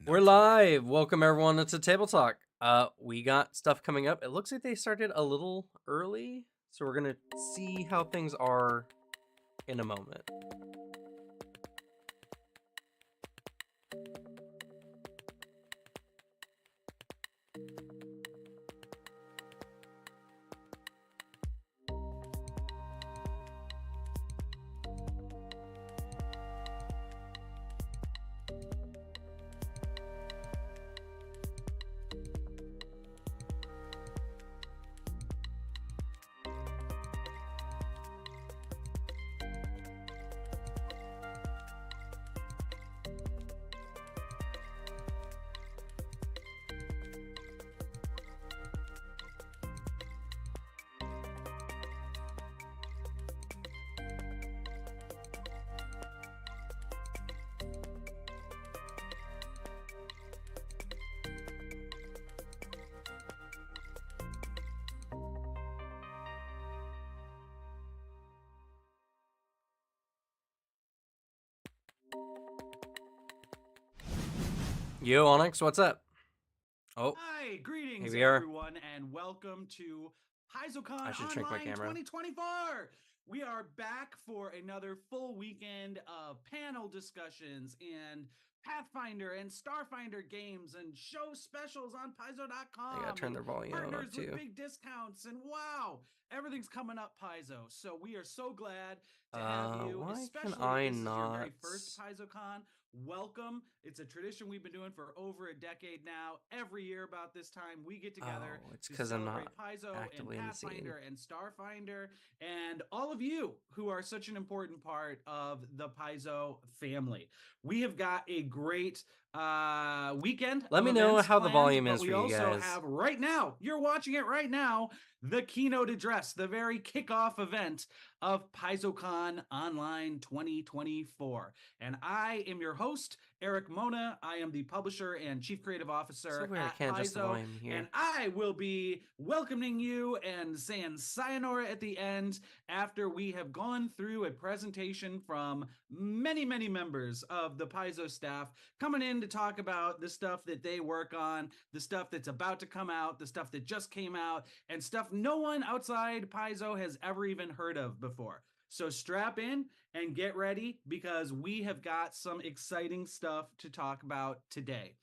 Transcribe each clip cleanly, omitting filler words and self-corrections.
We're live. Welcome everyone. It's a table talk. We got stuff coming up. It looks like they started a little early, so we're gonna see how things are in a moment. Yo, Onyx, what's up? Oh, hi, greetings here we are. everyone, and welcome to PaizoCon Online 2024. We are back for another full weekend of panel discussions and Pathfinder and Starfinder games and show specials on Paizo.com. I gotta turn their volume partners up too. with big discounts, and wow, everything's coming up Paizo. So we are so glad to have you, Why especially can I if this is your not? very first PaizoCon. Welcome. It's a tradition we've been doing for over a decade now. Every year about this time, we get together It's to because I'm not celebrate Paizo actively and in the scene. Pathfinder and Starfinder and all of you who are such an important part of the Paizo family. We have got a great weekend. Let me know how the volume is for you guys. We also have right now, you're watching it right now, the keynote address, the very kickoff event of PaizoCon Online 2024. And I am your host, Eric Mona. I am the publisher and chief creative officer at Paizo. And I will be welcoming you and saying sayonara at the end after we have gone through a presentation from many, many members of the Paizo staff coming in to talk about the stuff that they work on, the stuff that's about to come out, the stuff that just came out, and stuff no one outside Paizo has ever even heard of before. So strap in and get ready because we have got some exciting stuff to talk about today.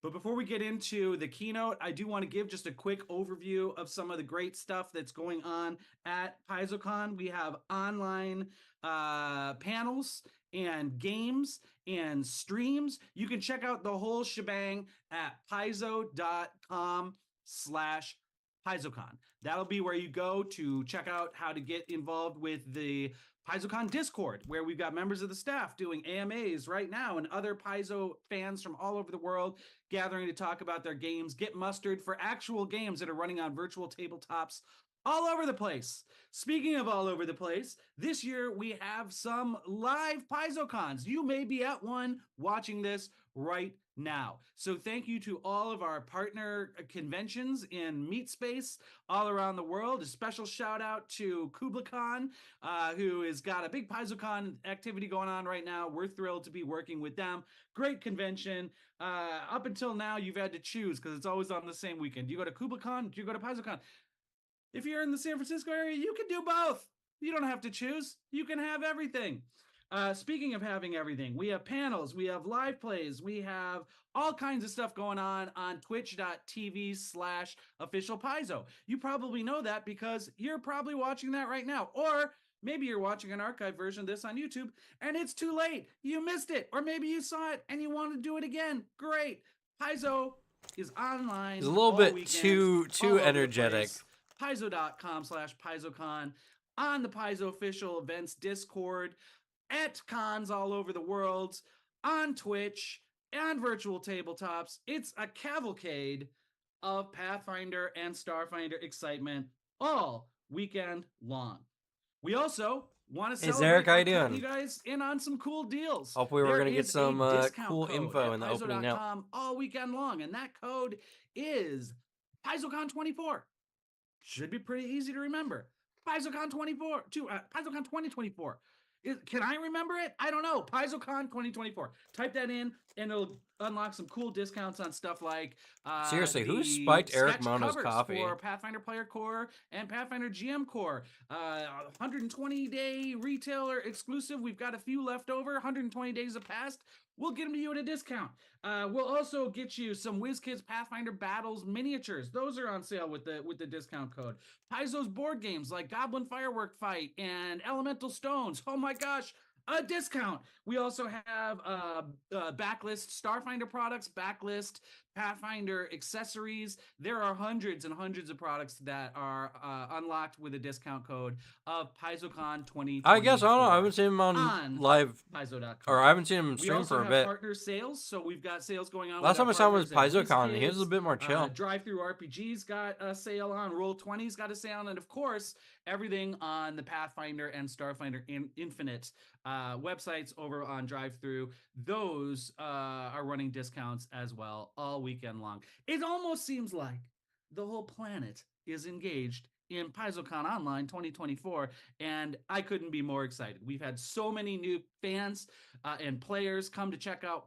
But before we get into the keynote, I do want to give just a quick overview of some of the great stuff that's going on at PaizoCon. We have online panels and games and streams. You can check out the whole shebang at paizo.com/PaizoCon. That'll be where you go to check out how to get involved with the PaizoCon Discord, where we've got members of the staff doing AMAs right now and other Paizo fans from all over the world gathering to talk about their games, get mustered for actual games that are running on virtual tabletops all over the place. Speaking of all over the place, this year we have some live PaizoCons. You may be at one watching this right now. So thank you to all of our partner conventions in Meat Space all around the world. A special shout out to KublaCon, who has got a big PaizoCon activity going on right now. We're thrilled to be working with them. Great convention. Up until now, you've had to choose because it's always on the same weekend. Do you go to KublaCon? Do you go to PaizoCon? If you're in the San Francisco area, you can do both. You don't have to choose. You can have everything. Speaking of having everything, we have panels, we have live plays, we have all kinds of stuff going on twitch.tv/official Paizo. You probably know that because you're probably watching that right now. Or maybe you're watching an archive version of this on YouTube and it's too late. You missed it. Or maybe you saw it and you want to do it again. Great. Paizo is online. It's a little bit too energetic. Paizo.com/PaizoCon, on the Paizo official events Discord, at cons all over the world, on Twitch, and virtual tabletops. It's a cavalcade of Pathfinder and Starfinder excitement all weekend long. We also want to celebrate you guys in on some cool deals. Hopefully we're going to get some cool info in the opening now. All weekend long, and that code is PaizoCon24. Should be pretty easy to remember. PaizoCon 2024. Can I remember it? I don't know. PaizoCon 2024. Type that in, and it'll unlock some cool discounts on stuff like Seriously, who the spiked Eric sketch Mono's covers coffee? for Pathfinder Player Core and Pathfinder GM Core. 120-day retailer exclusive. We've got a few left over. 120 days have passed. We'll get them to you at a discount. We'll also get you some WizKids Pathfinder Battles miniatures. Those are on sale with the discount code. Paizo's board games like Goblin Firework Fight and Elemental Stones. Oh my gosh, a discount. We also have backlist Starfinder products, backlist Pathfinder accessories. There are hundreds and hundreds of products that are unlocked with a discount code of PaizoCon 2024. I guess, I don't know, I haven't seen him on live, Paizo.com. or I haven't seen him We stream also for a have bit. partner sales, so we've got sales going on. Last time I saw him was partners at PaizoCon, he WizKids. was a bit more chill. Drive-Through RPG's got a sale on, Roll20's got a sale on, and of course, everything on the Pathfinder and Starfinder Infinite websites over on Drive-Through, those are running discounts as well all weekend long. It almost seems like the whole planet is engaged in PaizoCon Online 2024, and I couldn't be more excited. We've had so many new fans and players come to check out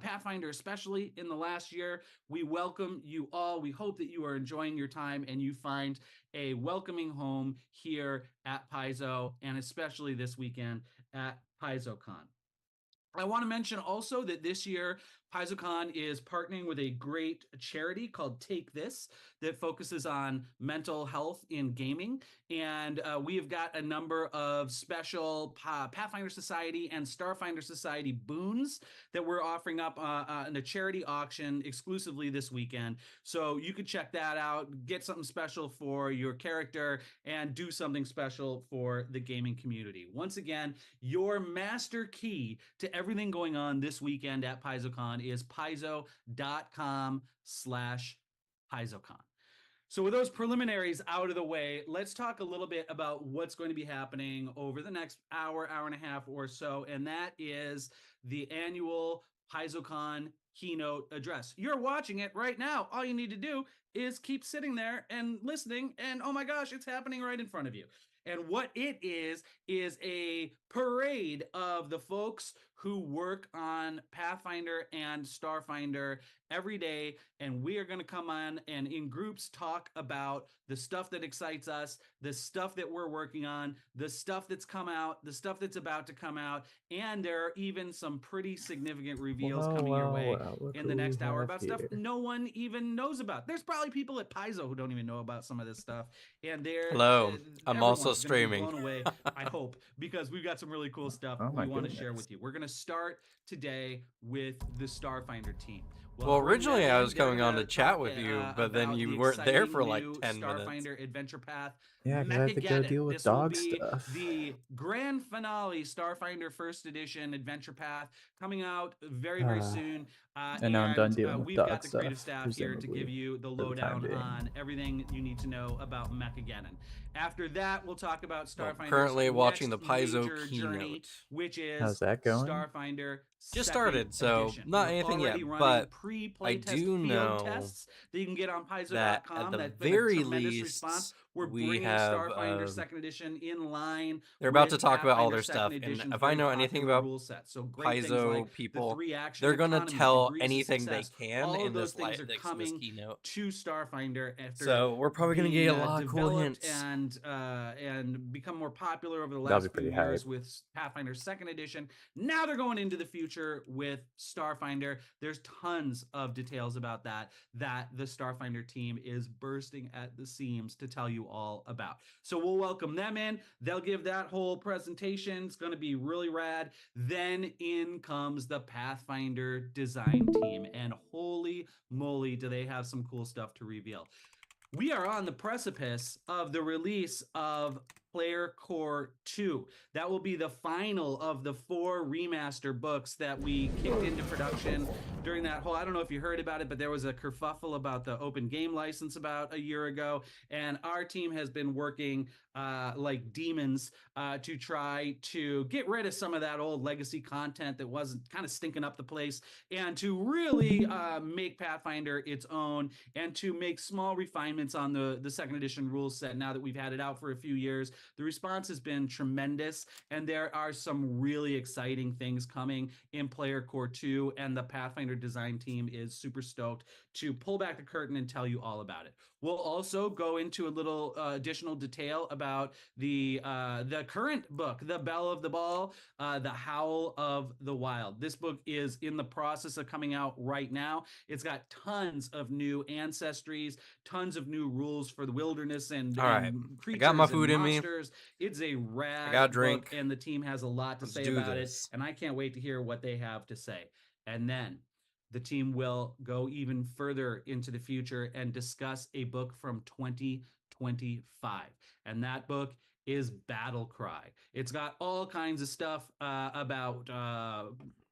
Pathfinder, especially in the last year. We welcome you all. We hope that you are enjoying your time and you find a welcoming home here at Paizo, and especially this weekend at PaizoCon. I want to mention also that this year, PaizoCon is partnering with a great charity called Take This that focuses on mental health in gaming. And we have got a number of special Pathfinder Society and Starfinder Society boons that we're offering up in a charity auction exclusively this weekend. So you could check that out, get something special for your character, and do something special for the gaming community. Once again, your master key to everything going on this weekend at PaizoCon is paizo.com/PaizoCon. So with those preliminaries out of the way, let's talk a little bit about what's going to be happening over the next hour, hour and a half or so, and that is the annual PaizoCon keynote address. You're watching it right now. All you need to do is keep sitting there and listening, and oh my gosh, it's happening right in front of you. And what it is a parade of the folks who work on Pathfinder and Starfinder every day. And we are going to come on and in groups talk about the stuff that excites us, the stuff that we're working on, the stuff that's come out, the stuff that's about to come out. And there are even some pretty significant reveals coming your way in the next hour about stuff no one even knows about. There's probably people at Paizo who don't even know about some of this stuff. And they're hello, I'm also streaming. Blown away, I hope, because we've got some really cool stuff we want to share with you. We're going to start today with the Starfinder team. Well, originally I was coming on to chat with you, but then you weren't there for like 10 minutes. Starfinder Adventure Path. Yeah, because I have to go deal with dog stuff. The grand finale Starfinder First Edition Adventure Path coming out very, very soon. And now I'm done dealing with we've dog got the creative stuff, staff here to give you the lowdown on everything you need to know about Mechagon. After that, we'll talk about Starfinder. Currently watching the Paizo Keynote, which is how's that going? Starfinder just started, so edition. not anything yet, but I do know tests that you can get on that Paizo.com. at the very least, we're we bringing have Starfinder Second Edition in line. they're about to talk about all Pathfinder their stuff, Second and Edition's if I know very anything popular about rule set. So great things Paizo like people, the 3 action they're gonna economies, tell degrees of anything they success. can All in of those this things are this coming keynote. to Starfinder after So we're probably gonna get a lot of cool hints and become more popular over the last few years with Pathfinder Second Edition. Now they're going into the future with Starfinder. There's tons of details about that the Starfinder team is bursting at the seams to tell you all about. So we'll welcome them in. They'll give that whole presentation. It's going to be really rad. Then in comes the Pathfinder design team, and holy moly, do they have some cool stuff to reveal. We are on the precipice of the release of Player Core 2. That will be the final of the 4 remaster books that we kicked into production during that whole, I don't know if you heard about it, but there was a kerfuffle about the open game license about a year ago, and our team has been working like demons to try to get rid of some of that old legacy content that wasn't kind of stinking up the place, and to really make Pathfinder its own, and to make small refinements on the second edition rule set now that we've had it out for a few years. The response has been tremendous, and there are some really exciting things coming in Player Core 2, and the Pathfinder design team is super stoked to pull back the curtain and tell you all about it. We'll also go into a little additional detail about the current book, The Bell of the Ball, The Howl of the Wild. This book is in the process of coming out right now. It's got tons of new ancestries, tons of new rules for the wilderness and, All right. and creatures I got my food and in me. monsters. It's a rad I got a drink. book, and the team has a lot to Let's say do about this. it, and I can't wait to hear what they have to say. And then the team will go even further into the future and discuss a book from 2025. And that book is Battle Cry. It's got all kinds of stuff about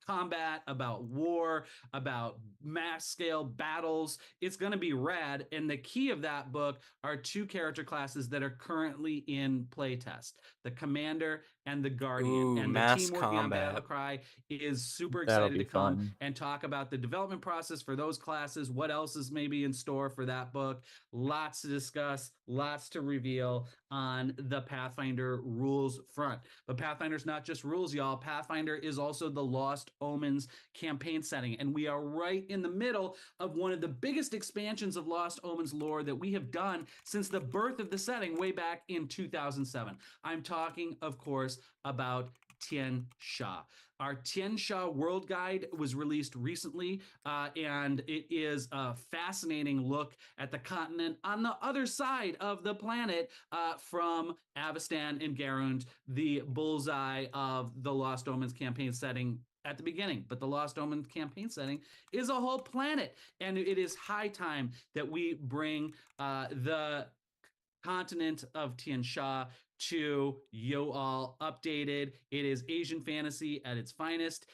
combat, about war, about mass scale battles. It's going to be rad. And the key of that book are two character classes that are currently in playtest, the Commander and the Guardian. Ooh, and the mass team working on combat. Battle Cry is super That'll excited be to come fun. and talk about the development process for those classes, what else is maybe in store for that book. Lots to discuss, lots to reveal on the Pathfinder rules front. But Pathfinder's not just rules, y'all. Pathfinder is also the Lost Omens campaign setting, and we are right in the middle of one of the biggest expansions of Lost Omens lore that we have done since the birth of the setting way back in 2007. I'm talking, of course, about Tian Xia. Our Tian Xia World Guide was released recently, and it is a fascinating look at the continent on the other side of the planet from Avestan and Garund, the bullseye of the Lost Omens campaign setting at the beginning. But the Lost Omens campaign setting is a whole planet, and it is high time that we bring the continent of Tian Xia to you all updated. It is Asian fantasy at its finest.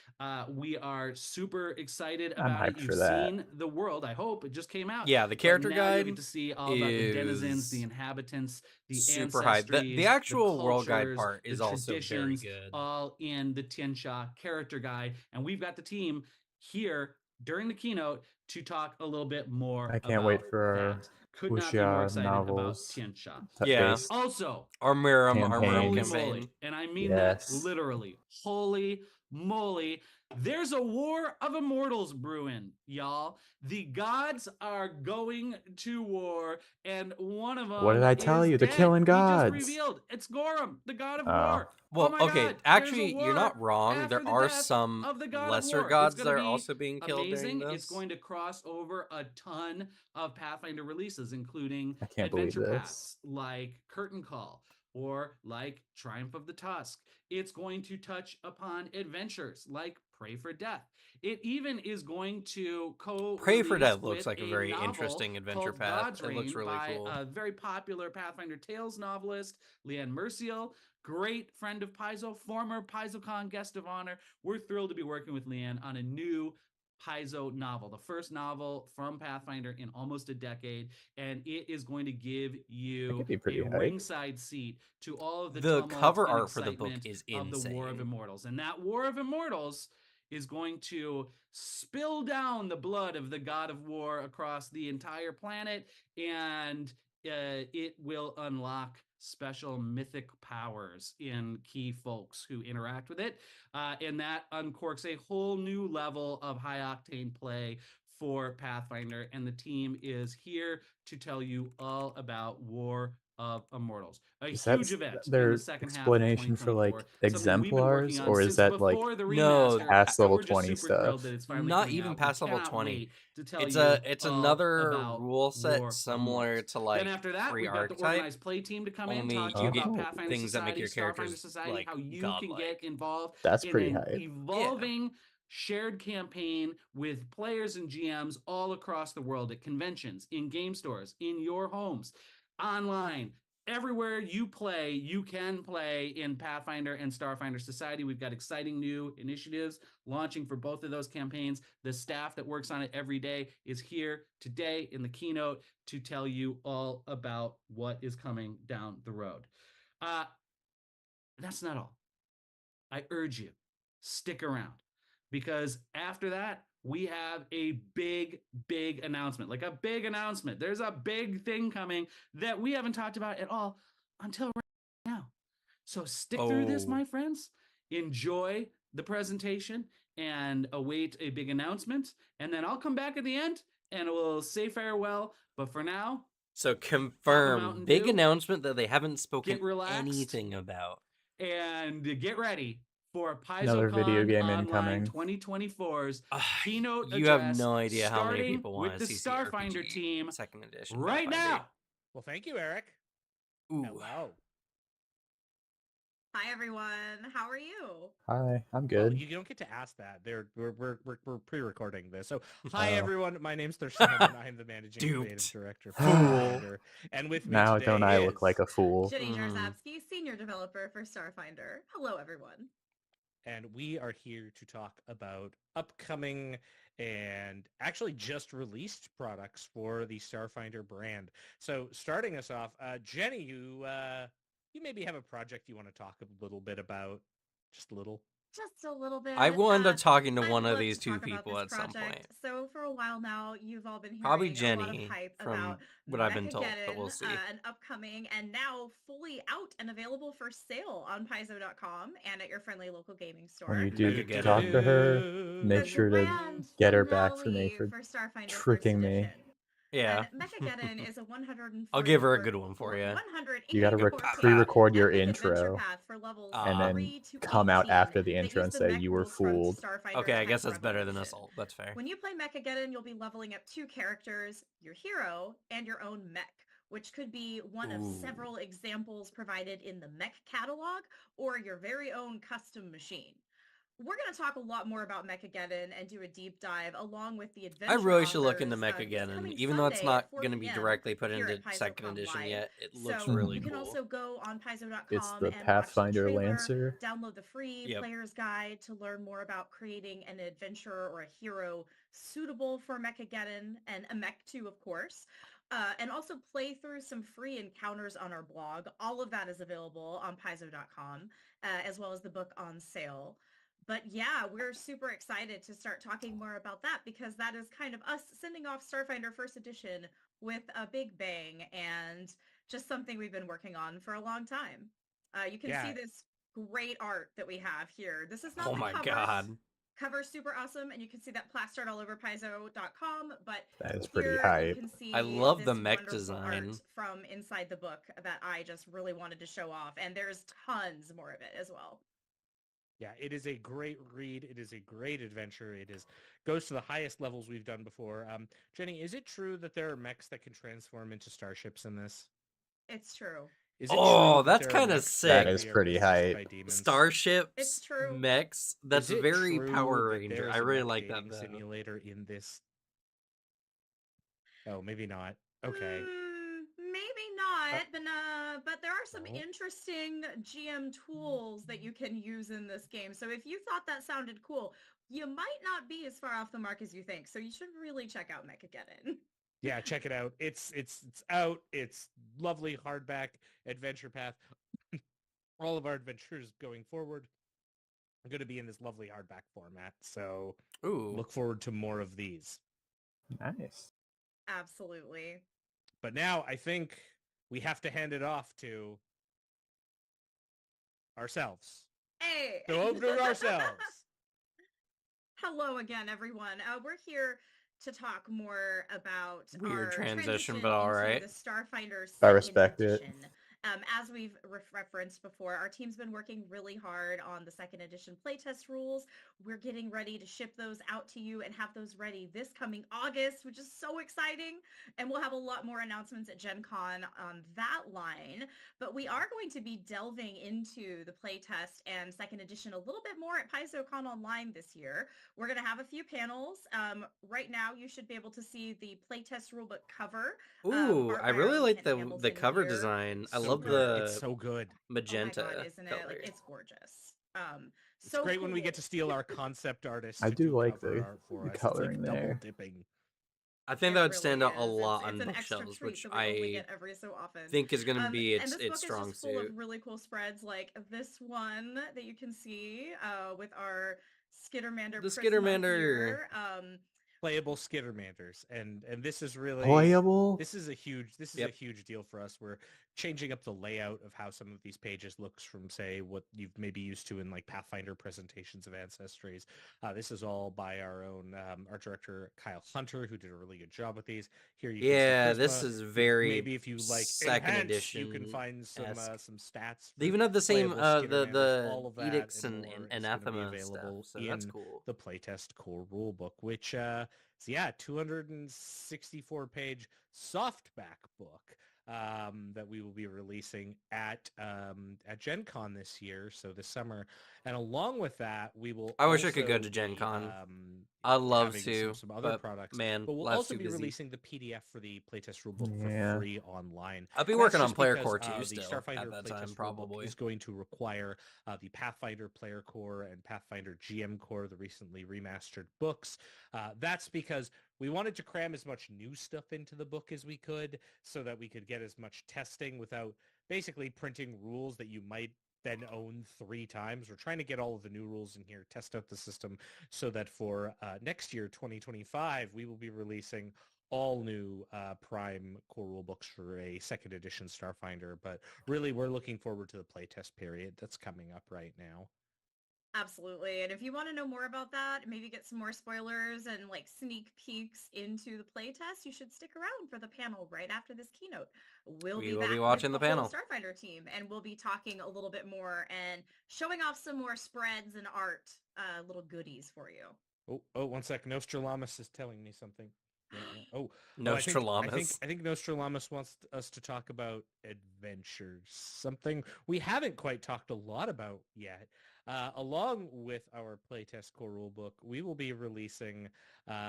We are super excited I'm about it. hyped You've for that. seen the world. I hope it just came out. Yeah, the character but now guide you'll get to see all about the denizens, the is inhabitants, the super high. ancestries, The actual world guide cultures, part is the also very traditions, good. all in the Tian Xia character guide. And we've got the team here during the keynote to talk a little bit more I can't about wait for our that. Could not be more Wuxia excited about novels. Tian Xia. Yeah. Based Also, Armurum holy campaigns. campaign. moly, and I mean Yes. that literally, holy moly, there's a war of immortals brewing, y'all. The gods are going to war, and one of them What did I tell is you? They're dead. killing We just gods. revealed it's Gorham, the god of Oh. war. Well, oh my okay, God, actually, there's a you're war not wrong. after There the are death some of the god lesser of war. gods It's that are gonna be also being killed amazing. during It's this. going to cross over a ton of Pathfinder releases, including I can't believe adventure this. packs like Curtain Call or like Triumph of the Tusk. It's going to touch upon adventures like Pray for Death. It even is going to Pray for Death with looks like a very novel interesting adventure called path. God's It looks Reign really by cool. a very popular Pathfinder Tales novelist, Leanne Merciel, great friend of Paizo, former PaizoCon guest of honor. We're thrilled to be working with Leanne on a new Paizo novel, the first novel from Pathfinder in almost a decade, and it is going to give That you could be a pretty hype. ringside seat to all of the The tumult cover and art for the book excitement is of the War of insane. Immortals. And that War of Immortals is going to spill down the blood of the god of war across the entire planet, and it will unlock special mythic powers in key folks who interact with it. And that uncorks a whole new level of high octane play for Pathfinder. And the team is here to tell you all about War of Immortals, a Is that huge event in their the second half of explanation for like 2024, something we've been working exemplars, on or is since that like before the No, remaster. past And level we're just 20 super thrilled stuff? that it's finally not coming even out. past We level cannot 20. wait to tell It's you another about rule set War of similar Immortals. to like Then after that, free we've got the archetype. organized play team to come in, Only talk to you you get about Pathfinder things that make Society, your characters Starfinder Society, like how you can godlike. get involved That's in pretty an hype. evolving shared campaign with players and GMs all across the world at conventions, in game stores, in your homes, online. Everywhere you play, you can play in Pathfinder and Starfinder Society. We've got exciting new initiatives launching for both of those campaigns. The staff that works on it every day is here today in the keynote to tell you all about what is coming down the road. That's not all. I urge you, stick around, because after that, we have a big announcement. Like a big announcement. There's a big thing coming that we haven't talked about at all until right now. So stick through this, my friends. Enjoy the presentation and await a big announcement. And then I'll come back at the end and we'll say farewell. But for now, so confirm big announcement that they haven't spoken anything about. And get ready for Another video PaizoCon game Online incoming. 2024's keynote You have address, no idea how many starting people want with to the see Starfinder CRPG team second edition right Pathfinder. now. Well, thank you, Eric. Ooh. Hello. Hi everyone, how are you? Hi, I'm Well, good. you don't get to ask that. We're pre-recording this. So, hi everyone. My name's Thurston, and I am the managing creative director for Starfinder. And with me Now today don't I look like a fool? Jenny Jarzabski, senior developer for Starfinder. Hello everyone. And we are here to talk about upcoming and actually just released products for the Starfinder brand. So, starting us off, Jenny, you maybe have a project you want to talk a little bit about, just a little. Just a little bit. I will end up talking to one of these two people at some point. So for a while now, you've all been hearing probably a Jenny lot of hype from about what I've been told, but we'll see. An upcoming and now fully out and available for sale on Paizo.com and at your friendly local gaming store. When you do talk to her, make sure to get her back for me for Starfinder tricking me. Yeah. And Mechagon is a 140. I'll give her a good one for you. You got to pre-record your intro and then come out after the intro and say you were fooled. Okay, I guess that's better than Assault. That's fair. When you play Mechagon, you'll be leveling up 2 characters, your hero and your own mech, which could be one of several examples provided in the mech catalog or your very own custom machine. We're going to talk a lot more about Mechageddon and do a deep dive along with the adventure. I really should look into Mechageddon, even though it's not going to be directly put into second edition yet. It looks really cool. You can also go on Paizo.com It's the and Pathfinder watch the trailer, Lancer. download the free player's guide to learn more about creating an adventurer or a hero suitable for Mechageddon and a mech too, of course. And also play through some free encounters on our blog. All of that is available on Paizo.com, as well as the book on sale. But yeah, we're super excited to start talking more about that because that is kind of us sending off Starfinder First Edition with a big bang and just something we've been working on for a long time. You can see this great art that we have here. This is not the covers. God. Cover's super awesome, and you can see that plastered all over Paizo.com, but that is pretty hype. I love the mech design from inside the book that I just really wanted to show off, and there's tons more of it as well. Yeah, it is a great read. It is a great adventure. Goes to the highest levels we've done before. Jenny, is it true that there are mechs that can transform into starships in this? It's true. Is it true that's kind of sick. That is pretty hype. Starships, it's true. Mechs. That's very Power Ranger. I really like that simulator in this. Oh, maybe not. Okay. Maybe not, but there are some interesting GM tools that you can use in this game. So if you thought that sounded cool, you might not be as far off the mark as you think. So you should really check out Mechageddon. Yeah, check it out. It's out. It's lovely hardback adventure path. All of our adventures going forward are going to be in this lovely hardback format. So look forward to more of these. Nice. Absolutely. But now I think we have to hand it off to ourselves. Hey! So over to ourselves. Hello again, everyone. We're here to talk more about weird our transition, but all right. The Starfinder I respect edition. it. As we've referenced before, our team's been working really hard on the second edition playtest rules. We're getting ready to ship those out to you and have those ready this coming August, which is so exciting. And we'll have a lot more announcements at Gen Con on that line. But we are going to be delving into the playtest and second edition a little bit more at PaizoCon Online this year. We're going to have a few panels. Right now, you should be able to see the playtest rulebook cover. Ooh, I really like the cover design. I love it's so good magenta. Oh my God, isn't it? Like, it's gorgeous. It's so great when we get to steal our concept artists. I do like the It's coloring like there. Dipping. I think that would stand out a lot on bookshelves, which I every so often. think is going to be its And strong this book is just full suit. of really cool spreads, like this one that you can see with our Skittermander. The Skittermander. Here. Playable Skittermanders, and this is really playable. This is a huge deal for us. We're changing up the layout of how some of these pages looks from, say, what you've maybe used to in like Pathfinder presentations of Ancestries. This is all by our own art director Kyle Hunter, who did a really good job with these. Here you can Yeah, see this Prisma. is very Maybe if you like second enhance, edition. you can find some stats. They even have the same all of that edicts and more is anathema and available stuff, so in that's cool. the playtest core rulebook, which 264 page softback book that we will be releasing at Gen Con this year, so this summer. And along with that, we will I wish I could go to Gen Con. I'd love to, some other products. man, but we'll life's also too be busy. releasing the PDF for the playtest rulebook for free online. I'll be And working that's on just Player because, Core 2 the still Starfinder at that playtest time, rulebook probably. is going to require the Pathfinder Player Core and Pathfinder GM Core, the recently remastered books. That's because we wanted to cram as much new stuff into the book as we could so that we could get as much testing without basically printing rules that you might then own 3 times. We're trying to get all of the new rules in here, test out the system so that for next year, 2025, we will be releasing all new Prime core rule books for a 2nd edition Starfinder. But really, we're looking forward to the playtest period that's coming up right now. Absolutely. And if you want to know more about that, maybe get some more spoilers and like sneak peeks into the playtest, you should stick around for the panel right after this keynote. We will be watching with the panel. Starfinder team, and we'll be talking a little bit more and showing off some more spreads and art, little goodies for you. Oh, 1 sec. Nostradamus is telling me something. Oh, Nostradamus. I think Nostradamus wants us to talk about adventures, something we haven't quite talked a lot about yet. Along with our playtest core rulebook, we will be releasing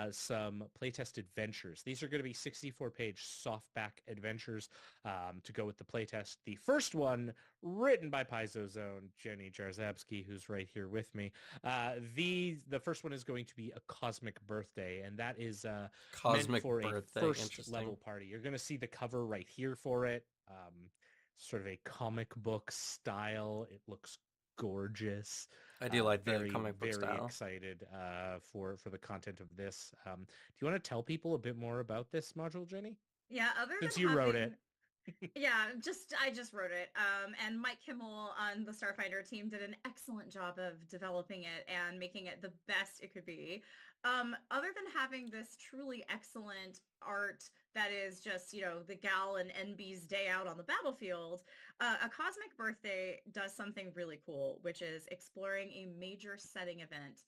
some playtest adventures. These are going to be 64-page softback adventures to go with the playtest. The first one, written by Paizo's own Jenny Jarzabski, who's right here with me. The first one is going to be a cosmic birthday, and that is meant for a first level party. You're going to see the cover right here for it. Sort of a comic book style. It looks gorgeous. I do like the comic book style. Very excited for the content of this. Do you want to tell people a bit more about this module, Jenny? Yeah, since you wrote it. Yeah, I just wrote it. And Mike Kimmel on the Starfinder team did an excellent job of developing it and making it the best it could be. Other than having this truly excellent art that is just, the gal and NB's day out on the battlefield, a Cosmic Birthday does something really cool, which is exploring a major setting event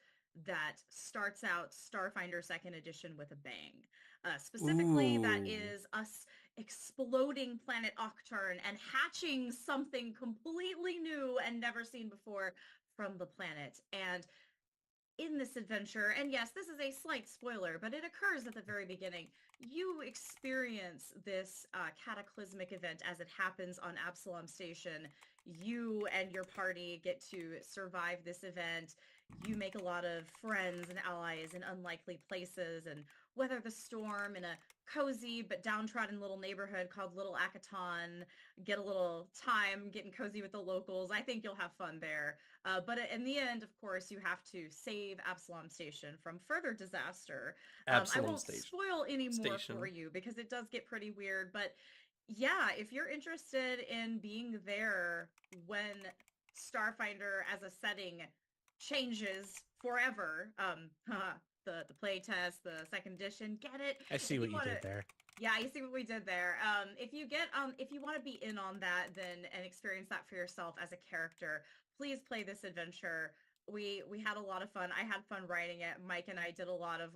that starts out Starfinder 2nd edition with a bang. Specifically, that is us exploding planet Octurn and hatching something completely new and never seen before from the planet. And in this adventure, and yes, this is a slight spoiler, but it occurs at the very beginning, you experience this cataclysmic event as it happens on Absalom Station. You and your party get to survive this event. You make a lot of friends and allies in unlikely places and weather the storm in a cozy but downtrodden little neighborhood called Little Akaton. Get a little time getting cozy with the locals. I think you'll have fun there. But in the end, of course, you have to save Absalom Station from further disaster. I won't spoil any more for you because it does get pretty weird. But yeah, if you're interested in being there when Starfinder as a setting changes forever, the playtest, the 2nd edition, get it? I see what you did there. Yeah, you see what we did there. If you want to be in on that and experience that for yourself as a character, please play this adventure. We had a lot of fun. I had fun writing it. Mike and I did a lot of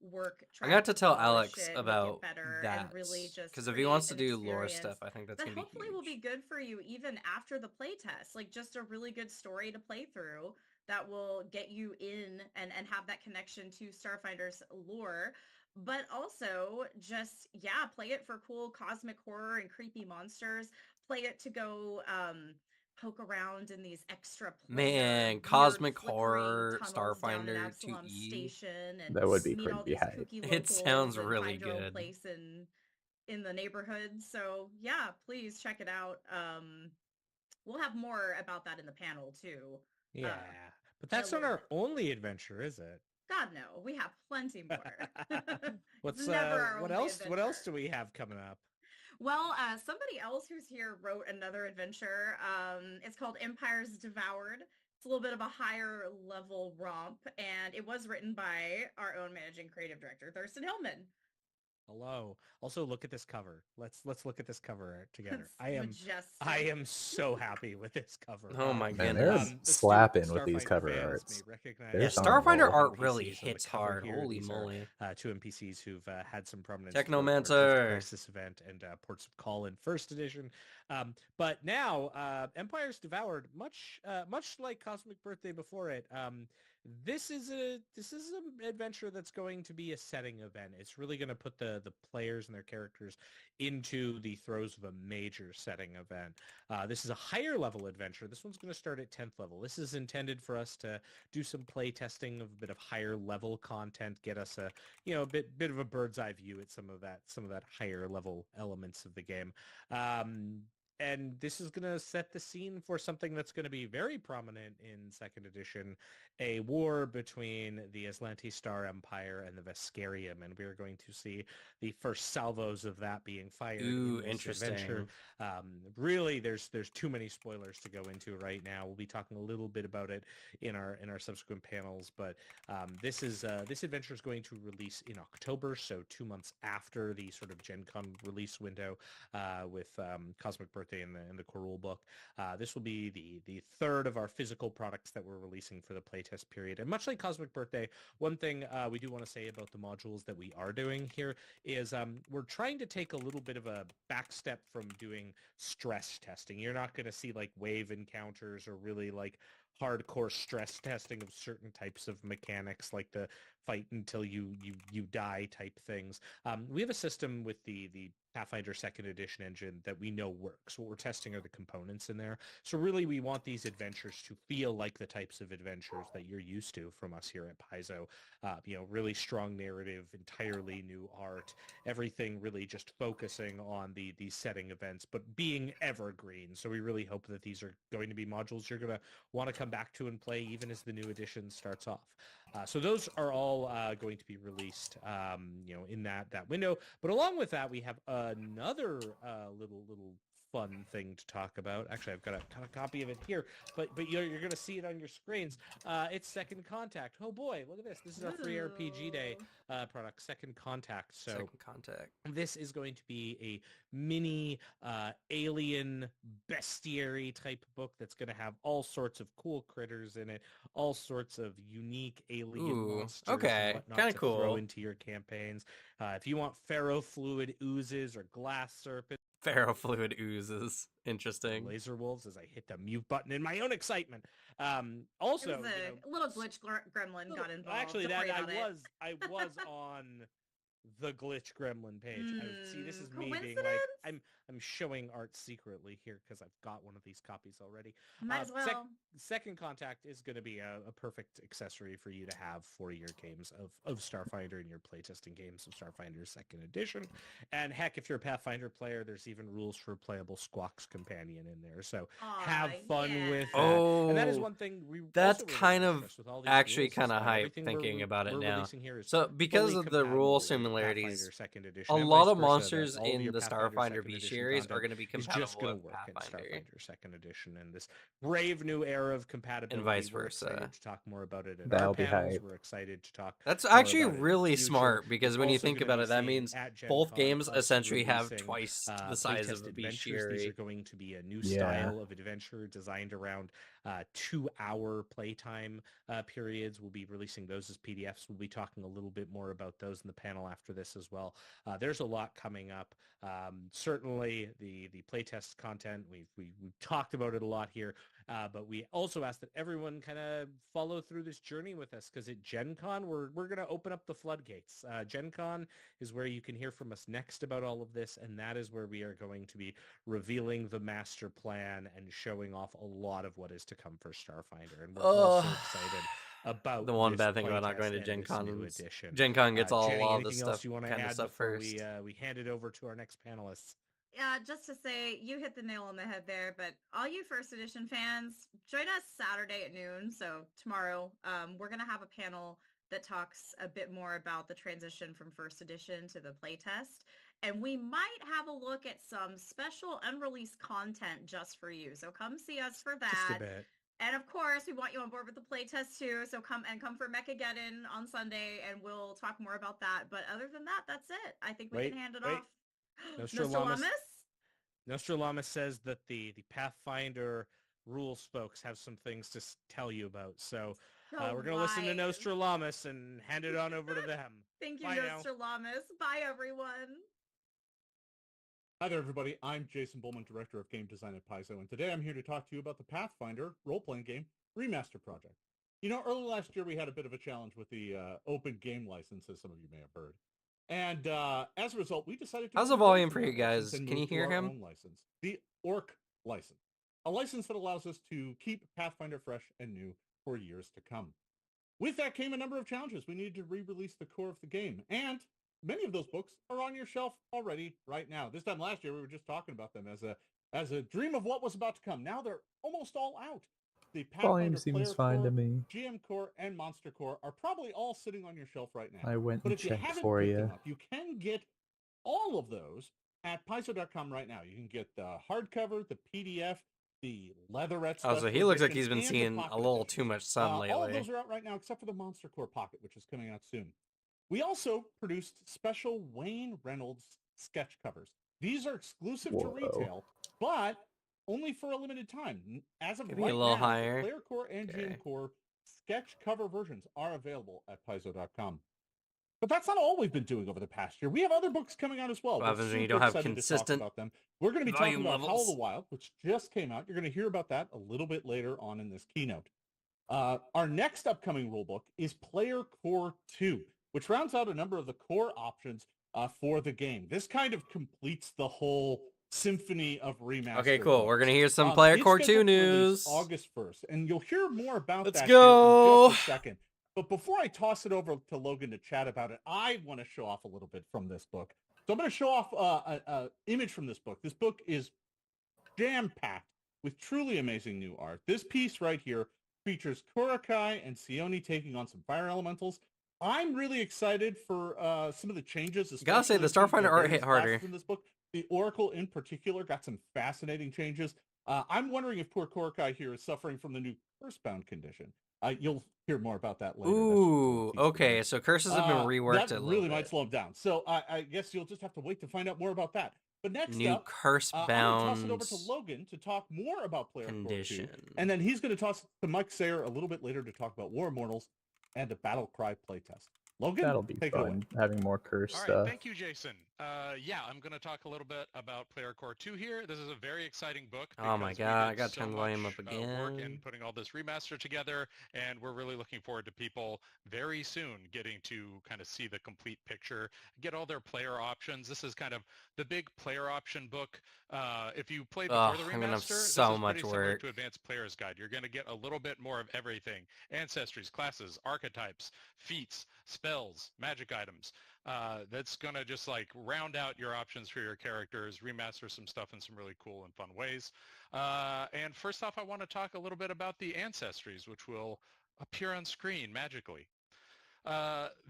work. I got to tell Alex about that and really just because if he wants to do lore stuff, I think that's gonna be huge. Hopefully will be good for you even after the playtest. Just a really good story to play through that will get you in and have that connection to Starfinder's lore. But also just, play it for cool cosmic horror and creepy monsters. Play it to go poke around in these extra cosmic horror Starfinder 2E. That would be pretty hype. It sounds really good. Place in the neighborhood. So yeah, please check it out. We'll have more about that in the panel too. Yeah, but that's not our only adventure, is it? God no, we have plenty more. What else? What else do we have coming up? Well, somebody else who's here wrote another adventure. It's called Empire's Devoured. It's a little bit of a higher level romp, and it was written by our own managing creative director, Thurston Hillman. Hello. Also, look at this cover. Let's look at this cover art together. It's I am so happy with this cover. Oh my Man, goodness. they're slapping with these Starfinder cover fans arts. may recognize They're Yeah, on Starfinder roll. art NPCs really on the hits cover hard. here. Holy These moly. are two NPCs who've had some prominence. Technomancer. Crisis event and Ports of Call in first edition. But now, Empire's Devoured, much like Cosmic Birthday before it. This is an adventure that's going to be a setting event. It's really going to put the players and their characters into the throes of a major setting event. This is a higher level adventure. This one's going to start at 10th level. This is intended for us to do some play testing of a bit of higher level content, get us a bit of a bird's eye view at some of that higher level elements of the game. And this is going to set the scene for something that's going to be very prominent in second edition, a war between the Aslanti Star Empire and the Veskarium, and we are going to see the first salvos of that being fired. Ooh, in this interesting. adventure. Really, there's too many spoilers to go into right now. We'll be talking a little bit about it in our subsequent panels, but this adventure is going to release in October, so 2 months after the sort of Gen Con release window with Cosmic Birthday in the core rule book. This will be the third of our physical products that we're releasing for the playtest period. And much like Cosmic Birthday, one thing we do want to say about the modules that we are doing here is we're trying to take a little bit of a back step from doing stress testing. You're not going to see like wave encounters or really like hardcore stress testing of certain types of mechanics like the fight until you die type things. We have a system with the Pathfinder 2nd Edition engine that we know works. What we're testing are the components in there. So really we want these adventures to feel like the types of adventures that you're used to from us here at Paizo. Really strong narrative, entirely new art, everything really just focusing on these setting events, but being evergreen. So we really hope that these are going to be modules you're going to want to come back to and play even as the new edition starts off. So those are all going to be released, in that window. But along with that, we have another little fun thing to talk about. Actually, I've got a copy of it here, but you're going to see it on your screens. It's Second Contact. Oh boy, look at this. This is our free RPG Day product, Second Contact. So Second Contact. This is going to be a mini alien bestiary type book that's going to have all sorts of cool critters in it, all sorts of unique alien monsters. Okay, kind of cool. Throw into your campaigns. If you want ferrofluid oozes or glass serpents. Ferrofluid oozes. Interesting. Laser wolves as I hit the mute button in my own excitement. Also, a little glitch gremlin got involved. Actually, I was on the glitch gremlin page. See, this is me being like, I'm showing art secretly here because I've got one of these copies already. Might as well. Second Contact is going to be a perfect accessory for you to have for your games of Starfinder and your playtesting games of Starfinder 2nd Edition. And heck, if you're a Pathfinder player, there's even rules for a playable Squawks companion in there. So have fun with that. And that is one thing that's kind of actually kind of hype thinking about it now. So because of the rule similarities, a lot of monsters in the Starfinder V series are going to be compatible with Pathfinder. Second Edition, and this brave new era of compatibility. And vice We're versa. excited to talk more about it in That'll our be panels. hype. We're excited to talk. That's actually really smart because when you think about it, that means both games essentially have twice the size of the bestiary. These are going to be a new style of adventure designed around 2-hour playtime periods. We'll be releasing those as PDFs. We'll be talking a little bit more about those in the panel after this as well. There's a lot coming up. Certainly the playtest content, we've talked about it a lot here, but we also ask that everyone kind of follow through this journey with us, because at Gen Con, we're going to open up the floodgates. Gen Con is where you can hear from us next about all of this, and that is where we are going to be revealing the master plan and showing off a lot of what is to come for Starfinder. And we're also excited about the one bad thing about not going to Gen Con. Gen Con gets all this stuff, kind of stuff first. We hand it over to our next panelists. Yeah, just to say, you hit the nail on the head there, but all you first edition fans, join us Saturday at noon. So tomorrow, we're going to have a panel that talks a bit more about the transition from first edition to the playtest. and we might have a look at some special unreleased content just for you. So come see us for that. Just a bit. And of course, we want you on board with the playtest too. So come for Mechagon on Sunday, and we'll talk more about that. But other than that, that's it. I think we can hand it off. Nostralamus says that the Pathfinder rule spokes have some things to tell you about. So we're going to listen to Nostralamus and hand it on over to them. Thank you, Nostralamus. Bye, everyone. Hi there, everybody. I'm Jason Bullman, Director of Game Design at Paizo, and today I'm here to talk to you about the Pathfinder role-playing game Remaster project. You know, early last year we had a bit of a challenge with the open game license, as some of you may have heard. And as a result, we decided to... How's the volume for you guys? Can you hear him? License, the Orc license. A license that allows us to keep Pathfinder fresh and new for years to come. With that came a number of challenges. We needed to re-release the core of the game, and many of those books are on your shelf already right now. This time last year, we were just talking about them as a dream of what was about to come. Now they're almost all out. The Volume seems fine to me. GM Core and Monster Core are probably all sitting on your shelf right now. I went but and if you checked haven't for picked you. them up, you can get all of those at Paizo.com right now. You can get the hardcover, the PDF, the leatherette. Oh, so he looks like he's been seeing a little too much sun lately. All of those are out right now, except for the Monster Core Pocket, which is coming out soon. We also produced special Wayne Reynolds sketch covers. These are exclusive to retail, but only for a limited time. As of right now, Player Core and GM Core sketch cover versions are available at Paizo.com. But that's not all we've been doing over the past year. We have other books coming out as well. What happens when you don't have consistent about them. We're going to be talking about levels? Howl of the Wild, which just came out. You're going to hear about that a little bit later on in this keynote. Our next upcoming rulebook is Player Core 2, which rounds out a number of the core options for the game. This kind of completes the whole symphony of remaster. Okay, cool. We're going to hear some Player Core 2 news. August 1st, and you'll hear more about that Let's go. in just a second. But before I toss it over to Logan to chat about it, I want to show off a little bit from this book. So I'm going to show off an image from this book. This book is jam-packed with truly amazing new art. This piece right here features Korakai and Sione taking on some fire elementals. I'm really excited for some of the changes. Gotta say, the Starfinder art hit harder. From this book. The Oracle in particular got some fascinating changes. I'm wondering if poor Korakai here is suffering from the new curse-bound condition. You'll hear more about that later. Ooh, okay, so curses have been reworked that a little really bit. might slow him down. So I guess you'll just have to wait to find out more about that. But next new up, curse-bound I'm going to toss it over to Logan to talk more about Player Core 2. And then he's going to toss it to Mike Sayer a little bit later to talk about War Immortals and the Battle Cry playtest. Logan, that'll be fun, having more curse stuff. All right, thank you, Jason. Yeah, I'm going to talk a little bit about Player Core 2 here. This is a very exciting book. Oh my god, I got to turn the volume up again. Work in putting all this remaster together, and we're really looking forward to people very soon getting to kind of see the complete picture, get all their player options. This is kind of the big player option book. If you played before the remaster, this is pretty similar to Advanced Player's Guide. You're going to get a little bit more of everything: ancestries, classes, archetypes, feats, spells, magic items. That's going to just like round out your options for your characters, remaster some stuff in some really cool and fun ways. And first off, I want to talk a little bit about the ancestries, which will appear on screen magically.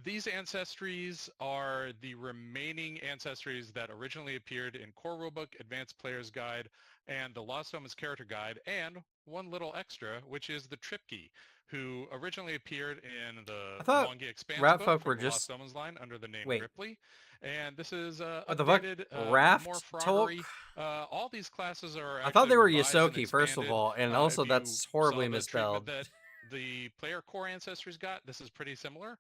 These ancestries are the remaining ancestries that originally appeared in Core Rulebook, Advanced Player's Guide, and the Lost Omens Character Guide, and one little extra, which is the Trip Key, who originally appeared in the Longi Expanse book from the Lost Omens line under the name Ripley. And this is updated, more froggery. All these classes are I thought they were Yosoki, first of all, and also that's horribly misspelled. That the Player Core ancestries got, this is pretty similar.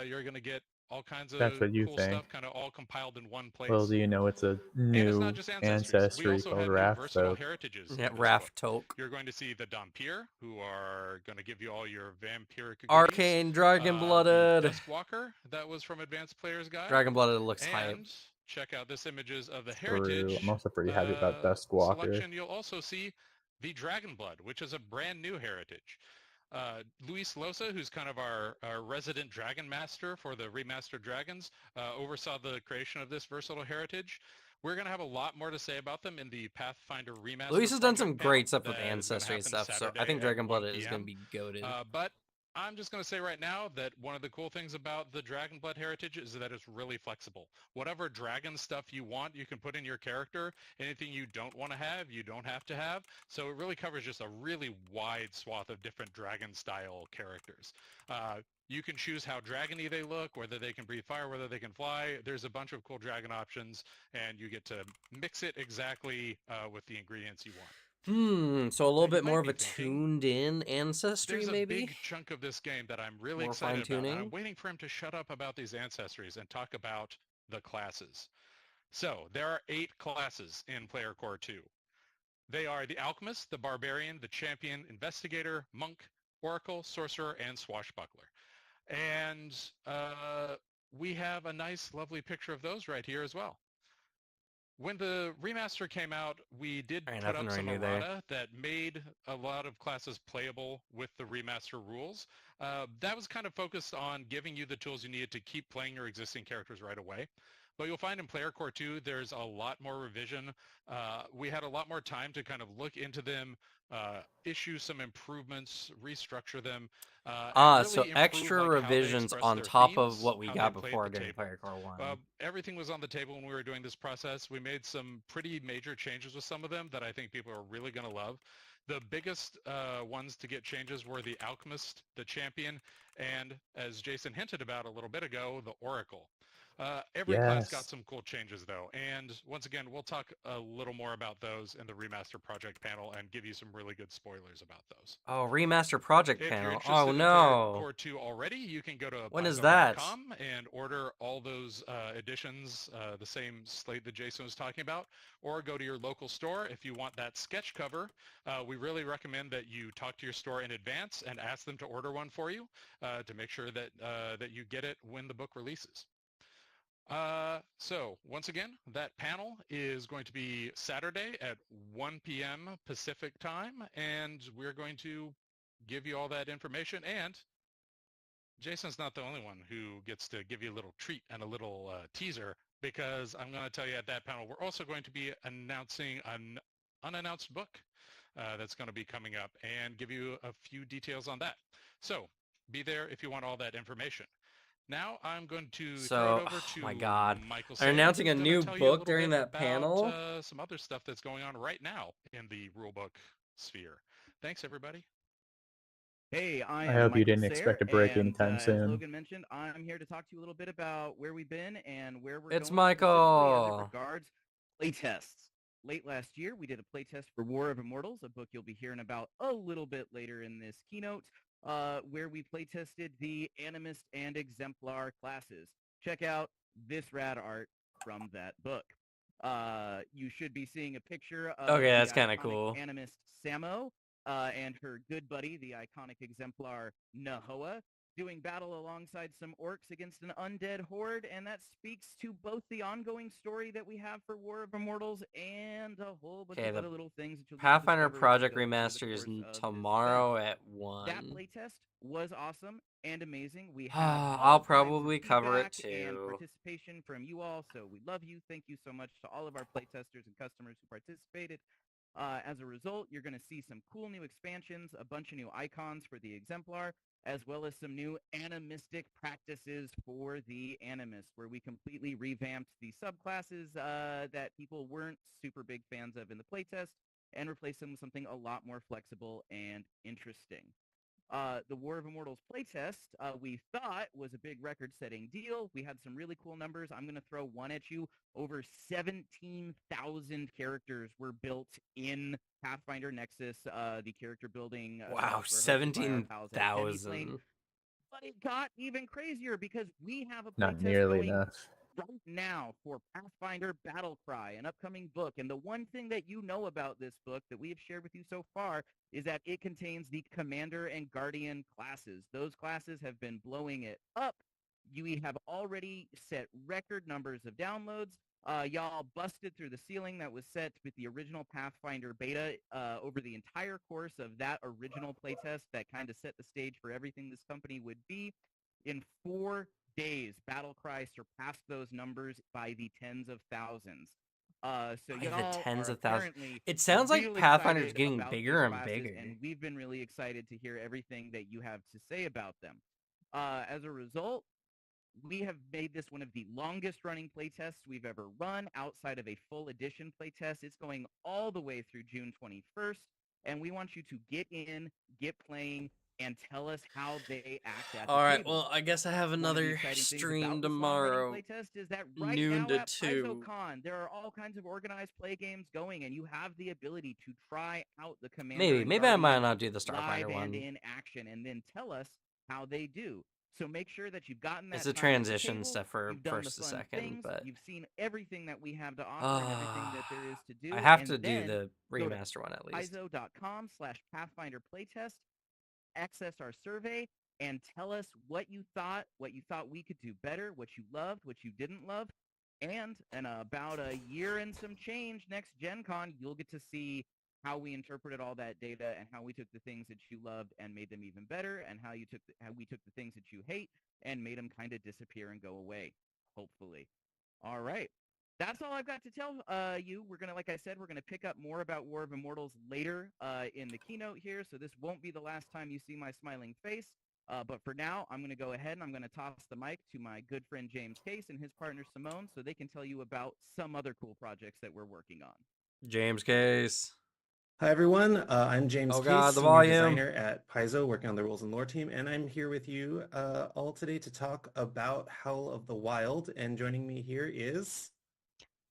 You're going to get all kinds of cool stuff kind of all compiled in one place. Well, do you know it's a new ancestry called Raftok? Yeah, Raftok. You're going to see the Dhampir, who are going to give you all your vampiric Arcane Dragon-Blooded. Duskwalker, that was from Advanced Player's Guide. Dragon-Blooded looks hype. Check out this images of the Heritage. I'm also pretty happy about Duskwalker. Selection. You'll also see the Dragonblood, which is a brand new heritage. Luis Losa, who's kind of our resident dragon master for the remastered dragons, oversaw the creation of this versatile heritage. We're going to have a lot more to say about them in the Pathfinder Remaster. Luis has done some great stuff with Ancestry and stuff, so I think Dragonblooded is going to be goated. But I'm just going to say right now that one of the cool things about the Dragonblood heritage is that it's really flexible. Whatever dragon stuff you want, you can put in your character. Anything you don't want to have, you don't have to have. So it really covers just a really wide swath of different dragon-style characters. You can choose how dragony they look, whether they can breathe fire, whether they can fly. There's a bunch of cool dragon options, and you get to mix it exactly with the ingredients you want. So a little bit more of a tuned-in ancestry, there's maybe? There's a big chunk of this game that I'm really more excited about. fine-tuning? I'm waiting for him to shut up about these ancestries and talk about the classes. So there are 8 classes in Player Core 2. They are the Alchemist, the Barbarian, the Champion, Investigator, Monk, Oracle, Sorcerer, and Swashbuckler. And we have a nice, lovely picture of those right here as well. When the remaster came out, we did put up some errata that made a lot of classes playable with the remaster rules. That was kind of focused on giving you the tools you needed to keep playing your existing characters right away. But you'll find in Player Core 2, there's a lot more revision. We had a lot more time to kind of look into them, issue some improvements, restructure them. Really so extra revisions on top of what we got before during Player Core 1. Everything was on the table when we were doing this process. We made some pretty major changes with some of them that I think people are really going to love. The biggest ones to get changes were the Alchemist, the Champion, and as Jason hinted about a little bit ago, the Oracle. Every class got some cool changes, though. And once again, we'll talk a little more about those in the Remaster Project panel and give you some really good spoilers about those. Oh, Remaster Project if panel. You're oh, no. In Core 2 already, you can go to when is that? and order all those editions, the same slate that Jason was talking about, or go to your local store if you want that sketch cover. We really recommend that you talk to your store in advance and ask them to order one for you to make sure that, that you get it when the book releases. So once again, that panel is going to be Saturday at 1 p.m. Pacific time, and we're going to give you all that information. And Jason's not the only one who gets to give you a little treat and a little teaser, because I'm going to tell you at that panel, we're also going to be announcing an unannounced book that's going to be coming up and give you a few details on that. So be there if you want all that information. Now I'm going to throw it over to my God. Michael. They're announcing a new book during that panel. Some other stuff that's going on right now in the rulebook sphere. Thanks, everybody. Hey, I hope Michael you didn't Sayre, expect a break anytime soon. As Logan mentioned, I'm here to talk to you a little bit about where we've been and where we're going. It's Michael. As it regards playtests. Late last year, we did a playtest for War of Immortals, a book you'll be hearing about a little bit later in this keynote. Where we playtested the Animist and Exemplar classes. Check out this rad art from that book. You should be seeing a picture of that's kind of cool. Animist Samo and her good buddy, the iconic Exemplar Nahoa, doing battle alongside some orcs against an undead horde, and that speaks to both the ongoing story that we have for War of Immortals and a whole bunch of other little things. That Pathfinder Project Remaster is tomorrow at 1. That playtest was awesome and amazing. We have I'll probably cover it too. And participation from you all, so we love you. Thank you so much to all of our playtesters and customers who participated. As a result, you're going to see some cool new expansions, a bunch of new icons for the Exemplar, as well as some new animistic practices for the Animist, where we completely revamped the subclasses that people weren't super big fans of in the playtest and replaced them with something a lot more flexible and interesting. The War of Immortals playtest, we thought was a big record-setting deal. We had some really cool numbers. I'm going to throw one at you. Over 17,000 characters were built in Pathfinder Nexus, the character building. Wow, 17,000. But it got even crazier because we have a playtest Not nearly going enough. right now for Pathfinder Battlecry, an upcoming book. And the one thing that you know about this book that we have shared with you so far is that it contains the Commander and Guardian classes. Those classes have been blowing it up. We have already set record numbers of downloads. Y'all busted through the ceiling that was set with the original Pathfinder beta over the entire course of that original playtest that kind of set the stage for everything this company would be. In 4 days, Battlecry surpassed those numbers by the tens of thousands. So By y'all the tens are of thousands. apparently It sounds like really Pathfinder's excited getting about bigger these and classes, bigger. and we've been really excited to hear everything that you have to say about them. As a result, we have made this one of the longest running playtests we've ever run outside of a full edition playtest. It's going all the way through June 21st, and we want you to get in, get playing, and tell us how they act at the All right, table. well, I guess I have One of the another exciting things stream about this tomorrow. long-running playtest is that right noon now to at 2. PaizoCon, there are all kinds of organized play games going, and you have the ability to try out the Commander Maybe and I Guardian might not do the live Starfinder one. and in action, and then tell us how they do. So make sure that you've gotten that It's a time at the transition table, step for you've done first the to fun second, things, but you've seen everything that we have to offer and everything that there is to do. I have and to do then the go to remaster one at least. paizo.com/Pathfinder Playtest, access our survey, and tell us what you thought we could do better, what you loved, what you didn't love. And in about a year and some change, next Gen Con, you'll get to see how we interpreted all that data and how we took the things that you loved and made them even better, and how we took the things that you hate and made them kind of disappear and go away, hopefully. All right. That's all I've got to tell you. We're going to, like I said, we're going to pick up more about War of Immortals later in the keynote here, so this won't be the last time you see my smiling face. But for now, I'm going to go ahead and I'm going to toss the mic to my good friend James Case and his partner Simone so they can tell you about some other cool projects that we're working on. James Case. Hi everyone, I'm James Case, God, the Senior volume. Designer at Paizo, working on the Rules and Lore team, and I'm here with you all today to talk about Howl of the Wild, and joining me here is...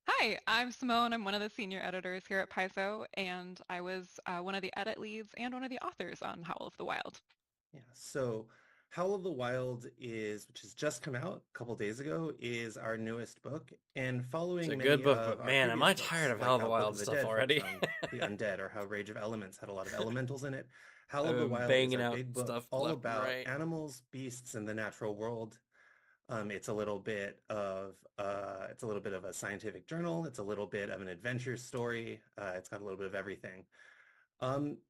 Hi, I'm Simone. I'm one of the senior editors here at Paizo, and I was one of the edit leads and one of the authors on Howl of the Wild. Yeah, so Howl of the Wild which has just come out a couple days ago, is our newest book, and following it's a good book, but man, am I books, tired of like Howl of the Book Wild of the stuff Dead, already. The Undead, or how Rage of Elements had a lot of elementals in it. Howl of the been Wild is banging our out big book stuff all left and about right. animals, beasts, and the natural world. It's a little bit of a scientific journal. It's a little bit of an adventure story. It's got a little bit of everything.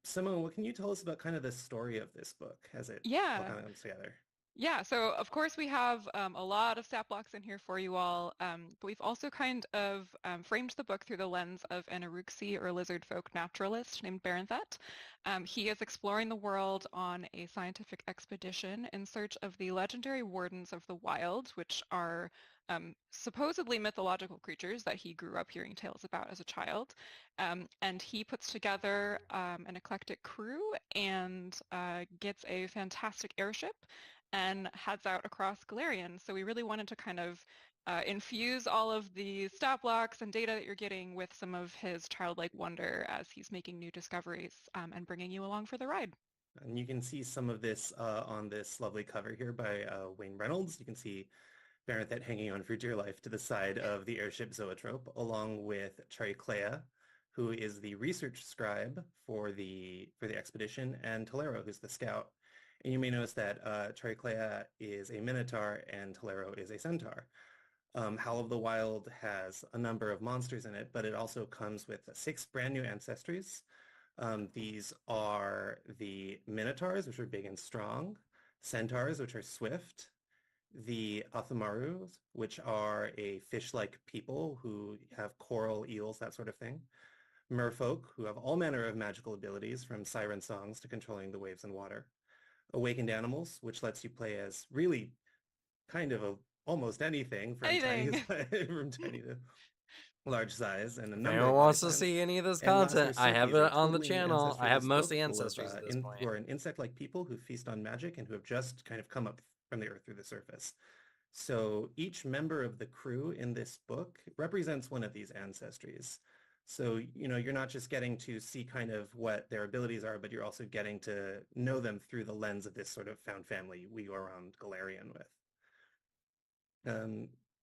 Simone, what can you tell us about kind of the story of this book as it all kind of comes together? Yeah, so of course we have a lot of stat blocks in here for you all, but we've also kind of framed the book through the lens of an Uruxi or lizard folk naturalist named Barenthet. He is exploring the world on a scientific expedition in search of the legendary wardens of the wild, which are supposedly mythological creatures that he grew up hearing tales about as a child. And he puts together an eclectic crew and gets a fantastic airship and heads out across Galarian. So we really wanted to kind of infuse all of the stat blocks and data that you're getting with some of his childlike wonder as he's making new discoveries and bringing you along for the ride. And you can see some of this on this lovely cover here by Wayne Reynolds. You can see Barenthet hanging on for dear life to the side of the airship Zoetrope, along with Triclea, who is the research scribe for the expedition, and Tolero, who's the scout. And you may notice that Triclea is a Minotaur and Tolero is a Centaur. Howl of the Wild has a number of monsters in it, but it also comes with 6 brand new ancestries. These are the Minotaurs, which are big and strong, Centaurs, which are swift, the Athamarus, which are a fish-like people who have coral, eels, that sort of thing, Merfolk, who have all manner of magical abilities, from siren songs to controlling the waves and water, Awakened Animals, which lets you play as really kind of almost anything from tiny to large size, and a number. If anyone wants to see any of this content, I have it on the channel. I have most of the ancestries at this point. Who are an insect-like people who feast on magic and who have just kind of come up from the earth through the surface. So each member of the crew in this book represents one of these ancestries. So, you're not just getting to see kind of what their abilities are, but you're also getting to know them through the lens of this sort of found family we go around Galarian with.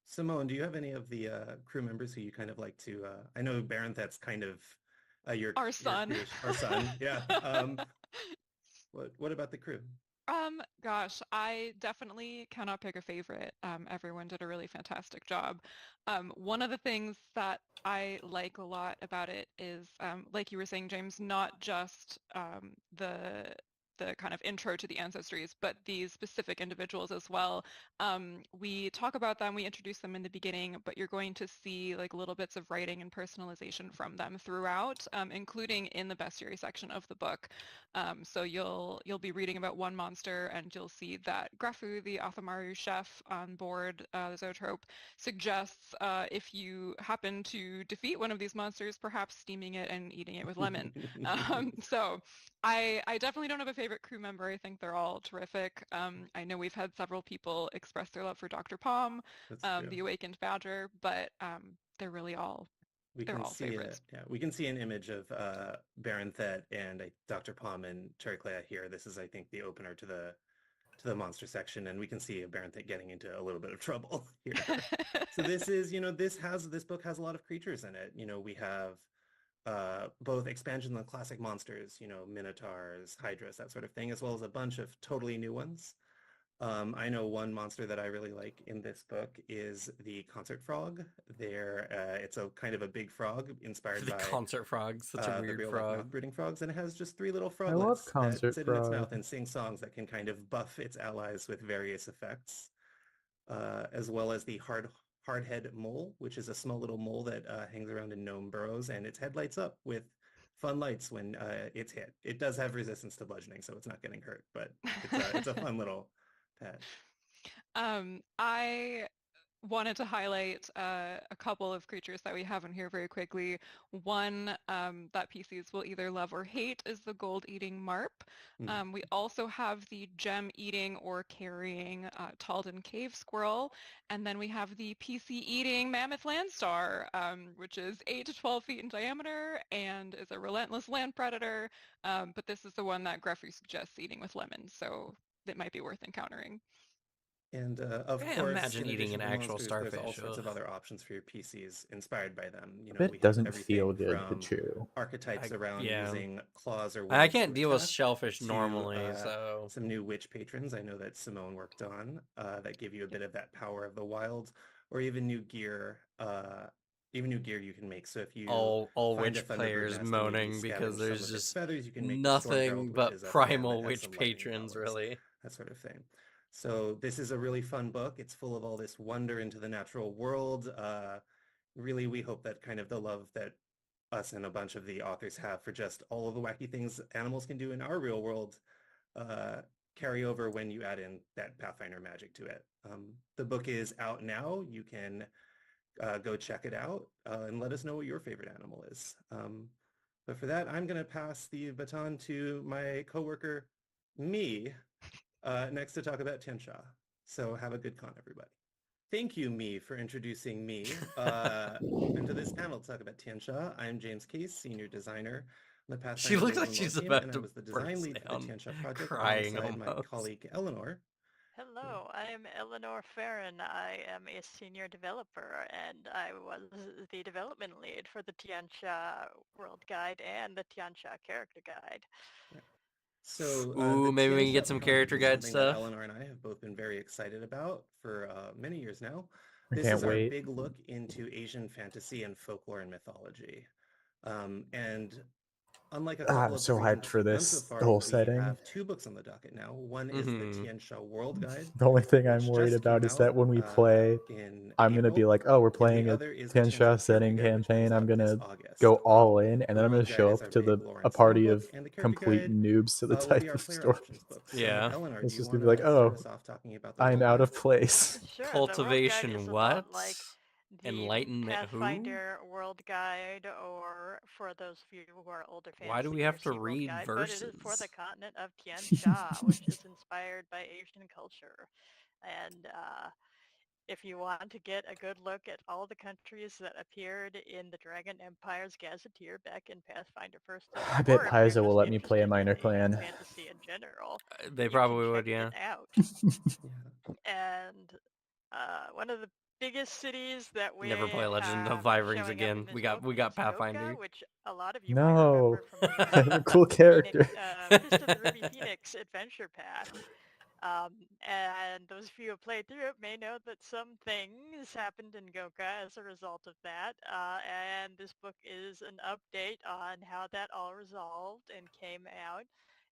Simone, do you have any of the crew members who you kind of like to... I know Barenthet's kind of our son. Our son, yeah. What about the crew? Gosh, I definitely cannot pick a favorite. Everyone did a really fantastic job. One of the things that I like a lot about it is, like you were saying, James, not just the kind of intro to the ancestries, but these specific individuals as well. We talk about them, we introduce them in the beginning, but you're going to see like little bits of writing and personalization from them throughout, including in the bestiary section of the book. So you'll be reading about one monster, and you'll see that Grafu, the Athamaru chef on board the Zoetrope, suggests if you happen to defeat one of these monsters, perhaps steaming it and eating it with lemon. So I definitely don't have a favorite crew member. I think they're all terrific. I know we've had several people express their love for Dr. Palm, the Awakened Badger, but they're really all favorites. We can see an image of Baron Thet and Dr. Palm and Cherry Clea here. This is, I think, the opener to the monster section, and we can see Baron Thet getting into a little bit of trouble here. So this is, this book has a lot of creatures in it. We have both expansions of classic monsters, minotaurs, hydras, that sort of thing, as well as a bunch of totally new ones. I know one monster that I really like in this book is the concert frog. It's a kind of a big frog inspired by concert frog, such a weird frog. Mouth-brooding frogs, and it has just 3 little froglets that sit in its mouth and sing songs that can kind of buff its allies with various effects, as well as the hardhead mole, which is a small little mole that hangs around in gnome burrows, and its head lights up with fun lights when it's hit. It does have resistance to bludgeoning, so it's not getting hurt, but it's a fun little pet. I wanted to highlight a couple of creatures that we have in here very quickly. One that PCs will either love or hate is the gold-eating marp. We also have the gem-eating or carrying Talden cave squirrel, and then we have the PC-eating mammoth landstar, which is 8 to 12 feet in diameter and is a relentless land predator, but this is the one that Greffu suggests eating with lemon, so it might be worth encountering. And of course, imagine eating an actual starfish. There's all sorts of other options for your PCs inspired by them. It doesn't feel good to chew. Archetypes around using claws or I can't deal with shellfish normally, so some new witch patrons I know that Simone worked on that give you a bit of that power of the wild, or even new gear. You can make. So if you all witch players moaning because there's just feathers, you can make nothing but primal witch patrons, really. That sort of thing. So this is a really fun book. It's full of all this wonder into the natural world. Really, we hope that kind of the love that us and a bunch of the authors have for just all of the wacky things animals can do in our real world carry over when you add in that Pathfinder magic to it. The book is out now. You can go check it out and let us know what your favorite animal is. But for that, I'm going to pass the baton to my coworker, me, next to talk about Tian Xia. So have a good con, everybody. Thank you, me, for introducing me into this panel to talk about Tian Xia. I'm James Case, senior designer on the Pathfinder. She looks like she's about and to I was the design lead for the Tian Xia project crying alongside my almost. colleague Eleanor. Hello, I am Eleanor Farron. I am a senior developer, and I was the development lead for the Tian Xia World Guide and the Tian Xia Character Guide. Yeah. So, maybe we can get some character guide stuff. Eleanor and I have both been very excited about for many years now. I This can't is our wait. big look into Asian fantasy and folklore and mythology. And unlike a couple I'm of so the hyped regions for we've done this, so far, the whole we setting. have 2 books on the docket now. One is the Tian Xia World Guide. The only thing I'm which worried just about came is that out, when we play, in I'm going to be April, like, oh, we're and the playing a other is the Tian Tian Xia Xia Character setting Guide, which campaign. comes I'm out going this to August. go all in, and The then I'm going World to Guide show is up our to big the lore a and party setting of book, and the Character complete Guide noobs to the will be type our of player story. options book. So, Yeah. Eleanor, It's do you just going to want be to like, start oh, us off talking about the I'm World out Guide? of place. Sure, Cultivation the World Guide is a what? lot like the Enlightenment who? Pathfinder World Guide, or for those of you who are older fans, Why do we the have to University World read Guide, but it is for verses? the continent of Tian Xia, which is inspired by Asian culture. And if you want to get a good look at all the countries that appeared in the Dragon Empire's Gazetteer back in Pathfinder First Edition, I bet or if you're Paizo will just let me play a interested in minor Asian clan. fantasy in general, They you probably can would, check yeah. it out. And one of the biggest cities that we Never play Legend of have Five Rings showing up again. in this We book got is Pathfinder. Yoka, which a lot of you might No, remember from I have a cool character. Fist of the Ruby Phoenix adventure pack. And those of you who played through it may know that some things happened in Goka as a result of that. And this book is an update on how that all resolved and came out.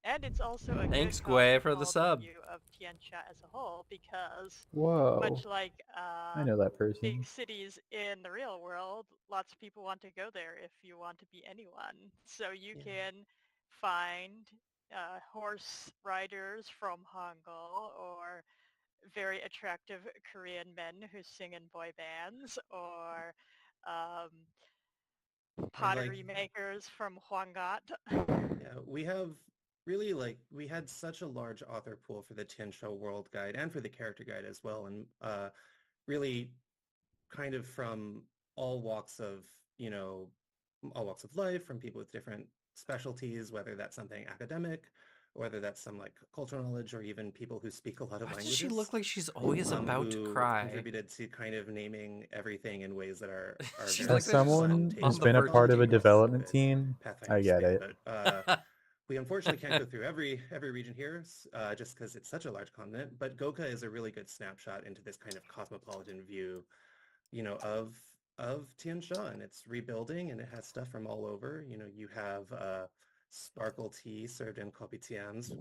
And it's also a Thanks, good Gwei, for the sub. view of Tian Xia as a whole, because Whoa. much like I know that person. big cities in the real world, lots of people want to go there if you want to be anyone. So you can find horse riders from Hangul, or very attractive Korean men who sing in boy bands, or pottery makers from Hwangat. Yeah, we have really we had such a large author pool for the Tian Xia World Guide and for the character guide as well, and really kind of from all walks of life, from people with different specialties, whether that's something academic, or whether that's some cultural knowledge, or even people who speak a lot of languages. Does she look like she's always about to cry? Contributed to kind of naming everything in ways that are She's as someone who's been a part of a development team, I get it. But, we unfortunately can't go through every region here, just because it's such a large continent. But Goka is a really good snapshot into this kind of cosmopolitan view, of Tian Xia, and it's rebuilding, and it has stuff from all over. You have sparkle tea served in kopitiams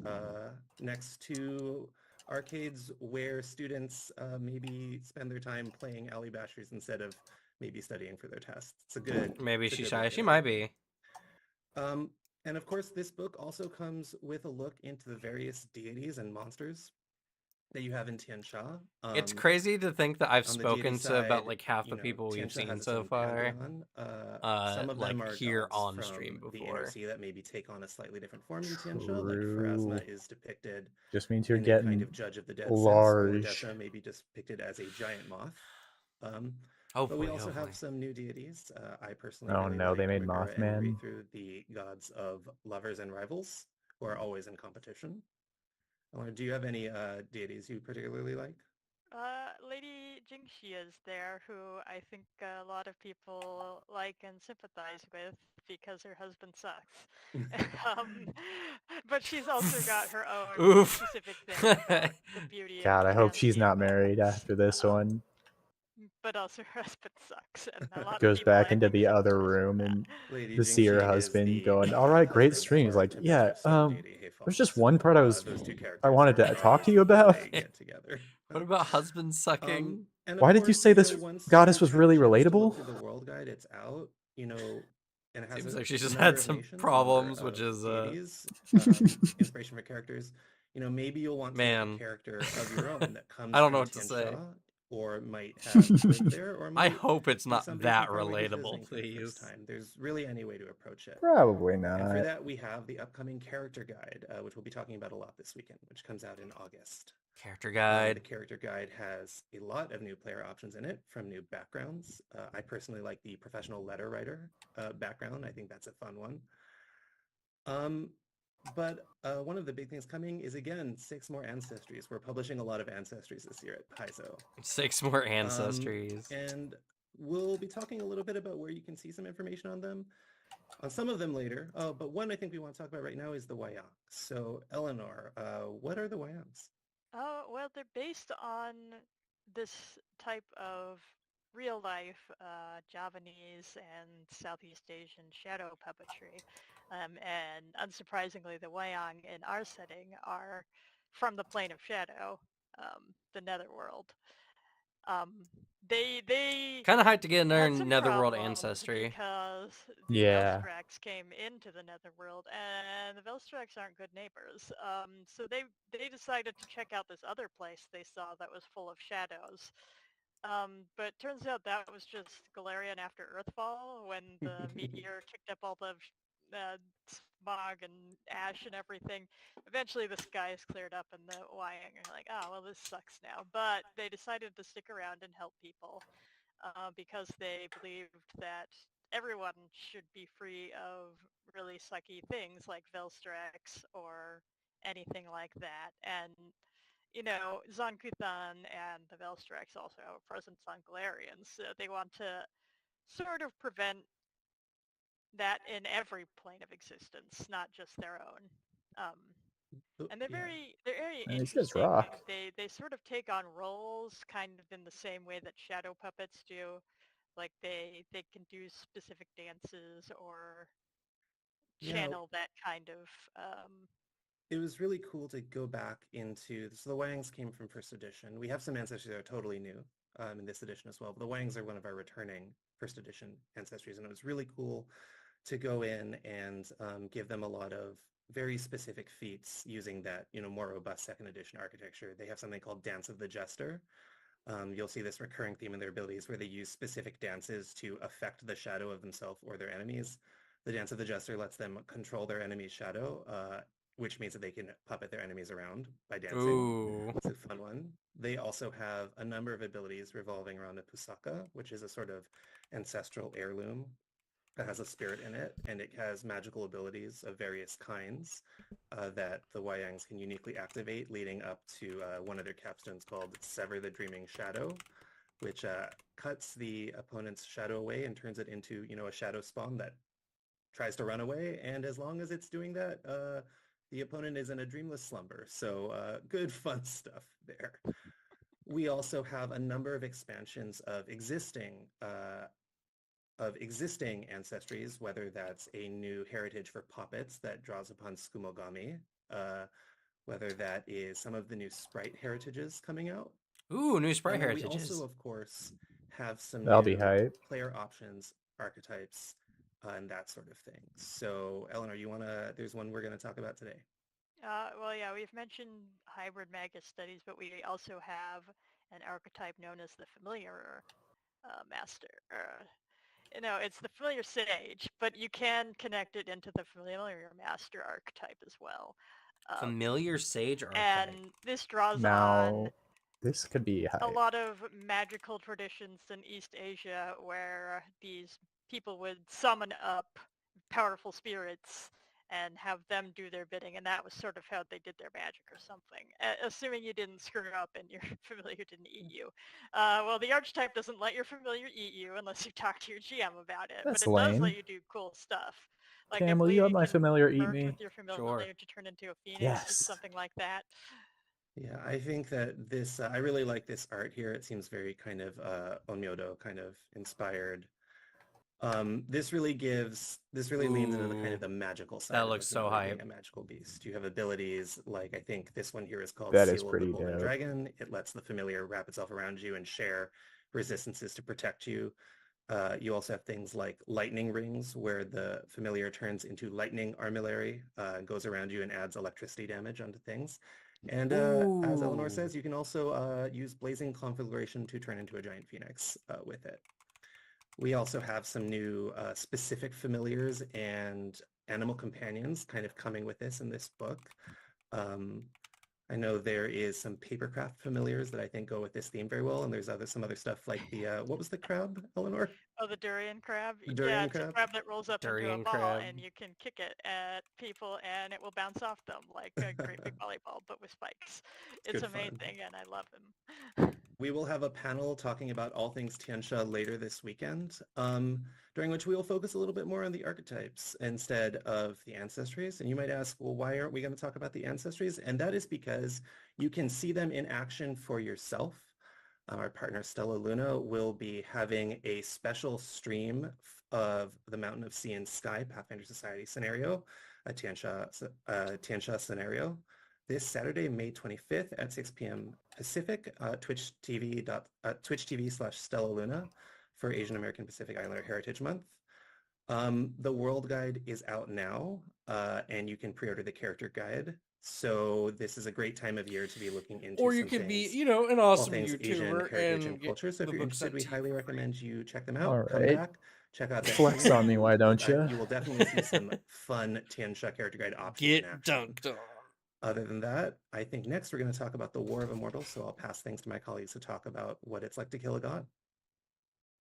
next to arcades where students maybe spend their time playing alley bashers instead of maybe studying for their tests. It's a good. Maybe she's shy. She might be. And of course, this book also comes with a look into the various deities and monsters that you have in Tian Xia. It's crazy to think that I've spoken to about half the people we've seen so far. Some of them are here on from stream before. The NOC that maybe take on a slightly different form in Tian Xia. Like Pharasma is depicted. Just means you're in getting kind of Judge of the Dead large. Sense. Odessa may be depicted as a giant moth. But we also have some new deities. I personally. Oh really no, like they made Megara and Mothman. through the gods of lovers and rivals, who are always in competition. Do you have any deities you particularly like? Lady Jingxi is there, who I think a lot of people like and sympathize with because her husband sucks. But she's also got her own specific thing about the beauty of God, I hope she's not married after this one. But also her husband sucks. And a lot Goes of people, back into the other room and to see her husband going, all right, great stream. He's like, yeah, there's just one part I wanted to talk to you about. What about husband sucking? Why did you say this goddess was really relatable? The World Guide, it's out, and it has seems like she just had some problems, which is inspiration for characters. Maybe you'll want to have a character of your own that comes. I don't know what to say. Or might have lived there, or might I hope it's not that relatable, please. There's really any way to approach it. Probably not. And for that, we have the upcoming character guide, which we'll be talking about a lot this weekend, which comes out in August. Character guide. The character guide has a lot of new player options in it, from new backgrounds. I personally like the professional letter writer background. I think that's a fun one. But one of the big things coming is, again, 6 more ancestries. We're publishing a lot of ancestries this year at Paizo. 6 more ancestries. And we'll be talking a little bit about where you can see some information on them. On some of them later. But one I think we want to talk about right now is the Wayang. So, Eleanor, what are the Wayangs? Well, they're based on this type of real-life Javanese and Southeast Asian shadow puppetry. And unsurprisingly, the Wayang in our setting are from the plane of shadow, the Netherworld. They kind of hyped to get their Netherworld ancestry. Because the Velstrax came into the Netherworld, and the Velstrax aren't good neighbors. So they decided to check out this other place they saw that was full of shadows. But turns out that was just Galarian after Earthfall, when the meteor kicked up all the smog and ash and everything. Eventually the skies cleared up and the Wayang are like, oh, well, this sucks now. But they decided to stick around and help people because they believed that everyone should be free of really sucky things like Velstrax or anything like that. And Zon-Kuthon and the Velstrax also have a presence on Galarians, so they want to sort of prevent that in every plane of existence, not just their own. And they're very interesting. They sort of take on roles kind of in the same way that shadow puppets do. Like they can do specific dances or channel that kind of it was really cool to go back into, so the Wangs came from first edition. We have some ancestors that are totally new in this edition as well, but the Wangs are one of our returning first edition ancestries, and it was really cool to go in and give them a lot of very specific feats using that, more robust second edition architecture. They have something called Dance of the Jester. You'll see this recurring theme in their abilities where they use specific dances to affect the shadow of themselves or their enemies. The Dance of the Jester lets them control their enemy's shadow, which means that they can puppet their enemies around by dancing. Ooh. It's a fun one. They also have a number of abilities revolving around a pusaka, which is a sort of ancestral heirloom that has a spirit in it, and it has magical abilities of various kinds that the Wayangs can uniquely activate, leading up to one of their capstones called Sever the Dreaming Shadow, which cuts the opponent's shadow away and turns it into, a shadow spawn that tries to run away, and as long as it's doing that, the opponent is in a dreamless slumber. So good fun stuff there. We also have a number of expansions of existing ancestries, whether that's a new heritage for puppets that draws upon Skumogami, whether that is some of the new sprite heritages coming out. Ooh, new sprite heritages. We also, of course, have some That'll new be hype. player options, archetypes, and that sort of thing. So, Eleanor, there's one we're going to talk about today. Well, yeah, we've mentioned hybrid magus studies, but we also have an archetype known as the familiar master. It's the familiar sage, but you can connect it into the familiar master archetype as well. Familiar sage archetype. And this draws Now, on this could be hype. a lot of magical traditions in East Asia where these people would summon up powerful spirits and have them do their bidding, and that was sort of how they did their magic or something, assuming you didn't screw up and your familiar didn't eat you. Well, the archetype doesn't let your familiar eat you unless you talk to your GM about it, That's but it does lame. let you do cool stuff. Like, Cam, I will believe you have my can familiar eat merge me? with your familiar Sure. to turn into a phoenix, Yes. or something like that. Yeah, I think that this, I really like this art here. It seems very kind of Onmyodo kind of inspired. This really leans into the kind of the magical side. That looks so hype. Being a magical beast. You have abilities like, I think this one here is called That is Seal of the pretty Golden dope. Dragon. It lets the familiar wrap itself around you and share resistances to protect you. You also have things like lightning rings, where the familiar turns into lightning armillary, goes around you and adds electricity damage onto things. And as Eleanor says, you can also use blazing conflagration to turn into a giant phoenix with it. We also have some new specific familiars and animal companions kind of coming with this in this book. I know there is some papercraft familiars that I think go with this theme very well, and there's some other stuff like the, what was the crab, Eleanor? Oh, the durian crab? The durian it's crab? a crab that rolls up into a Durian ball, crab. and you can kick it at people, and it will bounce off them like a great big volleyball, but with spikes. It's good fun. amazing, and I love him. We will have a panel talking about all things Tian Xia later this weekend, during which we will focus a little bit more on the archetypes instead of the ancestries. And you might ask, well, why aren't we going to talk about the ancestries? And that is because you can see them in action for yourself. Our partner Stella Luna will be having a special stream of the Mountain of Sea and Sky Pathfinder Society scenario, a Tian Xia scenario, this Saturday, May 25th at 6 p.m. Pacific, Twitch TV/Stella Luna for Asian American Pacific Islander Heritage Month. The World Guide is out now, and you can pre-order the character guide. So this is a great time of year to be looking into. Or you could be, an awesome Asian YouTuber heritage and culture. So if you're interested, we highly recommend you check them out. All Come right. back, check out that. Flex on me, why don't you? You will definitely see some fun Tian Xia character guide options. Get dunked on. Other than that, I think next we're going to talk about the War of Immortals. So I'll pass things to my colleagues to talk about what it's like to kill a god.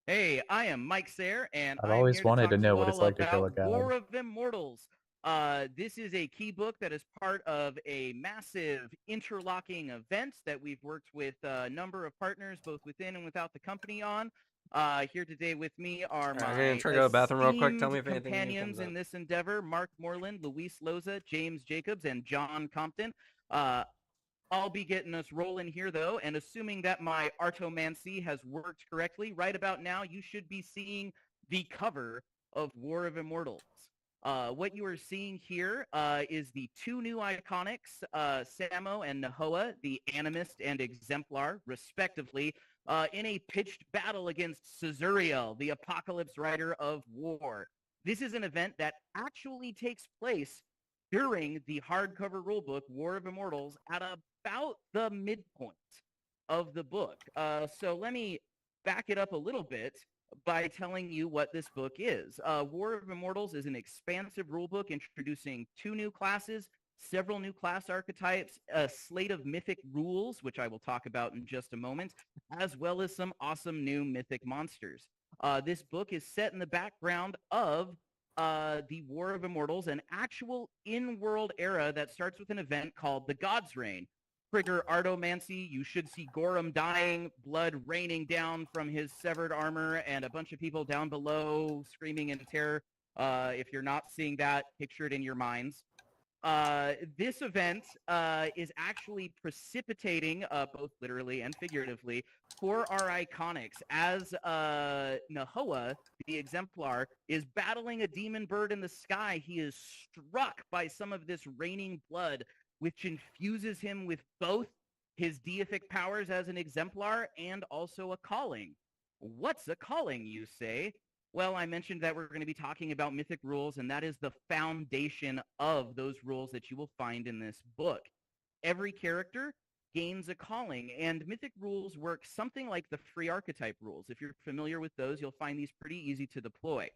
Hey, I am Mike Sayre, and I've I'm always here to wanted talk to know you what it's all like to kill a about god. War of Immortals. This is a key book that is part of a massive interlocking event that we've worked with a number of partners, both within and without the company on. Here today with me are my I'm gonna try to go to the bathroom real quick. Tell me if anything companions comes in up. this endeavor: Mark Moreland, Luis Loza, James Jacobs, and John Compton. I'll be getting us rolling here, though, and assuming that my artomancy has worked correctly, right about now you should be seeing the cover of War of Immortals. What you are seeing here is the two new iconics, Samo and Nahoa, the Animist and Exemplar, respectively, in a pitched battle against Cezuriel, the Apocalypse Rider of War. This is an event that actually takes place during the hardcover rulebook, War of Immortals, at about the midpoint of the book. So let me back it up a little bit by telling you what this book is. War of Immortals is an expansive rulebook introducing 2 new classes, several new class archetypes, a slate of mythic rules, which I will talk about in just a moment, as well as some awesome new mythic monsters. This book is set in the background of the War of Immortals, an actual in-world era that starts with an event called the God's Reign. Trigger Artomancy, you should see Gorham dying, blood raining down from his severed armor, and a bunch of people down below screaming in terror. If you're not seeing that, picture it in your minds. This event is actually precipitating, both literally and figuratively, for our iconics, as Nahoa, the Exemplar, is battling a demon bird in the sky. He is struck by some of this raining blood, which infuses him with both his deific powers as an Exemplar and also a calling. What's a calling, you say? Well, I mentioned that we're going to be talking about mythic rules, and that is the foundation of those rules that you will find in this book. Every character gains a calling, and mythic rules work something like the free archetype rules. If you're familiar with those, you'll find these pretty easy to deploy.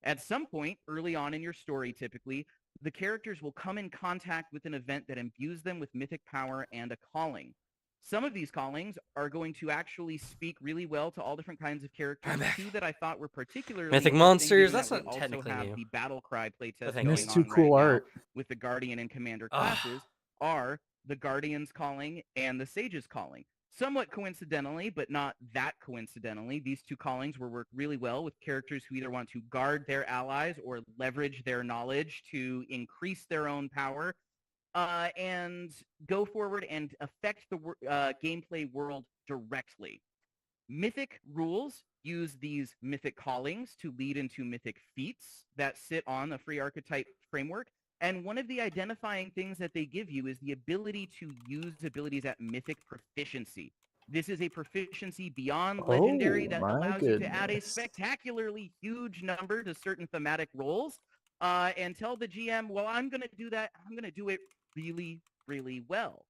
At some point, early on in your story, typically, the characters will come in contact with an event that imbues them with mythic power and a calling. Some of these callings are going to actually speak really well to all different kinds of characters. 2 that I thought were particularly mythic monsters. That's not technically also have new. the battle cry playtest And it's going too on cool right art now with the Guardian and Commander classes are the Guardian's calling and the Sage's calling. Somewhat coincidentally, but not that coincidentally, these 2 callings will work really well with characters who either want to guard their allies or leverage their knowledge to increase their own power, and go forward and affect the gameplay world directly. Mythic rules use these mythic callings to lead into mythic feats that sit on the free archetype framework. And one of the identifying things that they give you is the ability to use abilities at mythic proficiency. This is a proficiency beyond legendary that allows you to add a spectacularly huge number to certain thematic roles, and tell the GM, well, I'm going to do that. I'm going to do it really, really well.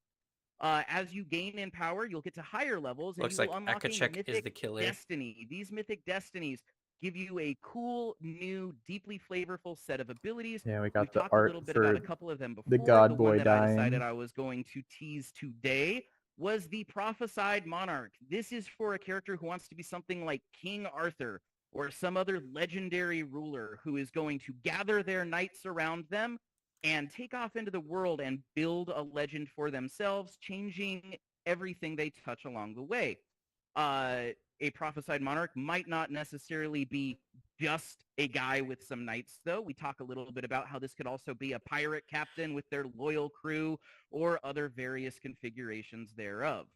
As you gain in power, you'll get to higher levels, and Looks you will like unlock Akachek is the killer. destiny. These mythic destinies give you a cool, new, deeply flavorful set of abilities. Yeah, we got We've the talked a art little bit for about a couple of them before. the God the Boy one that I decided dying. I was going to tease today was the Prophesied Monarch. This is for a character who wants to be something like King Arthur or some other legendary ruler who is going to gather their knights around them and take off into the world and build a legend for themselves, changing everything they touch along the way. A prophesied monarch might not necessarily be just a guy with some knights, though. We talk a little bit about how this could also be a pirate captain with their loyal crew or other various configurations thereof.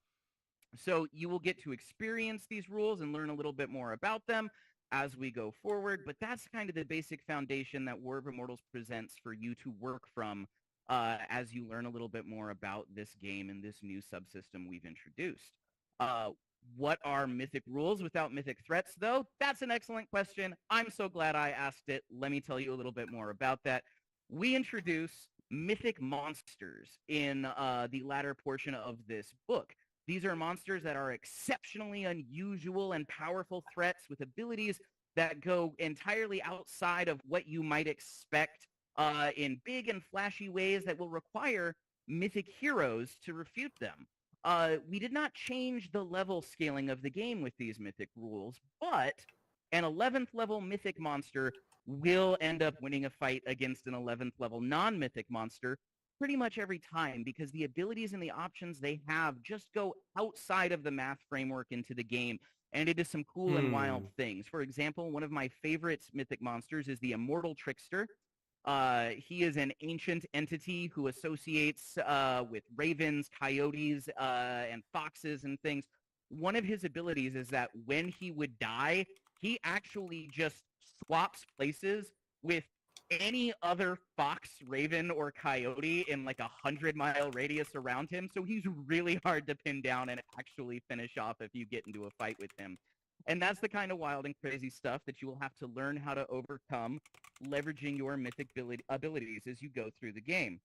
So you will get to experience these rules and learn a little bit more about them as we go forward, but that's kind of the basic foundation that War of Immortals presents for you to work from as you learn a little bit more about this game and this new subsystem we've introduced. What are mythic rules without mythic threats, though? That's an excellent question. I'm so glad I asked it. Let me tell you a little bit more about that. We introduce mythic monsters in the latter portion of this book. These are monsters that are exceptionally unusual and powerful threats with abilities that go entirely outside of what you might expect in big and flashy ways that will require mythic heroes to refute them. We did not change the level scaling of the game with these mythic rules, but an 11th level mythic monster will end up winning a fight against an 11th level non-mythic monster pretty much every time, because the abilities and the options they have just go outside of the math framework into the game, and it is some cool and wild things. For example, one of my favorite mythic monsters is the Immortal Trickster. He is an ancient entity who associates with ravens, coyotes, and foxes and things. One of his abilities is that when he would die, he actually just swaps places with any other fox, raven, or coyote in like 100-mile radius around him, so he's really hard to pin down and actually finish off if you get into a fight with him. And that's the kind of wild and crazy stuff that you will have to learn how to overcome, leveraging your mythic abilities as you go through the game.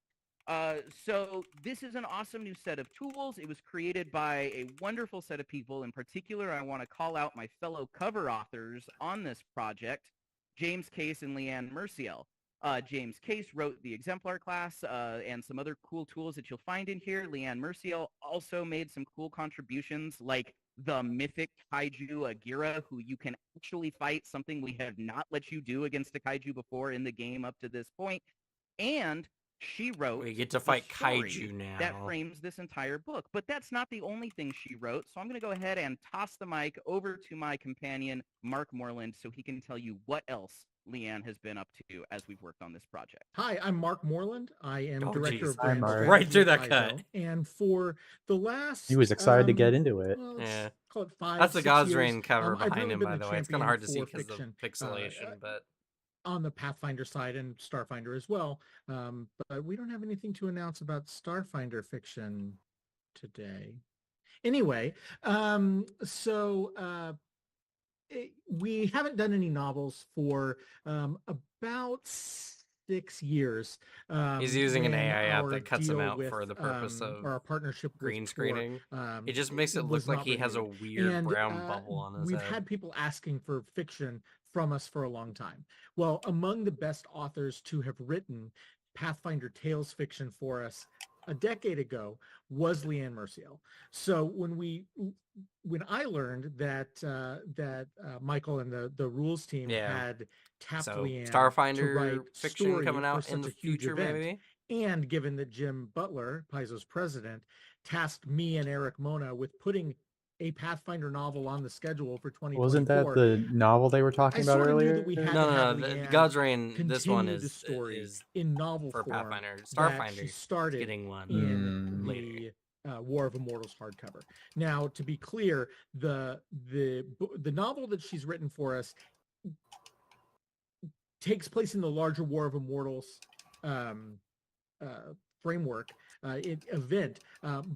So this is an awesome new set of tools. It was created by a wonderful set of people. In particular, I want to call out my fellow cover authors on this project, James Case and Leanne Merciel. James Case wrote the Exemplar class and some other cool tools that you'll find in here. Leanne Merciel also made some cool contributions like the mythic kaiju Agira, who you can actually fight, something we have not let you do against a kaiju before in the game up to this point. And she wrote we get to fight kaiju now. That frames this entire book. But that's not the only thing she wrote. So I'm going to go ahead and toss the mic over to my companion, Mark Moreland, so he can tell you what else Leanne has been up to as we've worked on this project. Hi, I'm Mark Moreland. I am director of Hi, brand Mark. strategy Right through at that Paizo. cut. And for the last, He was excited to get into it. Well, Yeah. call it 5, That's the 6 God's years, Reign cover I've behind really him, been by a the way. It's kind of champion hard to see for because of fiction, pixelation, but on the Pathfinder side and Starfinder as well. But we don't have anything to announce about Starfinder fiction today. Anyway, we haven't done any novels for about 6 years. he's using an when AI app our that cuts him deal out with, for the purpose of our partnership with green Tor, screening. It just makes it was look like not he has a renewed. weird And, brown bubble on his we've head. had people asking for fiction from us for a long time. Well, among the best authors to have written Pathfinder Tales fiction for us a decade ago was Leanne Merciel. So when I learned that Michael and the rules team had tapped Leanne Starfinder to write fiction story coming out for in such the a huge future, event, maybe. and given that Jim Butler, Paizo's president, tasked me and Eric Mona with putting a Pathfinder novel on the schedule for 2024. Wasn't that the novel they were talking about earlier? No. God's Reign. This one the story is in novel for form Pathfinder. that Starfinder she started getting one in later. the War of Immortals hardcover. Now, to be clear, the novel that she's written for us takes place in the larger War of Immortals framework event,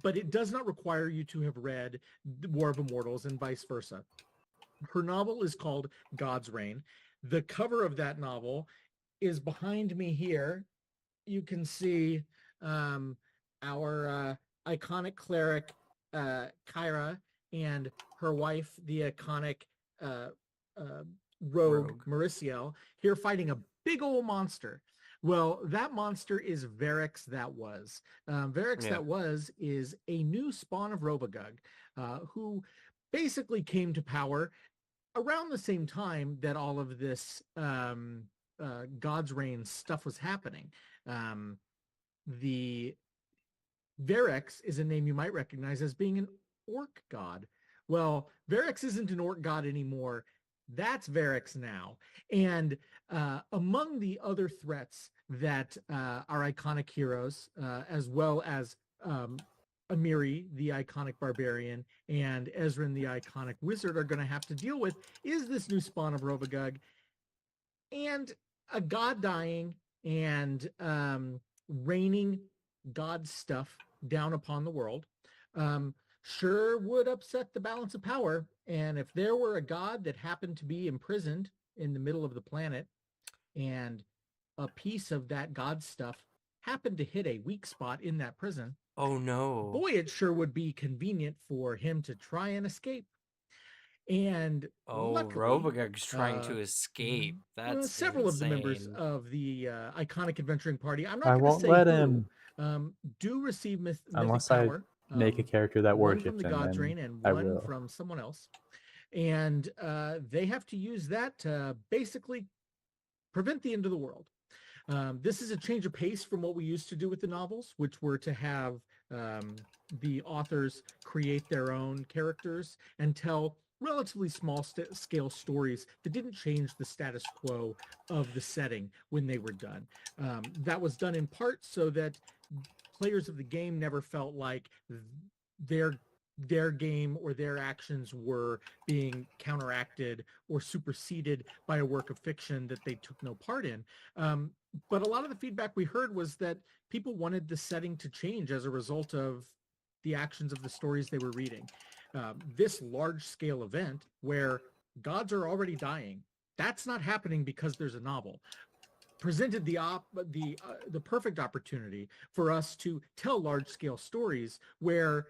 but it does not require you to have read the War of Immortals and vice versa. Her novel is called God's Reign. The cover of that novel is behind me here. You can see our iconic cleric, Kyra, and her wife, the iconic rogue Mauriciel, here fighting a big old monster. Well, that monster is Varix That Was. Varix That Was is a new spawn of Robogug, who basically came to power around the same time that all of this God's Reign stuff was happening. The Varix is a name you might recognize as being an orc god. Well, Varix isn't an orc god anymore. That's Varix now. And among the other threats that our iconic heroes, as well as Amiri, the iconic barbarian, and Ezrin, the iconic wizard, are going to have to deal with, is this new spawn of Robogug and a god dying and raining god stuff down upon the world. Sure would upset the balance of power. And if there were a god that happened to be imprisoned in the middle of the planet and a piece of that god stuff happened to hit a weak spot in that prison, oh no, boy, it sure would be convenient for him to try and escape. And Robogug's trying to escape. That's several insane. of the members of the iconic adventuring party, I'm not I going won't to say let who, him do receive mythic unless power. Make a character that one worships from the him, God's then Reign and I one will. from someone else. And they have to use that to basically prevent the end of the world. This is a change of pace from what we used to do with the novels, which were to have the authors create their own characters and tell relatively small scale stories that didn't change the status quo of the setting when they were done. That was done in part so that players of the game never felt like their game or their actions were being counteracted or superseded by a work of fiction that they took no part in. but a lot of the feedback we heard was that people wanted the setting to change as a result of the actions of the stories they were reading. This large-scale event where gods are already dying, that's not happening because there's a novel. Presented the perfect opportunity for us to tell large-scale stories where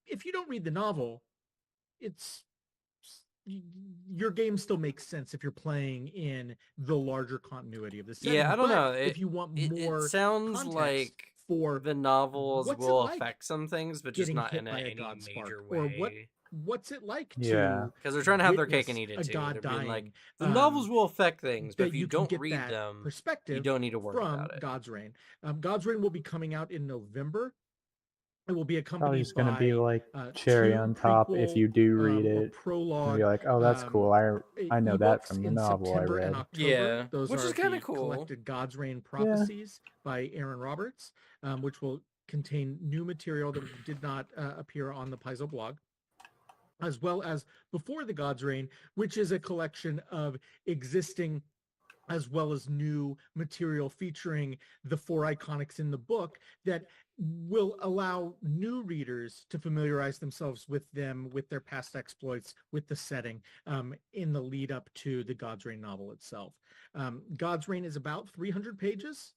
if you don't read the novel, your game still makes sense if you're playing in the larger continuity of the setting. Yeah, I don't know. If you want more, it sounds like for the novels will affect some things, but just not in any major way. Or what's it like to because they're trying to have their cake and eat it too. They're being like, the novels will affect things, but if you don't read them, you don't need to worry about it. God's Reign. God's Reign will be coming out in November. It will be accompanied by. It's going to be like cherry on top if you do read it. Prologue. You're like, oh, that's cool. I know that from the novel I read. Yeah, those which is kind of cool. Collected God's Reign Prophecies by Aaron Roberts, which will contain new material that did not appear on the Paizo blog, as well as Before the God's Reign, which is a collection of existing as well as new material featuring the 4 iconics in the book that will allow new readers to familiarize themselves with them, with their past exploits, with the setting in the lead up to the God's Reign novel itself. God's Reign is about 300 pages.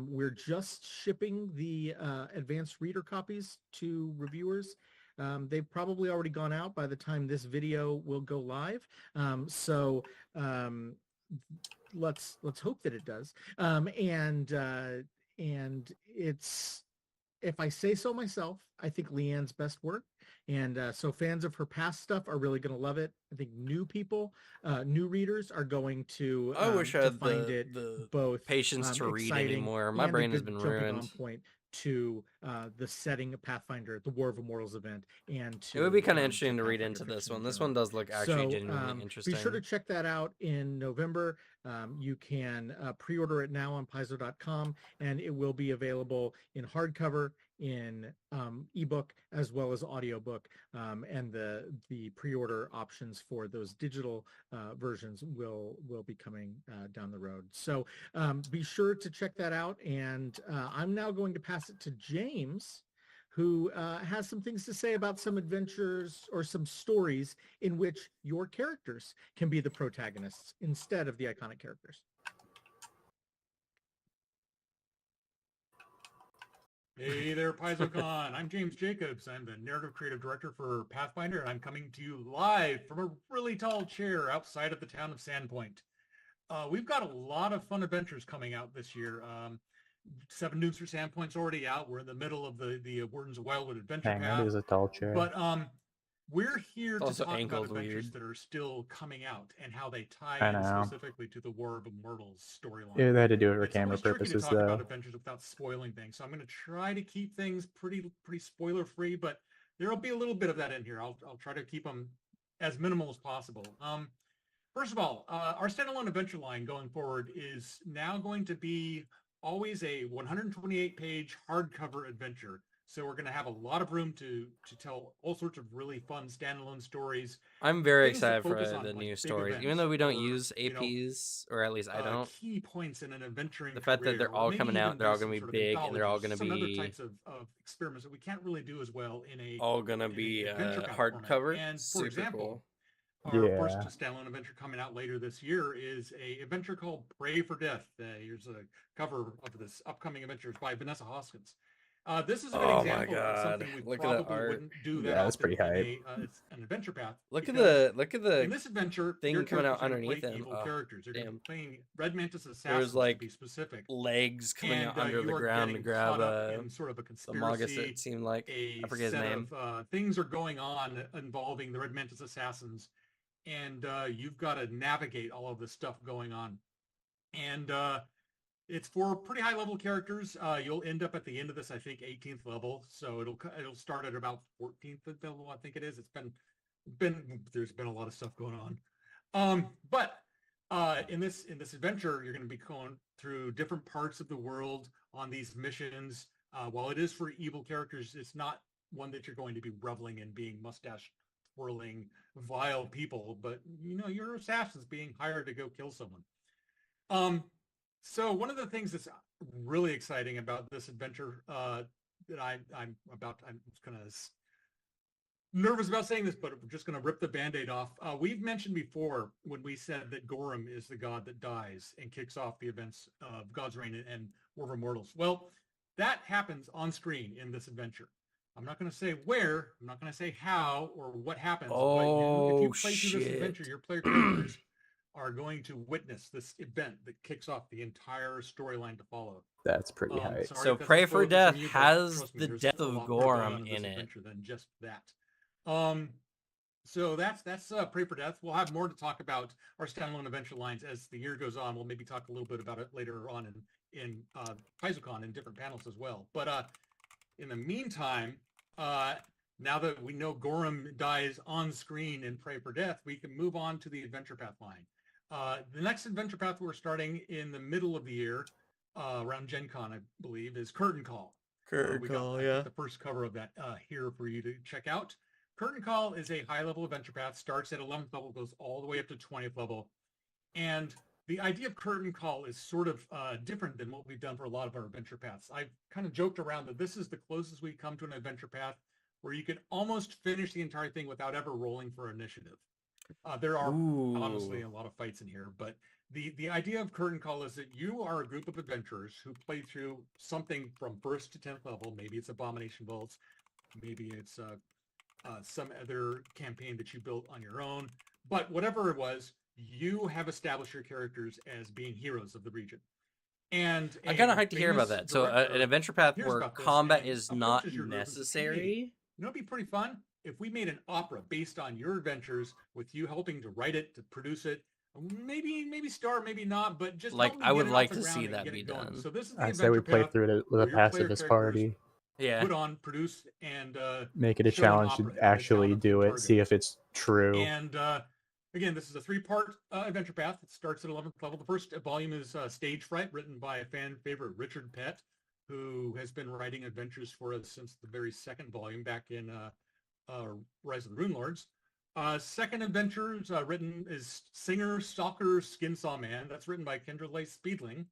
We're just shipping the advanced reader copies to reviewers. They've probably already gone out by the time this video will go live. Let's hope that it does. And it's, if I say so myself, I think Leanne's best work. And so fans of her past stuff are really going to love it. I think new people, new readers are going to I wish I had find the both patience to read anymore. My brain has been ruined. Point to the setting of Pathfinder, the War of Immortals event, and to, it would be kind of interesting to read into this one. This one does look actually genuinely interesting. Be sure to check that out in November. You can pre-order it now on Paizo.com, and it will be available in hardcover, in ebook, as well as audiobook, and the pre-order options for those digital versions will be coming down the road. So be sure to check that out, and I'm now going to pass it to James, who has some things to say about some adventures or some stories in which your characters can be the protagonists instead of the iconic characters. Hey there, PaizoCon. I'm James Jacobs. I'm the narrative creative director for Pathfinder, and I'm coming to you live from a really tall chair outside of the town of Sandpoint. We've got a lot of fun adventures coming out this year. 7 Noobs for Sandpoint's already out. We're in the middle of the Wardens of Wildwood adventure path. That is a tall chair. But we're here to also talk about adventures weird. that are still coming out and how they tie I in know. specifically to the War of Immortals storyline. Yeah, they had to do it for It's camera always tricky purposes, to talk though. about adventures without spoiling things, so I'm going to try to keep things pretty spoiler free, but there'll be a little bit of that in here. I'll try to keep them as minimal as possible. First of all, our standalone adventure line going forward is now going to be always a 128-page hardcover adventure. So we're going to have a lot of room to tell all sorts of really fun standalone stories. I'm very excited for the new stories, even though we don't use APs, or at least I don't. Key points in an adventuring the fact that they're all coming out, they're all going to be big, and they're all going to be other types of experiments that we can't really do as well in a all going to be hardcover. And for super example, cool. our first standalone adventure coming out later this year is a adventure called Pray for Death. Here's a cover of this upcoming adventure. It's by Vanessa Hoskins. This is a good example of something we probably wouldn't do that. Yeah, that's pretty hype. It's an adventure path. Look at the in this adventure thing coming out underneath them. him. Characters. You're playing Red Mantis assassins. There's like to be specific. legs coming out under the ground to grab sort of a the Magus. It seemed like I forget his name. Things are going on involving the Red Mantis assassins, and you've got to navigate all of this stuff going on, and it's for pretty high level characters. You'll end up at the end of this, I think, 18th level. So it'll start at about 14th level, I think it is. It's been there's been a lot of stuff going on. But in this adventure, you're going to be going through different parts of the world on these missions. While it is for evil characters, it's not one that you're going to be reveling in being mustache twirling vile people, but you're assassins being hired to go kill someone. So one of the things that's really exciting about this adventure that I'm kind of nervous about saying this, but we're just going to rip the Band-Aid off. We've mentioned before when we said that Gorham is the god that dies and kicks off the events of God's Reign and War of Immortals. Well, that happens on screen in this adventure. I'm not going to say where, I'm not going to say how or what happens, but if you play through this adventure, your player characters are going to witness this event that kicks off the entire storyline to follow. That's pretty high. So Pray for Death has the death of Gorham in it. Than just that. So that's Pray for Death. We'll have more to talk about our standalone adventure lines as the year goes on. We'll maybe talk a little bit about it later on in PaizoCon in different panels as well. But in the meantime, now that we know Gorham dies on screen in Pray for Death, we can move on to the adventure path line. The next adventure path we're starting in the middle of the year, around Gen Con, I believe, is Curtain Call. Curtain Call, yeah. The first cover of that here for you to check out. Curtain Call is a high-level adventure path, starts at 11th level, goes all the way up to 20th level. And the idea of Curtain Call is sort of different than what we've done for a lot of our adventure paths. I've kind of joked around that this is the closest we come to an adventure path where you can almost finish the entire thing without ever rolling for initiative. There are honestly a lot of fights in here, but the idea of Curtain Call is that you are a group of adventurers who play through something from 1st to 10th level. Maybe it's Abomination Vaults, maybe it's some other campaign that you built on your own, but whatever it was, you have established your characters as being heroes of the region. And I'm kind of hyped to hear about that. So an adventure path where combat is not necessary. You know, it'd be pretty fun if we made an opera based on your adventures with you helping to write it, to produce it. Maybe start, maybe not, but just like I would like to see that be done. So this is I say we play through it with a pacifist party. Yeah. Put on, produce, and make it a challenge to actually do it. See if it's true. And again, this is a 3-part adventure path. It starts at 11th level. The first volume is Stage Fright, written by a fan favorite, Richard Pett, who has been writing adventures for us since the very second volume back in Rise of the Rune Lords. Second adventure written is Singer, Stalker, Skinsaw Man. That's written by Kendra Leigh Speedling.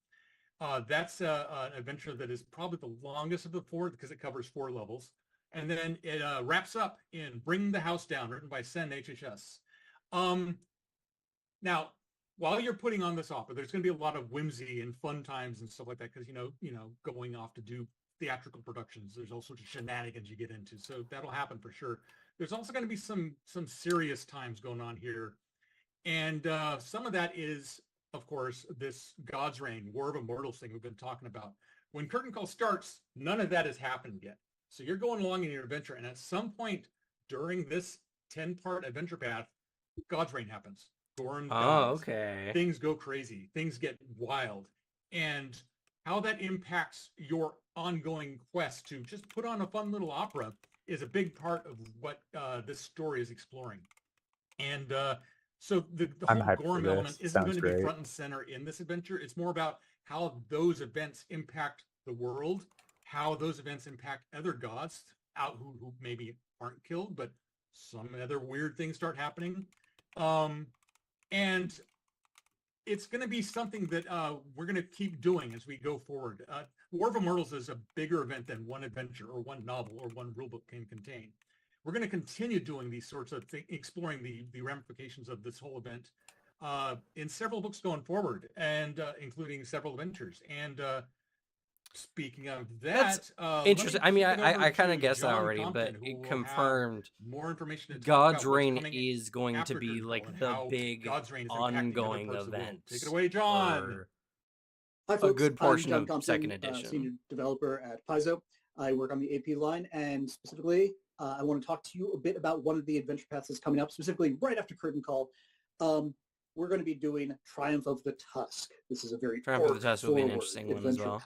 That's an adventure that is probably the longest of the 4 because it covers 4 levels. And then it wraps up in Bring the House Down, written by Sen HHS. Now, while you're putting on this opera, there's going to be a lot of whimsy and fun times and stuff like that because, you know, going off to do theatrical productions, there's all sorts of shenanigans you get into. So that'll happen for sure. There's also going to be some serious times going on here. And some of that is, of course, this God's Reign, War of Immortals thing we've been talking about. When Curtain Call starts, none of that has happened yet. So you're going along in your adventure, and at some point during this 10-part adventure path, God's Reign happens. Gorham dies. Okay. Things go crazy. Things get wild. And how that impacts your ongoing quest to just put on a fun little opera is a big part of what this story is exploring. And so the whole Gorham element isn't going to be front and center in this adventure. It's more about how those events impact the world, how those events impact other gods out who maybe aren't killed, but some other weird things start happening. And it's going to be something that we're going to keep doing as we go forward. War of Immortals is a bigger event than one adventure or one novel or one rulebook can contain. We're going to continue doing these sorts of things, exploring the ramifications of this whole event in several books going forward, and including several adventures. And speaking of that, interesting. I mean, I kind of guessed that already, but it confirmed more information. God's Reign is going to be like the big ongoing event. Take it away, John. Hi, folks. A good portion I'm John of Thompson, second edition. Senior developer at Paizo. I work on the AP line, and specifically, I want to talk to you a bit about one of the adventure paths that's coming up, specifically right after Curtain Call. We're going to be doing Triumph of the Tusk. This is a very Triumph of the Tusk will be an interesting one as well.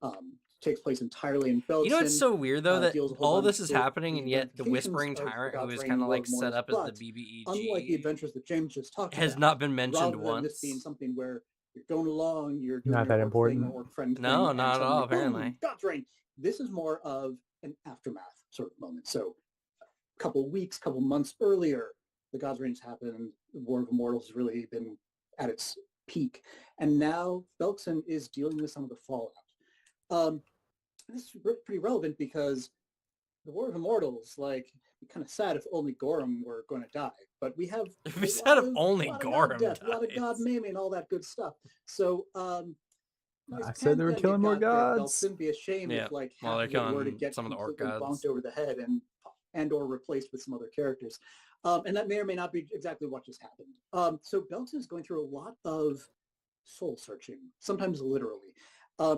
Path. Takes place entirely in Belgium. You know what's so weird though, that all this is happening and yet the Whispering Tyrant, who is kind of like set up as the BBEG, unlike the adventures that James just talked about, has not been mentioned rather once. than this being something where you're going along, you're doing not that important. No, not at all. Apparently, God's Reign. This is more of an aftermath sort of moment. So, a couple weeks, couple months earlier, the God's Reigns happened. War of Immortals has really been at its peak. And now Belkzen is dealing with some of the fallout. This is pretty relevant because the War of Immortals, like, kind of sad if only Gorham were going to die, but we have It'd be sad if only Gorham died. A lot of god maiming and all that good stuff. So, I said they were killing more gods. Belkzen, be a shame if like well, half they're of it were to killing get some of the orc completely gods bonked over the head and or replaced with some other characters. And that may or may not be exactly what just happened. So Belkzen is going through a lot of soul searching, sometimes literally,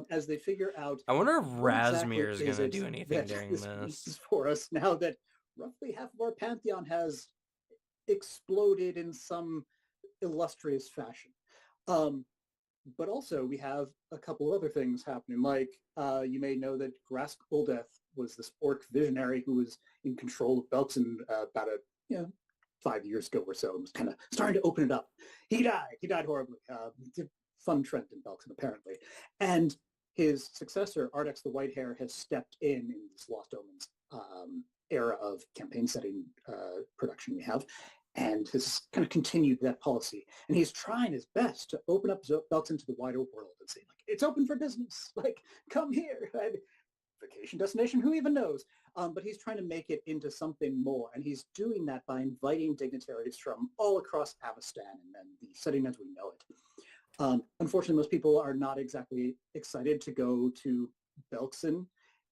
as they figure out. I wonder if Razmir is going to do anything during this is for us now that roughly half of our pantheon has exploded in some illustrious fashion. But also we have a couple of other things happening. Like you may know that Grask Uldeth was this orc visionary who was in control of Belkzen about 5 years ago or so, and was kind of starting to open it up. He died horribly. Fun trend in Belkzen, apparently. And his successor, Ardex the Whitehair, has stepped in this Lost Omens era of campaign setting production we have, and has kind of continued that policy. And he's trying his best to open up Belkzen to the wider world and say, like, it's open for business. Like, come here. Vacation destination, who even knows? But he's trying to make it into something more, and he's doing that by inviting dignitaries from all across Avestan and the setting as we know it. Unfortunately, most people are not exactly excited to go to Belkzen,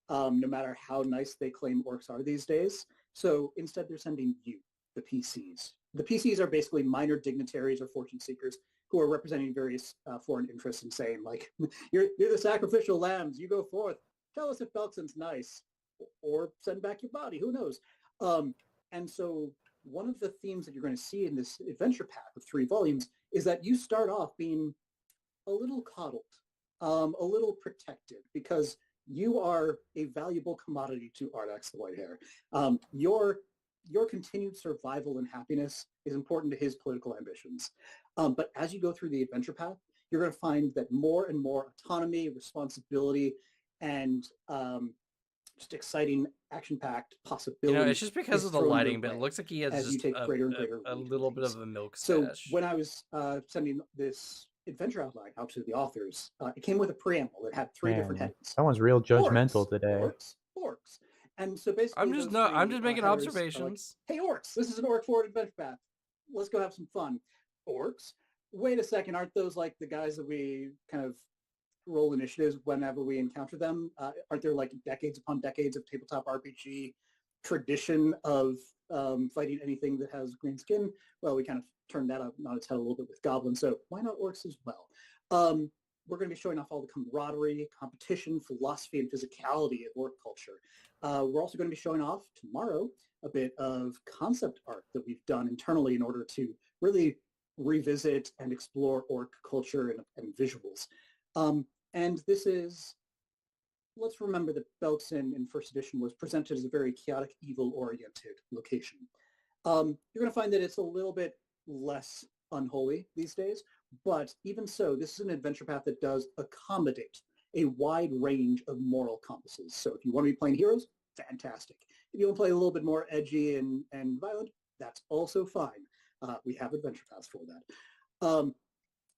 no matter how nice they claim orcs are these days. So instead, they're sending you, the PCs. The PCs are basically minor dignitaries or fortune seekers who are representing various foreign interests and saying, like, you're the sacrificial lambs, you go forth. Tell us if Belkzen's nice, or send back your body, who knows? And so one of the themes that you're going to see in this adventure pack of 3 volumes is that you start off being a little coddled, a little protected, because you are a valuable commodity to Ardex the Whitehair. Your continued survival and happiness is important to his political ambitions. But as you go through the adventure path, you're going to find that more and more autonomy, responsibility, and just exciting, action-packed possibilities. It's just because of the lighting, but it looks like he has just a little bit of a milk stash. So when I was sending this adventure outline out to the authors, it came with a preamble that had 3 different headings. Someone's real judgmental today. Orcs. And so basically, I'm just making observations. Like, hey, orcs! This is an orc forward adventure path. Let's go have some fun. Orcs? Wait a second, aren't those like the guys that we kind of roll initiatives whenever we encounter them? Aren't there like decades upon decades of tabletop RPG tradition of fighting anything that has green skin? Well, we kind of turned that up on its head a little bit with goblins, so why not orcs as well? We're going to be showing off all the camaraderie, competition, philosophy, and physicality of orc culture. We're also going to be showing off tomorrow a bit of concept art that we've done internally in order to really revisit and explore orc culture and visuals. And this is, let's remember that Belkzen in first edition was presented as a very chaotic, evil-oriented location. You're going to find that it's a little bit less unholy these days, but even so, this is an adventure path that does accommodate a wide range of moral compasses. So if you want to be playing heroes, fantastic. If you want to play a little bit more edgy and violent, that's also fine. We have adventure paths for that.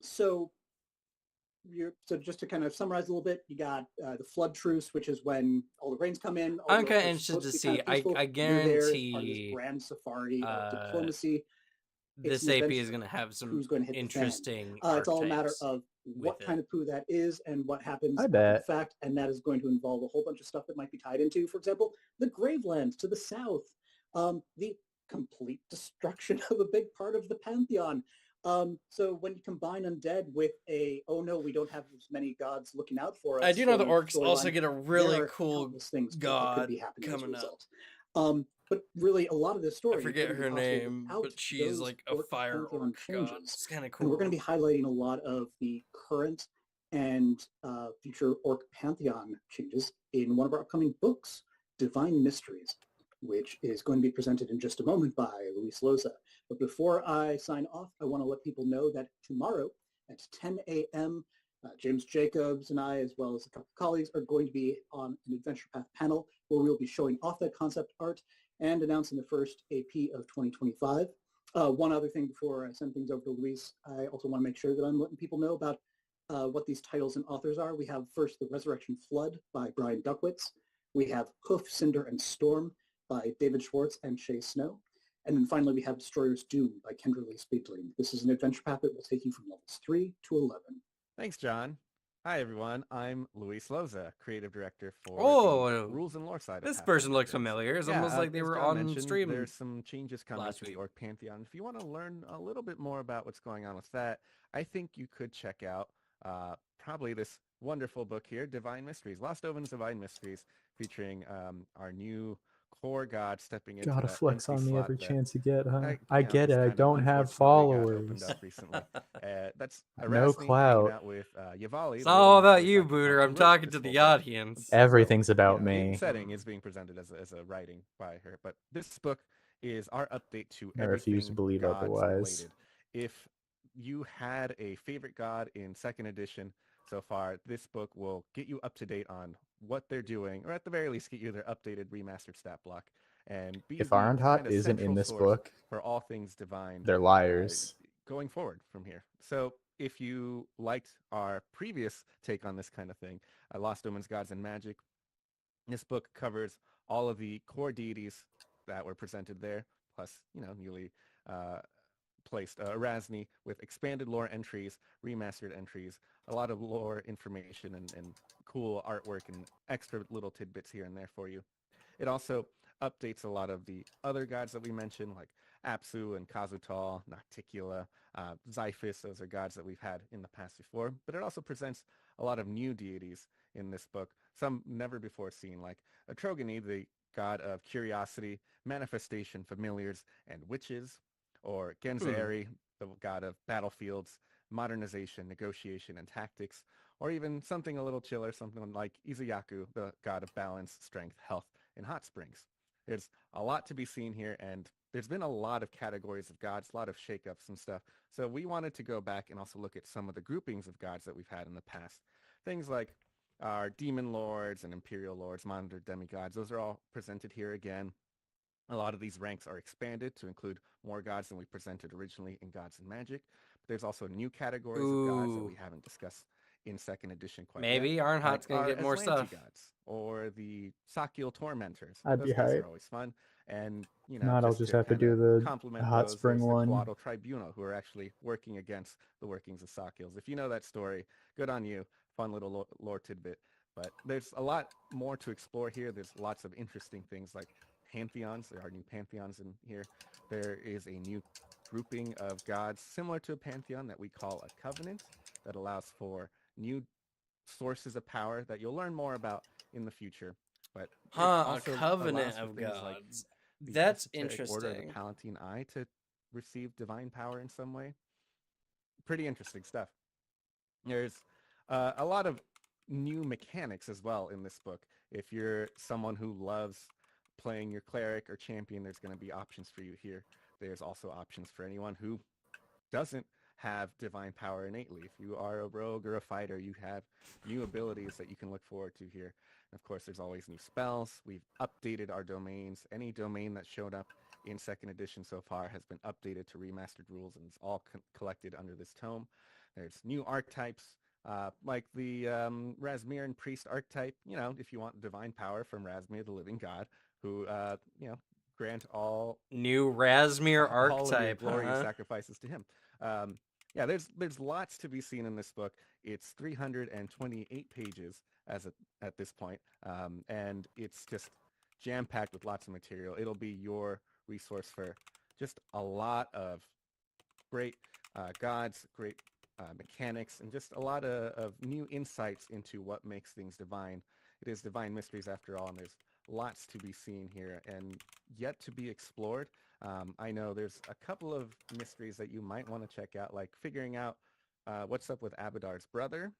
So just to kind of summarize a little bit, you got the flood truce, which is when all the rains come in. I'm kind of interested to see. I guarantee grand safari diplomacy. This AP is going to have some interesting. It's all a matter of what kind of poo that is and what happens. I bet. In fact, and that is going to involve a whole bunch of stuff that might be tied into, for example, the Gravelands to the south, the complete destruction of a big part of the Pantheon. So when you combine undead with oh no, we don't have as many gods looking out for us. I do know the orcs also get a really cool god coming up. But really, a lot of this story. I forget her name, but she's like a fire orc god. It's kind of cool. And we're going to be highlighting a lot of the current and future orc pantheon changes in one of our upcoming books, Divine Mysteries, which is going to be presented in just a moment by Luis Loza. But before I sign off, I want to let people know that tomorrow at 10 a.m., James Jacobs and I, as well as a couple of colleagues, are going to be on an Adventure Path panel where we'll be showing off that concept art and announcing the first AP of 2025. One other thing before I send things over to Luis, I also want to make sure that I'm letting people know about what these titles and authors are. We have first The Resurrection Flood by Brian Duckwitz. We have Hoof, Cinder, and Storm by David Schwartz and Shay Snow. And then finally, we have Destroyer's Doom by Kendra Lee Speedling. This is an adventure path that will take you from levels 3 to 11. Thanks, John. Hi, everyone. I'm Luis Loza, creative director for the rules and lore side of this Pathfinder person looks Quest. familiar. It's almost like they as were John on mentioned, stream. There's some changes coming last to the week. Orc Pantheon. If you want to learn a little bit more about what's going on with that, I think you could check out probably this wonderful book here, Divine Mysteries, Lost Oven's Divine Mysteries, featuring our new core god stepping into Gotta that flex empty on me slot every that chance you get, huh? I you know, get it. just I kind of don't have unfortunately got opened followers. up recently. That's No Erasmi clout. hanging out with Yavali. It's the all little about you, voice actor Booter. who I'm wrote talking this to the whole book. audience. Everything's about you know, me. The setting is being presented as a writing by her, but this book is our update to I refuse to everything believe gods otherwise. related. If you had a favorite god in second edition so far, this book will get you up to date on what they're doing, or at the very least get you their updated remastered stat block, and be If the Arndhot kind of isn't in central this source book, for all things divine they're liars. going forward from here. So if you liked our previous take on this kind of thing, Lost Omens, Gods, and Magic, this book covers all of the core deities that were presented there, plus, you know, newly placed Erasmi with expanded lore entries, remastered entries, a lot of lore information and cool artwork and extra little tidbits here and there for you. It also updates a lot of the other gods that we mentioned, like Apsu and Kazutal, Nocticula, Xiphis. Those are gods that we've had in the past before. But it also presents a lot of new deities in this book, some never before seen, like Atrogony, the god of curiosity, manifestation, familiars, and witches, or Genzeri, the god of battlefields, modernization, negotiation, and tactics, or even something a little chiller, something like Izuyaku, the god of balance, strength, health, and hot springs. There's a lot to be seen here, and there's been a lot of categories of gods, a lot of shakeups and stuff. So we wanted to go back and also look at some of the groupings of gods that we've had in the past. Things like our demon lords and imperial lords, monitored demigods, those are all presented here again. A lot of these ranks are expanded to include more gods than we presented originally in Gods and Magic. But there's also new categories of gods that we haven't discussed in second edition quite Maybe yet. Arnhot's gonna get more stuff. Gods, or the Sakiel Tormentors. I'd Those be guys hyped. are always fun. And, you If know, not, I'll just have to do the hot spring one. Quaddle Tribunal, who are actually working against the workings of Sakiels. If you know that story, good on you. Fun little lore tidbit. But there's a lot more to explore here. There's lots of interesting things like pantheons. There are new pantheons in here. There is a new grouping of gods similar to a pantheon that we call a covenant, that allows for new sources of power that you'll learn more about in the future. But a covenant of gods. Like that's interesting. Order of the interesting. Palatine Eye to receive divine power in some way. Pretty interesting stuff. There's a lot of new mechanics as well in this book. If you're someone who loves playing your cleric or champion, there's going to be options for you here. There's also options for anyone who doesn't have divine power innately. If you are a rogue or a fighter, you have new abilities that you can look forward to here. And of course, there's always new spells. We've updated our domains. Any domain that showed up in second edition so far has been updated to remastered rules, and it's all collected under this tome. There's new archetypes, like the Razmiran priest archetype. You know, if you want divine power from Razmir, the living god, who you know, grant all new Razmir glory archetype, and sacrifices to him. Yeah, there's lots to be seen in this book. It's 328 pages at this point, and it's just jam-packed with lots of material. It'll be your resource for just a lot of great gods, great mechanics, and just a lot of new insights into what makes things divine. It is Divine Mysteries after all, and there's lots to be seen here and yet to be explored. I know there's a couple of mysteries that you might want to check out, like figuring out what's up with Abadar's brother,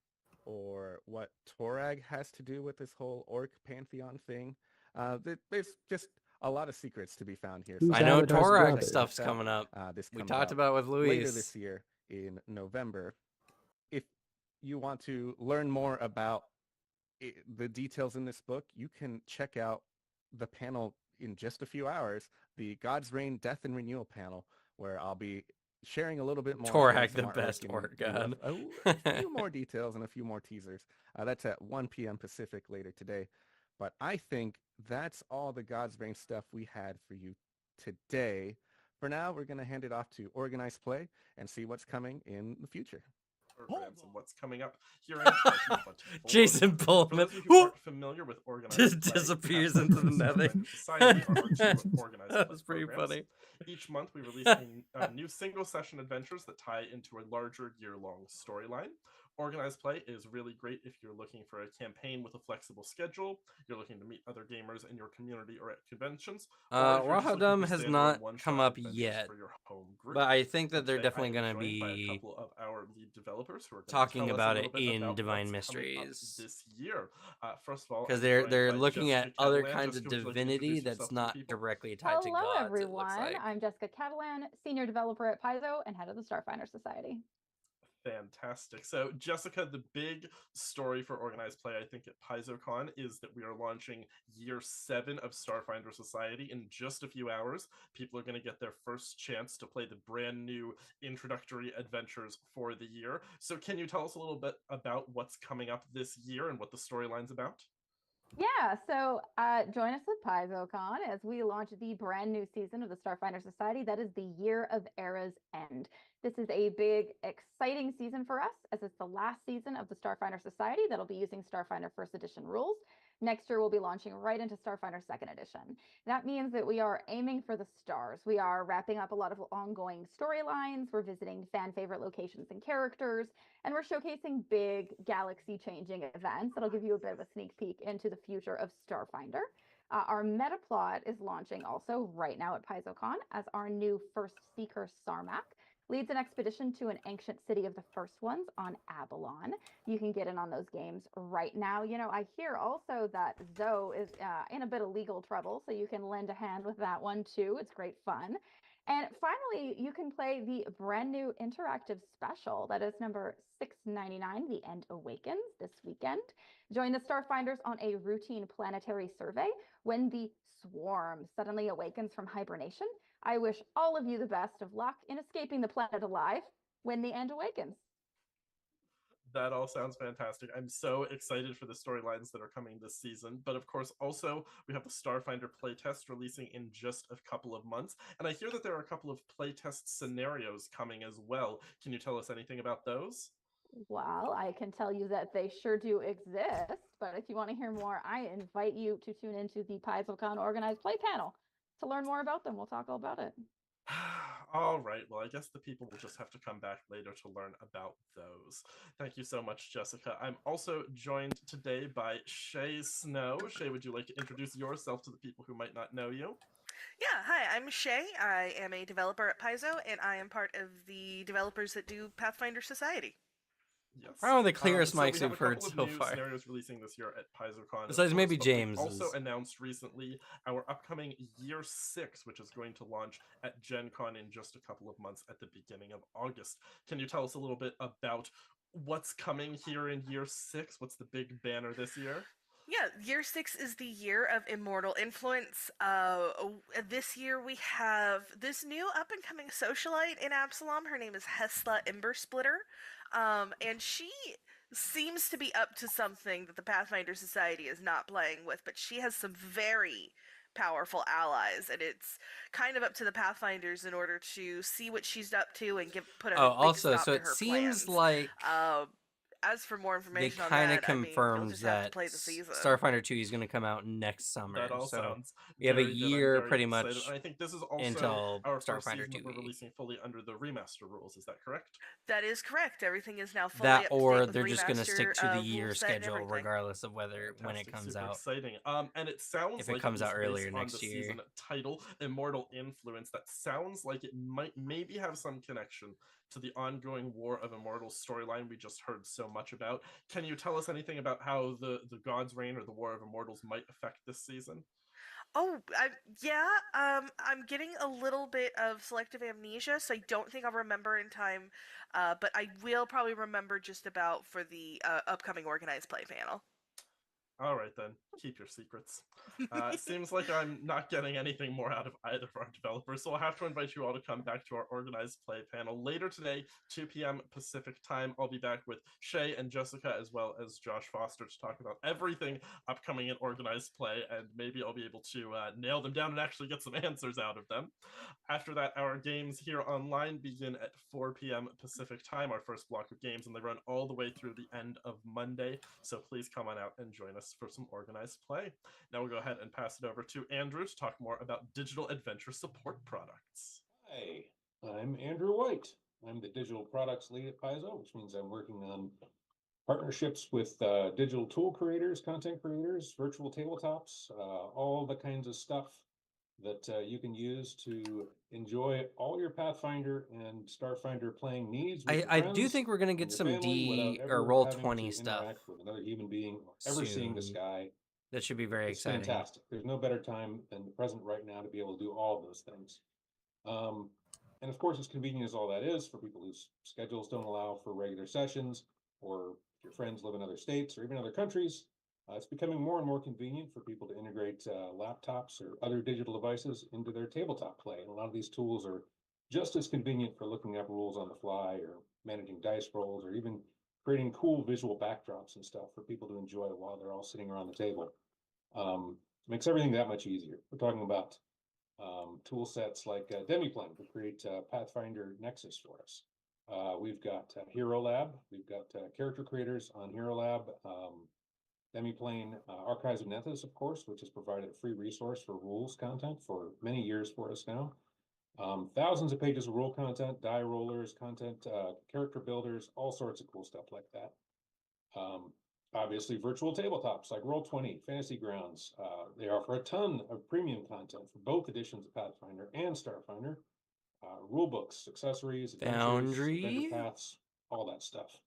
or what Torag has to do with this whole orc pantheon thing. There's just a lot of secrets to be found here. I know Torag stuff's coming up. We talked about it with Luis later this year in November. If you want to learn more about the details in this book, you can check out the panel in just a few hours, the God's Reign, Death, and Renewal panel, where I'll be sharing a little bit more. Torak, the ASMR best and orc we have god. a few more details and a few more teasers. That's at 1 p.m. Pacific later today. But I think that's all the God's Brain stuff we had for you today. For now, we're going to hand it off to Organized Play and see what's coming in the future. Programs and what's coming up here in 2024. Jason Pullman, For those of you who aren't familiar with Organized just Play, disappears Pathfinder into the nothing. and Society are our two Organized That Play was pretty programs. funny. Each month we release new single session adventures that tie into a larger year-long storyline. Organized Play is really great if you're looking for a campaign with a flexible schedule, you're looking to meet other gamers in your community or at conventions. Rahadam has not come up yet, but I think that they're definitely going to be a couple of our lead developers who are talking about it in Divine Mysteries this year. First of all, because they're looking at other kinds of divinity that's not directly tied to gods. Hello, everyone. Like. I'm Jessica Catalan, senior developer at Paizo and head of the Starfinder Society. Fantastic. So, Jessica, the big story for Organized Play, I think, at PaizoCon is that we are launching year 7 of Starfinder Society in just a few hours. People are going to get their first chance to play the brand new introductory adventures for the year. So, can you tell us a little bit about what's coming up this year and what the storyline's about? Yeah, so join us at PaizoCon as we launch the brand new season of the Starfinder Society. That is the Year of Era's End. This is a big, exciting season for us, as it's the last season of the Starfinder Society that'll be using Starfinder First Edition rules. Next year, we'll be launching right into Starfinder Second Edition. That means that we are aiming for the stars. We are wrapping up a lot of ongoing storylines. We're visiting fan-favorite locations and characters, and we're showcasing big, galaxy-changing events that'll give you a bit of a sneak peek into the future of Starfinder. Our meta plot is launching also right now at PaizoCon as our new First Seeker Sarmak leads an expedition to an ancient city of the first ones on Abalon. You can get in on those games right now. You know, I hear also that Zoe is in a bit of legal trouble, so you can lend a hand with that one too. It's great fun. And finally, you can play the brand new interactive special that is number 699, The End Awakens, this weekend. Join the Starfinders on a routine planetary survey when the swarm suddenly awakens from hibernation. I wish all of you the best of luck in escaping the planet alive when the end awakens. That all sounds fantastic. I'm so excited for the storylines that are coming this season. But of course, also, we have the Starfinder playtest releasing in just a couple of months. And I hear that there are a couple of playtest scenarios coming as well. Can you tell us anything about those? Well, I can tell you that they sure do exist. But if you want to hear more, I invite you to tune into the PaizoCon Organized Play panel to learn more about them. We'll talk all about it. All right. Well, I guess the people will just have to come back later to learn about those. Thank you so much, Jessica. I'm also joined today by Shay Snow. Shay, would you like to introduce yourself to the people who might not know you? Yeah, hi, I'm Shay. I am a developer at Paizo, and I am part of the developers that do Pathfinder Society. Yes. Probably the clearest So mics we have we've heard a so couple of new far. scenarios releasing this year at PaizoCon. Besides maybe James. Also announced recently our upcoming Year 6, which is going to launch at Gen Con in just a couple of months at the beginning of August. Can you tell us a little bit about what's coming here in Year 6? What's the big banner this year? Yeah, Year 6 is the year of Immortal Influence. This year we have this new up-and-coming socialite in Absalom. Her name is Hesla Embersplitter. And she seems to be up to something that the Pathfinder Society is not playing with, but she has some very powerful allies, and it's kind of up to the Pathfinders in order to see what she's up to and put a big stop to her seems plans. like as for more information they on kind that, of confirmed that Starfinder 2 is going to come out next summer. That all so sounds we have a very good. year I'm very pretty excited. much And I think this is also until our first Starfinder season 2. that we're releasing fully under the Remaster rules. Is that correct? That is correct. Everything is now fully That up to or date with they're just going to stick to the rule year set and schedule everything. regardless of whether when it comes Super out. Exciting. And it sounds if like it comes out based earlier on next the year. Season title, Immortal Influence, that sounds like it might maybe have some connection to the ongoing War of Immortals storyline we just heard so much about. Can you tell us anything about how the God's Reign or the War of Immortals might affect this season? Oh, I'm getting a little bit of selective amnesia, so I don't think I'll remember in time, but I will probably remember just about for the upcoming Organized Play panel. All right, then. Keep your secrets. Seems like I'm not getting anything more out of either of our developers, so I'll have to invite you all to come back to our organized play panel later today, 2 p.m. Pacific time. I'll be back with Shay and Jessica, as well as Josh Foster, to talk about everything upcoming in organized play, and maybe I'll be able to nail them down and actually get some answers out of them. After that, our games here online begin at 4 p.m. Pacific time, our first block of games, and they run all the way through the end of Monday, so please come on out and join us for some organized play. Now we'll go ahead and pass it over to Andrew to talk more about digital adventure support products. Hi, I'm Andrew White. I'm the digital products lead at Paizo, which means I'm working on partnerships with digital tool creators, content creators, virtual tabletops, all the kinds of stuff that you can use to enjoy all your Pathfinder and Starfinder playing needs. I do think we're going to get some D or Roll20 stuff with another human being or ever seeing the sky. That should be very exciting. It's fantastic. There's no better time than the present right now to be able to do all of those things. And of course, as convenient as all that is for people whose schedules don't allow for regular sessions, or if your friends live in other states or even other countries, it's becoming more and more convenient for people to integrate laptops or other digital devices into their tabletop play. And a lot of these tools are just as convenient for looking up rules on the fly or managing dice rolls or even creating cool visual backdrops and stuff for people to enjoy while they're all sitting around the table. Makes everything that much easier. We're talking about tool sets like Demiplane to create Pathfinder Nexus for us. We've got Hero Lab. We've got character creators on Hero Lab. Demiplane Archives of Nethys, of course, which has provided a free resource for rules content for many years for us now. Thousands of pages of rule content, die rollers, content, character builders, all sorts of cool stuff like that. Obviously, virtual tabletops like Roll20, Fantasy Grounds. They offer a ton of premium content for both editions of Pathfinder and Starfinder. Rule books, accessories, adventure paths, all that stuff.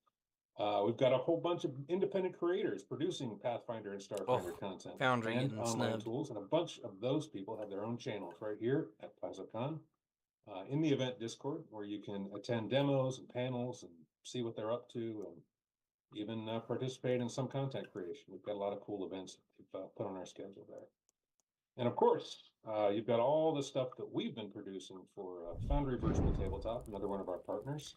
We've got a whole bunch of independent creators producing Pathfinder and Starfinder content and online tools, and a bunch of those people have their own channels right here at PaizoCon in the event Discord, where you can attend demos and panels and see what they're up to, and even participate in some content creation. We've got a lot of cool events that we've put on our schedule there. And of course, you've got all the stuff that we've been producing for Foundry Virtual Tabletop, another one of our partners.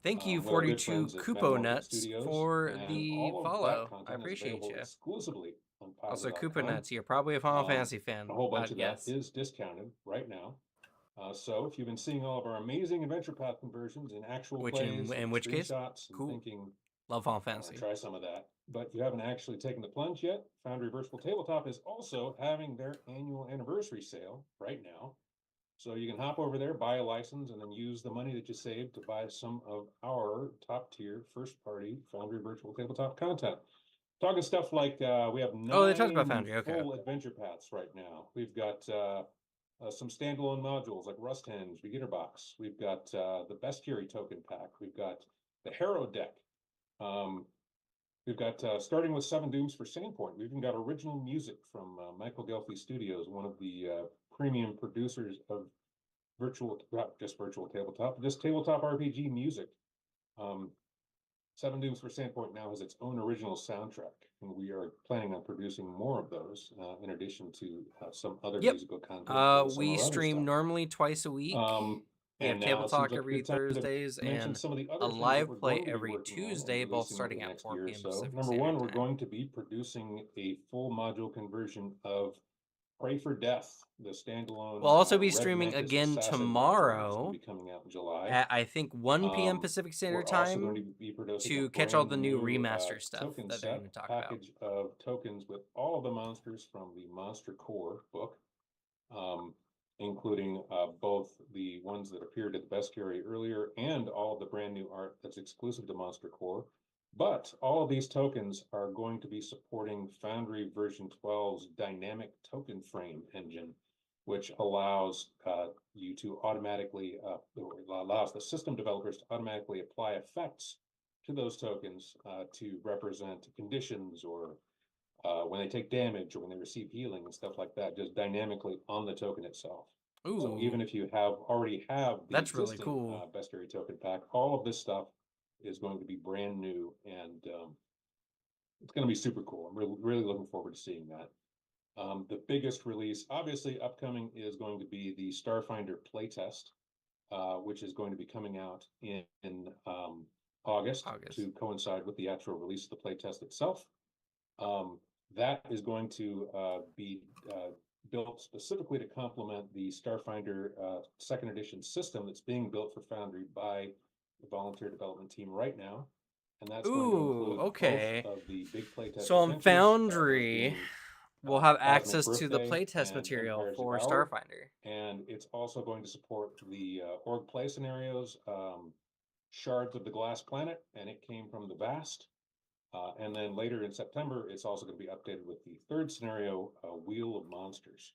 Thank you, 42 Kupo Nuts, for the follow. I appreciate you. Exclusively on also, Kupo Nuts, you're probably a Final Fantasy fan. A whole bunch of that is discounted right now. So if you've been seeing all of our amazing Adventure Path conversions in actual plays, in which case, cool. Thinking, love Final Fantasy. Try some of that, but you haven't actually taken the plunge yet. Foundry Virtual Tabletop is also having their annual anniversary sale right now. So you can hop over there, buy a license, and then use the money that you saved to buy some of our top-tier, first-party Foundry Virtual Tabletop content. Talking stuff like we have 9 they talked about Foundry. Okay. Full adventure paths right now. We've got some standalone modules like Rusthenge, Beginner Box. We've got the Bestiary token pack. We've got the Harrow deck. We've got starting with 7 Dooms for Sandpoint. We've even got original music from Michael Gelfi Studios, one of the premium producers of not just virtual tabletop, just tabletop RPG music. 7 Dooms for Sandpoint now has its own original soundtrack, and we are planning on producing more of those in addition to some other musical content. We stream normally twice a week. We have Table Talk every Thursdays and a live play every Tuesday, both starting at 4 p.m. Pacific Number one, we're going to be producing a full module conversion of Pray for Death, the standalone. We'll also be streaming again tomorrow coming out in July at, I think, 1 p.m. Pacific Standard Time to catch all the new remaster stuff that they're going to talk about. Package of tokens with all of the monsters from the Monster Core book, including both the ones that appeared at the Bestiary earlier and all of the brand new art that's exclusive to Monster Core. But all of these tokens are going to be supporting Foundry version 12's dynamic token frame engine, which allows you to automatically, allows the system developers to automatically apply effects to those tokens to represent conditions or when they take damage or when they receive healing and stuff like that, just dynamically on the token itself. Ooh. So even if you already have the That's really cool. Bestiary token pack, all of this stuff is going to be brand new and it's going to be super cool. I'm really looking forward to seeing that. The biggest release, obviously, upcoming is going to be the Starfinder playtest, which is going to be coming out in August to coincide with the actual release of the playtest itself. That is going to be built specifically to complement the Starfinder second edition system that's being built for Foundry by the volunteer development team right now. And that's going to include both of the big playtest. So on Foundry, we'll have access to the playtest material for Devoured, Starfinder. and it's also going to support the org play scenarios, Shards of the Glass Planet, and it came from the Vast. And then later in September, it's also going to be updated with the third scenario, Wheel of Monsters.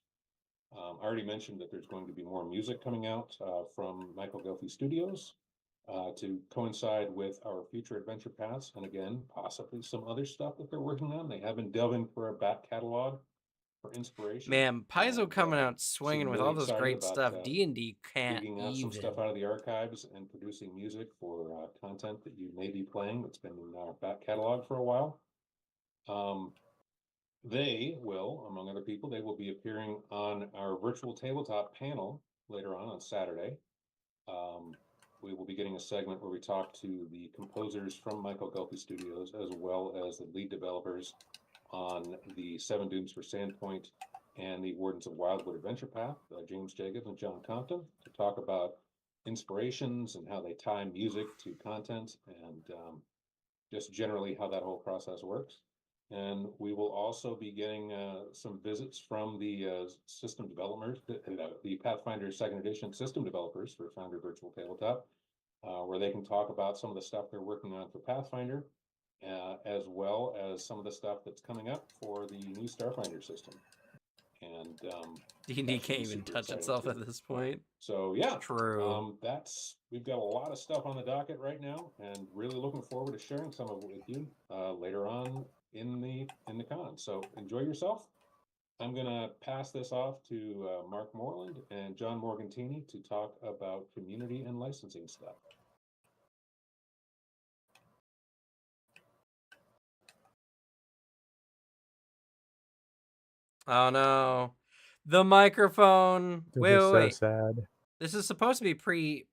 I already mentioned that there's going to be more music coming out from Michael Gelfi Studios to coincide with our future adventure paths. And again, possibly some other stuff that they're working on. They have been delving for a back catalog for inspiration. Man, Paizo coming out swinging with all this great stuff. D&D can't digging out some stuff out of the archives and producing music for content that you may be playing that's been in our back catalog for a while. They will, among other people, they will be appearing on our virtual tabletop panel later on Saturday. We will be getting a segment where we talk to the composers from Michael Gelfi Studios, as well as the lead developers on the Seven Dooms for Sandpoint and the Wardens of Wildwood Adventure Path, James Jacobs and John Compton, to talk about inspirations and how they tie music to content and just generally how that whole process works. And we will also be getting some visits from the system developers, the Pathfinder second edition system developers for Foundry Virtual Tabletop, where they can talk about some of the stuff they're working on for Pathfinder, as well as some of the stuff that's coming up for the new Starfinder system. And D&D can't even touch itself at this point. So yeah, true. We've got a lot of stuff on the docket right now, and really looking forward to sharing some of it with you later on in the con. So enjoy yourself. I'm gonna pass this off to Mark Moreland and John Morgantini to talk about community and licensing stuff. Oh no, the microphone. Wait. So sad. This is supposed to be pre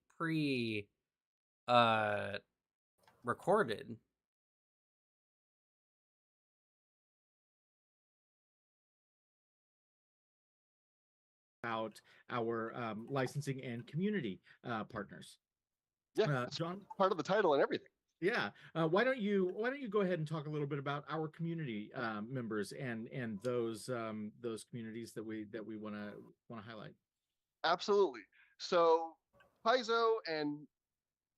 recorded. About our licensing and community partners. Yeah, John, part of the title and everything. Yeah, why don't you go ahead and talk a little bit about our community members and those communities that we want to highlight. Absolutely. So Paizo and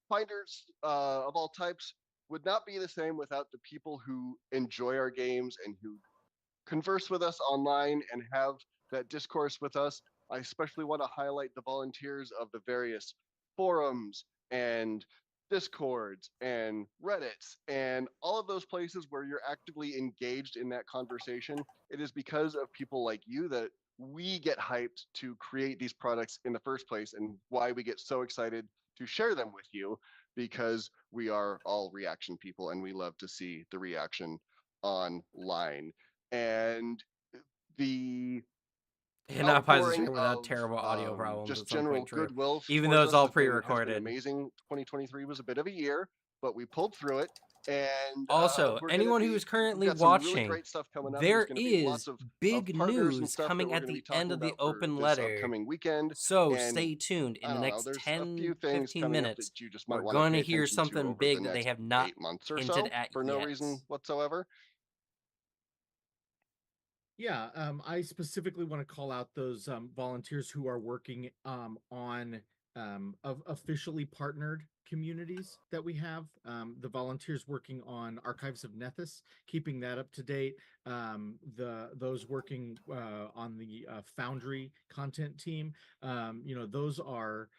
finders of all types would not be the same without the people who enjoy our games and who converse with us online and have that discourse with us. I especially want to highlight the volunteers of the various forums and Discords and Reddits and all of those places where you're actively engaged in that conversation. It is because of people like you that we get hyped to create these products in the first place, and why we get so excited to share them with you, because we are all reaction people and we love to see the reaction online. And the not Paizo without terrible audio problems. Just general goodwill, even though it's all pre-recorded. Amazing. 2023 was a bit of a year, but we pulled through it. And also, anyone who is currently watching, really there is big news coming at the end of the open letter. Weekend. So stay tuned. In the next 10-15 minutes, we're going to hear something big that they have not hinted at for no reason whatsoever. Yeah, I specifically want to call out those volunteers who are working on officially partnered communities that we have. The volunteers working on Archives of Nethys, keeping that up to date. Those working on the Foundry content team. Those are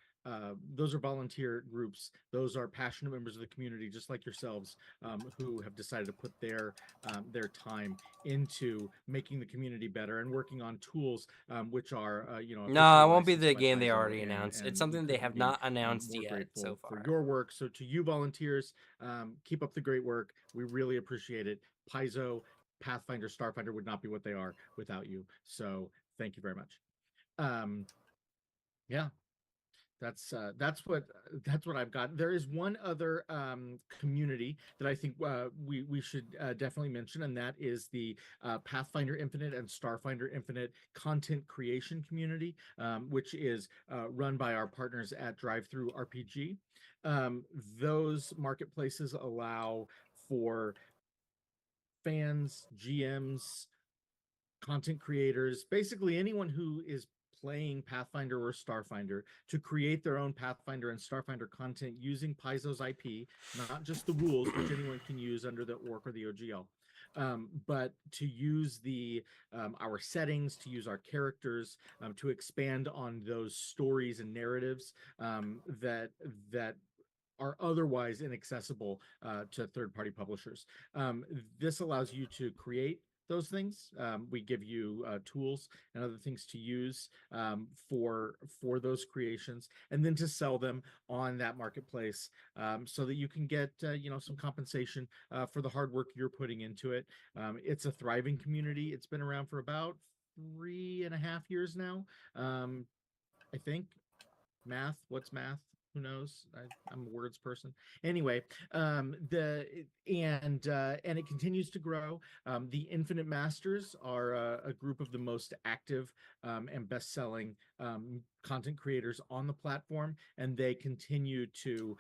those are volunteer groups. Those are passionate members of the community, just like yourselves, who have decided to put their time into making the community better and working on tools, which are No, it won't be licensed the by game they Paizo, already announced. It's and something they couldn't have be not announced more yet grateful so far. for your work. So to you volunteers, keep up the great work. We really appreciate it. Paizo, Pathfinder, Starfinder would not be what they are without you. So thank you very much. Yeah, that's what I've got. There is one other community that I think we should definitely mention, and that is the Pathfinder Infinite and Starfinder Infinite content creation community, which is run by our partners at Drive-Thru RPG. Those marketplaces allow for fans, GMs, content creators, basically anyone who is playing Pathfinder or Starfinder to create their own Pathfinder and Starfinder content using Paizo's IP, not just the rules, which anyone can use under the ORC or the OGL, but to use our settings, to use our characters, to expand on those stories and narratives that are otherwise inaccessible to third-party publishers. This allows you to create those things. We give you tools and other things to use for those creations, and then to sell them on that marketplace, so that you can get some compensation for the hard work you're putting into it. It's a thriving community. It's been around for about 3.5 years now. I think. What's math? Who knows? I'm a words person. Anyway, and it continues to grow. The Infinite Masters are a group of the most active and best-selling content creators on the platform, and they continue to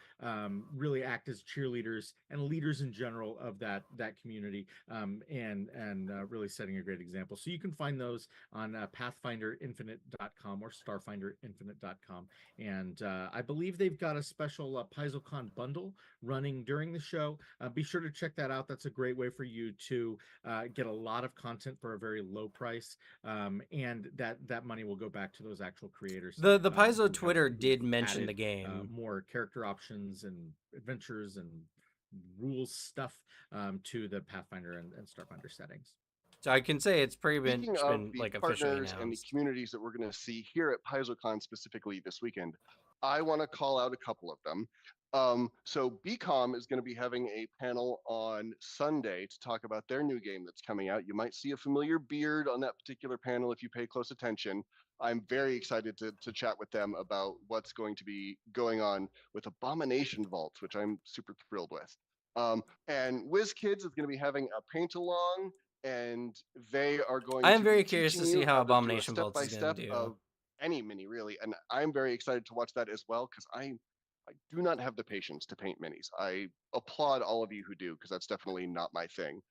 really act as cheerleaders and leaders in general of that community, and really setting a great example. So you can find those on PathfinderInfinite.com or StarfinderInfinite.com, and I believe they've got a special PaizoCon bundle running during the show. Be sure to check that out. That's a great way for you to get a lot of content for a very low price, and that money will go back to those actual creators. The Paizo Twitter did mention the game. More character options and adventures and rules stuff to the Pathfinder and Starfinder settings. So I can say it's pretty been like officially partners and the announced. communities that we're going to see here at PaizoCon specifically this weekend. I want to call out a couple of them. So BCOM is going to be having a panel on Sunday to talk about their new game that's coming out. You might see a familiar beard on that particular panel if you pay close attention. I'm very excited to chat with them about what's going to be going on with Abomination Vaults, which I'm super thrilled with. And WizKids is going to be having a paint along, and they are going. I am very curious to see how Abomination Vaults is going to do. Of any mini, really, and I'm very excited to watch that as well, because I do not have the patience to paint minis. I applaud all of you who do, because that's definitely not my thing.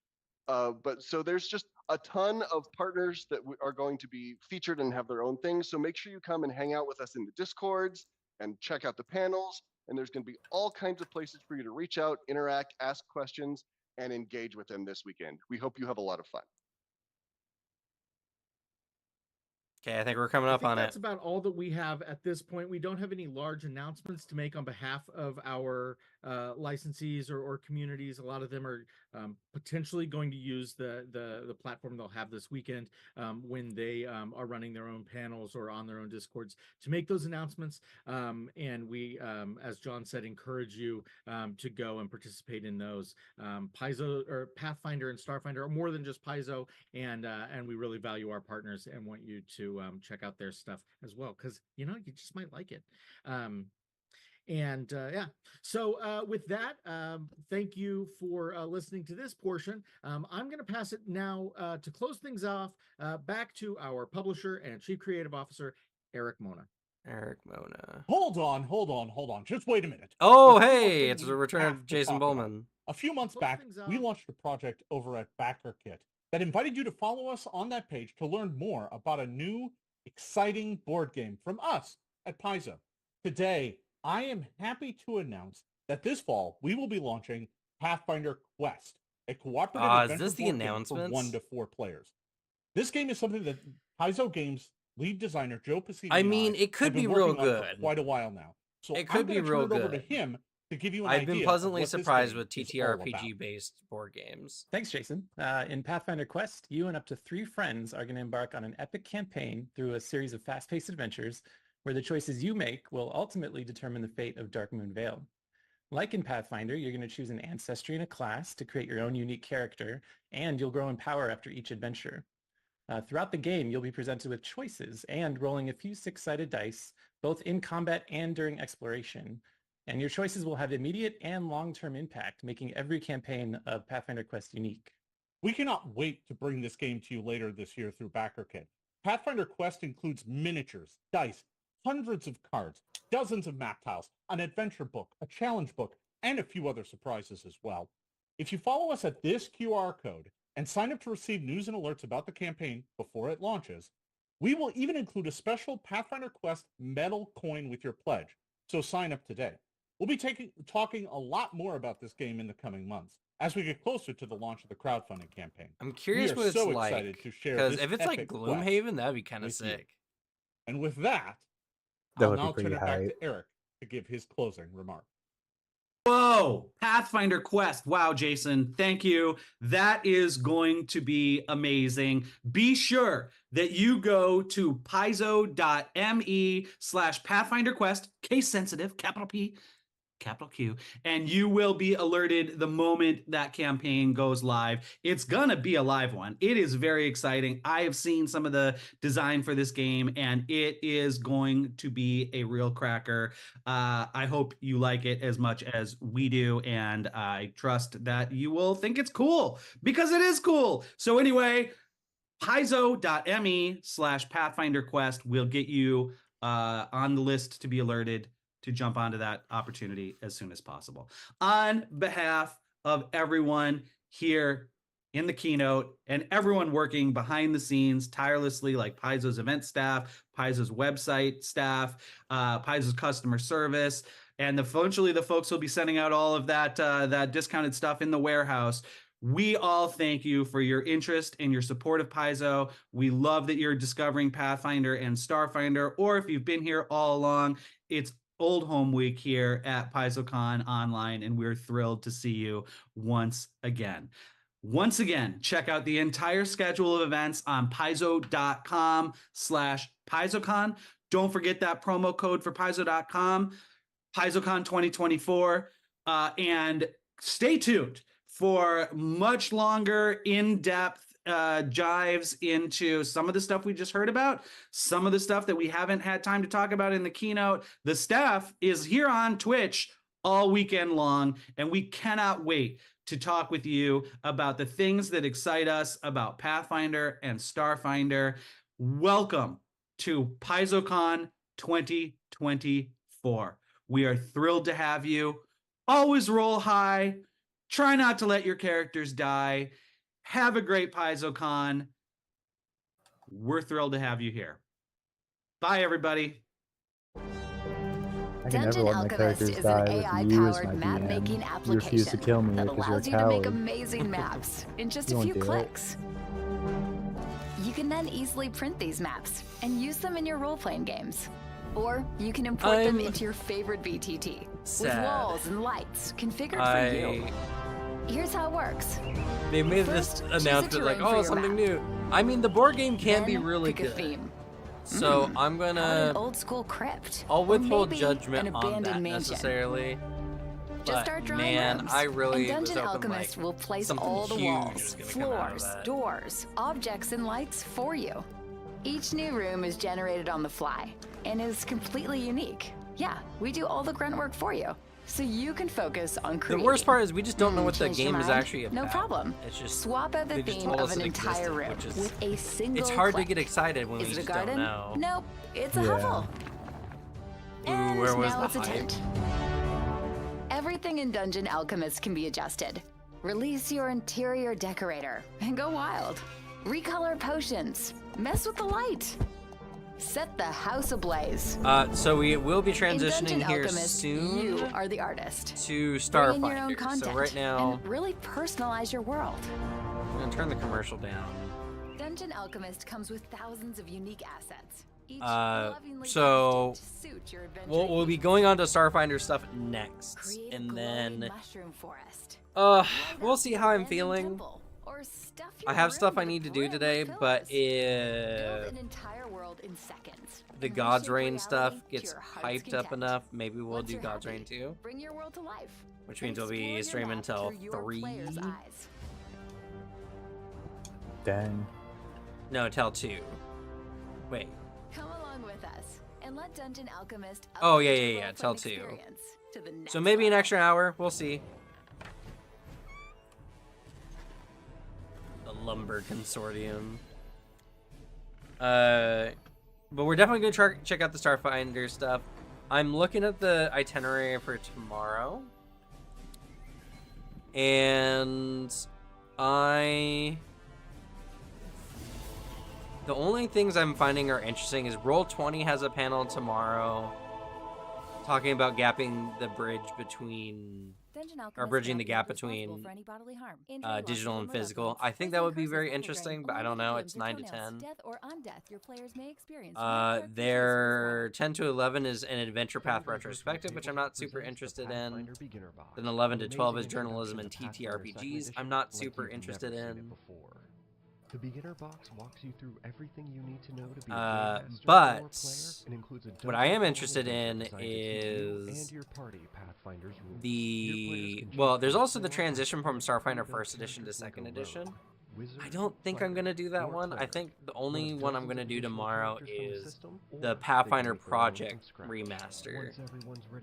But so there's just a ton of partners that are going to be featured and have their own things. So make sure you come and hang out with us in the Discords and check out the panels. And there's going to be all kinds of places for you to reach out, interact, ask questions, and engage with them this weekend. We hope you have a lot of fun. Okay, I think we're coming up on it. That's about all that we have at this point. We don't have any large announcements to make on behalf of our licensees or communities. A lot of them are potentially going to use the platform they'll have this weekend when they are running their own panels or on their own Discords to make those announcements. And we, as John said, encourage you to go and participate in those. Paizo or Pathfinder and Starfinder are more than just Paizo, and we really value our partners and want you to check out their stuff as well, because you just might like it. Yeah, so with that, thank you for listening to this portion. I'm going to pass it now to close things off back to our publisher and Chief Creative Officer, Eric Mona. Eric Mona. Hold on. Just wait a minute. Oh, hey, it's the return of Jason Bowman. A few months back, we launched a project over at BackerKit that invited you to follow us on that page to learn more about a new, exciting board game from us at Paizo. Today, I am happy to announce that this fall, we will be launching Pathfinder Quest, a cooperative adventure is this the board game announcement? for 1 to 4 players. This game is something that Paizo Games lead designer Joe Pasini I mean, it could be real good. For quite a while now. So It could be real turn it over good. to him to give you an I've idea been of pleasantly what this surprised game with is all about. TTRPG-based board games. Thanks, Jason. In Pathfinder Quest, you and up to 3 friends are going to embark on an epic campaign through a series of fast-paced adventures where the choices you make will ultimately determine the fate of Darkmoon Vale. Like in Pathfinder, you're going to choose an ancestry and a class to create your own unique character, and you'll grow in power after each adventure. Throughout the game, you'll be presented with choices and rolling a few 6-sided dice, both in combat and during exploration. And your choices will have immediate and long-term impact, making every campaign of Pathfinder Quest unique. We cannot wait to bring this game to you later this year through BackerKit. Pathfinder Quest includes miniatures, dice, hundreds of cards, dozens of map tiles, an adventure book, a challenge book, and a few other surprises as well. If you follow us at this QR code and sign up to receive news and alerts about the campaign before it launches, we will even include a special Pathfinder Quest metal coin with your pledge, so sign up today. We'll be talking a lot more about this game in the coming months as we get closer to the launch of the crowdfunding campaign. I'm curious what it's like, because if it's like Gloomhaven, that'd be kind of sick. And with that, That I'll would be now pretty turn it back hype. to Eric to give his closing remark. Whoa, Pathfinder Quest. Wow, Jason, thank you. That is going to be amazing. Be sure that you go to paizo.me/Pathfinder Quest, case sensitive, capital P, capital Q, and you will be alerted the moment that campaign goes live. It's gonna be a live one. It is very exciting. I have seen some of the design for this game, and it is going to be a real cracker. I hope you like it as much as we do, and I trust that you will think it's cool, because it is cool. So anyway, paizo.me/Pathfinder Quest will get you on the list to be alerted to jump onto that opportunity as soon as possible. On behalf of everyone here in the keynote and everyone working behind the scenes tirelessly, like Paizo's event staff, Paizo's website staff, Paizo's customer service, and eventually the folks will be sending out all of that that discounted stuff in the warehouse. We all thank you for your interest and your support of Paizo. We love that you're discovering Pathfinder and Starfinder, or if you've been here all along, it's Old Home Week here at PaizoCon Online, and we're thrilled to see you once again. Once again, check out the entire schedule of events on paizo.com/PaizoCon. Don't forget that promo code for paizo.com, PaizoCon 2024, and stay tuned for much longer, in-depth dives into some of the stuff we just heard about, some of the stuff that we haven't had time to talk about in the keynote. The staff is here on Twitch all weekend long, and we cannot wait to talk with you about the things that excite us about Pathfinder and Starfinder. Welcome to PaizoCon 2024. We are thrilled to have you. Always roll high. Try not to let your characters die. Have a great PaizoCon. We're thrilled to have you here. Bye, everybody. I can never let my characters die with you as my DM. You refuse to kill me because you're a allows you to make coward. amazing maps in just You a won't few do it. clicks. You can then easily print these maps and use them in your role-playing games. Or you can import them into your favorite VTT with sad. walls and lights configured for you. Here's how it works. They made First, this choose a announcement like, terrain for oh, your something map. new. I mean, the board game can be Then really pick a good. theme. So Hmm, I'm how about gonna. an old school crypt? I'll Or withhold maybe judgment an on abandoned that mansion. necessarily. Just But start drawing man, rooms. I really and was Dungeon hoping Alchemist like will place something all the huge walls, was gonna come out of floors, that. doors, objects, and lights for you. Each new room is generated on the fly and is completely unique. Yeah, we do all the grunt work for you, so you can focus on The creating. worst part is we just don't know what the Changed your game is mind? actually about. No problem. It's just Swap out the they just theme told of us an it entire existed, room which is with a single it's hard click. to get excited when Is we it a just don't garden? know. Nope, it's a Yeah. hovel. And where was now the it's a hype? tent. Everything in Dungeon Alchemist can be adjusted. Release your interior decorator and go wild. Recolor potions. Mess with the light. Set the house ablaze. So we will be In transitioning Dungeon here Alchemist, soon you are the artist. to Bring in your own Starfinder. content So right now, and really personalize your world. I'm gonna turn the commercial down. Dungeon Alchemist comes with thousands of unique assets, So we'll be going on to Starfinder stuff next, and then we'll see how I'm feeling. I have stuff I need to do today, but if the God's Reign stuff gets hyped up enough, maybe we'll do God's Reign too. Which means we'll be streaming until 3. Dang. No, till 2. Wait. Come along with us and let Dungeon Alchemist. Oh yeah, till 2. So maybe an extra hour. We'll see. The Lumber Consortium. But we're definitely gonna try check out the Starfinder stuff. I'm looking at the itinerary for tomorrow, and the only things I'm finding are interesting is Roll20 has a panel tomorrow talking about gapping the bridge between, or bridging the gap between digital and physical. I think that would be very interesting, but I don't know. It's 9 to 10. Their 10 to 11 is an adventure path retrospective, which I'm not super interested in. Then 11 to 12 is journalism and TTRPGs. I'm not super interested in. The beginner box walks you through everything you need to know to be but what I am interested in is there's also the transition from Starfinder First Edition to 2nd Edition. I don't think I'm going to do that one. I think the only one I'm going to do tomorrow is the Pathfinder Project Remaster,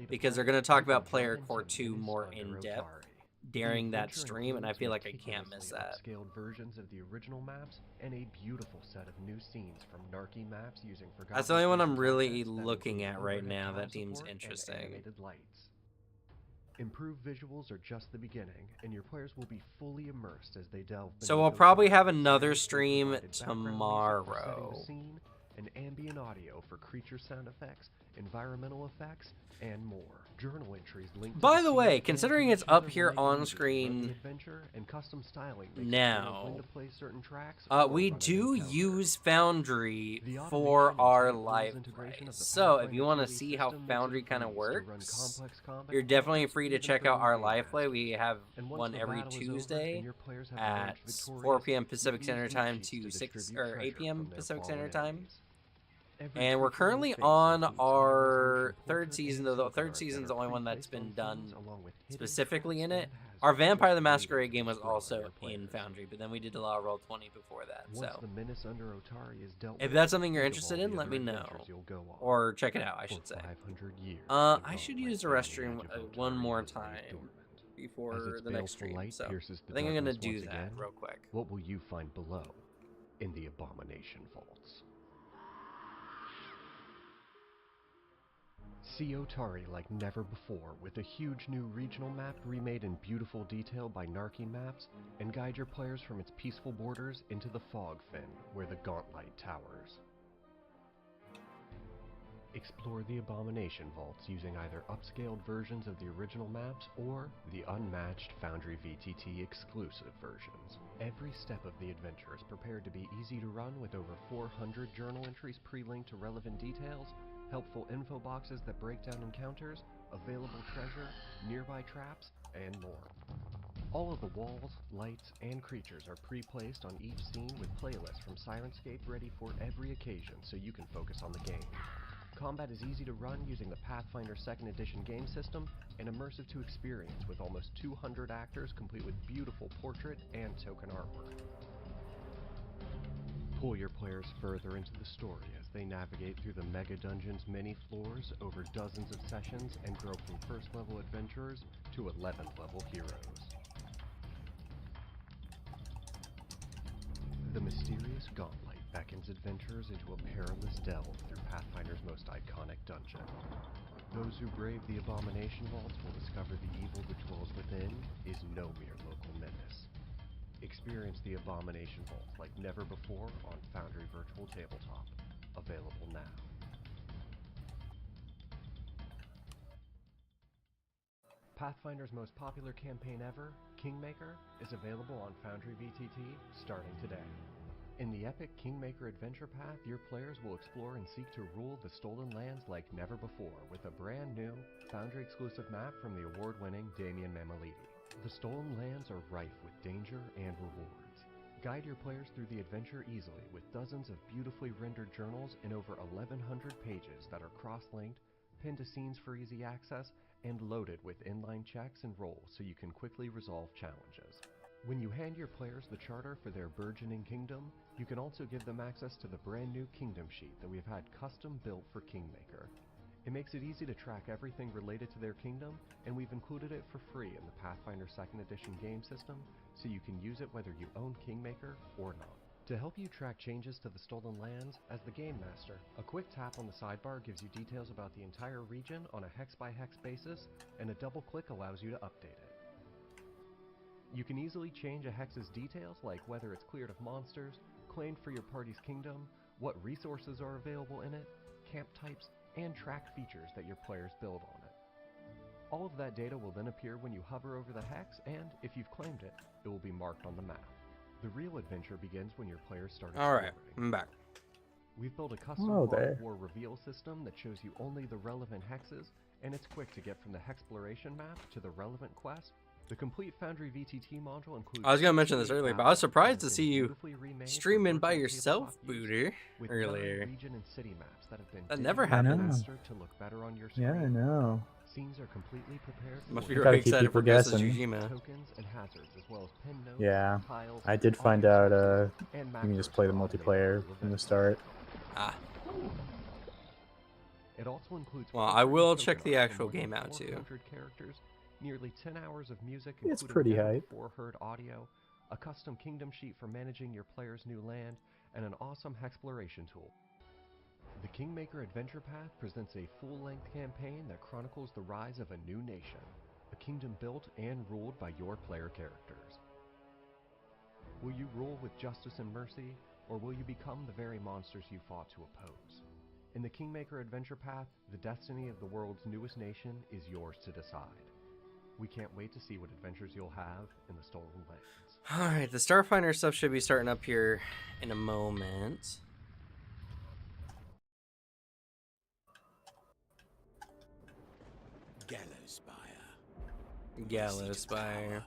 because they're going to talk about Player Core 2 more in depth during that stream, and I feel like I can't miss that. Scaled versions of the original maps and a beautiful set of new scenes from Narky maps using That's the only one I'm really looking at right now that seems interesting. Improved visuals are just the beginning, and your players will be fully immersed as they delve. So we'll probably have another stream tomorrow. And ambient audio for creature sound effects, environmental effects, and more. Journal entries linked. By the way, considering it's up here on screen now, we do use Foundry for our live plays. So if you want to see how Foundry kind of works, you're definitely free to check out our live play. We have one every Tuesday at 4 p.m. Pacific Standard Time to 6 or 8 p.m. Pacific Standard Time. And we're currently on our 3rd season, though the 3rd season is the only one that's been done specifically in it. Our Vampire the Masquerade game was also in Foundry, but then we did a lot of Roll20 before that. So if that's something you're interested in, let me know. Or check it out, I should say. I should use the restroom one more time before the next stream. So I think I'm going to do that real quick. What will you find below in the Abomination Vaults? See Otari like never before with a huge new regional map remade in beautiful detail by Narky Maps, and guide your players from its peaceful borders into the Fog Fen where the Gauntlight towers. Explore the Abomination Vaults using either upscaled versions of the original maps or the unmatched Foundry VTT exclusive versions. Every step of the adventure is prepared to be easy to run with over 400 journal entries pre-linked to relevant details, helpful info boxes that break down encounters, available treasure, nearby traps, and more. All of the walls, lights, and creatures are pre-placed on each scene with playlists from Sirenscape ready for every occasion so you can focus on the game. Combat is easy to run using the Pathfinder 2nd Edition game system and immersive to experience with almost 200 actors complete with beautiful portrait and token artwork. Pull your players further into the story as they navigate through the Mega Dungeon's many floors over dozens of sessions and grow from first level adventurers to 11th level heroes. The mysterious Gauntlight beckons adventurers into a perilous delve through Pathfinder's most iconic dungeon. Those who brave the Abomination Vaults will discover the evil that dwells within is no mere local menace. Experience the Abomination Vault like never before on Foundry Virtual Tabletop. Available now. Pathfinder's most popular campaign ever, Kingmaker, is available on Foundry VTT starting today. In the epic Kingmaker Adventure Path, your players will explore and seek to rule the Stolen Lands like never before with a brand new, Foundry-exclusive map from the award-winning Damian Mamalidi. The Stolen Lands are rife with danger and rewards. Guide your players through the adventure easily with dozens of beautifully rendered journals in over 1,100 pages that are cross-linked, pinned to scenes for easy access, and loaded with inline checks and roles so you can quickly resolve challenges. When you hand your players the charter for their burgeoning kingdom, you can also give them access to the brand new kingdom sheet that we've had custom built for Kingmaker. It makes it easy to track everything related to their kingdom, and we've included it for free in the Pathfinder 2nd Edition game system, so you can use it whether you own Kingmaker or not. To help you track changes to the Stolen Lands, as the Game Master, a quick tap on the sidebar gives you details about the entire region on a hex-by-hex basis, and a double click allows you to update it. You can easily change a hex's details, like whether it's cleared of monsters, claimed for your party's kingdom, what resources are available in it, camp types, and track features that your players build on it. All of that data will then appear when you hover over the hex, and if you've claimed it, it will be marked on the map. The real adventure begins when your players start exploring. Alright, I'm back. We've built a custom War reveal system that shows you only the relevant hexes, and it's quick to get from the Hexploration map to the relevant quest. The complete Foundry VTT module includes... I was going to mention this earlier, but I was surprised to see you streaming by yourself, Booter, earlier. That never happens. Yeah, I know. Scenes are completely prepared. Must be really excited for Ghost of Tsushima. Yeah, I did find out you can just play the multiplayer from the start. Ah. It also includes well, I will check the actual game out too. Characters, nearly 10 hours of music, it's pretty hype. Heard audio, a custom kingdom sheet for managing your player's new land, and an awesome exploration tool. The Kingmaker Adventure Path presents a full-length campaign that chronicles the rise of a new nation, a kingdom built and ruled by your player characters. Will you rule with justice and mercy, or will you become the very monsters you fought to oppose? In the Kingmaker Adventure Path, the destiny of the world's newest nation is yours to decide. We can't wait to see what adventures you'll have in the Stolen Lands. Alright, the Starfinder stuff should be starting up here in a moment. Gallowspire.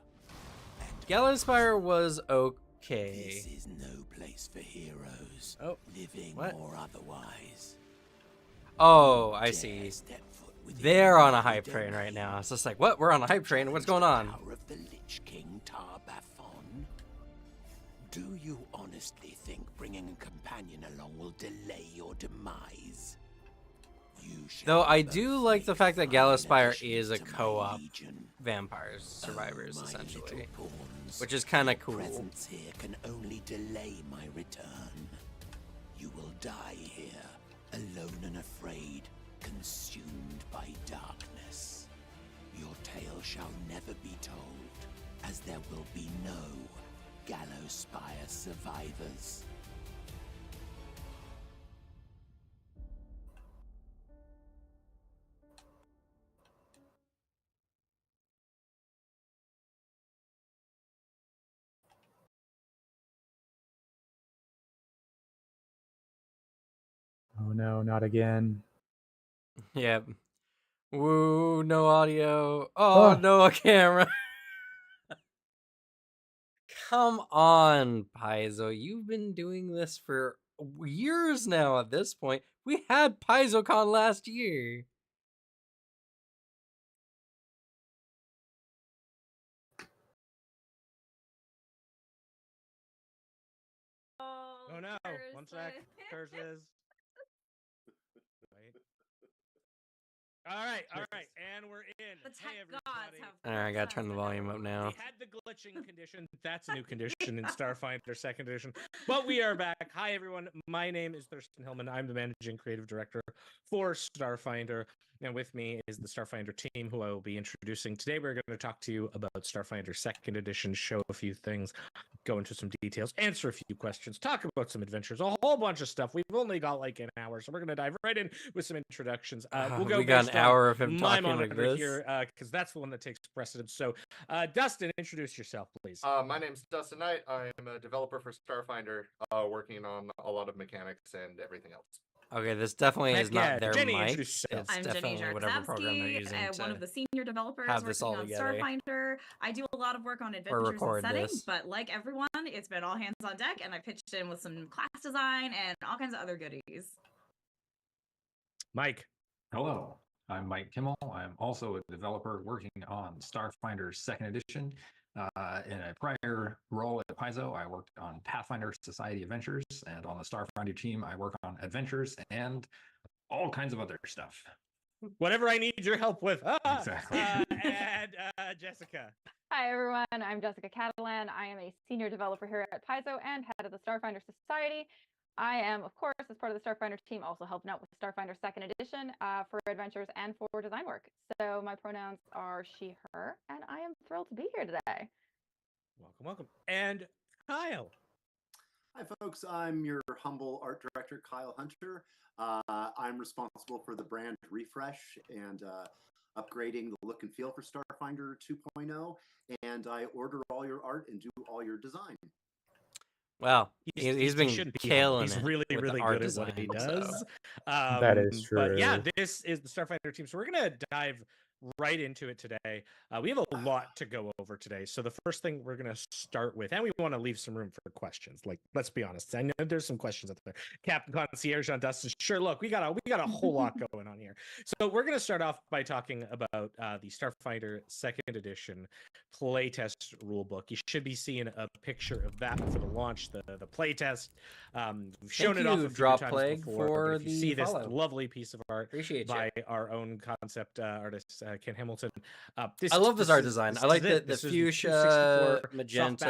Gallowspire was okay. This is no place for heroes, living what? or otherwise. Oh, I see. They're on a hype train right now. It's just like, what? We're on a hype train? What's going on? Power of the Lich King Tar-Baphon. Do you honestly think bringing a companion along will delay your demise? Though I do like the fact that Gallowspire is a co-op vampires survivors essentially, which is kind of cool. Presence here can only delay my return. You will die here, alone and afraid, consumed by darkness. Your tale shall never be told, as there will be no Gallowspire survivors. Oh no, not again. Yep. Woo, no audio. Oh, no camera. Come on, Paizo. You've been doing this for years now at this point. We had PaizoCon last year. Oh no, one sec. Curses. Wait. All right, and we're in. The tech gods have. All right, I gotta turn the volume up now. We had the glitching condition. That's a new condition in Starfinder 2nd Edition. But we are back. Hi, everyone. My name is Thurston Hillman. I'm the Managing Creative Director for Starfinder. And with me is the Starfinder team, who I will be introducing. Today, we're going to talk to you about Starfinder 2nd Edition, show a few things. go into some details, answer a few questions, talk about some adventures, a whole bunch of stuff. We've only got like an hour, so we're going to dive right in with some introductions. We'll go we got based an hour on of him my talking like monitor this. here because that's the one that takes precedence. So, Dustin, introduce yourself, please. My name's Dustin Knight. I am a developer for Starfinder, working on a lot of mechanics and everything else. Okay, this definitely is not their Jenny, mic. introduce yourself. It's I'm Jenny definitely whatever program they're Jarzabski, using one to of the senior developers have this all working on together. Starfinder. I do a lot of work on Or adventures and record settings, this. but like everyone, it's been all hands on deck, and I pitched in with some class design and all kinds of other goodies. Mike. Hello, I'm Mike Kimmel. I'm also a developer working on Starfinder 2nd Edition. In a prior role at Paizo, I worked on Pathfinder Society Adventures, and on the Starfinder team, I work on adventures and all kinds of other stuff. Whatever I need your help with. Exactly. And Jessica. Hi, everyone. I'm Jessica Catalan. I am a senior developer here at Paizo and head of the Starfinder Society. I am, of course, as part of the Starfinder team, also helping out with Starfinder 2nd Edition for adventures and for design work. So my pronouns are she, her, and I am thrilled to be here today. Welcome, welcome. And Kyle. Hi, folks. I'm your humble art director, Kyle Hunter. I'm responsible for the brand refresh and upgrading the look and feel for Starfinder 2.0, and I order all your art and do all your design. Wow, he's been killing He's it. really, with really the art good at what he design, does. so. That is true. But yeah, this is the Starfinder team. So we're going to dive right into it today. We have a lot to go over today. So the first thing we're going to start with, and we want to leave some room for questions. Like, let's be honest. I know there's some questions out there. Captain Concierge on Dustin. Sure, look, we got a whole lot going on here. So we're going to start off by talking about the Starfinder 2nd Edition playtest rulebook. You should be seeing a picture of that for the launch, the playtest. We've shown it off a few times before. For if you the see this follow. Lovely piece of art Appreciate by you. our own concept artist Ken Hamilton. I love this art design. I like the fuchsia, magenta,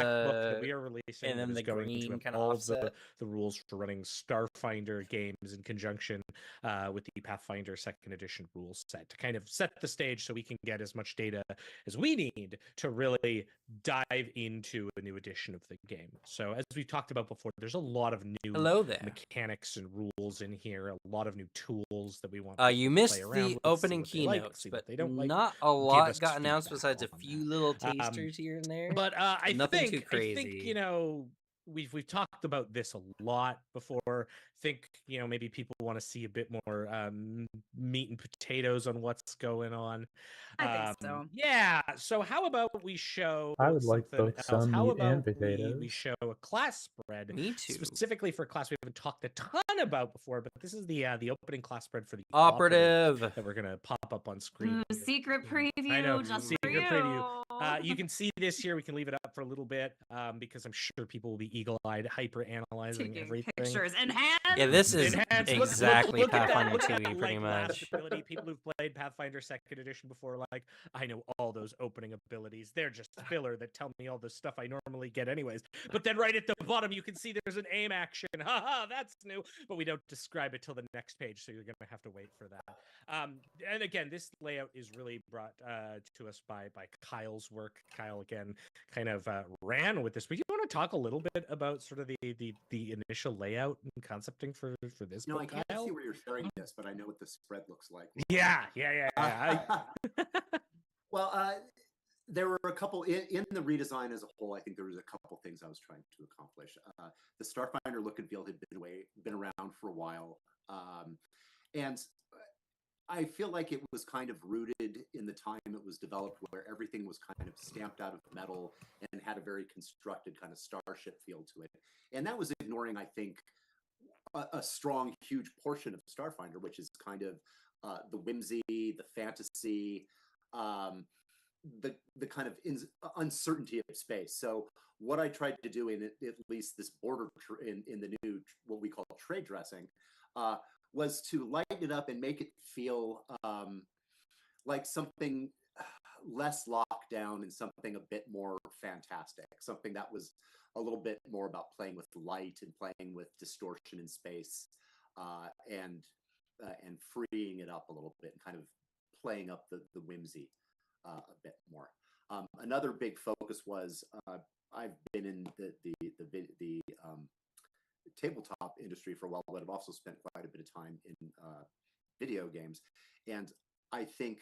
that we are releasing, and then the going green into kind of all offset. the rules for running Starfinder games in conjunction with the Pathfinder 2nd Edition rules set to kind of set the stage so we can get as much data as we need to really dive into a new edition of the game. So as we talked about before, there's a lot of new mechanics and rules in here, a lot of new tools that we want to you play missed around the with, opening see what they like, keynotes, see but what they don't like. not a Give lot us got announced feedback besides a few little tasters here and there. But I nothing think, too crazy. I think, you know, we've talked about this a lot before. Think, you know, maybe people want to see a bit more meat and potatoes on what's going on. I think so. Yeah. So how about we show I would like something both else? some How meat about and potatoes. we show a class spread? Me too. Specifically for a class we haven't talked a ton about before, but this is the opening class spread for the Operative that we're gonna pop up on screen. Secret preview. I know, just secret for you. preview. You can see this here. We can leave it up for a little bit because I'm sure people will be eagle-eyed, hyper-analyzing Taking everything. pictures. Enhance. Yeah, this is Enhance. exactly Look at that- Pathfinder look at 2E that pretty light much. blast ability. People who've played Pathfinder 2nd Edition before, like, I know all those opening abilities. They're just filler that tell me all the stuff I normally get anyways. But then right at the bottom, you can see there's an aim action. Haha, that's new. But we don't describe it till the next page, so you're going to have to wait for that. And again, this layout is really brought to us by Kyle's work. Kyle, again, kind of ran with this. But you want to talk a little bit about sort of the initial layout and concepting for this No, I book, can't Kyle? see where you're sharing this, but I know what the spread looks like. Yeah. Well, there were a couple in the redesign as a whole. I think there was a couple things I was trying to accomplish. The Starfinder look and feel had been around for a while, and I feel like it was kind of rooted in the time it was developed, where everything was kind of stamped out of metal and had a very constructed kind of starship feel to it. And that was ignoring, I think, a strong, huge portion of Starfinder, which is kind of the whimsy, the fantasy, the kind of uncertainty of space. So what I tried to do in at least this border in the new, what we call trade dressing, was to lighten it up and make it feel like something less locked down and something a bit more fantastic, something that was a little bit more about playing with light and playing with distortion in space, and freeing it up a little bit and kind of playing up the whimsy a bit more. Another big focus was I've been in the tabletop industry for a while, but I've also spent quite a bit of time in video games, and I think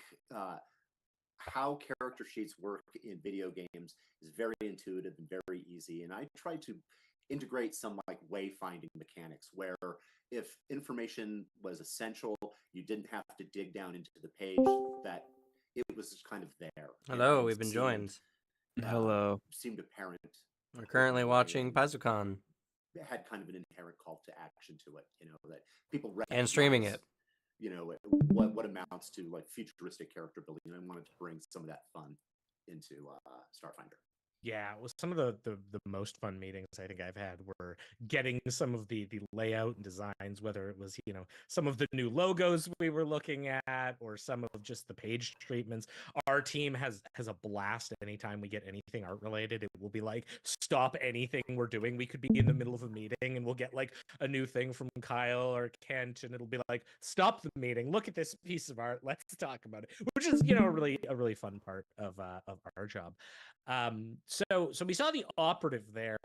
how character sheets work in video games is very intuitive and very easy. And I try to integrate some like wayfinding mechanics where if information was essential, you didn't have to dig down into the page, that it was just kind of there. Hello, we've been joined. Hello. Seemed apparent. We're currently watching PaizoCon. It had kind of an inherent call to action to it, that people recognize, and streaming it. What amounts to like futuristic character building, and I wanted to bring some of that fun into Starfinder. Yeah, well, some of the most fun meetings I think I've had were getting some of the layout and designs, whether it was, some of the new logos we were looking at or some of just the page treatments. Our team has a blast anytime we get anything art related. It will be like, stop anything we're doing. We could be in the middle of a meeting and we'll get like a new thing from Kyle or Kent, and it'll be like, stop the meeting, look at this piece of art, let's talk about it, which is, a really fun part of our job. So we saw the operative there,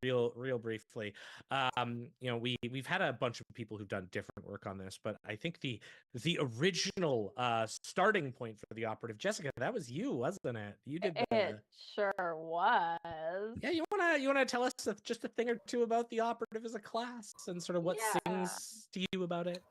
real briefly. We've had a bunch of people who've done different work on this, but I think the original starting point for the operative, Jessica, that was you, wasn't it? You did. It sure was. Yeah, you wanna tell us just a thing or two about the operative as a class and sort of what sings to you about it?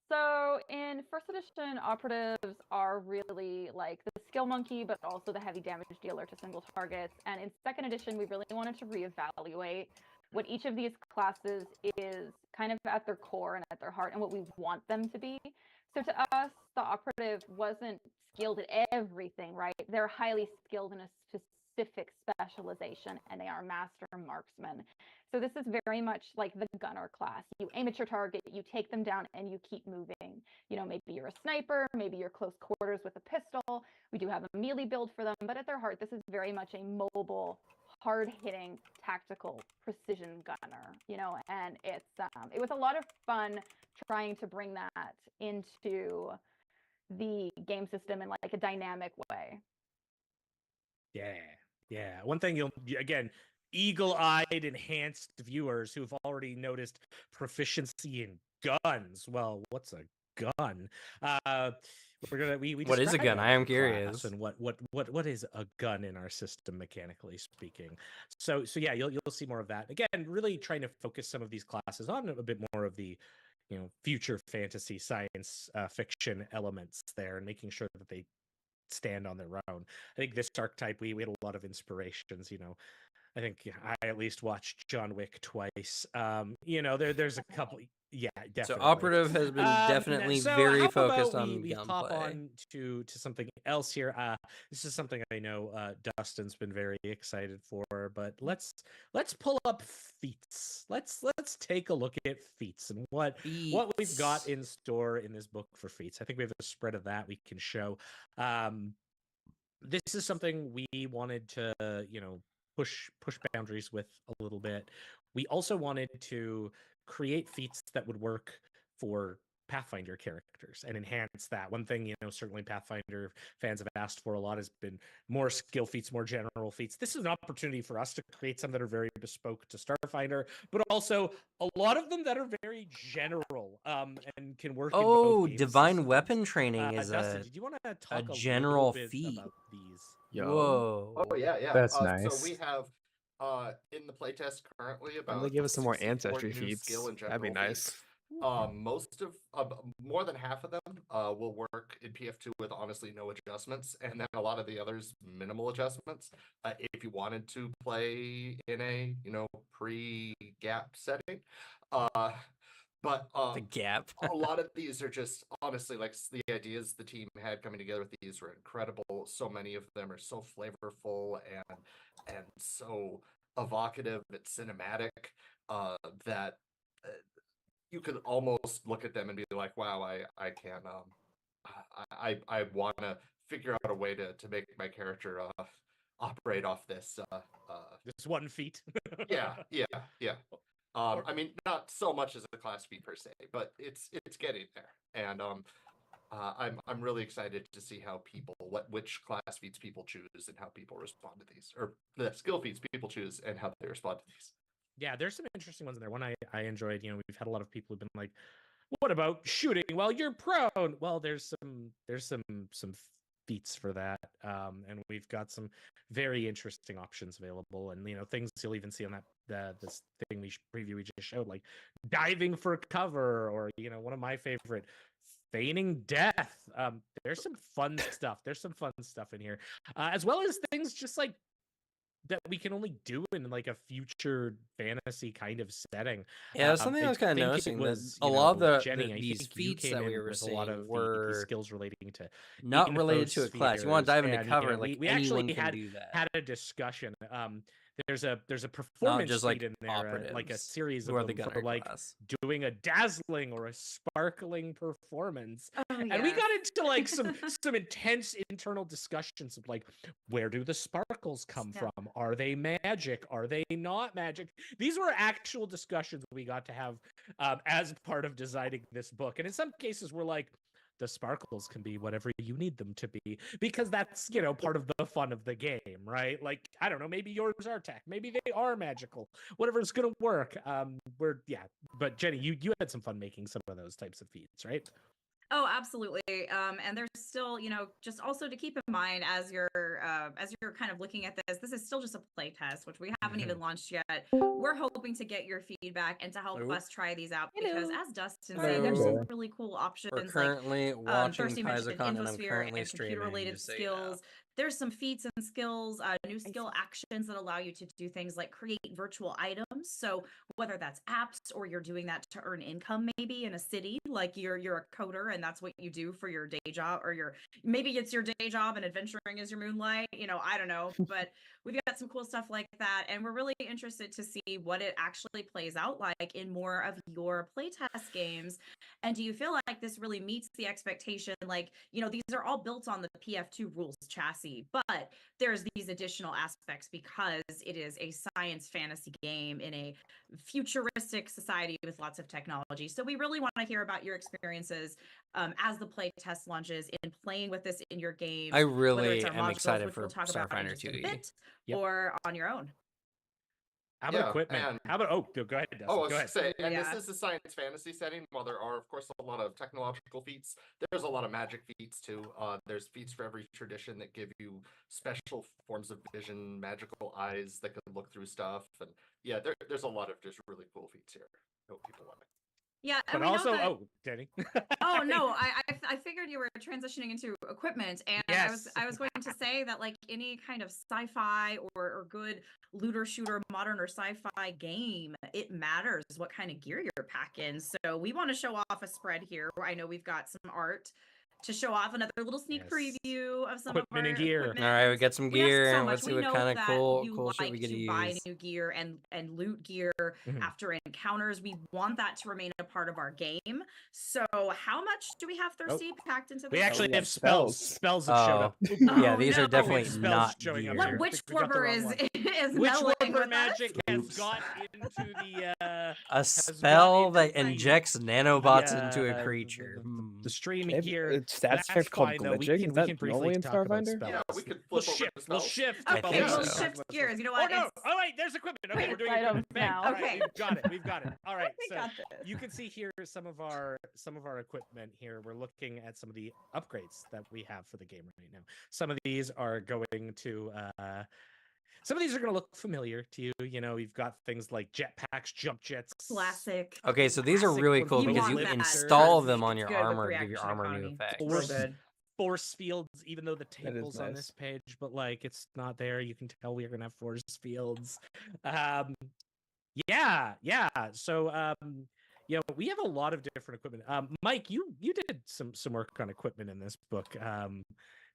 So in first edition, operatives are really like the skill monkey, but also the heavy damage dealer to single targets. And in second edition, we really wanted to reevaluate what each of these classes is kind of at their core and at their heart and what we want them to be. So to us, the operative wasn't skilled at everything, right? They're highly skilled in a specific specialization, and they are master marksmen. So this is very much like the gunner class. You aim at your target, you take them down, and you keep moving. Maybe you're a sniper, maybe you're close quarters with a pistol. We do have a melee build for them, but at their heart, this is very much a mobile, hard-hitting, tactical precision gunner. And it was a lot of fun trying to bring that into the game system in like a dynamic way. Yeah. One thing again, eagle-eyed enhanced viewers who've already noticed proficiency in guns. Well, what's a gun? What is a gun? I am curious. And what is a gun in our system, mechanically speaking? So yeah, you'll see more of that. Again, really trying to focus some of these classes on a bit more of the future fantasy, science fiction elements there, and making sure that they stand on their own. I think this archetype, we had a lot of inspirations. I think I at least watched John Wick twice. There's a couple. Yeah, definitely. So operative has been definitely very focused on we gunplay. Hop on to something else here. This is something I know Dustin's been very excited for. But let's pull up feats. Let's take a look at feats and what we've got in store in this book for feats. I think we have a spread of that we can show. This is something we wanted to push boundaries with a little bit. We also wanted to create feats that would work for Pathfinder characters and enhance that. One thing, certainly Pathfinder fans have asked for a lot has been more skill feats, more general feats. This is an opportunity for us to create some that are very bespoke to Starfinder, but also a lot of them that are very general and can work in both game divine systems. weapon training is Dustin, did you want to talk a general little bit feat about these? Whoa. Oh yeah. That's nice. So we have in the playtest currently about they give us some more 64 ancestry new feats. skill and That'd be general nice. feats. Most of more than half of them will work in PF2 with honestly no adjustments, and then a lot of the others minimal adjustments. If you wanted to play in a pre-gap setting, but the gap. a lot of these are just honestly like the ideas the team had coming together with these were incredible. So many of them are so flavorful and so evocative and cinematic that you could almost look at them and be like, wow, I can I want to figure out a way to make my character operate off this this one feat. yeah. I mean, not so much as a class feat per se, but it's getting there. And I'm really excited to see how which class feats people choose and how people respond to these, or the skill feats people choose and how they respond to these. Yeah, there's some interesting ones in there. One I enjoyed. We've had a lot of people who've been like, "What about shooting while you're prone?" Well, there's some feats for that, and we've got some very interesting options available, and things you'll even see on this thing preview we just showed, like diving for cover, or one of my favorite, feigning death. There's some fun stuff. There's some fun stuff in here, as well as things just like that we can only do in like a future fantasy kind of setting. Yeah, something I was kind of noticing that a lot of these feats that we were seeing were skills relating to not related to a class. You want to dive into cover, like we anyone actually can do that. Had a discussion. There's a performance just like feat in there, like a series of who are them the for like doing a dazzling or a sparkling performance. And we got into like some intense internal discussions of like, where do the sparkles come from? Are they magic? Are they not magic? These were actual discussions we got to have as part of designing this book. And in some cases we're like, the sparkles can be whatever you need them to be, because that's part of the fun of the game, right? Like, I don't know, maybe yours are tech, maybe they are magical, whatever's gonna work. But Jenny, you had some fun making some of those types of feats, right? Oh, absolutely. And there's still, just also to keep in mind as you're kind of looking at this is still just a play test, which we haven't even launched yet. We're hoping to get your feedback and to help us try these out, because as Dustin said, there's some really cool options. We're currently watching PaizoCon, and I'm currently streaming. Computer-related skills. There's some feats and skills, new skill actions that allow you to do things like create virtual items. So whether that's apps or you're doing that to earn income, maybe in a city, like you're a coder and that's what you do for your day job, or maybe it's your day job and adventuring is your moonlight, I don't know, but we've got some cool stuff like that. And we're really interested to see what it actually plays out like in more of your playtest games. And do you feel like this really meets the expectation? Like, these are all built on the PF2 rules chassis, but there's these additional aspects because it is a science fantasy game in a futuristic society with lots of technology. So we really want to hear about your experiences as the play test launches in playing with this in your game. I really am excited for Starfinder 2E. Or on your own. How about equipment? How about go ahead, Dustin. I was go ahead. Say, and this is a science fantasy setting. While there are, of course, a lot of technological feats, there's a lot of magic feats too. There's feats for every tradition that give you special forms of vision, magical eyes that can look through stuff, and there's a lot of just really cool feats here. I hope people like it. Yeah, but also, Jenny. Oh no, I figured you were transitioning into equipment, and yes. I was going to say that like any kind of sci-fi or good looter shooter, modern or sci-fi game, it matters what kind of gear you're packing. So we want to show off a spread here. I know we've got some art to show off, another little sneak preview of some equipment of our and gear. Equipment. All right, we got some gear, and let's see what kind of cool like shit we get to use. Buy new gear and loot gear after encounters. We want that to remain a part of our game. So how much do we have Thirsty packed into this? We actually have spells. Spells have showed up. Yeah, these are definitely not showing gear. What Witch Flipper is Witch magic has got into the a spell that injects nanobots into a creature. The streaming gear. Stats effect called glitching. Is that briefly in Starfinder? Yeah, we could flip we'll shift. Okay, we'll shift gears. You know what? Oh no! All right, there's equipment. Okay, we're doing equipment now. Okay, right, we've got it. All right, we so got this. you can see here some of our equipment here. We're looking at some of the upgrades that we have for the game right now. Some of these are going to. Some of these are going to look familiar to you. You've got things like jetpacks, jump jets. Classic. Okay, so these are really cool because you install them on your armor to give your armor new effects. Force fields, even though the table's on this page, but like it's not there. You can tell we're going to have force fields. So, we have a lot of different equipment. Mike, you did some work on equipment in this book.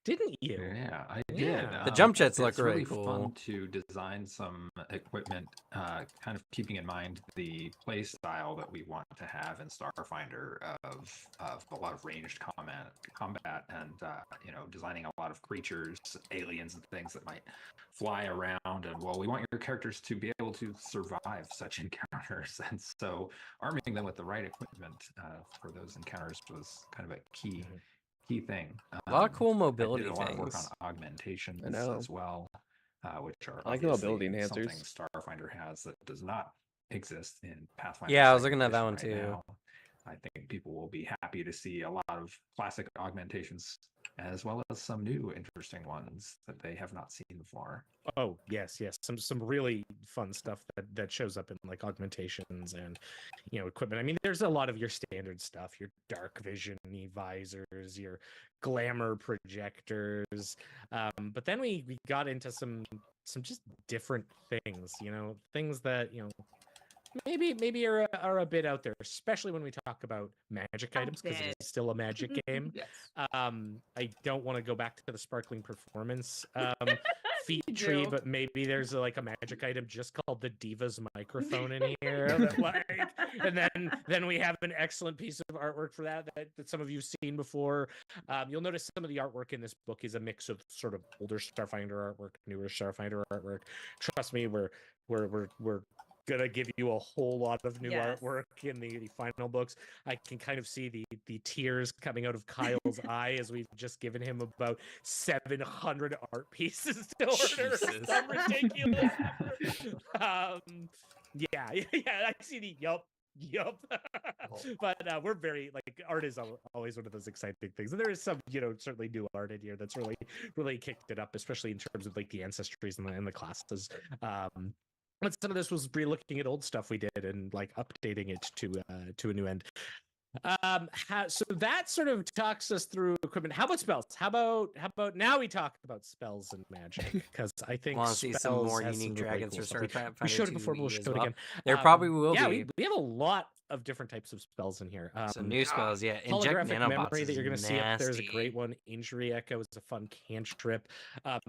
Didn't you? Yeah, I did. The jump jets look it's really cool. Fun to design some equipment, kind of keeping in mind the play style that we want to have in Starfinder of a lot of ranged combat, and designing a lot of creatures, aliens, and things that might fly around. And we want your characters to be able to survive such encounters, and so arming them with the right equipment for those encounters was kind of a key key thing. A lot of cool I mobility did a lot of work on things. augmentations I know. as well, which are I like the mobility obviously enhancers. something Starfinder has that does not exist in Pathfinder. Yeah, I was Second looking at that Edition one right too. now. I think people will be happy to see a lot of classic augmentations as well as some new interesting ones that they have not seen before. Oh yes, some really fun stuff that shows up in like augmentations and equipment. I mean, there's a lot of your standard stuff, your dark vision visors, your glamour projectors, but then we got into some just different things, things that maybe are a bit out there, especially when we talk about magic items, because it is still a magic game. Yes. I don't want to go back to the sparkling performance feat You tree, do. but maybe there's like a magic item just called the Diva's microphone in here. That, like, and then we have an excellent piece of artwork for that some of you've seen before. You'll notice some of the artwork in this book is a mix of sort of older Starfinder artwork, newer Starfinder artwork. Trust me, we're gonna give you a whole lot of new artwork in the final books. I can kind of see the tears coming out of Kyle's eye as we've just given him about 700 art pieces to order. Some ridiculous number. Yeah, I see the yup. But we're very art is always one of those exciting things, and there is some certainly new art in here that's really kicked it up, especially in terms of like the ancestries and the classes. But some of this was re-looking at old stuff we did and like updating it to a new end. So that sort of talks us through equipment. How about spells? How about now we talk about spells and magic, because I think Want to see some spells more has unique some really dragons cool for stuff. Starfinder We showed it before, 2E we'll as show it well. again. There probably will yeah, be. we have a lot of different types of spells in here. Some new spells, yeah. Inject Holographic nanobots memory that you're going to is see up there is a nasty. great one. Injury Echo is a fun cantrip. A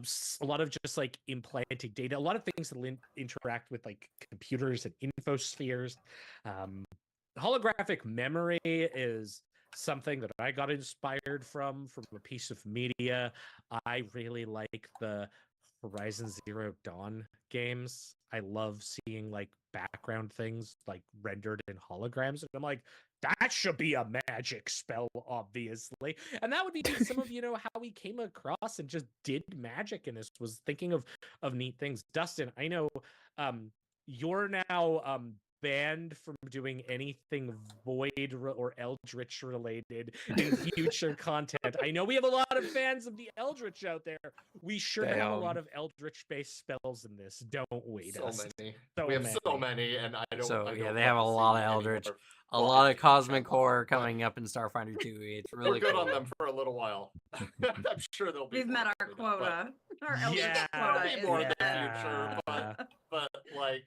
lot of just like implanting data. A lot of things that interact with like computers and infospheres. Holographic memory is something that I got inspired from a piece of media. I really like the Horizon Zero Dawn games. I love seeing like background things like rendered in holograms, and I'm like, that should be a magic spell, obviously. And that would be some of how we came across and just did magic in this, was thinking of neat things. Dustin, I know you're now banned from doing anything void or eldritch related in future content. I know we have a lot of fans of the eldritch out there. We sure have a lot of eldritch based spells in this, don't we? So Dustin? many. So We have many. so many, and I don't. So I yeah, don't they have a want to lot see of any Eldritch, more a lot of watching Cosmic Mechagon, Horror but coming up in Starfinder 2. It's really we're good cool. on them for a little while. I'm sure they'll be. We've met our coming up, quota. but- Our eldritch Yeah, quota There'll be is more in the met. future, but like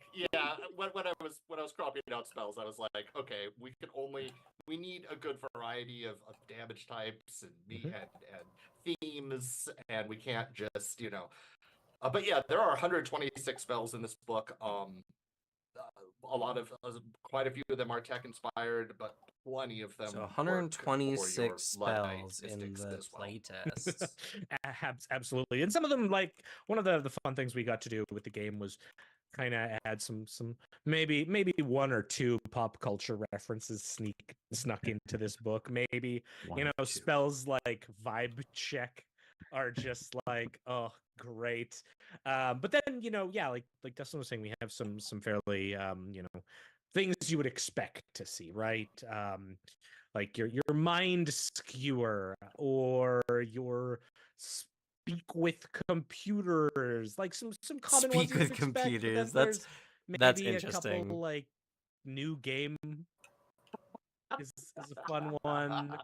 when I was cropping out spells, I was like, okay, we need a good variety of damage types and themes, and we can't just but yeah, there are 126 spells in this book. Quite a few of them are tech inspired, but plenty of them. So work 126 for your Luddite spells in mystics the as well. playtest. Absolutely. And some of them, like one of the fun things we got to do with the game was kind of add some maybe one or two pop culture references snuck into this book. Maybe spells like vibe check are just like, oh, great. But then like Dustin was saying, we have some fairly things you would expect to see, right? Like your mind skewer, or your speak with computers, like some common ones Speak you would with expect, but computers. then That's there's maybe interesting. a couple like new game is a fun one,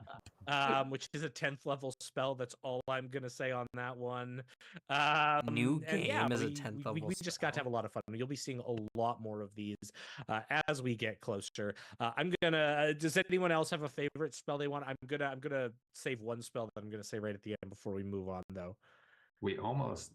which is a 10th level spell. That's all I'm gonna say on that one. New and yeah, game is a we- 10th we level just got to have a lot of fun. You'll be seeing a lot more of these as we get closer. I'm gonna. Does anyone else have a favorite spell they want? I'm gonna save one spell that I'm gonna say right at the end before we move on, though. We almost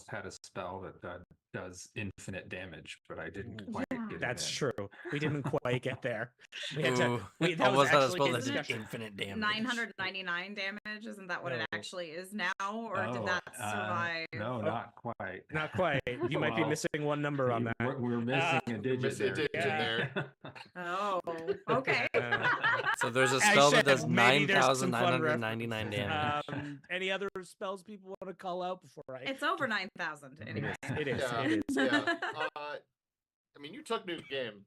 had a spell that does infinite damage, but I didn't quite That's true. We didn't quite get there. We had Ooh, that almost was had us actually pull a that to discussion. infinite damage. 999 damage, isn't that what it No. actually is now, or did that survive? No, not quite. Not quite. You might be Well, missing one number on that. We're missing a digit missing a digit there. Oh, okay. So there's a I spell that said does maybe there's some fun 9,999 damage. Any other spells people want to call out before I? It's over 9,000 anyway. It is. Yeah, It is. yeah. I mean, you took new game.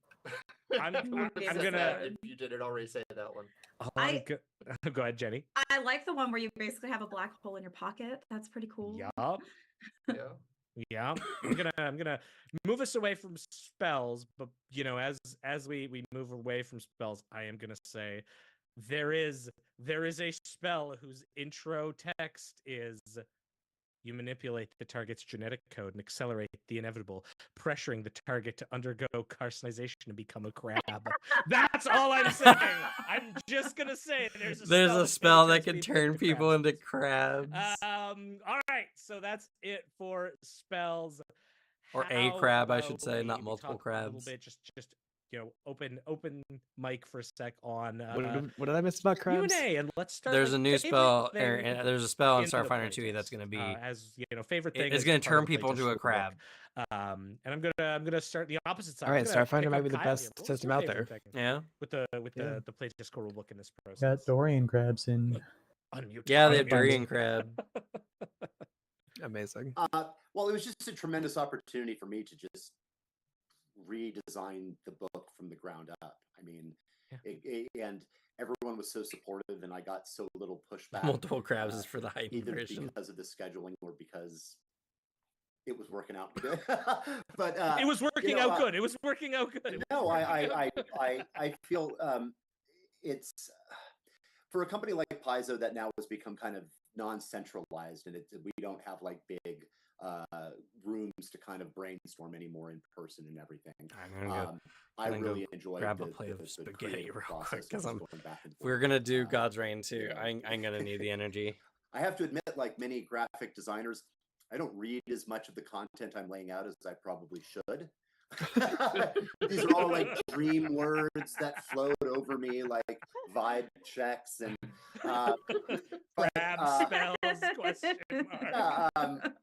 I'm Said gonna. that if you didn't already say that one. Go ahead, Jenny. I like the one where you basically have a black hole in your pocket. That's pretty cool. Yup. Yeah. Yeah, I'm gonna move us away from spells, but as we move away from spells, I am gonna say there is a spell whose intro text is you manipulate the target's genetic code and accelerate the inevitable, pressuring the target to undergo carcinization and become a crab. That's all I'm saying. I'm just gonna say There's a spell that can turn people into crabs. All right, so that's it for spells. Or a crab, I should say, not multiple crabs. A little bit, just open mic for a sec on What did I miss about crabs? Q&A, and let's start. There's a new spell, favorite there's a spell in thing Starfinder the 2 that's going to be as favorite thing. It's going to turn people into a crab. And I'm gonna start the opposite side. All right, I'm gonna Starfinder pick might up be the Kyle best here. What's system your out favorite there. thing? Yeah. With the Playtest core rulebook in this process. Got Dorian crabs in. Unmute. Yeah, they have durian crab. Amazing. Well, it was just a tremendous opportunity for me to just redesign the book from the ground up. I mean, and everyone was so supportive, and I got so little pushback. Multiple crabs is for the heightened either version. because of the scheduling or because it was working out good. But it was working out good. It was working out good. No, I feel it's for a company like Paizo that now has become kind of non-centralized, and we don't have like big rooms to kind of brainstorm anymore in person and everything. I really enjoyed grab a plate of spaghetti real quick because we're gonna do God's Reign too. I'm gonna need the energy. I have to admit, like many graphic designers, I don't read as much of the content I'm laying out as I probably should. These are all like dream words that float over me like vibe checks and crab spells question mark.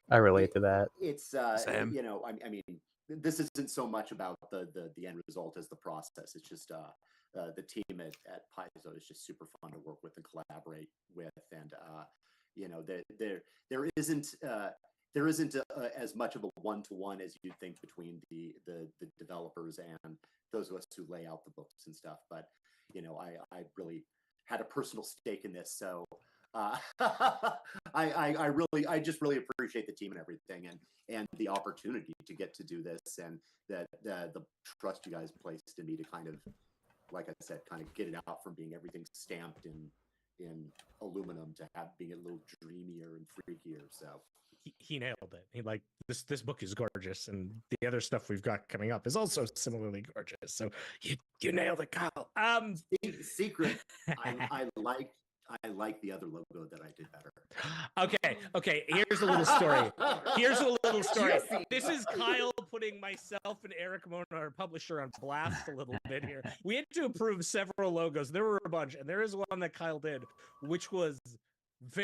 I relate to that. It's Same. I mean, this isn't so much about the end result as the process. It's just the team at Paizo is just super fun to work with and collaborate with, and there isn't as much of a one-to-one as you'd think between the developers and those of us who lay out the books and stuff. But I really had a personal stake in this, so I just really appreciate the team and everything, and the opportunity to get to do this, and the trust you guys placed in me to kind of, like I said, kind of get it out from being everything stamped in aluminum to being a little dreamier and freakier. So he nailed it. He like this book is gorgeous, and the other stuff we've got coming up is also similarly gorgeous. So you nailed it, Kyle. Secret. I like the other logo that I did better. Okay. Here's a little story. This is Kyle putting myself and Eric Mona, our publisher, on blast a little bit here. We had to approve several logos. There were a bunch, and there is one that Kyle did, which was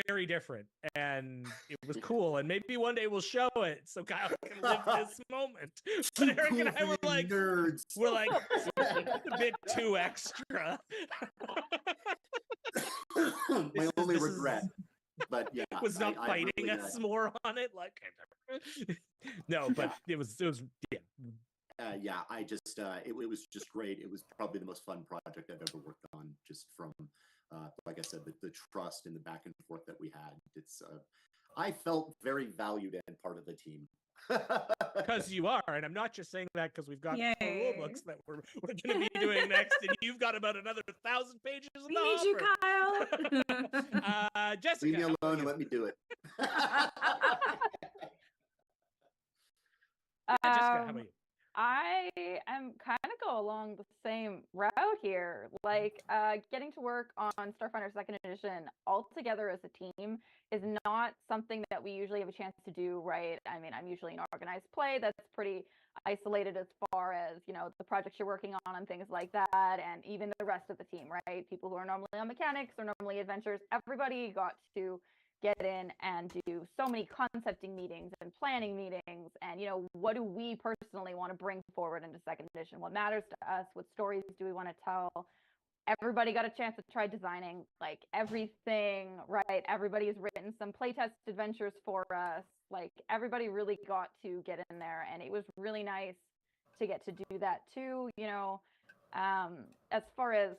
very different, and it was cool. And maybe one day we'll show it so Kyle can live this moment. But Eric and I were like, nerds. We're like a bit too extra. My only regret, but yeah, was not I fighting really, us more on it. Like, no, but it was yeah. I just it was just great. It was probably the most fun project I've ever worked on, just from like I said, the trust and the back and forth that we had. It's I felt very valued and part of the team. Because you are, and I'm not just saying that because we've got rule books that we're going to be doing next, and you've got about another 1,000 pages. We need you, Kyle. Jessica, leave me alone and let me do it. Jessica, how about you? I am kind of go along the same route here. Like, getting to work on Starfinder Second Edition all together as a team is not something that we usually have a chance to do, right? I mean, I'm usually in organized play that's pretty isolated as far as, you know, the projects you're working on and things like that, and even the rest of the team, right? People who are normally on mechanics or normally adventures, everybody got to get in and do so many concepting meetings and planning meetings, and, you know, what do we personally want to bring forward into second edition? What matters to us? What stories do we want to tell? Everybody got a chance to try designing like everything, right? Everybody's written some playtest adventures for us. Like, everybody really got to get in there, and it was really nice to get to do that too. You know, as far as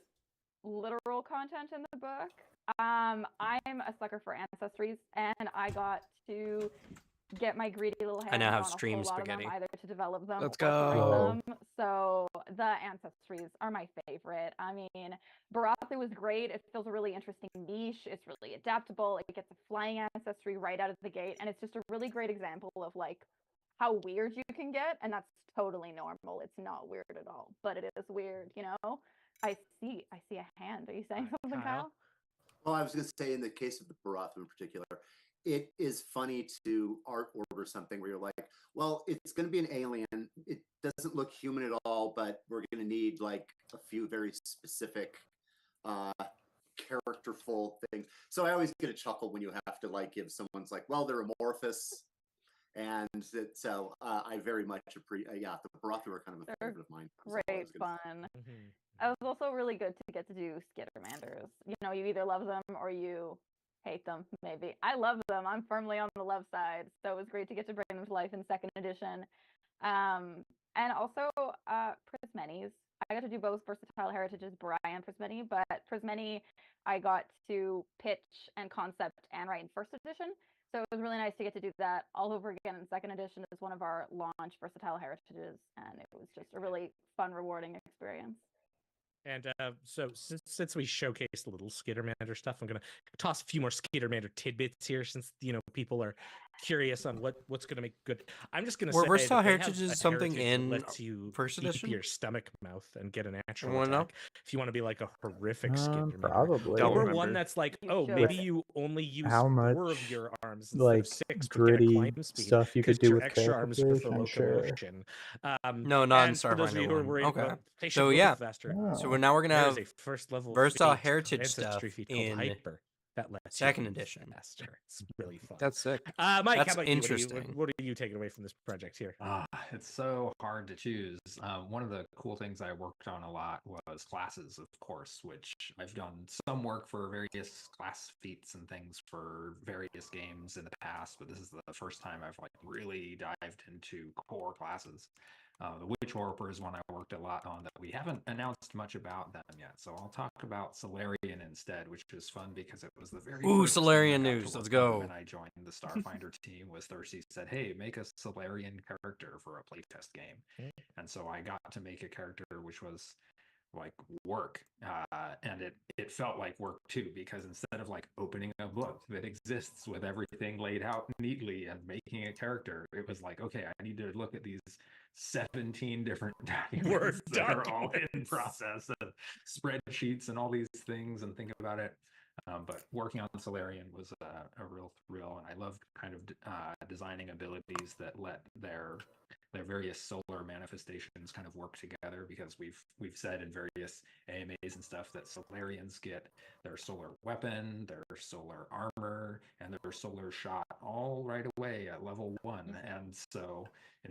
literal content in the book, I'm a sucker for ancestries, and I got to get my greedy little hands I now have on a stream whole lot of them, spaghetti. either to develop them Let's or to write go. them. So the ancestries are my favorite. I mean, Barathu was great. It feels a really interesting niche. It's really adaptable. It gets a flying ancestry right out of the gate, and it's just a really great example of like how weird you can get, and that's totally normal. It's not weird at all, but it is weird, you know? I see a hand. Are you saying something, Kyle? Well, I was going to say, in the case of the Barathu in particular, it is funny to art order something where you're like, well, it's going to be an alien. It doesn't look human at all, but we're going to need like a few very specific, characterful things. So I always get a chuckle when you have to like give someone's like, well, they're amorphous. And so I very much appreciate, yeah, the Barathu are kind of a favorite of mine. Great fun. It was also really good to get to do Skittermanders. You know, you either love them or you hate them, maybe. I love them. I'm firmly on the love side. So it was great to get to bring them to life in second edition. And also Prismenes. I got to do both Versatile Heritages, Brian and Prismeni, but Prismeni I got to pitch and concept and write in first edition. So it was really nice to get to do that all over again in second edition as one of our launch Versatile Heritages, and it was just a really fun, rewarding experience. And so since we showcased a little Skittermander stuff, I'm going to toss a few more Skittermander tidbits here, since, you know, people are curious on what's going to make good. I'm just going to say Versatile that Heritage is something in lets you first keep edition? your stomach mouth and get a natural wanna know? attack. If you want to be like a horrific Skittermander. Probably. Or one that's like, oh, maybe you only use how 4 of your arms instead like of 6, but get a gritty climb speed, stuff you could 'cause do your with extra arms are good for character creation, locomotion. No, not in And for those of you Starfinder who are 1. worried Okay. about patient So moving yeah. faster, So now we're gonna there have is a first level Versatile feat, Heritage ancestry stuff feat called in Hyper that lets second you move edition. faster. It's really fun. That's sick. Mike, That's how about interesting. you? What are you taking away from this project here? It's so hard to choose. One of the cool things I worked on a lot was classes, of course, which I've done some work for various class feats and things for various games in the past, but this is the first time I've like really dived into core classes. The Witch Warper is one I worked a lot on that we haven't announced much about them yet. So I'll talk about Solarian instead, which is fun because it was the very first thing Solarian I got to news. Let's work on go. when I joined the Starfinder team. Was Thirsty said, hey, make a Solarian character for a playtest game. And so I got to make a character which was like work, and it felt like work too, because instead of like opening a book that exists with everything laid out neatly and making a character, it was like, okay, I need to look at these 17 different documents that are all in process of spreadsheets and all these things and think about it. But working on Solarian was a real thrill, and I loved kind of designing abilities that let their various solar manifestations kind of work together, because we've said in various AMAs and stuff that Solarians get their solar weapon, their solar armor, and their solar shot all right away at level 1. And so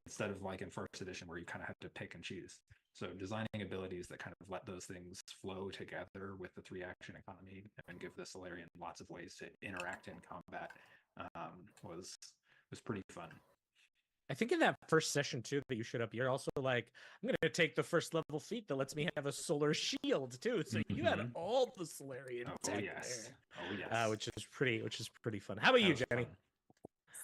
instead of like in first edition where you kind of have to pick and choose, so designing abilities that kind of let those things flow together with the 3-action economy and give the Solarian lots of ways to interact in combat was pretty fun. I think in that first session too that you showed up, you're also like, I'm gonna take the first level feat that lets me have a solar shield too. So you had all the Solarian tech there. Oh yes. Which is pretty fun. How about you, Jenny?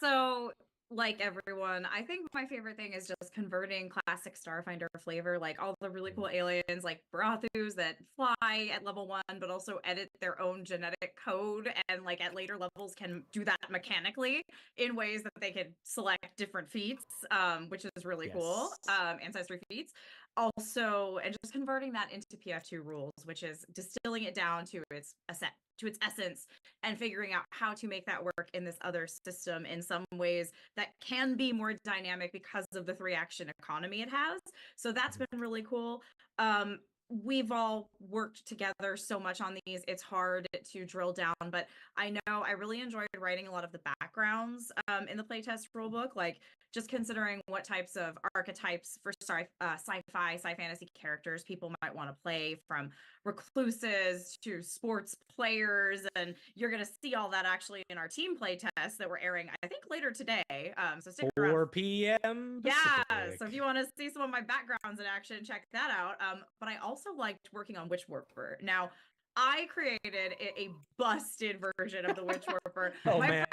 So like everyone, I think my favorite thing is just converting classic Starfinder flavor, like all the really cool aliens like Barathus that fly at level 1, but also edit their own genetic code and like at later levels can do that mechanically in ways that they could select different feats, which is really cool. Ancestry feats. Also, and just converting that into PF2 rules, which is distilling it down to its essence and figuring out how to make that work in this other system in some ways that can be more dynamic because of the 3-action economy it has. So that's been really cool. We've all worked together so much on these. It's hard to drill down, but I know I really enjoyed writing a lot of the backgrounds in the playtest rulebook, like just considering what types of archetypes for sci-fi, sci-fantasy characters people might want to play, from recluses to sports players. And you're going to see all that actually in our team playtest that we're airing, I think, later today. So stick around. 4 p.m. Yeah, so if you want to see some of my backgrounds in action, check that out. But I also liked working on Witch Warper. Now, I created a busted version of the Witch Warper. My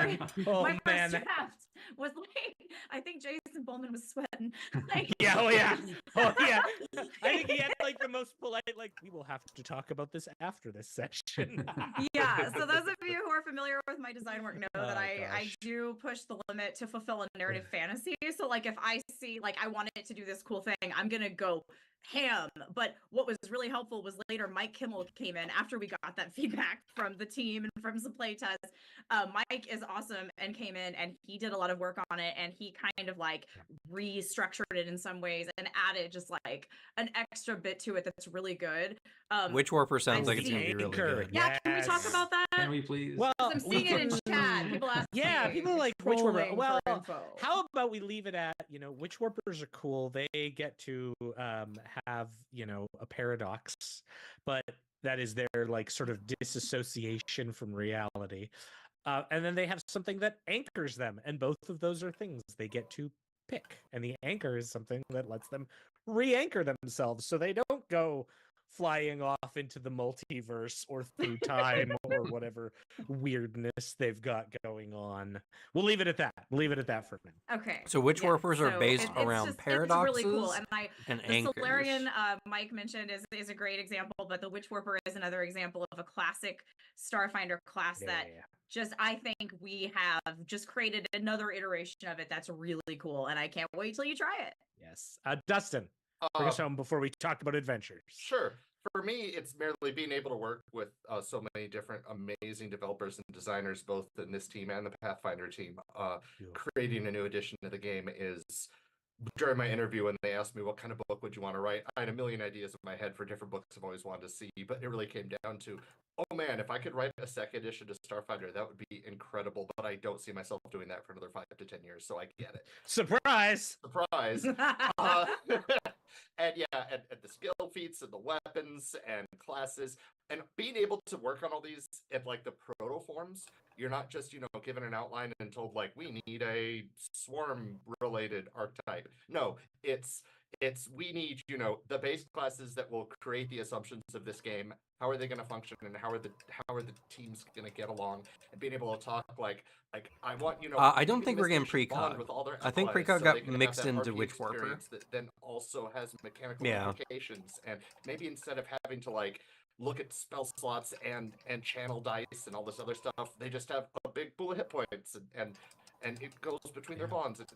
first draft was like, I think Jason Bowman was sweating. Like, I think he had like the most polite, like, we will have to talk about this after this session. Yeah, so those of you who are familiar with my design work know that I do push the limit to fulfill a narrative fantasy. So like if I see like I wanted to do this cool thing, I'm gonna go ham. But what was really helpful was later Mike Kimmel came in after we got that feedback from the team and from some playtests. Mike is awesome and came in and he did a lot of work on it, and he kind of like restructured it in some ways and added just like an extra bit to it that's really good. Witch Warper sounds like it's gonna be really good. Yeah, can we talk about that? Can we please? Well, I'm seeing it in chat. People ask people are like Witch Warper. Well, info. how about we leave it at, Witch Warpers are cool. They get to have, a paradox, but that is their like sort of disassociation from reality. And then they have something that anchors them, and both of those are things they get to pick. And the anchor is something that lets them re-anchor themselves so they don't go flying off into the multiverse or through time or whatever weirdness they've got going on. We'll leave it at that. We'll leave it at that for now. Okay. So Witch Warpers are based around paradoxes. It's really cool. And the anchors. Solarian Mike mentioned is a great example, but the Witch Warper is another example of a classic Starfinder class that just, I think we have just created another iteration of it that's really cool, and I can't wait till you try it. Yes. Dustin, bring us home before we talk about adventures. Sure. For me, it's merely being able to work with so many different amazing developers and designers, both in this team and the Pathfinder team. Creating a new edition of the game is, during my interview when they asked me what kind of book would you want to write, I had a million ideas in my head for different books I've always wanted to see, but it really came down to, oh man, if I could write a second edition to Starfinder, that would be incredible, but I don't see myself doing that for another 5 to 10 years, so I get it. Surprise! And the skill feats and the weapons and classes, and being able to work on all these at like the proto forms. You're not just, given an outline and told like, we need a swarm related archetype. No, it's we need, the base classes that will create the assumptions of this game. How are they going to function, and how are the teams going to get along, and being able to talk like I want, I don't think we're getting precog. I think precog got mixed into Witch Warper. That then also has mechanical implications, and maybe instead of having to like look at spell slots and channel dice and all this other stuff, they just have a big pool of hit points, and it goes between their bonds. It's,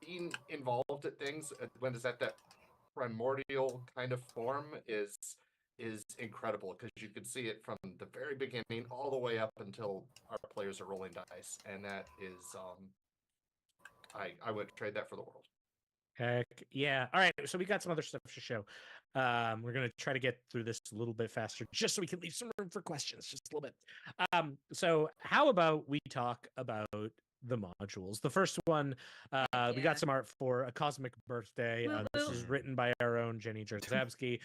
being involved at things when it's at that primordial kind of form is incredible, because you can see it from the very beginning all the way up until our players are rolling dice, and that is I would trade that for the world. Heck yeah. All right, so we got some other stuff to show. We're going to try to get through this a little bit faster just so we can leave some room for questions, just a little bit. So how about we talk about the modules? The first one, we got some art for A Cosmic Birthday. This is written by our own Jenny Jerzabski,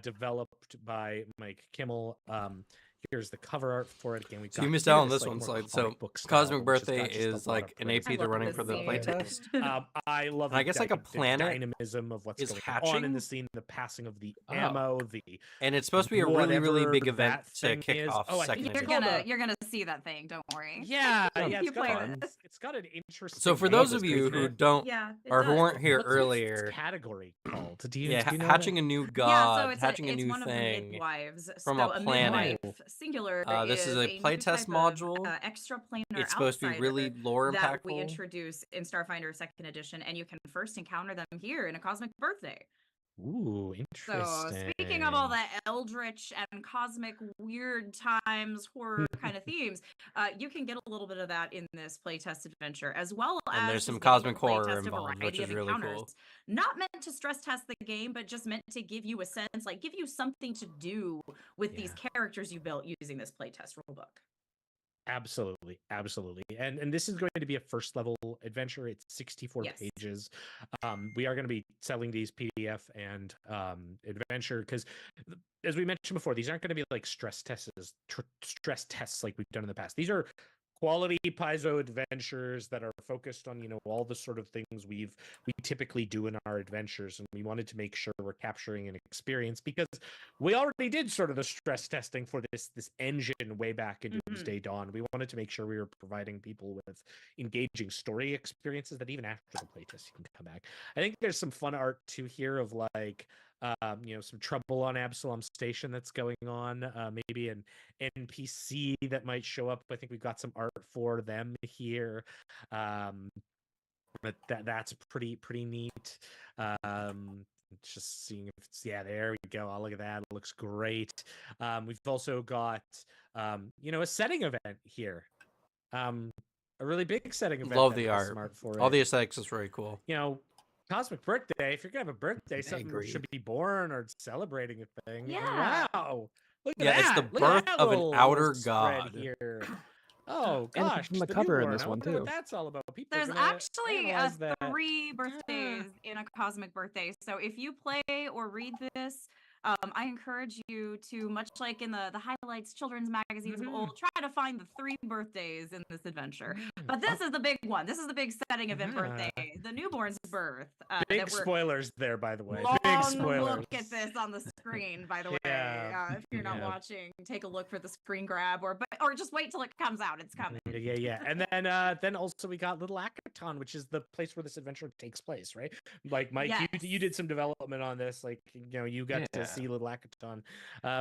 developed by Mike Kimmel. Here's the cover art for it. Again, we So you missed out on this one slide. So Cosmic Birthday is like an AP they're running for the playtest. I love. And I guess like a planet dynamism of what's is going hatching on in the scene, the passing of the ammo, and it's supposed to be a really big event to kick off second edition. You're gonna see that thing. Don't worry. Yeah, it's got an interesting. So for those of you who don't or who weren't here What's earlier, this category called? Do you know hatching that? a new god, it's hatching a new one thing of the midwives. from So a planet. Midwife, singular. This is a new playtest type module. Of, extraplanar It's supposed to be really lore impactful. That we introduce in Starfinder 2nd Edition, and you can first encounter them here in a Cosmic Birthday. Ooh, interesting. So speaking of all the eldritch and cosmic weird times horror kind of themes, you can get a little bit of that in this playtest adventure, as well as there's some cosmic horror playtest involved, which is really encounters. cool. Not meant to stress test the game, but just meant to give you a sense, like give you something to do with these characters you built using this playtest rulebook. Absolutely. And this is going to be a first level adventure. It's 64 pages. We are going to be selling these PDF and adventure because, as we mentioned before, these aren't going to be like stress tests like we've done in the past. These are quality Paizo adventures that are focused on, all the sort of things we typically do in our adventures, and we wanted to make sure we're capturing an experience because we already did sort of the stress testing for this engine way back in Doomsday Dawn. We wanted to make sure we were providing people with engaging story experiences that even after the playtest you can come back. I think there's some fun art too here of like some trouble on Absalom Station that's going on, maybe an NPC that might show up. I think we've got some art for them here, but that's pretty neat. Just seeing if it's there we go. Oh, look at that, it looks great. We've also got a setting event here, a really big setting event. Love the art. All the aesthetics is very cool. Cosmic Birthday, if you're gonna have a birthday, something should be born or celebrating a thing. Yeah. Wow. Look at Yeah, that. it's the Look at birth that of an little outer spread god. Here. Oh And gosh, from the cover in newborn. this I one, wonder too. what that's all about. People There's are gonna actually analyze that. 3 birthdays in a Cosmic Birthday. So if you play or read this, I encourage you to, much like in the highlights children's magazines of old, try to find the 3 birthdays in this adventure. But this is the big one. This is the big setting event birthday, the newborn's birth. Big spoilers there, by the way. Long Big spoilers. look at this on the screen, by the way. Yeah. If you're not watching, take a look for the screen grab, or just wait till it comes out. It's coming. Yeah. And then also we got Little Akaton, which is the place where this adventure takes place, right? Like Mike, you did some development on this. Like you got to see Little Akaton.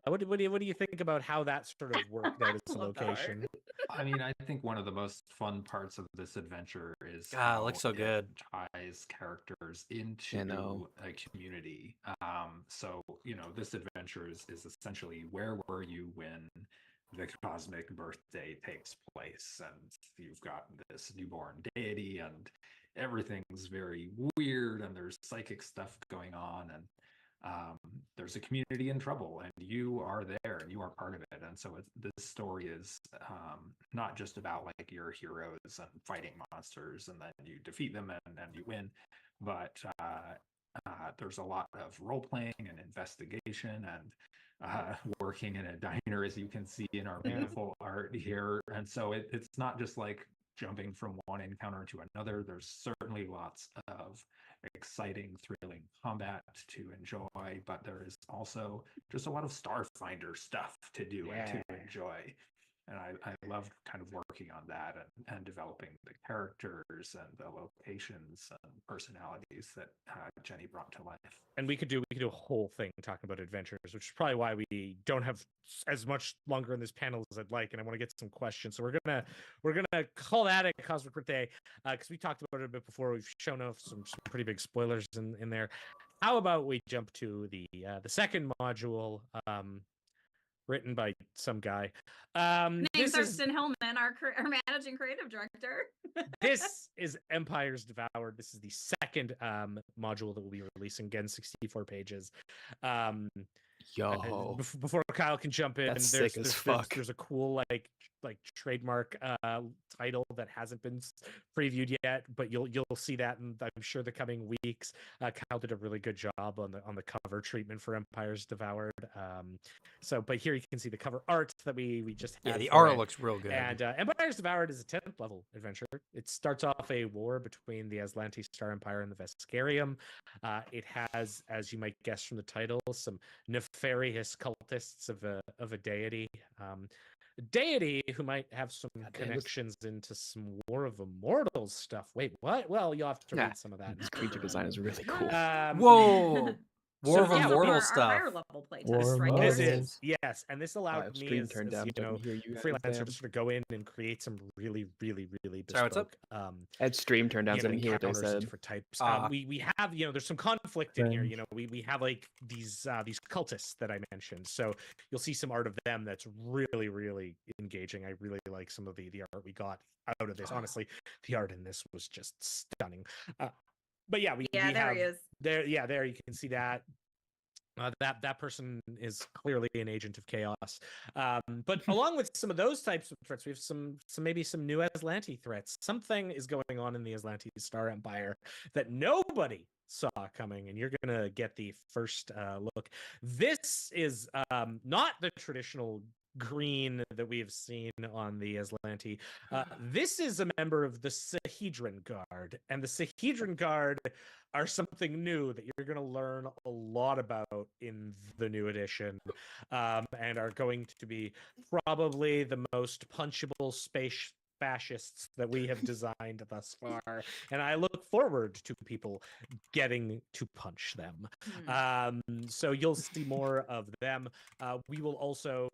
What do you think about how that sort of worked out as a location? I mean, I think one of the most fun parts of this adventure is it how looks so good. Ties characters into a community. So this adventure is essentially where were you when the Cosmic Birthday takes place, and you've got this newborn deity, and everything's very weird, and there's psychic stuff going on, and there's a community in trouble, and you are there, and you are part of it. And so this story is not just about like your heroes and fighting monsters, and then you defeat them and you win, but there's a lot of role playing and investigation and working in a diner, as you can see in our beautiful art here. And so it's not just like jumping from one encounter to another. There's certainly lots of exciting, thrilling combat to enjoy, but there is also just a lot of Starfinder stuff to do and to enjoy. And I love kind of working on that and developing the characters and the locations and personalities that Jenny brought to life. And we could do a whole thing talking about adventures, which is probably why we don't have as much longer in this panel as I'd like, and I want to get some questions. So we're gonna call that a Cosmic Birthday because we talked about it a bit before. We've shown off some pretty big spoilers in there. How about we jump to the second module? Written by some guy. Named Thurston Hillman, our managing creative director. This is Empire's Devoured. This is the second module that we'll be releasing. Again, 64 pages. Before Kyle can jump in. That's sick as fuck. There's a cool like trademark title that hasn't been previewed yet, but you'll see that in, I'm sure, the coming weeks. Kyle did a really good job on the cover treatment for Empires Devoured. But here you can see the cover art that we just had. Yeah, the for art it. looks real good. And Empires Devoured is a 10th level adventure. It starts off a war between the Aslanti Star Empire and the Vescarium. It has, as you might guess from the title, some nefarious cultists of a deity. Deity who might have some connections into some War of Immortals stuff. Wait, what? Well, you'll have to read some of that. This creature design is really cool. Whoa! War of Immortals stuff. Our higher level playtest, right? This is, yes, and this allowed me as freelancer to sort of go in and create some really bespoke. Sorry, what's up? Had stream turned down, so I didn't hear what they said. Different types. We have, there's some conflict in here. We have like these cultists that I mentioned. So you'll see some art of them that's really engaging. I really like some of the art we got out of this. Honestly, the art in this was just stunning. But yeah, there he is. There you can see that. That person is clearly an agent of chaos. But along with some of those types of threats, we have some new Aslanti threats. Something is going on in the Aslanti Star Empire that nobody saw coming, and you're gonna get the first look. This is not the traditional green that we have seen on the Aslanti. This is a member of the Sahedron Guard, and the Sahedron Guard are something new that you're going to learn a lot about in the new edition, and are going to be probably the most punchable space fascists that we have designed thus far, and I look forward to people getting to punch them. So you'll see more of them. We will also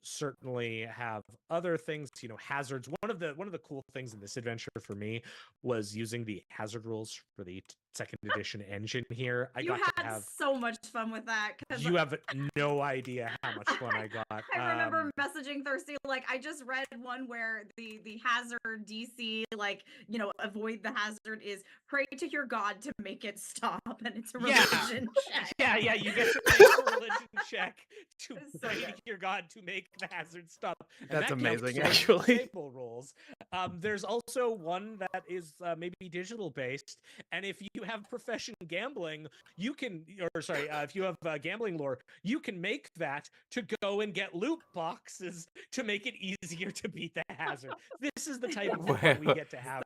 certainly have other things, hazards. One of the cool things in this adventure for me was using the hazard rules for the second edition engine here. I got to have so much fun with that. You have no idea how much fun I got. I remember messaging Thirsty, like, I just read one where the hazard DC, avoid the hazard is pray to your god to make it stop, and it's a religion check. Yeah, you get to make a religion check to pray to your god to make the hazard stop. And that's amazing, actually. actually. Rules. There's also one that is maybe digital based, and if you have profession gambling, you can, if you have gambling lore, you can make that to go and get loot boxes to make it easier to beat the hazard. This is the type of thing we get to have.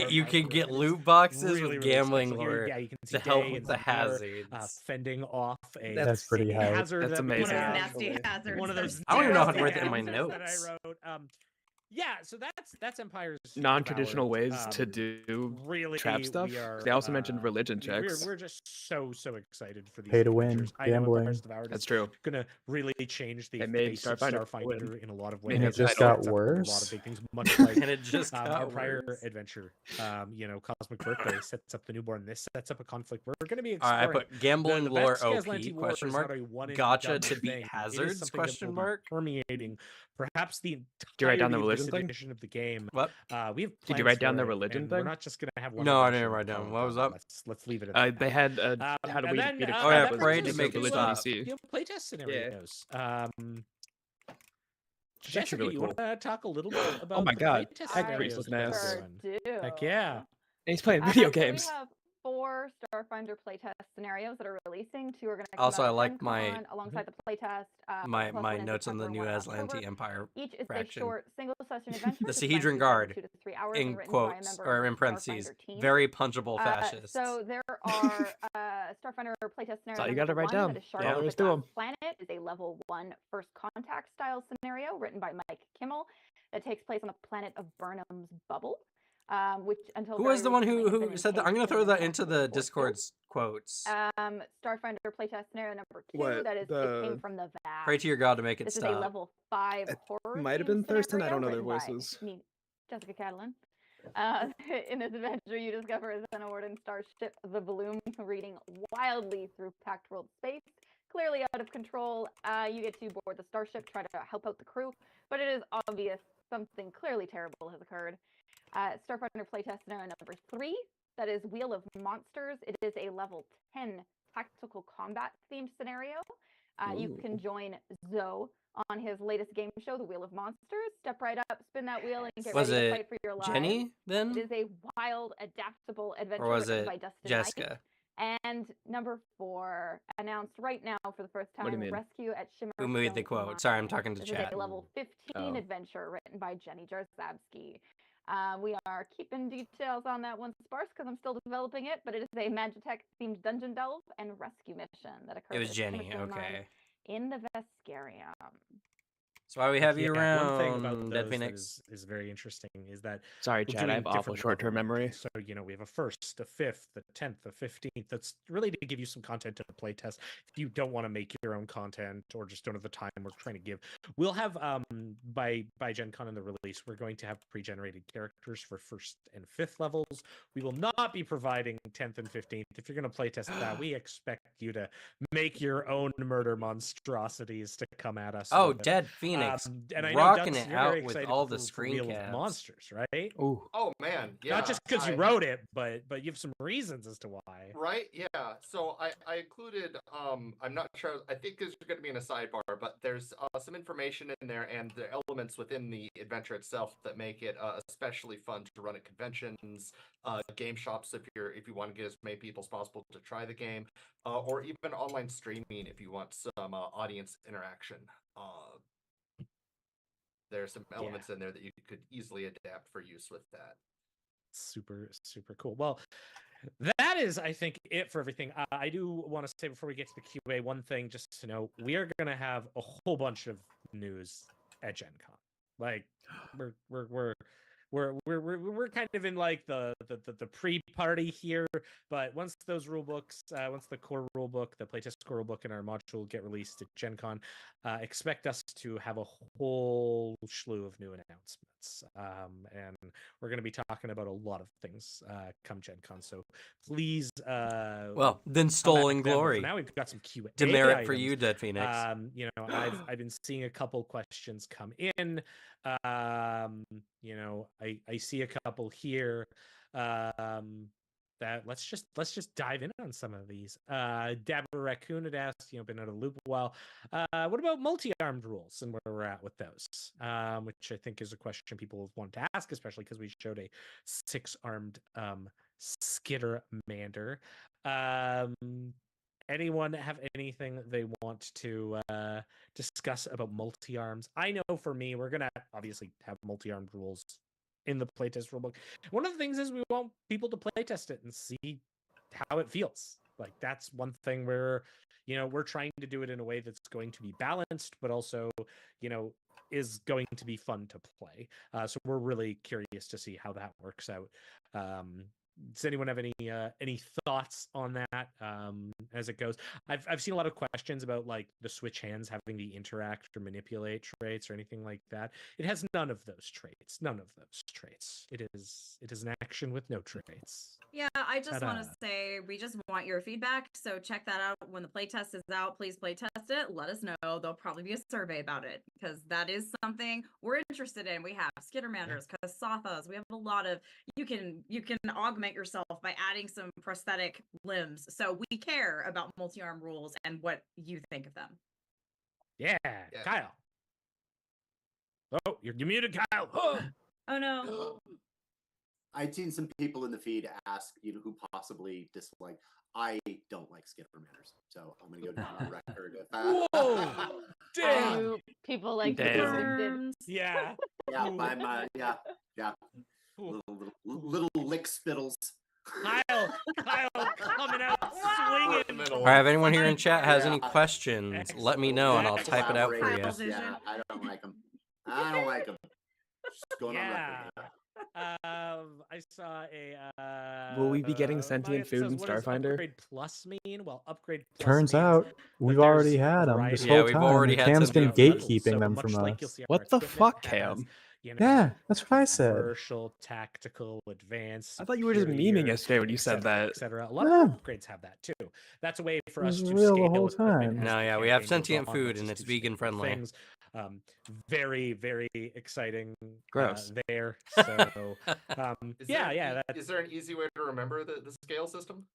You can get loot boxes really, with gambling special. lore You can see to help Day with and the Fear, hazards. fending off a That's pretty hype. hazard. That's that we amazing. have. Nasty hazards. One of those. I don't even know how to write nasty that in my hazards notes. that I wrote. Yeah, so that's Empire's Non-traditional Devoured. ways to do Really, trap stuff. we are, They also mentioned religion checks. We're just so excited for these Pay to win, adventures. I know gambling. Empire's Devoured That's is true. Gonna really change the It made face of Starfinder Starfinder in a lot of ways. And it just got worse. A lot of big things, much like And it just got Empire worse. Adventure. Cosmic Birthday sets up the newborn. This sets up a conflict. We're going to be All right, I exploring. put gambling the lore Vex OP Aslanti War question is mark not a one and gotcha done to beat thing. It is hazards something question that will be mark. permeating perhaps the Did you write down the entirety of religion this thing? edition of the game. What? We have Did you plans write down for the it, religion and thing? We're not just going to have one. No, I edition didn't write down. called, What was up? Let's leave it at that. They had how to and beat then, a Oh, yeah, that pray brings to us make it to, stop. Playtest scenarios. It's actually Jessica, really you cool. want to talk a little bit about my the God. playtest Heck, Priest scenarios looking that ass. we're doing? Do. Heck yeah. And he's playing video Actually, games. We have 4 Starfinder playtest scenarios that are releasing. 2 are going to come Also, out I at like my FinCon alongside the playtest. my plus my one in notes on the September, new one in October. Aslanti Empire Each is a fraction. short single-session adventure. The designed to Sahedron be Guard, 2 to 3 hours in and written by a quotes member or of in the parentheses, Starfinder team. very punchable fascists. So there are Starfinder playtest scenario all you number gotta write 1 down. that is Yeah, Shard of let's the do Glass 'em. Planet is a level 1 first contact style scenario written by Mike Kimmel that takes place on the planet of Burnham's Bubble. Which until Who very was the one recently has been who said that? I'm encased gonna throw in that an into the impenetrable force field. Discord's quotes. Starfinder playtest scenario number 2 What, that is it the- came from the vast. Pray to your god to make it This is a stop. level 5 horror. might have themed been Thurston. I scenario don't know their written by voices. me, Jessica Catalan. In this adventure, you discover a Xenowarden starship, the Bloom, reading wildly through packed world space. Clearly out of control, you get to board the starship, try to help out the crew, but it is obvious something clearly terrible has occurred. Starfinder playtest scenario number 3, that is Wheel of Monsters. It is a level 10 tactical combat themed scenario. You can join Zoe on his latest game show, The Wheel of Monsters. Step right up, spin that wheel, and get Was ready to it fight for your lives. Jenny then? It is a wild, adaptable adventure Or was written it by Dustin Jessica? Knight. And number 4, announced right now for the first What do you time, mean? Rescue at Shimmer Who made the Stone quote? Mine. Sorry, I'm talking to This chat. is a level 15 adventure written by Jenny Jarzabski. We are keeping details on that one sparse because I'm still developing it, but it is a Magitech-themed dungeon delve and rescue mission that occurs It was at Jenny, Shimmer Stone Mine okay. in the Vescarium. That's why we have you around, One thing about Dead those Phoenix. that is very interesting is that Sorry, we're Chad, I doing have awful different short-term level memory. levels. So, we have a 1st, a 5th, a 10th, a 15th. That's really to give you some content to playtest. If you don't want to make your own content or just don't have the time we're trying to give, we'll have, by Gen Con in the release, we're going to have pre-generated characters for 1st and 5th levels. We will not be providing 10th and 15th. If you're going to playtest that, we expect you to make your own murder monstrosities to come at us. Oh, with. Dead Phoenix. And I know, Rocking Dust, it you're very out with excited all the for screen Wheel of caps. Monsters, right? Ooh. Oh man, yeah. Not just because you wrote it, but you have some reasons as to why. Right? Yeah. So I included I'm not sure. I think there's going to be in a sidebar, but there's some information in there and the elements within the adventure itself that make it especially fun to run at conventions, game shops if you want to get as many people as possible to try the game, or even online streaming if you want some audience interaction. There's some elements in there that you could easily adapt for use with that. Super, super cool. Well, that is, I think, it for everything. I do want to say before we get to the QA, one thing just to know: we are going to have a whole bunch of news at Gen Con. Like, we're kind of in like the pre-party here, but once those rule books, once the core rule book, the playtest core rule book, and our module get released at Gen Con, expect us to have a whole slew of new announcements, and we're going to be talking about a lot of things come Gen Con. So please, well, then stolen glory. Now we've got some Q&A Demerit items. for you, Dead Phoenix. I've been seeing a couple questions come in. I see a couple here. That let's just dive in on some of these. Dabber Raccoon had asked, been out of the loop a while. What about multi-armed rules and where we're at with those? Which I think is a question people want to ask, especially because we showed a 6-armed Skittermander. Anyone have anything they want to discuss about multi-arms? I know for me, we're gonna obviously have multi-armed rules in the playtest rulebook. One of the things is we want people to playtest it and see how it feels. Like that's one thing where we're trying to do it in a way that's going to be balanced, but also is going to be fun to play. So we're really curious to see how that works out. Does anyone have any thoughts on that as it goes? I've seen a lot of questions about like the switch hands having the interact or manipulate traits or anything like that. It has none of those traits. None of those traits. It is an action with no traits. Yeah, I just want to say we just want your feedback. So check that out when the playtest is out. Please playtest it. Let us know. There'll probably be a survey about it because that is something we're interested in. We have Skittermanders, Kasathas. We have a lot of you can augment yourself by adding some prosthetic limbs. So we care about multi-arm rules and what you think of them. Yeah. Kyle. Oh, you're muted, Kyle. Oh no. I'd seen some people in the feed ask, who possibly dislike. I don't like Skittermanders, so I'm gonna go down on record. Whoa! Damn. People like Terms. Yeah. Yeah, I'm yeah. Little lick spittles. Kyle coming out swinging. All right, if anyone here in chat has any questions, let me know and I'll type it out for you. Yeah, I don't like them. Just going on record. I saw a. Will we be getting sentient food in What does Starfinder? upgrade plus mean? Well, upgrade plus Turns means out we've already had them this whole time. Cam's been gatekeeping them from us. What the fuck, Cam? Yeah, that's what I said. Commercial, tactical, advanced. I thought you were just memeing yesterday when you said that. Etc. A lot of upgrades have that too. That's a way for us to real scale the whole equipment time. as No, the yeah, we have campaign goes sentient on, food not and just it's do vegan specific friendly. things. Very, very exciting. Gross. There. So, Is there an easy way to remember the scale system?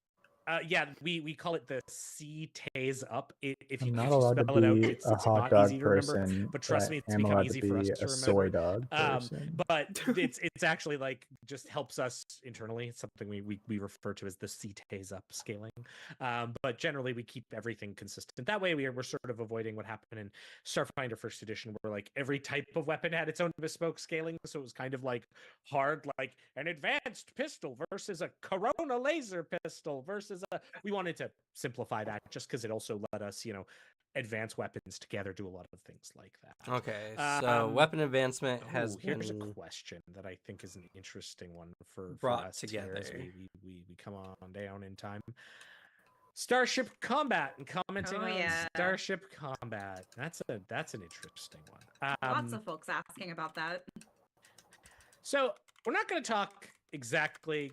Yeah, we call it the C-Tase up. If I'm you not if you allowed to spell it out, be it's a hot not dog easy to remember. person, But but trust I me, it's am become allowed easy to for us be to a remember. soy dog person. But it's actually like just helps us internally. It's something we refer to as the C-Tase up scaling. But generally we keep everything consistent. That way we're sort of avoiding what happened in Starfinder First Edition, where like every type of weapon had its own bespoke scaling. So it was kind of like hard, like an advanced pistol versus a Corona laser pistol versus a. We wanted to simplify that just because it also let us, advance weapons together, do a lot of things like that. Okay, so weapon advancement has here's a been question that I think is an interesting one for brought us together. here as we come on down in time. Starship combat and commenting on Starship combat. That's an interesting one. Lots of folks asking about that. So we're not going to talk exactly,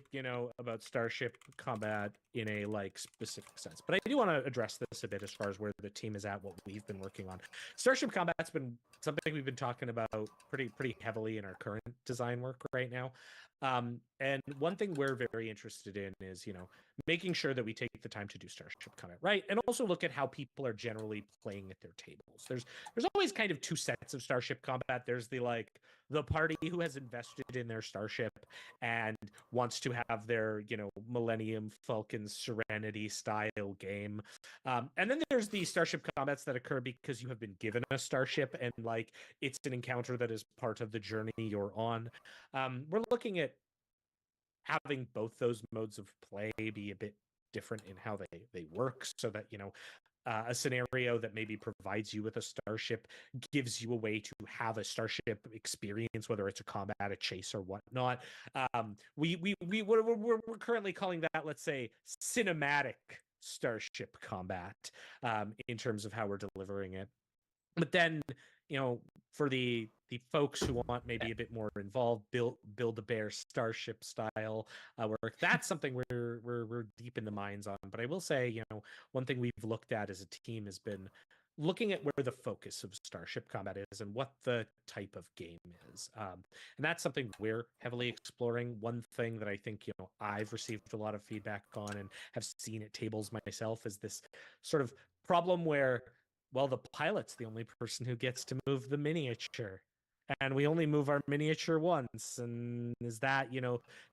about Starship combat in a specific sense, but I do want to address this a bit as far as where the team is at, what we've been working on. Starship combat's been something we've been talking about pretty heavily in our current design work right now. And one thing we're very interested in is, making sure that we take the time to do Starship combat right, and also look at how people are generally playing at their tables. There's always kind of two sets of Starship combat. There's the party who has invested in their starship and wants to have their, Millennium Falcon Serenity style game. And then there's the Starship combats that occur because you have been given a starship and it's an encounter that is part of the journey you're on. We're looking at having both those modes of play be a bit different in how they work, so that a scenario that maybe provides you with a starship gives you a way to have a starship experience, whether it's a combat, a chase, or whatnot. We're currently calling that, let's say, cinematic Starship combat in terms of how we're delivering it. But then, for the folks who want maybe a bit more involved, build a bear starship style work, that's something we're deep in the minds on. But I will say, one thing we've looked at as a team has been looking at where the focus of Starship combat is and what the type of game is. And that's something we're heavily exploring. One thing that I think, I've received a lot of feedback on and have seen at tables myself is this sort of problem where, well, the pilot's the only person who gets to move the miniature, and we only move our miniature once. And is that,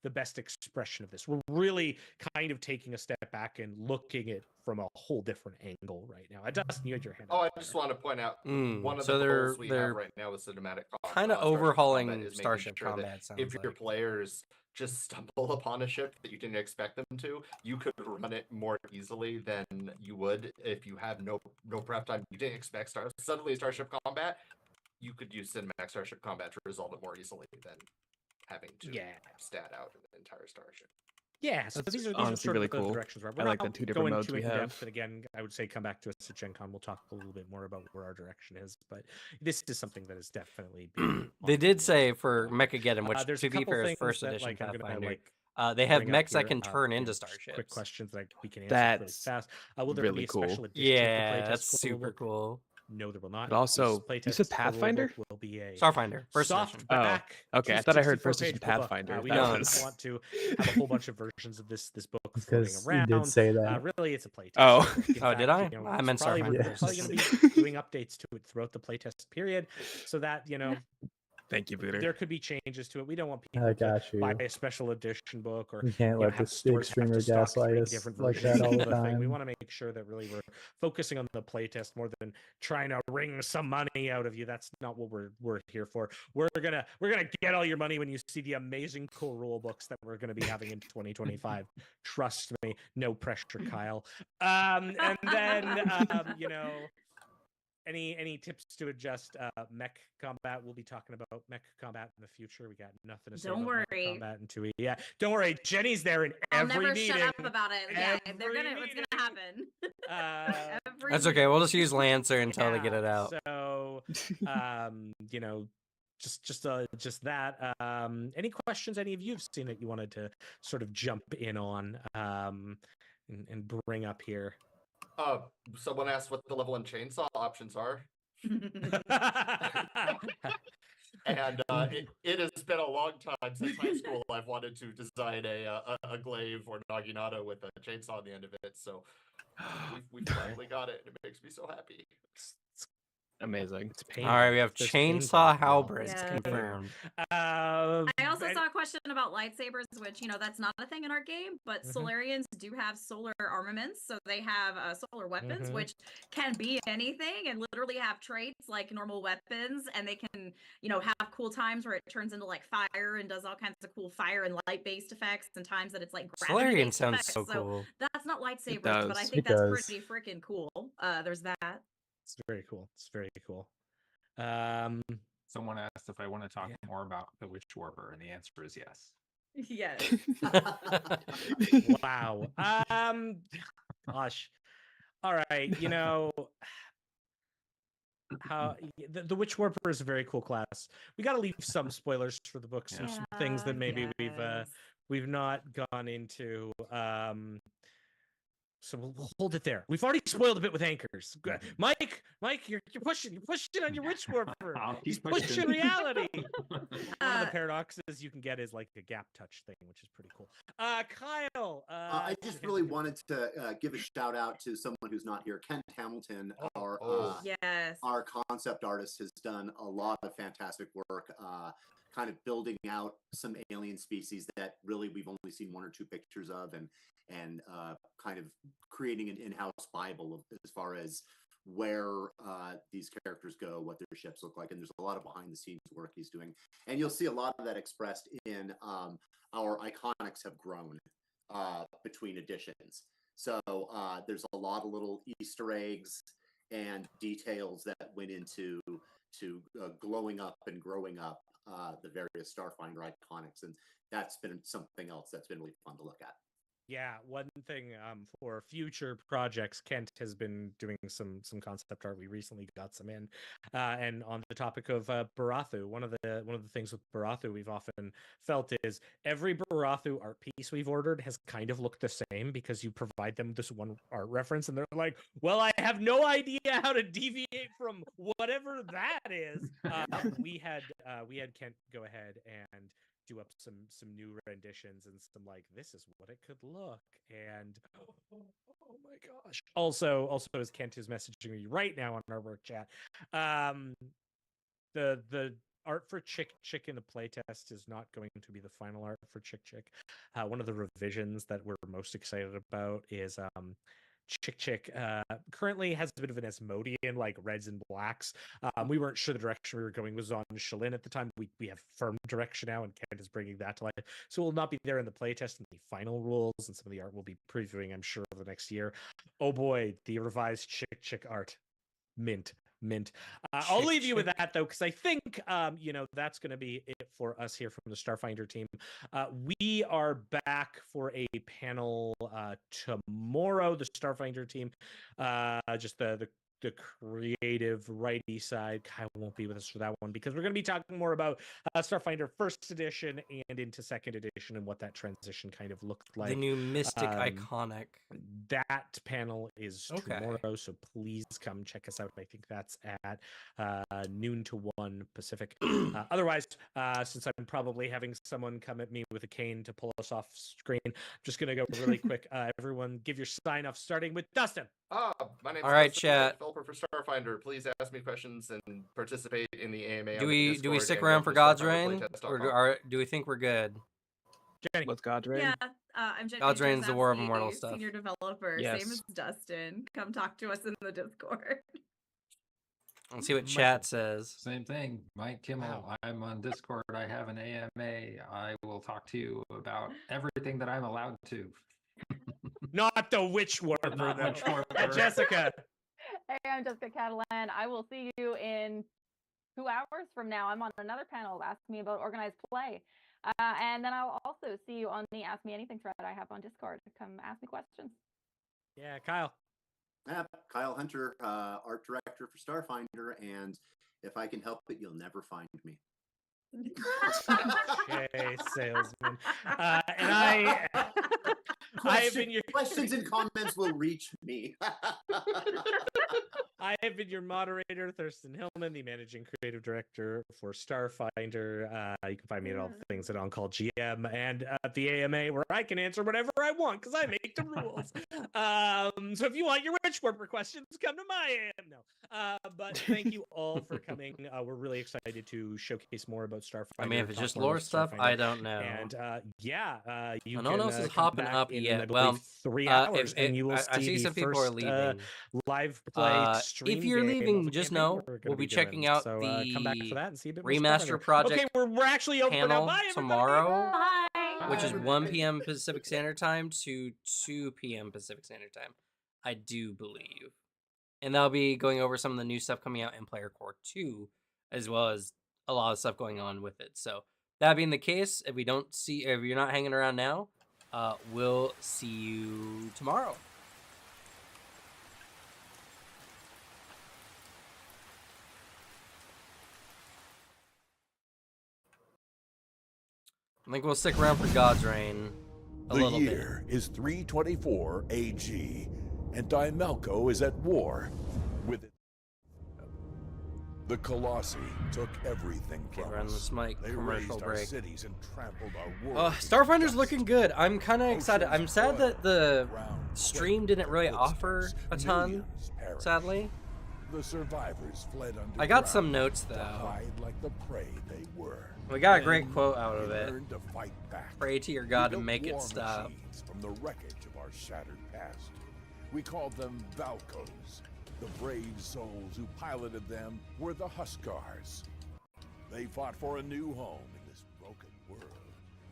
the best expression of this? We're really kind of taking a step back and looking at from a whole different angle right now. Dustin, you had your hand up. I just want to point out one of so the they're goals we have right now with cinematic kind of overhauling Starship combat. If your players just stumble upon a ship that you didn't expect them to, you could run it more easily than you would if you have no prep time. You didn't expect suddenly Starship combat. You could use cinematic Starship combat to resolve it more easily than having to stat out an entire starship. Yeah, so these are honestly sort really of the cool. directions we're I like the two different modes we have. Depth, and again, I would say come back to us at Gen Con. We'll talk a little bit more about where our direction is, but this is something that is definitely being They did say for Mechagon, which there's to a be couple fair is things first that, edition I'm gonna, Pathfinder. They have bring up mechs that here, can turn into just starships. Quick questions that we can answer That's really fast. Will there really be a cool. special edition Yeah, for that's Playtest super cool. No, there will not. But also, Playtest you said Pathfinder? will be a Starfinder, first edition. softback. Okay, I thought I heard first 264-page edition book. Pathfinder. We That don't was- want to have a whole bunch of versions of this book floating Because around. you did say that. Really, it's a playtest. Oh. In Oh, fact, did I? I it's meant probably, Starfinder. we're probably going to be doing updates to it throughout the playtest period, so that Thank you, Booter. there could be changes to it. We don't want I people got to you. buy a special edition book or You can't let have this big stores have streamer to stock gaslight 3 us different like versions that all of the the thing. We time. want to make sure that really we're focusing on the playtest more than trying to wring some money out of you. That's not what we're here for. We're gonna get all your money when you see the amazing cool rule books that we're gonna be having in 2025. Trust me, no pressure, Kyle. And then any tips to adjust mech combat? We'll be talking about mech combat in the future. We got nothing to say Don't about mech worry. combat in 2E. Yeah, don't worry. Jenny's there in I'll every never meeting. shut up about it. Yeah, it's Every gonna happen. Every That's okay. We'll just use Lancer until they get it out. So, just that. Any questions any of you have seen that you wanted to sort of jump in on and bring up here? Someone asked what the level 1 chainsaw options are. And it has been a long time since high school. I've wanted to design a glaive or naginata with a chainsaw on the end of it. So we've finally got it, and it makes me so happy. Amazing. All right, we have chainsaw halberds Yeah. confirmed. I also saw a question about lightsabers, which, that's not a thing in our game, but Solarians do have solar armaments. So they have solar weapons, which can be anything and literally have traits like normal weapons. And they can, have cool times where it turns into like fire and does all kinds of cool fire and light based effects, and times that it's like Solarian gravity-based sounds effects. so cool. That's not lightsabers, does. but I think It that's does. pretty freaking cool. There's that. It's very cool. It's very cool. Someone asked if I want to talk more about the Witch Warper, and the answer is yes. Yes. Wow. Gosh. All right. How the Witch Warper is a very cool class. We got to leave some spoilers for the books or some things that maybe we've not gone into. So we'll hold it there. We've already spoiled a bit with anchors. Mike, you're pushing on your Witch Warper. He's pushing reality. One of the paradoxes you can get is like a gap touch thing, which is pretty cool. Kyle. I just really wanted to give a shout out to someone who's not here. Kent Hamilton, our concept artist, has done a lot of fantastic work. Kind of building out some alien species that really we've only seen one or two pictures of, and kind of creating an in-house Bible as far as where these characters go, what their ships look like, and there's a lot of behind-the-scenes work he's doing, and you'll see a lot of that expressed in our iconics have grown between editions. So there's a lot of little Easter eggs and details that went into glowing up and growing up the various Starfinder iconics, and that's been something else that's been really fun to look at. Yeah, one thing for future projects, Kent has been doing some concept art. We recently got some in, and on the topic of Barathu, one of the things with Barathu we've often felt is every Barathu art piece we've ordered has kind of looked the same because you provide them this one art reference, and they're like, "Well, I have no idea how to deviate from whatever that is." We had Kent go ahead and do up some new renditions and some like, this is what it could look, and oh my gosh. Also as Kent is messaging me right now on our work chat, the art for Chick in the playtest is not going to be the final art for Chick. One of the revisions that we're most excited about is Chick currently has a bit of an Asmodean, like reds and blacks. We weren't sure the direction we were going was on Shalin at the time. We have firm direction now, and Kent is bringing that to life. So it will not be there in the playtest and the final rules, and some of the art we'll be previewing, I'm sure, over the next year. Oh boy, the revised Chick art. Mint. I'll leave you with that, though, because I think that's going to be it for us here from the Starfinder team. We are back for a panel tomorrow. The Starfinder team, just the creative righty side. Kyle won't be with us for that one because we're going to be talking more about Starfinder First Edition and into Second Edition and what that transition kind of looked like. The new Mystic Iconic. That panel is tomorrow, so please come check us out. I think that's at noon to 1 Pacific. Otherwise, since I'm probably having someone come at me with a cane to pull us off screen, I'm just going to go really quick. Everyone give your sign off, starting with Dustin. My name's All right, Dustin, chat. Developer for Starfinder. Please ask me questions and participate in the AMA. Do we stick around for God's Reign, or do we think we're good? Jenny. What's God's Reign? Yeah, I'm Jenny. God's Reign is the War of Immortal stuff. Senior developer, Yes. same as Dustin. Come talk to us in the Discord. Let's see what chat says. Same thing. Mike Kimmel, I'm on Discord. I have an AMA. I will talk to you about everything that I'm allowed to. Not the Witch Warper, Not though. Witch Warper. Jessica. Hey, I'm Jessica Catalan. I will see you in 2 hours from now. I'm on another panel. Ask me about organized play. And then I'll also see you on the Ask Me Anything thread I have on Discord. Come ask me questions. Yeah, Kyle. Kyle Hunter, art director for Starfinder, and if I can help it, you'll never find me. Okay, salesman. And I've been your questions and comments will reach me. I have been your moderator, Thurston Hillman, the managing creative director for Starfinder. You can find me at all the things at On Call GM and at the AMA, where I can answer whatever I want because I make the rules. So if you want your Witchwarper questions, come to my AM. No, but thank you all for coming. We're really excited to showcase more about Starfinder. I mean, if it's talk just more lore about stuff, Starfinder. I don't know. And you no one can else is come hopping back up in, yet. I believe, Well, 3 hours, and you will I see see the some people are first leaving. live play stream If you're game leaving, of a just campaign know we're gonna we'll be doing. checking out So, the come back for that and see a bit more Remaster Starfinder. project Okay, we're actually open now. panel Bye, everybody. tomorrow, Bye. which is 1 p.m. Pacific Standard Time to 2 p.m. Pacific Standard Time, I do believe. And that'll be going over some of the new stuff coming out in Player Core 2, as well as a lot of stuff going on with it. So that being the case, if you're not hanging around now, we'll see you tomorrow. I think we'll stick around for God's Reign a little bit. The year is 324 AG, and Dimelco is at war with it. The Colossi took everything from us. They commercial razed our break. cities and trampled our world. Starfinder's looking good. I'm kind of excited. I'm sad that the stream didn't really offer a ton, sadly. The survivors fled under I got some notes though. hide like the prey they were. We got a great quote out of They it. learned to fight back. Pray to your God We to built make it war stop. machines from the wreckage of our shattered past. We called them Valkos. The brave souls who piloted them were the Huskars. They fought for a new home in this broken world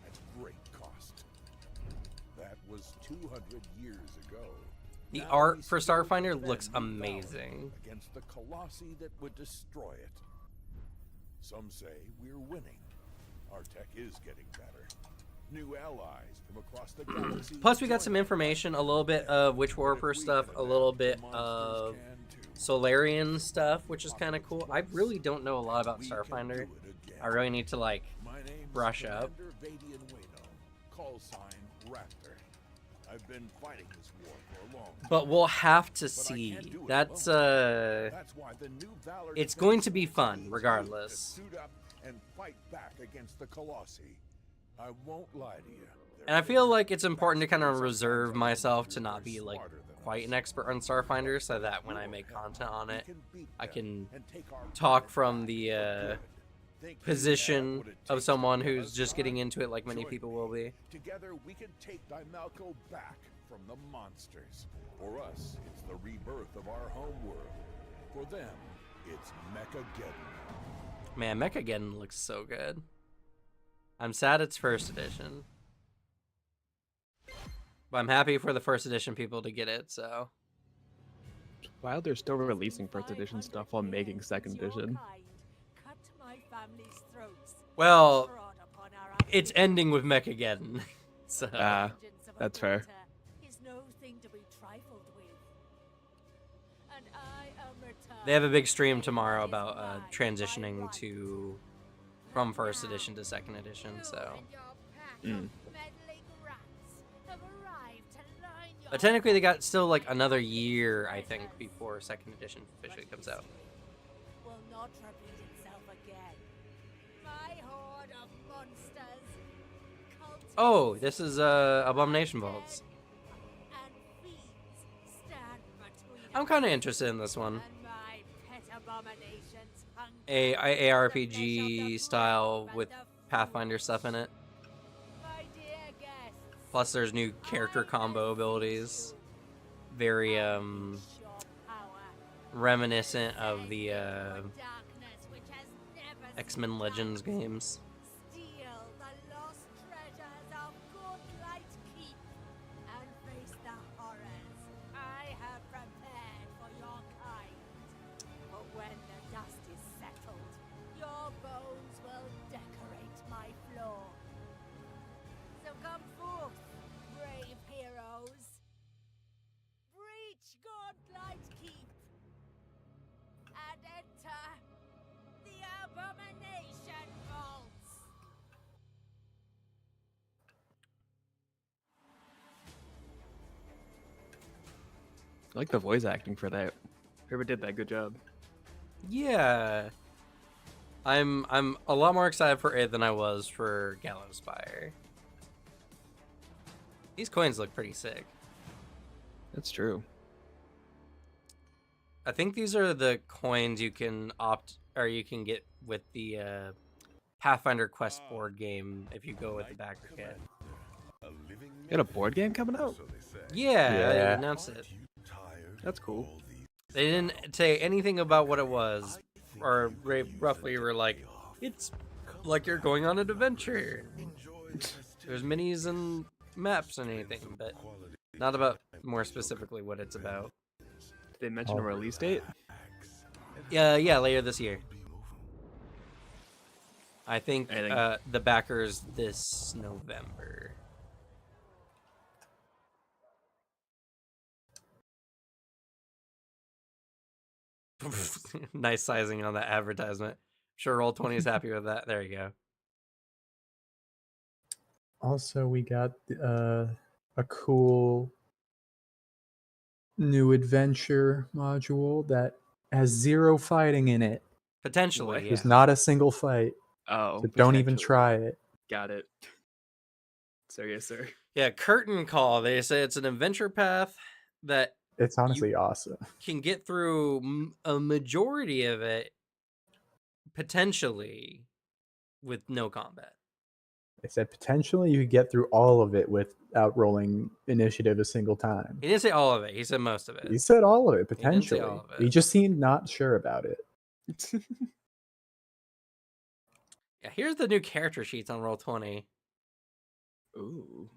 at great cost. That was 200 years ago. The Now art we for still Starfinder defend looks Devoured amazing. against the Colossi that would destroy it. Some say we're winning. Our tech is getting better. New allies from across the galaxy. Plus, we got some information, a little bit of Witchwarper stuff, a little bit of Solarian stuff, which is kind of cool. I really don't know a lot about Starfinder. I really need to, like, brush up. Call sign Raptor. I've been fighting this war for a long time. But we'll have to see. That's why the new Valor it's going to be fun, to regardless. suit up and fight back against the Colossi. I won't lie to you. And I feel like it's important to kind of reserve myself to not be, like, quite an expert on Starfinder, so that when I make content on it, I can talk from the position of someone who's just getting into it like many people will be. Together we can take Dimelco back from the monsters. For us, it's the rebirth of our home world. For them, it's Mechagon. Man, Mechagon looks so good. I'm sad it's first edition. But I'm happy for the first edition people to get it, so. Wow, they're still releasing first edition stuff while making second edition. Well, it's ending with Mechagon. So. That's fair. They have a big stream tomorrow about transitioning from first edition to second edition, so. But technically they got still like another year, I think, before second edition officially comes out. Will not repeat itself again. My horde of monsters. Oh, this is Abomination Vaults. I'm kind of interested in this one. A ARPG style with Pathfinder stuff in it. Plus there's new character combo abilities. Very reminiscent of the X-Men Legends games. I like the voice acting for that. Whoever did that, good job. Yeah. I'm a lot more excited for it than I was for Gallows Spire. These coins look pretty sick. That's true. I think these are the coins you can you can get with the Pathfinder Quest board game if you go with the backer kit. You got a board game coming out? Yeah, they announced it. That's cool. They didn't say anything about what it was, or roughly were like, it's like you're going on an adventure. There's minis and maps and anything, but not about more specifically what it's about. Did they mention a release date? Yeah, later this year. I think the backers this November. Nice sizing on that advertisement. Sure, Roll20 is happy with that. There you go. Also, we got a cool new adventure module that has 0 fighting in it. Potentially, There's not a single fight. Oh, so don't even try it. Got it. Sir, yes, sir. Yeah, Curtain Call. They say it's an adventure path that it's honestly awesome. Can get through a majority of it potentially with no combat. They said potentially you could get through all of it without rolling initiative a single time. He didn't say all of it. He said most of it. He said all of it, potentially. He didn't say all of it. He just seemed not sure about it. Yeah, here's the new character sheets on Roll20. Ooh.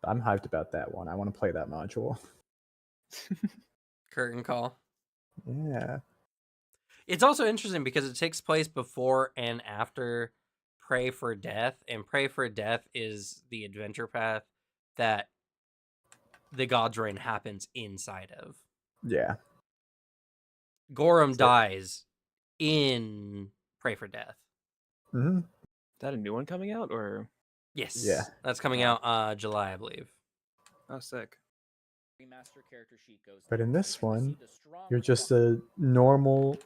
I'm hyped about that one. I want to play that module. Curtain Call. Yeah. It's also interesting because it takes place before and after Pray for Death, and Pray for Death is the adventure path that the God's Reign happens inside of. Yeah. Gorham dies in Pray for Death. Mm-hmm. Is that a new one coming out, or? Yes. Yeah. That's coming out July, I believe. Oh, sick. But in this one, you're just a normal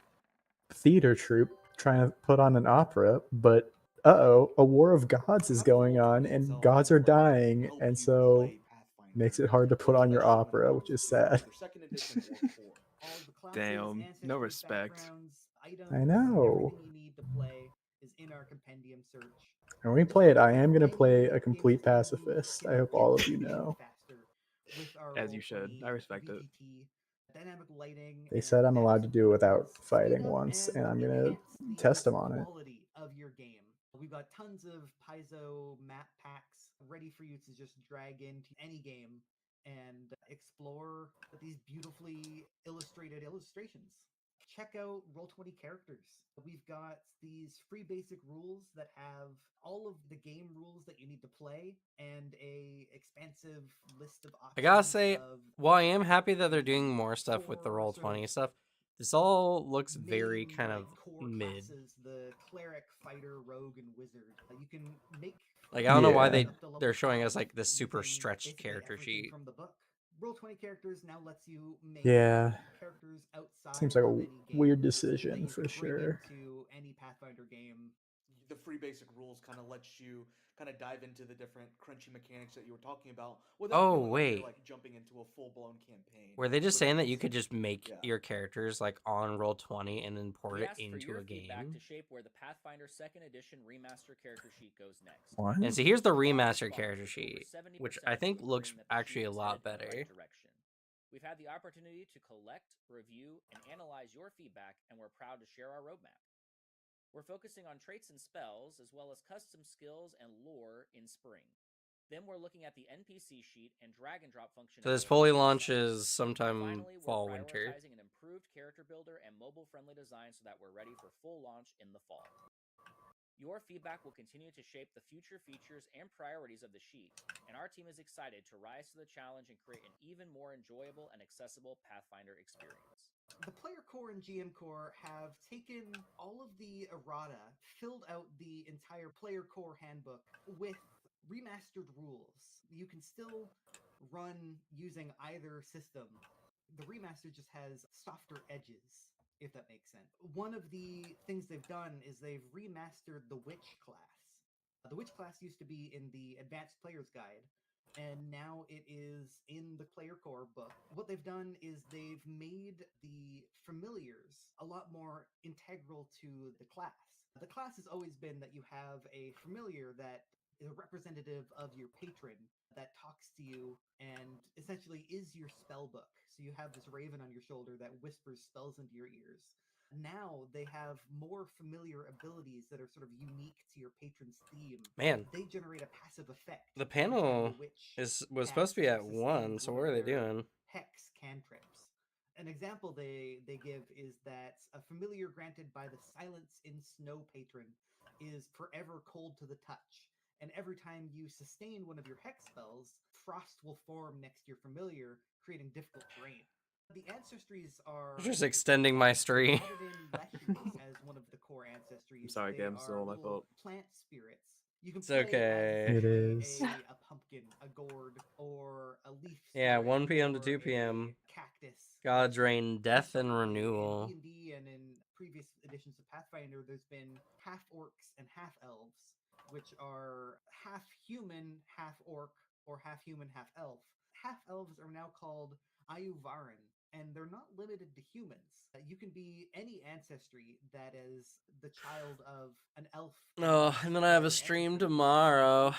theater troupe trying to put on an opera, but a war of gods is going on and gods are dying, and so makes it hard to put on your opera, which is sad. Damn, no respect. I know. And when we play it, I am going to play a complete pacifist. I hope all of you know. As you should. I respect it. They said I'm allowed to do it without fighting once, and I'm going to test them on it. We've got tons of Paizo map packs ready for you to just drag into any game and explore these beautifully illustrated illustrations. Check out Roll20 characters. We've got these free basic rules that have all of the game rules that you need to play and a expansive list of options. I gotta say, while I am happy that they're doing more stuff with the Roll20 stuff, this all looks very kind of mid. The cleric, fighter, rogue, and wizard. You can make like I don't know why they're showing us like this super stretched character sheet. From the book. Roll20 characters now lets you make characters outside. Seems like a weird decision for sure. To any Pathfinder game, the free basic rules kind of lets you kind of dive into the different crunchy mechanics that you were talking about. Wait, like jumping into a full-blown campaign. Were they just saying that you could just make your characters like on Roll20 and then port it into a game? To shape where the Pathfinder 2nd Edition Remaster character sheet goes next. What? And see, here's the remaster character sheet, which I think looks actually a lot better. We've had the opportunity to collect, review, and analyze your feedback, and we're proud to share our roadmap. We're focusing on traits and spells, as well as custom skills and lore in spring. Then we're looking at the NPC sheet and drag and drop functionality. So this fully launches sometime Finally, fall, we're winter. prioritizing an improved character builder and mobile-friendly design so that we're ready for full launch in the fall. Your feedback will continue to shape the future features and priorities of the sheet, and our team is excited to rise to the challenge and create an even more enjoyable and accessible Pathfinder experience. The Player Core and GM Core have taken all of the errata, filled out the entire Player Core handbook with remastered rules. You can still run using either system. The remaster just has softer edges, if that makes sense. One of the things they've done is they've remastered the Witch class. The Witch class used to be in the Advanced Player's Guide, and now it is in the Player Core book. What they've done is they've made the familiars a lot more integral to the class. The class has always been that you have a familiar that is a representative of your patron that talks to you and essentially is your spell book. So you have this raven on your shoulder that whispers spells into your ears. Now they have more familiar abilities that are sort of unique to your patron's theme. Man, they generate a passive effect. the panel was supposed to be at 1, so what are they doing? Hex cantrips. An example they give is that a familiar granted by the Silence in Snow patron is forever cold to the touch. And every time you sustain one of your hex spells, frost will form next to your familiar, creating difficult terrain. The ancestries are Just extending my stream. as one of the core ancestries. I'm sorry, Gam, it's all my fault. Plant spirits. You can It's okay. It is. a pumpkin, a gourd, or a leaf. Yeah, 1 p.m. to 2 p.m. Cactus. God's Reign, Death and Renewal. In D&D and in previous editions of Pathfinder, there's been half orcs and half elves, which are half human, half orc, or half human, half elf. Half elves are now called Ayuvaran, and they're not limited to humans. You can be any ancestry that is the child of an elf. Oh, and then I have a stream tomorrow.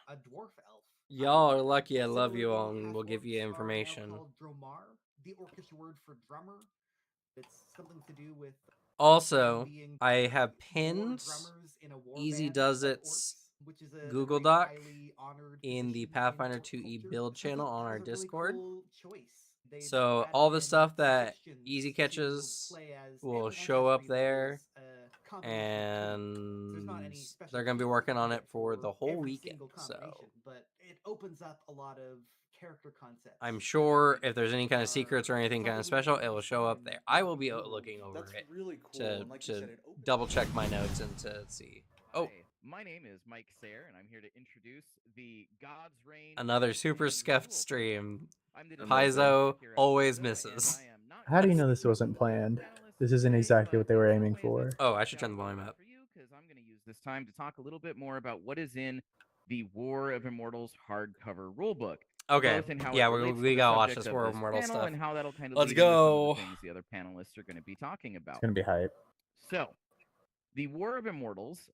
A dwarf elf. Y'all are lucky I love you all, and we'll give you information. Called Dromar, the orcish word for drummer. It's something to do with. Also, I have pins, Easy Does It's Google Doc in the Pathfinder 2E build channel on our Discord. So all the stuff that Easy catches will show up there, and they're going to be working on it for the whole weekend. So but it opens up a lot of character concepts. I'm sure if there's any kind of secrets or anything kind of special, it will show up there. I will be looking over it to double check my notes and to see. Oh, my name is Mike Sayre, and I'm here to introduce the God's Reign. Another super scuffed stream. Paizo always misses. How do you know this wasn't planned? This isn't exactly what they were aiming for. Oh, I should turn the volume up. Because I'm going to use this time to talk a little bit more about what is in the War of Immortals hardcover rulebook. Okay, yeah, we gotta watch this War of Immortals stuff. And how that'll kind of Let's go. Things the other panelists are going to be talking about. It's gonna be hype. So, the War of Immortals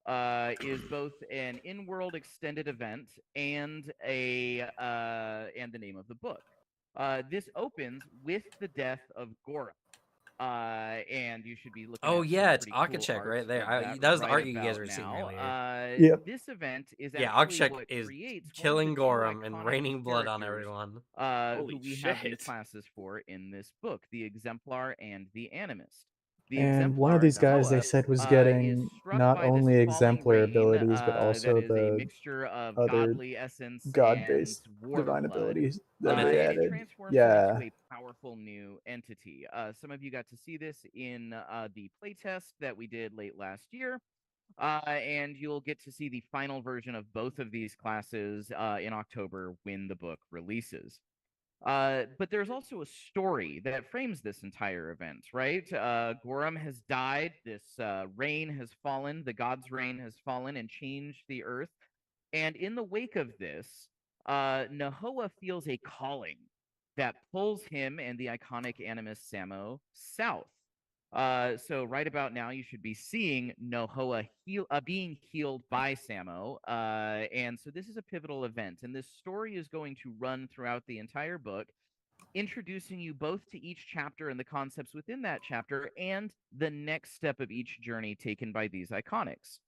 is both an in-world extended event and the name of the book. This opens with the death of Gora. And you should be looking. Oh at yeah, it's cool Akachek right there. that That was the right art you guys about were seeing now. earlier. Yep. This event is Yeah, actually Akachek what is creates killing one of the Gorham two and iconic raining blood on characters, everyone. who we have these classes for in this book: the Exemplar and the Animist. The And one of these guys they said was getting not only exemplar abilities, but also the mixture of other godly essence god-based and war divine blood. abilities that And they it added. transforms Yeah. into a powerful new entity. Some of you got to see this in the playtest that we did late last year. And you'll get to see the final version of both of these classes in October when the book releases. But there's also a story that frames this entire event, right? Gorham has died. This rain has fallen. The god's rain has fallen and changed the earth. And in the wake of this, Nahoa feels a calling that pulls him and the iconic animist Samo south. So right about now, you should be seeing Nahoa being healed by Samo. And so this is a pivotal event. And this story is going to run throughout the entire book, introducing you both to each chapter and the concepts within that chapter and the next step of each journey taken by these iconics.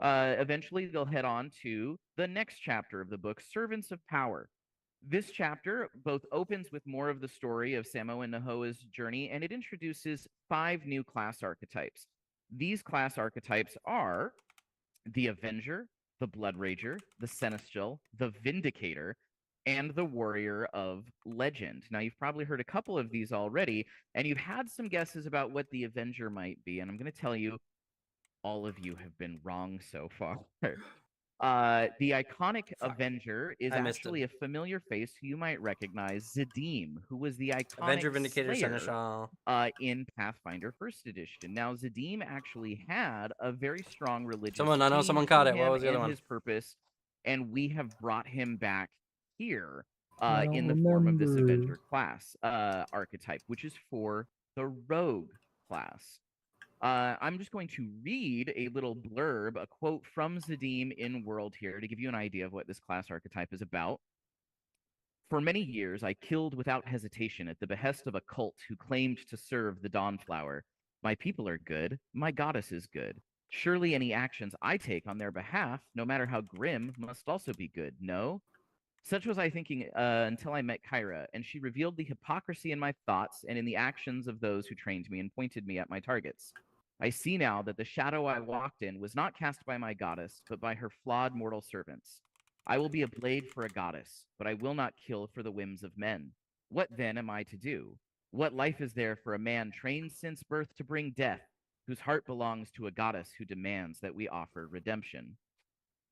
Eventually, they'll head on to the next chapter of the book, Servants of Power. This chapter both opens with more of the story of Samo and Nahoa's journey, and it introduces 5 new class archetypes. These class archetypes are the Avenger, the Blood Rager, the Senestal, the Vindicator, and the Warrior of Legend. Now, you've probably heard a couple of these already, and you've had some guesses about what the Avenger might be, and I'm going to tell you, all of you have been wrong so far. The iconic Avenger is actually a familiar face who you might recognize, Zadim, who was the iconic Avenger Vindicator Slayer Seneschal. In Pathfinder First Edition. Now, Zadim actually had a very strong religious I know theme someone to caught it. What him was the other and one? his purpose, and we have brought him back here I don't in the form of this remember. Avenger class archetype, which is for the Rogue class. I'm just going to read a little blurb, a quote from Zadim in World here to give you an idea of what this class archetype is about. For many years, I killed without hesitation at the behest of a cult who claimed to serve the Dawnflower. My people are good. My goddess is good. Surely any actions I take on their behalf, no matter how grim, must also be good, no? Such was I thinking until I met Kyra, and she revealed the hypocrisy in my thoughts and in the actions of those who trained me and pointed me at my targets. I see now that the shadow I walked in was not cast by my goddess, but by her flawed mortal servants. I will be a blade for a goddess, but I will not kill for the whims of men. What then am I to do? What life is there for a man trained since birth to bring death, whose heart belongs to a goddess who demands that we offer redemption?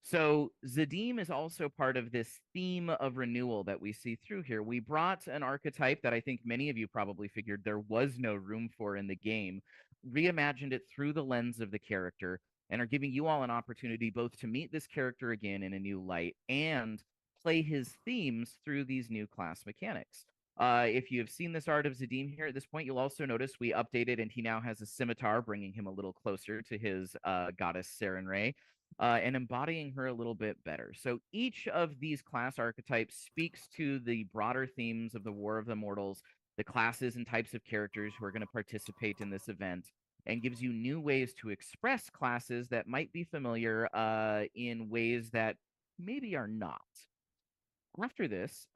So Zadim is also part of this theme of renewal that we see through here. We brought an archetype that I think many of you probably figured there was no room for in the game, reimagined it through the lens of the character, and are giving you all an opportunity both to meet this character again in a new light and play his themes through these new class mechanics. If you have seen this art of Zadim here at this point, you'll also notice we updated and he now has a scimitar, bringing him a little closer to his goddess Sarenrae. And embodying her a little bit better. So each of these class archetypes speaks to the broader themes of the War of the Immortals, the classes and types of characters who are going to participate in this event, and gives you new ways to express classes that might be familiar in ways that maybe are not. After this,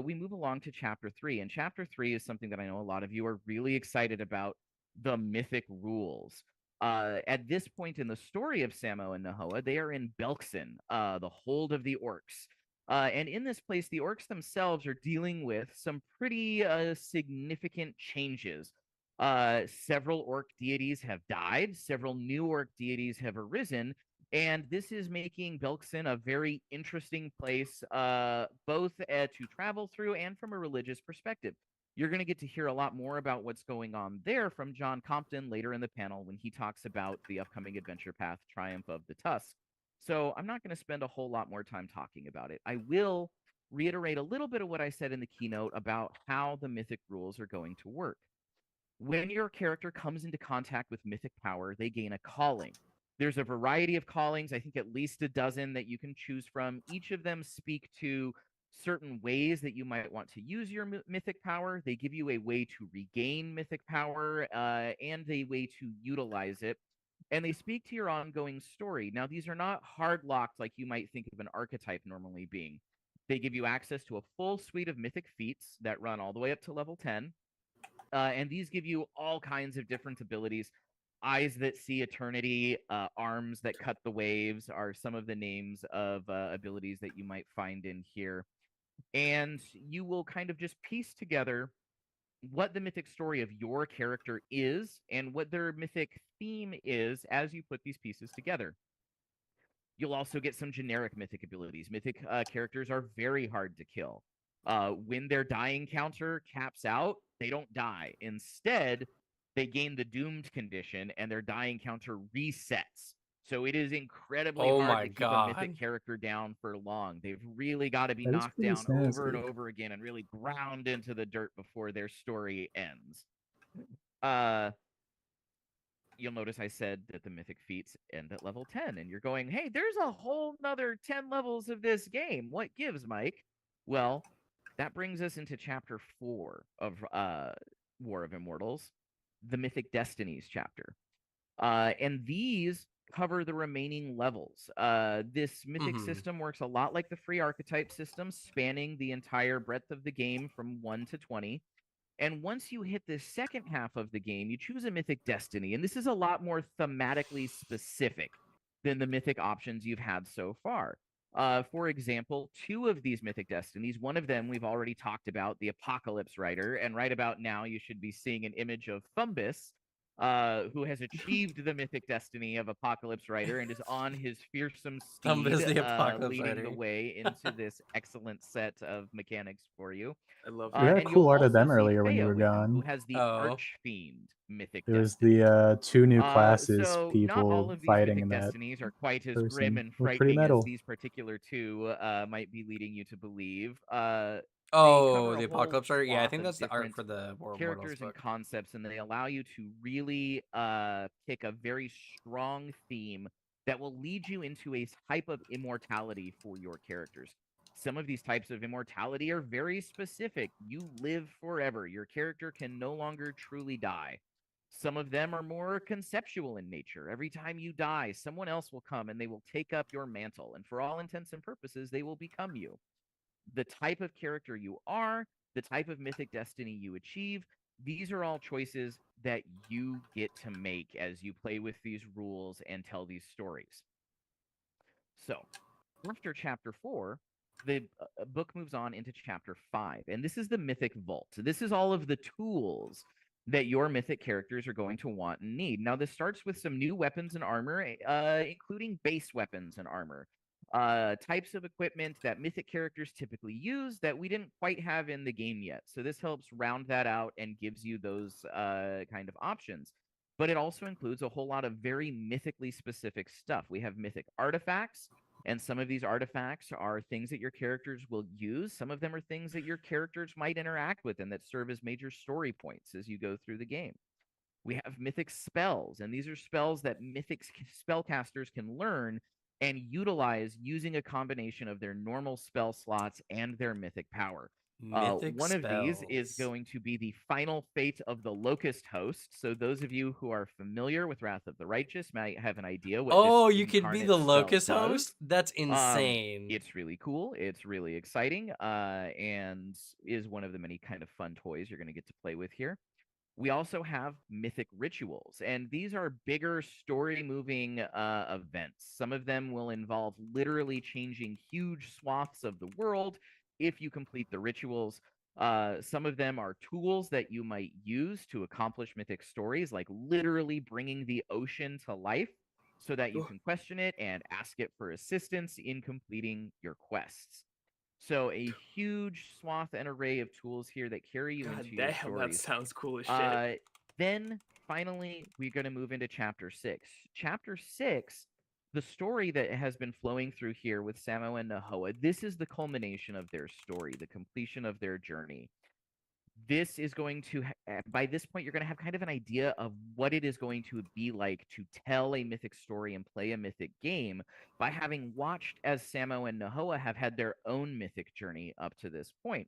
we move along to Chapter 3, and Chapter 3 is something that I know a lot of you are really excited about, the Mythic Rules. At this point in the story of Samo and Nahoa, they are in Belkson, the hold of the orcs. And in this place, the orcs themselves are dealing with some pretty significant changes. Several orc deities have died, several new orc deities have arisen, and this is making Belkson a very interesting place, both to travel through and from a religious perspective. You're going to get to hear a lot more about what's going on there from John Compton later in the panel when he talks about the upcoming adventure path, Triumph of the Tusk. So I'm not going to spend a whole lot more time talking about it. I will reiterate a little bit of what I said in the keynote about how the mythic rules are going to work. When your character comes into contact with mythic power, they gain a calling. There's a variety of callings, I think at least a dozen that you can choose from. Each of them speak to certain ways that you might want to use your mythic power. They give you a way to regain mythic power and a way to utilize it. And they speak to your ongoing story. Now, these are not hard locked like you might think of an archetype normally being. They give you access to a full suite of mythic feats that run all the way up to level 10. And these give you all kinds of different abilities. Eyes that see eternity, arms that cut the waves are some of the names of abilities that you might find in here. And you will kind of just piece together what the mythic story of your character is and what their mythic theme is as you put these pieces together. You'll also get some generic mythic abilities. Mythic characters are very hard to kill. When their dying counter caps out, they don't die. Instead, they gain the doomed condition and their dying counter resets. So it is incredibly hard to keep a mythic character down for long. They've really got to be knocked down over and over again and really ground into the dirt before their story ends. You'll notice I said that the mythic feats end at level 10, and you're going, hey, there's a whole nother 10 levels of this game. What gives, Mike? Well, that brings us into Chapter 4 of War of Immortals, the Mythic Destinies chapter. And these cover the remaining levels. This mythic system works a lot like the free archetype system, spanning the entire breadth of the game from 1 to 20. And once you hit the second half of the game, you choose a mythic destiny. And this is a lot more thematically specific than the mythic options you've had so far. For example, 2 of these mythic destinies, one of them we've already talked about, the Apocalypse Rider, and right about now you should be seeing an image of Thumbus, who has achieved the mythic destiny of Apocalypse Rider and is on his fearsome Thumb is steed, the Apocalypse leading the Rider. way into this excellent set of mechanics for you. I love We had and cool you'll art of also them see earlier when you Feo were with him, who gone. has the Oh. Archfiend mythic It was destiny. the 2 new classes So not all people of these fighting mythic in that destinies are quite as grim person. and Looked pretty frightening as metal. these particular two might be leading you to believe. Oh, they the cover a whole Apocalypse Art. Yeah, I swath think of that's the art different for the War of Mortals characters and book. concepts, and they allow you to really pick a very strong theme that will lead you into a type of immortality for your characters. Some of these types of immortality are very specific. You live forever. Your character can no longer truly die. Some of them are more conceptual in nature. Every time you die, someone else will come and they will take up your mantle. And for all intents and purposes, they will become you. The type of character you are, the type of mythic destiny you achieve, these are all choices that you get to make as you play with these rules and tell these stories. So, after chapter 4, the book moves on into chapter 5, and this is the Mythic Vault. This is all of the tools that your mythic characters are going to want and need. Now, this starts with some new weapons and armor, including base weapons and armor. Types of equipment that mythic characters typically use that we didn't quite have in the game yet. So this helps round that out and gives you those kind of options. But it also includes a whole lot of very mythically specific stuff. We have mythic artifacts, and some of these artifacts are things that your characters will use. Some of them are things that your characters might interact with and that serve as major story points as you go through the game. We have mythic spells, and these are spells that mythic spellcasters can learn and utilize using a combination of their normal spell slots and their mythic power. Mythic One of these is spells. going to be the final fate of the Locust Host. So those of you who are familiar with Wrath of the Righteous might have an idea what Oh, this you could be incarnate the spell Locust does. Host? That's insane. It's really cool. It's really exciting, and is one of the many kind of fun toys you're going to get to play with here. We also have mythic rituals, and these are bigger story-moving events. Some of them will involve literally changing huge swaths of the world if you complete the rituals. Some of them are tools that you might use to accomplish mythic stories, like literally bringing the ocean to life so that you can question it and ask it for assistance in completing your quests. So a huge swath and array of tools here that carry you God into your damn, that stories. sounds cool as shit. Then finally, we're going to move into chapter 6. Chapter 6, the story that has been flowing through here with Samo and Nahoa, this is the culmination of their story, the completion of their journey. This is going to, by this point, you're going to have kind of an idea of what it is going to be like to tell a mythic story and play a mythic game by having watched as Samo and Nahoa have had their own mythic journey up to this point.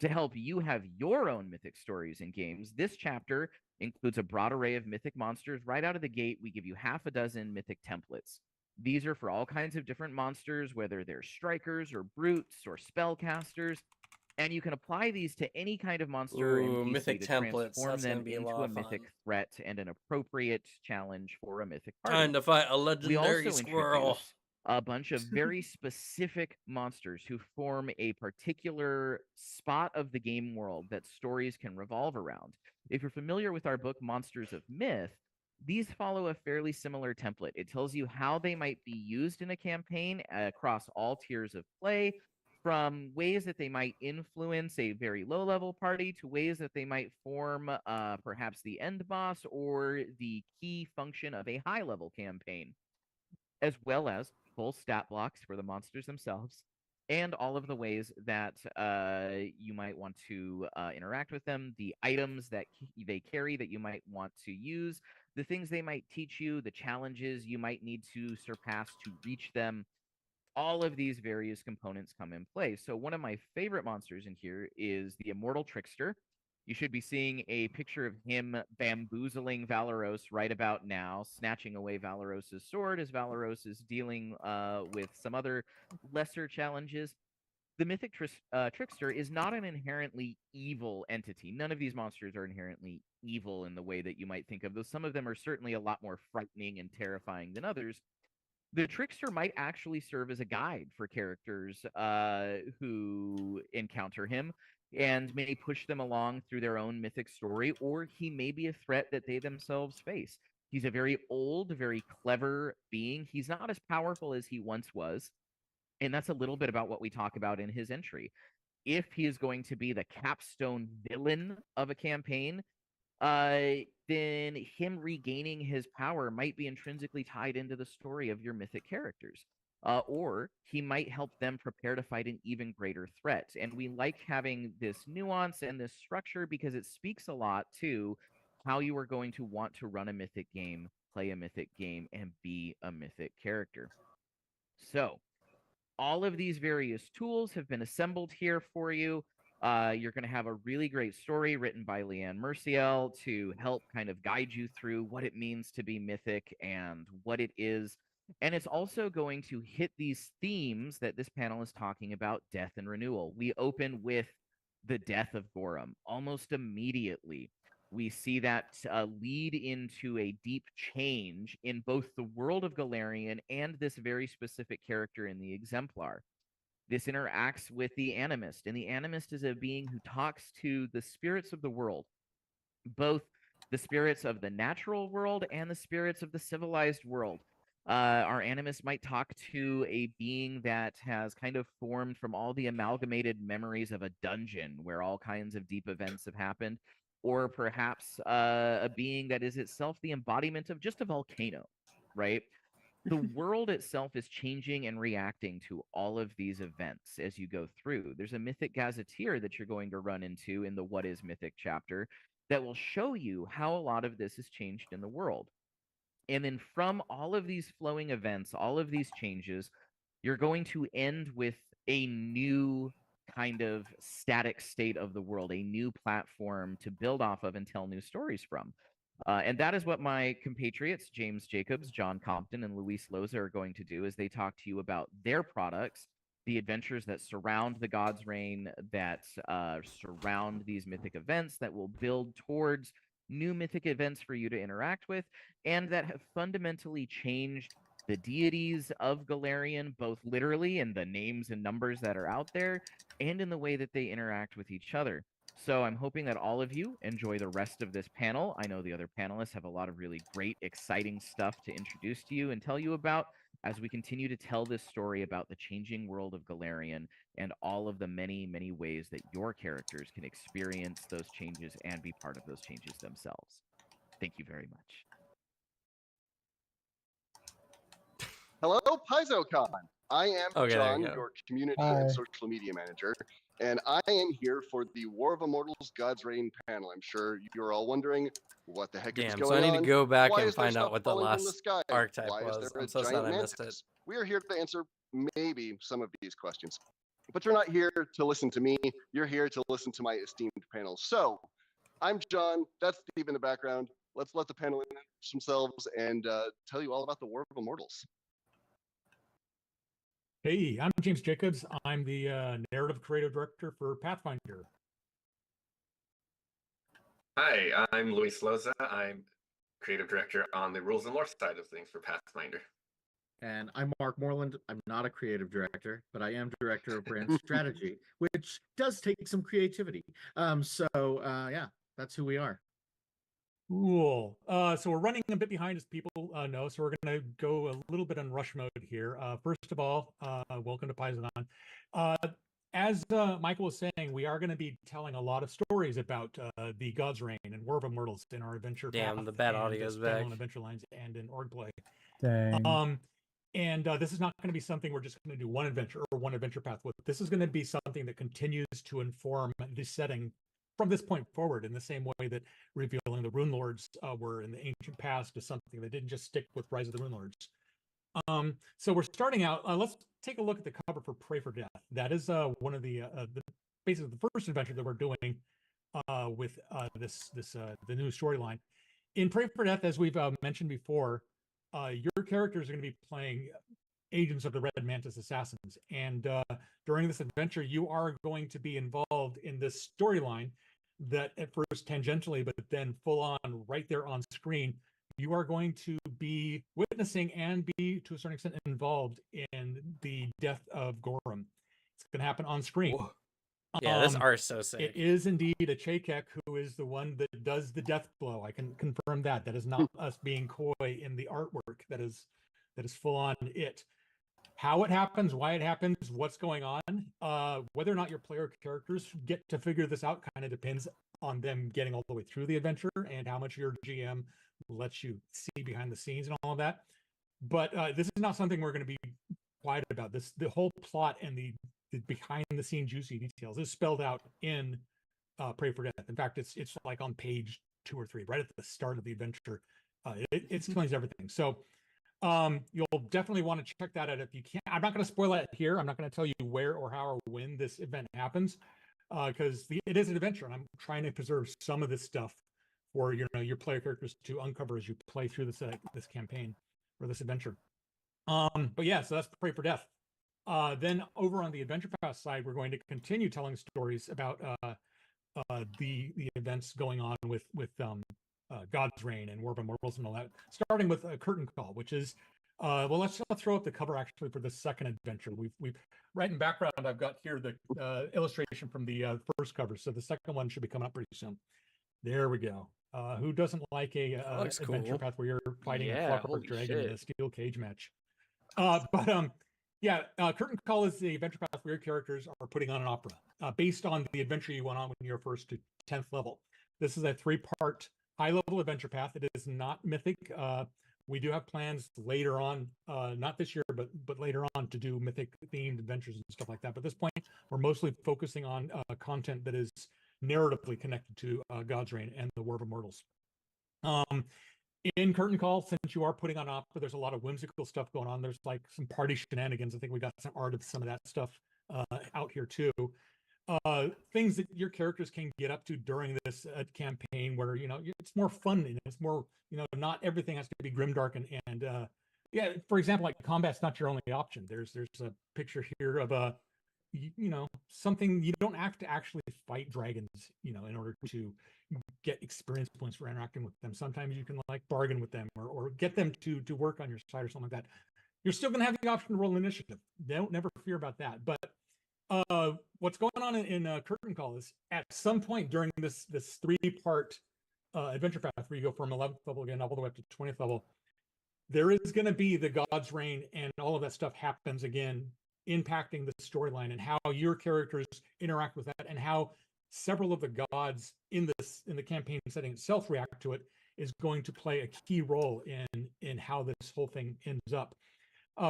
To help you have your own mythic stories and games, this chapter includes a broad array of mythic monsters. Right out of the gate, we give you half a dozen mythic templates. These are for all kinds of different monsters, whether they're strikers or brutes or spellcasters. And you can apply these to any kind of monster or NPC mythic to templates. transform That's them gonna be a into lot a of mythic fun. threat and an appropriate challenge for a mythic party. Time to fight a We legendary also squirrel. introduce a bunch of very specific monsters who form a particular spot of the game world that stories can revolve around. If you're familiar with our book, Monsters of Myth, these follow a fairly similar template. It tells you how they might be used in a campaign across all tiers of play, from ways that they might influence a very low-level party to ways that they might form perhaps the end boss or the key function of a high-level campaign, as well as full stat blocks for the monsters themselves and all of the ways that you might want to interact with them, the items that they carry that you might want to use, the things they might teach you, the challenges you might need to surpass to reach them. All of these various components come in play. So one of my favorite monsters in here is the Immortal Trickster. You should be seeing a picture of him bamboozling Valeros right about now, snatching away Valeros's sword as Valeros is dealing with some other lesser challenges. The Mythic Trickster is not an inherently evil entity. None of these monsters are inherently evil in the way that you might think of, though some of them are certainly a lot more frightening and terrifying than others. The Trickster might actually serve as a guide for characters who encounter him. and may push them along through their own mythic story, or he may be a threat that they themselves face. He's a very old, very clever being. He's not as powerful as he once was, and that's a little bit about what we talk about in his entry. If he is going to be the capstone villain of a campaign, then him regaining his power might be intrinsically tied into the story of your mythic characters. Or he might help them prepare to fight an even greater threat. And we like having this nuance and this structure because it speaks a lot to how you are going to want to run a mythic game, play a mythic game, and be a mythic character. So all of these various tools have been assembled here for you. You're going to have a really great story written by Leanne Merciel to help kind of guide you through what it means to be mythic and what it is. And it's also going to hit these themes that this panel is talking about, death and renewal. We open with the death of Gorum almost immediately. We see that lead into a deep change in both the world of Galarian and this very specific character in the Exemplar. This interacts with the Animist, and the Animist is a being who talks to the spirits of the world, both the spirits of the natural world and the spirits of the civilized world. Our Animist might talk to a being that has kind of formed from all the amalgamated memories of a dungeon where all kinds of deep events have happened, or perhaps a being that is itself the embodiment of just a volcano, right? The world itself is changing and reacting to all of these events as you go through. There's a Mythic Gazetteer that you're going to run into in the What is Mythic chapter that will show you how a lot of this has changed in the world. And then from all of these flowing events, all of these changes, you're going to end with a new kind of static state of the world, a new platform to build off of and tell new stories from. And that is what my compatriots, James Jacobs, John Compton, and Luis Loza are going to do as they talk to you about their products, the adventures that surround the God's Reign, that surround these mythic events, that will build towards new mythic events for you to interact with, and that have fundamentally changed the deities of Galarian, both literally in the names and numbers that are out there, and in the way that they interact with each other. So I'm hoping that all of you enjoy the rest of this panel. I know the other panelists have a lot of really great, exciting stuff to introduce to you and tell you about as we continue to tell this story about the changing world of Galarian and all of the many, many ways that your characters can experience those changes and be part of those changes themselves. Thank you very much. Hello, PaizoCon. I am Okay, there John, you go. your community Hi. and social media manager, and I am here for the War of Immortals God's Reign panel. I'm sure you're all wondering what the heck is Damn, going so I need on. to go back Why and is there find out stuff what the falling from the last sky? archetype Why is was. there a I'm so sad giant I missed it. mantis? We are here to answer maybe some of these questions. But you're not here to listen to me. You're here to listen to my esteemed panel. So, I'm John. That's Steve in the background. Let's let the panel introduce themselves and tell you all about the War of Immortals. Hey, I'm James Jacobs. I'm the narrative creative director for Pathfinder. Hi, I'm Luis Loza. I'm creative director on the rules and lore side of things for Pathfinder. And I'm Mark Moreland. I'm not a creative director, but I am director of brand strategy, which does take some creativity. Yeah, that's who we are. Cool. So we're running a bit behind, as people know, so we're going to go a little bit on rush mode here. First of all, welcome to PaizoCon. As Michael was saying, we are going to be telling a lot of stories about the God's Reign and War of Immortals in our adventure Damn, path the bad and audio's standalone back. adventure lines and in org play. Dang. And this is not going to be something we're just going to do one adventure or one adventure path with. This is going to be something that continues to inform the setting from this point forward, in the same way that revealing the Rune Lords were in the ancient past to something that didn't just stick with Rise of the Rune Lords. So we're starting out. Let's take a look at the cover for Pray for Death. That is one of the basically the first adventure that we're doing with the new storyline. In Pray for Death, as we've mentioned before, your characters are going to be playing agents of the Red Mantis Assassins, and during this adventure, you are going to be involved in this storyline that at first tangentially, but then full on right there on screen, you are going to be witnessing and be to a certain extent involved in the death of Gorum. It's going to happen on screen. Yeah, this art is so sick. It is indeed a Chayek who is the one that does the death blow. I can confirm that. That is not us being coy in the artwork. That is full on it. How it happens, why it happens, what's going on, whether or not your player characters get to figure this out kind of depends on them getting all the way through the adventure and how much your GM lets you see behind the scenes and all of that. But this is not something we're going to be quiet about. The whole plot and the behind the scene juicy details is spelled out in Pray for Death. In fact, it's like on page 2 or 3, right at the start of the adventure. It explains everything. So you'll definitely want to check that out if you can. I'm not going to spoil it here. I'm not going to tell you where or how or when this event happens, because it is an adventure, and I'm trying to preserve some of this stuff for your player characters to uncover as you play through this campaign or this adventure. But yeah, so that's Pray for Death. Then over on the Adventure Pass side, we're going to continue telling stories about the events going on with God's Reign and War of Immortals and all that, starting with a Curtain Call, which is well, let's throw up the cover actually for the second adventure. We've right in background, I've got here the illustration from the first cover, so the second one should be coming up pretty soon. There we go. Who doesn't like a adventure path where you're fighting a clockwork dragon in a steel cage match? Curtain Call is the adventure path where your characters are putting on an opera based on the adventure you went on when you were first to 10th level. This is a 3-part high-level adventure path. It is not mythic. We do have plans later on, not this year, but later on, to do mythic-themed adventures and stuff like that. But at this point, we're mostly focusing on content that is narratively connected to God's Reign and the War of Immortals. In Curtain Call, since you are putting on opera, there's a lot of whimsical stuff going on. There's like some party shenanigans. I think we got some art of some of that stuff out here too. Things that your characters can get up to during this campaign, where it's more fun and it's more not everything has to be grimdark and for example, like combat's not your only option. There's a picture here of something. You don't have to actually fight dragons in order to get experience points for interacting with them. Sometimes you can like bargain with them or get them to work on your side or something like that. You're still going to have the option to roll initiative. Never fear about that. But what's going on in Curtain Call is at some point during this 3-part adventure path where you go from 11th level again all the way up to 20th level, there is going to be the God's Reign and all of that stuff happens again, impacting the storyline and how your characters interact with that, and how several of the gods in the campaign setting itself react to it is going to play a key role in how this whole thing ends up.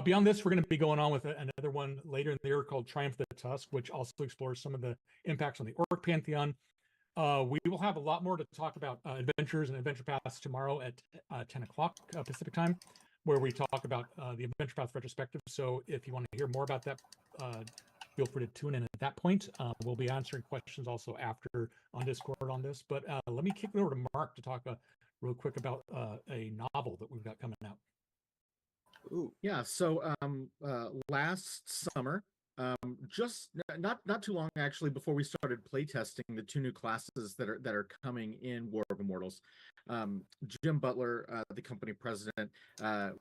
Beyond this, we're going to be going on with another one later in the year called Triumph the Tusk, which also explores some of the impacts on the Orc Pantheon. We will have a lot more to talk about adventures and adventure paths tomorrow at 10 o'clock Pacific time, where we talk about the adventure path retrospective. So if you want to hear more about that, feel free to tune in at that point. We'll be answering questions also after on Discord on this. But let me kick it over to Mark to talk real quick about a novel that we've got coming out. Ooh. Yeah, so last summer, just not too long actually before we started playtesting the 2 new classes that are coming in War of Immortals, Jim Butler, the company president,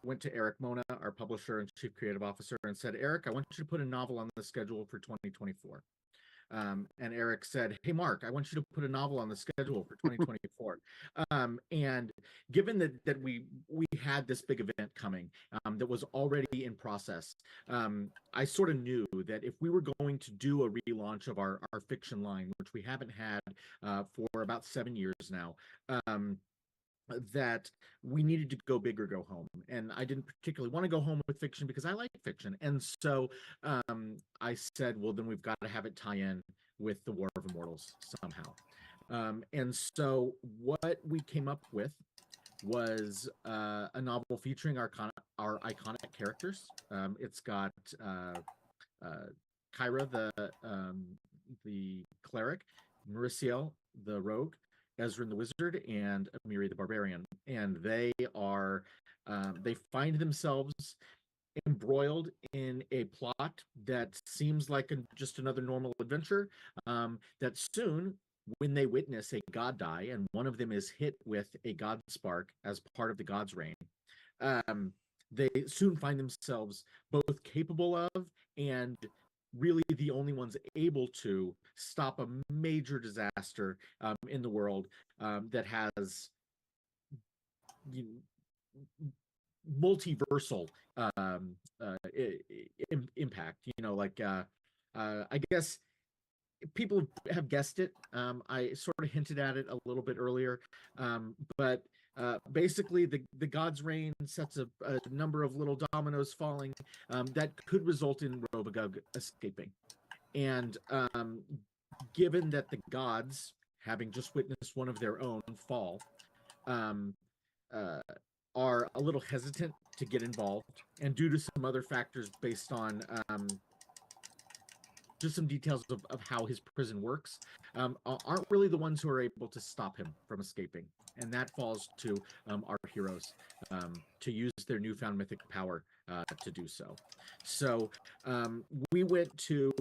went to Eric Mona, our publisher and chief creative officer, and said, "Eric, I want you to put a novel on the schedule for 2024." And Eric said, "Hey, Mark, I want you to put a novel on the schedule for 2024." And given that we had this big event coming that was already in process, I sort of knew that if we were going to do a relaunch of our fiction line, which we haven't had for about 7 years now, that we needed to go big or go home. And I didn't particularly want to go home with fiction because I like fiction. And so I said, well, then we've got to have it tie in with the War of Immortals somehow. And so what we came up with was a novel featuring our iconic characters. It's got Kyra, the cleric, Mauricio, the rogue, Ezrin the wizard, and Amiri the barbarian, and they are they find themselves embroiled in a plot that seems like just another normal adventure, that soon, when they witness a god die and one of them is hit with a god spark as part of the God's Reign, they soon find themselves both capable of and really the only ones able to stop a major disaster in the world that has multiversal impact. I guess people have guessed it. I sort of hinted at it a little bit earlier, but basically the God's Reign sets a number of little dominoes falling that could result in Robogug escaping. And given that the gods, having just witnessed one of their own fall, are a little hesitant to get involved, and due to some other factors based on just some details of how his prison works, aren't really the ones who are able to stop him from escaping. And that falls to our heroes to use their newfound mythic power to do so. So we went to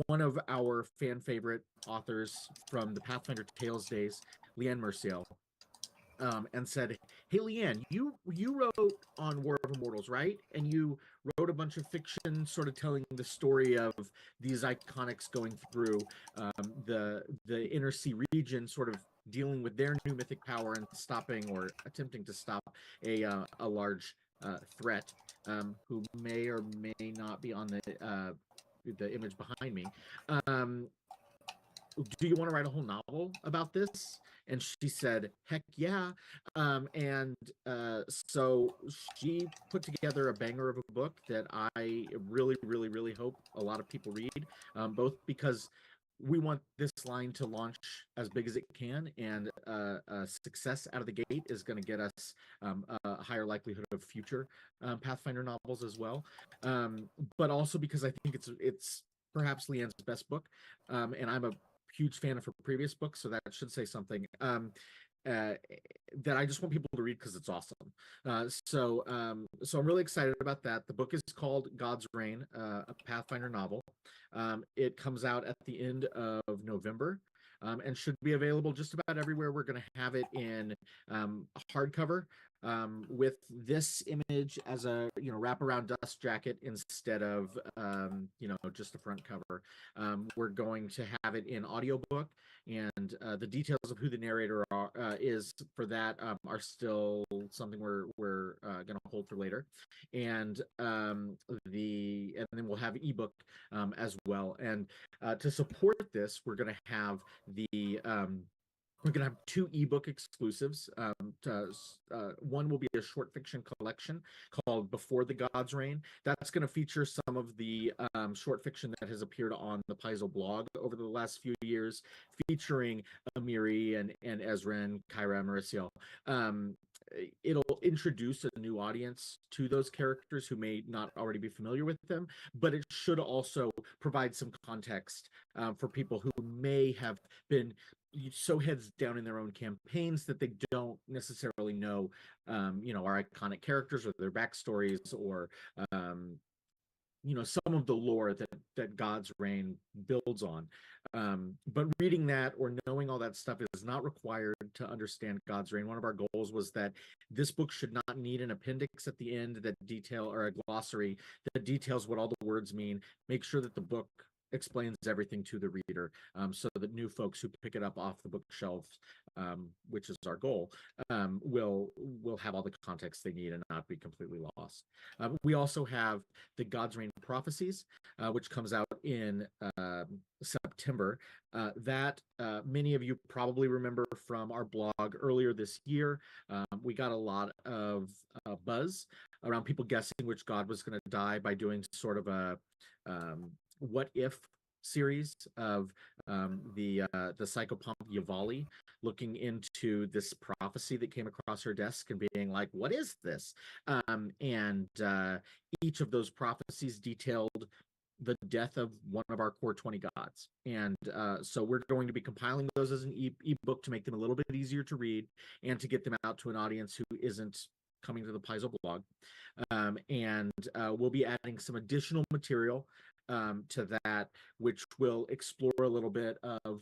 one of our fan favorite authors from the Pathfinder Tales days, Leanne Merciel, and said, "Hey, Leanne, you wrote on War of Immortals, right? And you wrote a bunch of fiction sort of telling the story of these iconics going through the inner sea region, sort of dealing with their new mythic power and stopping or attempting to stop a large threat who may or may not be on the image behind me. Do you want to write a whole novel about this?" And she said, "Heck yeah." So she put together a banger of a book that I really, really, really hope a lot of people read, both because we want this line to launch as big as it can, and success out of the gate is going to get us a higher likelihood of future Pathfinder novels as well. But also because I think it's perhaps Leanne's best book, and I'm a huge fan of her previous books, so that should say something. That I just want people to read because it's awesome. So I'm really excited about that. The book is called God's Reign, a Pathfinder novel. It comes out at the end of November, and should be available just about everywhere. We're going to have it in hardcover, with this image as a wraparound dust jacket instead of just the front cover. We're going to have it in audiobook, and the details of who the narrator is for that are still something we're going to hold for later. And then we'll have ebook as well. And to support this, we're going to have we're going to have 2 ebook exclusives. One will be a short fiction collection called Before the God's Reign. That's going to feature some of the short fiction that has appeared on the Paizo blog over the last few years, featuring Amiri and Ezra and Kyra Mauricio. It'll introduce a new audience to those characters who may not already be familiar with them, but it should also provide some context for people who may have been so heads down in their own campaigns that they don't necessarily know, our iconic characters or their backstories, or some of the lore that God's Reign builds on. But reading that or knowing all that stuff is not required to understand God's Reign. One of our goals was that this book should not need an appendix at the end that detail, or a glossary that details what all the words mean. Make sure that the book explains everything to the reader, so that new folks who pick it up off the bookshelves, which is our goal, will have all the context they need and not be completely lost. We also have the God's Reign Prophecies, which comes out in September. That many of you probably remember from our blog earlier this year. We got a lot of buzz around people guessing which god was going to die by doing sort of a what if series of the psychopomp Yavali looking into this prophecy that came across her desk and being like, what is this? And each of those prophecies detailed the death of one of our core 20 gods. And so we're going to be compiling those as an ebook to make them a little bit easier to read and to get them out to an audience who isn't coming to the Paizo blog. And we'll be adding some additional material to that, which will explore a little bit of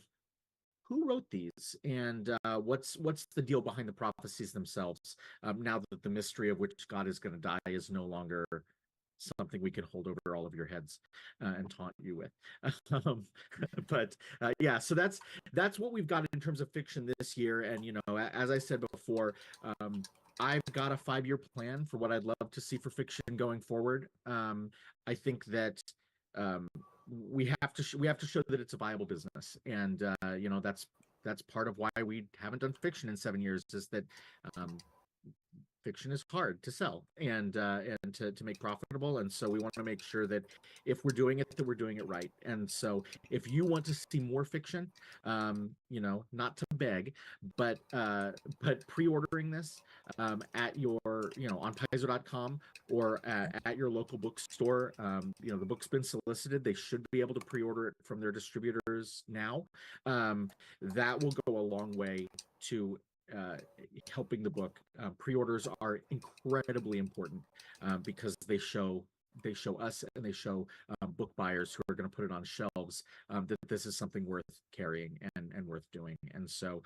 who wrote these and what's the deal behind the prophecies themselves, now that the mystery of which god is going to die is no longer something we can hold over all of your heads and taunt you with. But yeah, so that's what we've got in terms of fiction this year. And as I said before, I've got a 5-year plan for what I'd love to see for fiction going forward. I think that we have to show that it's a viable business, and that's part of why we haven't done fiction in 7 years, is that fiction is hard to sell and to make profitable. And so we want to make sure that if we're doing it, that we're doing it right. And so if you want to see more fiction, not to beg, but pre-ordering this at your, on Paizo.com or at your local bookstore, the book's been solicited. They should be able to pre-order it from their distributors now. That will go a long way to helping the book. Pre-orders are incredibly important because they show us and they show book buyers who are going to put it on shelves that this is something worth carrying and worth doing. And so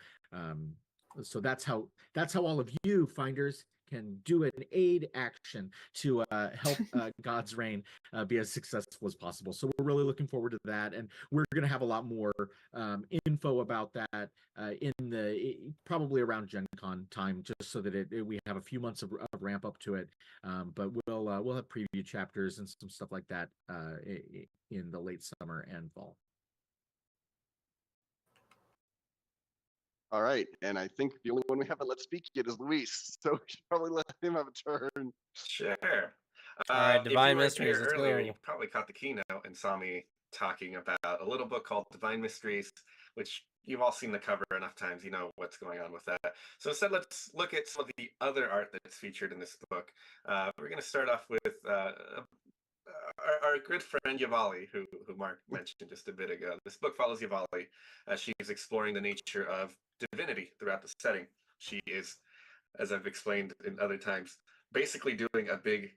so that's how all of you finders can do an aid action to help God's Reign be as successful as possible. So we're really looking forward to that, and we're going to have a lot more info about that probably around Gen Con time, just so that we have a few months of ramp up to it. But we'll have preview chapters and some stuff like that in the late summer and fall. All right, and I think the only one we haven't let speak yet is Luis, so we should probably let him have a turn. Sure. All right, Divine if you Mysteries, weren't let's here earlier, go. you probably caught the keynote and saw me talking about a little book called Divine Mysteries, which you've all seen the cover enough times, you know what's going on with that. So instead, let's look at some of the other art that's featured in this book. We're going to start off with our good friend Yavali, who Mark mentioned just a bit ago. This book follows Yavali as she's exploring the nature of divinity throughout the setting. She is, as I've explained in other times, basically doing a big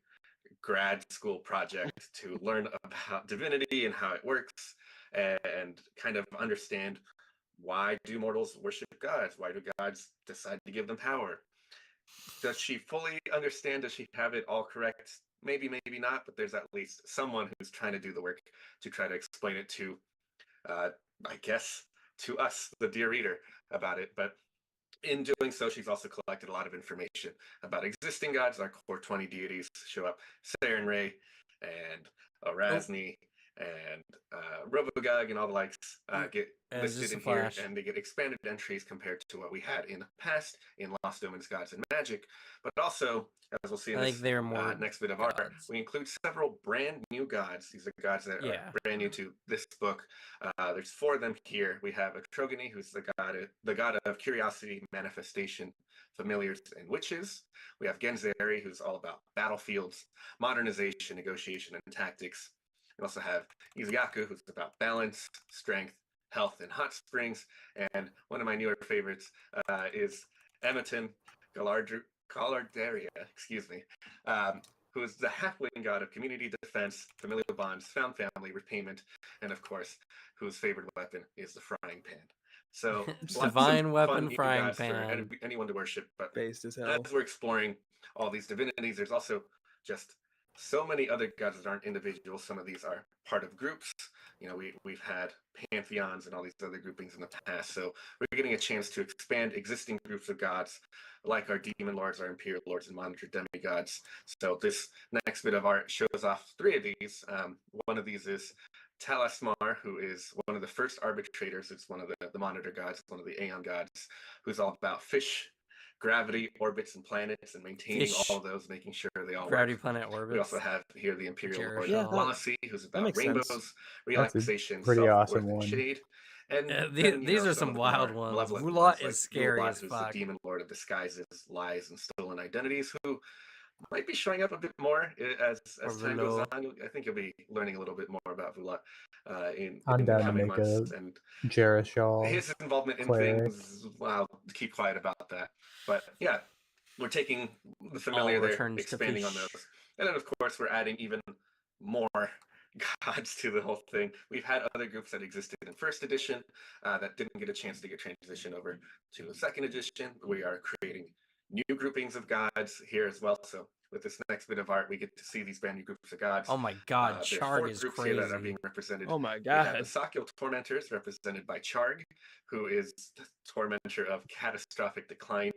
grad school project to learn about divinity and how it works, and kind of understand, why do mortals worship gods? Why do gods decide to give them power? Does she fully understand? Does she have it all correct? Maybe, maybe not, but there's at least someone who's trying to do the work to try to explain it to, I guess, to us, the dear reader, about it. But in doing so, she's also collected a lot of information about existing gods. Our core 20 deities show up: Saren Ray and Orasni and Robogag and all the likes get listed in here, and they get expanded entries compared to what we had in the past in Lost Omens, Gods and Magic. But also, as we'll see in this next bit of art, we include several brand new gods. These are gods that are brand new to this book. There's 4 of them here. We have Atrogony, who's the god of curiosity, manifestation, familiars, and witches. We have Genzeri, who's all about battlefields, modernization, negotiation, and tactics. We also have Izuyaku, who's about balance, strength, health, and hot springs. And one of my newer favorites is Ematim Galardaria, who is the halfling god of community defense, familial bonds, found family, repayment, and of course, whose favorite weapon is the frying pan. So divine weapon frying pan. For anyone to worship. But based as hell. As we're exploring all these divinities, there's also just so many other gods that aren't individuals. Some of these are part of groups. You know, we've had pantheons and all these other groupings in the past. So we're getting a chance to expand existing groups of gods, like our demon lords, our imperial lords, and monitor demigods. So this next bit of art shows off 3 of these. One of these is Talasmar, who is one of the first arbitrators. It's one of the monitor gods, one of the Aeon gods, who's all about fish, gravity, orbits, and planets, and maintaining all of those, making sure they all gravity, work. planet, orbits. We also have here the Imperial Lord Lassie, who's that about makes rainbows, sense. relaxation, pretty self-worth, awesome and one. shade. And these are some wild ones. Vulat is scary as who's fuck. the demon lord of disguises, lies, and stolen identities, who might be showing up a bit more as time goes on. I think you'll be learning a little bit more about Vulat in I'm the down to coming make months. a And Jerishal his involvement in cleric. things, well, I'll keep quiet about that. But yeah, we're taking the familiar there, expanding on those. And then, of course, we're adding even more gods to the whole thing. We've had other groups that existed in 1st edition that didn't get a chance to get transitioned over to 2nd edition. We are creating new groupings of gods here as well. So with this next bit of art, we get to see these brand new groups of gods. Oh my god, There's Charg 4 is groups here that are crazy. being represented. Oh my We have god. the Sakyo Tormentors, represented by Charg, who is the tormentor of catastrophic decline,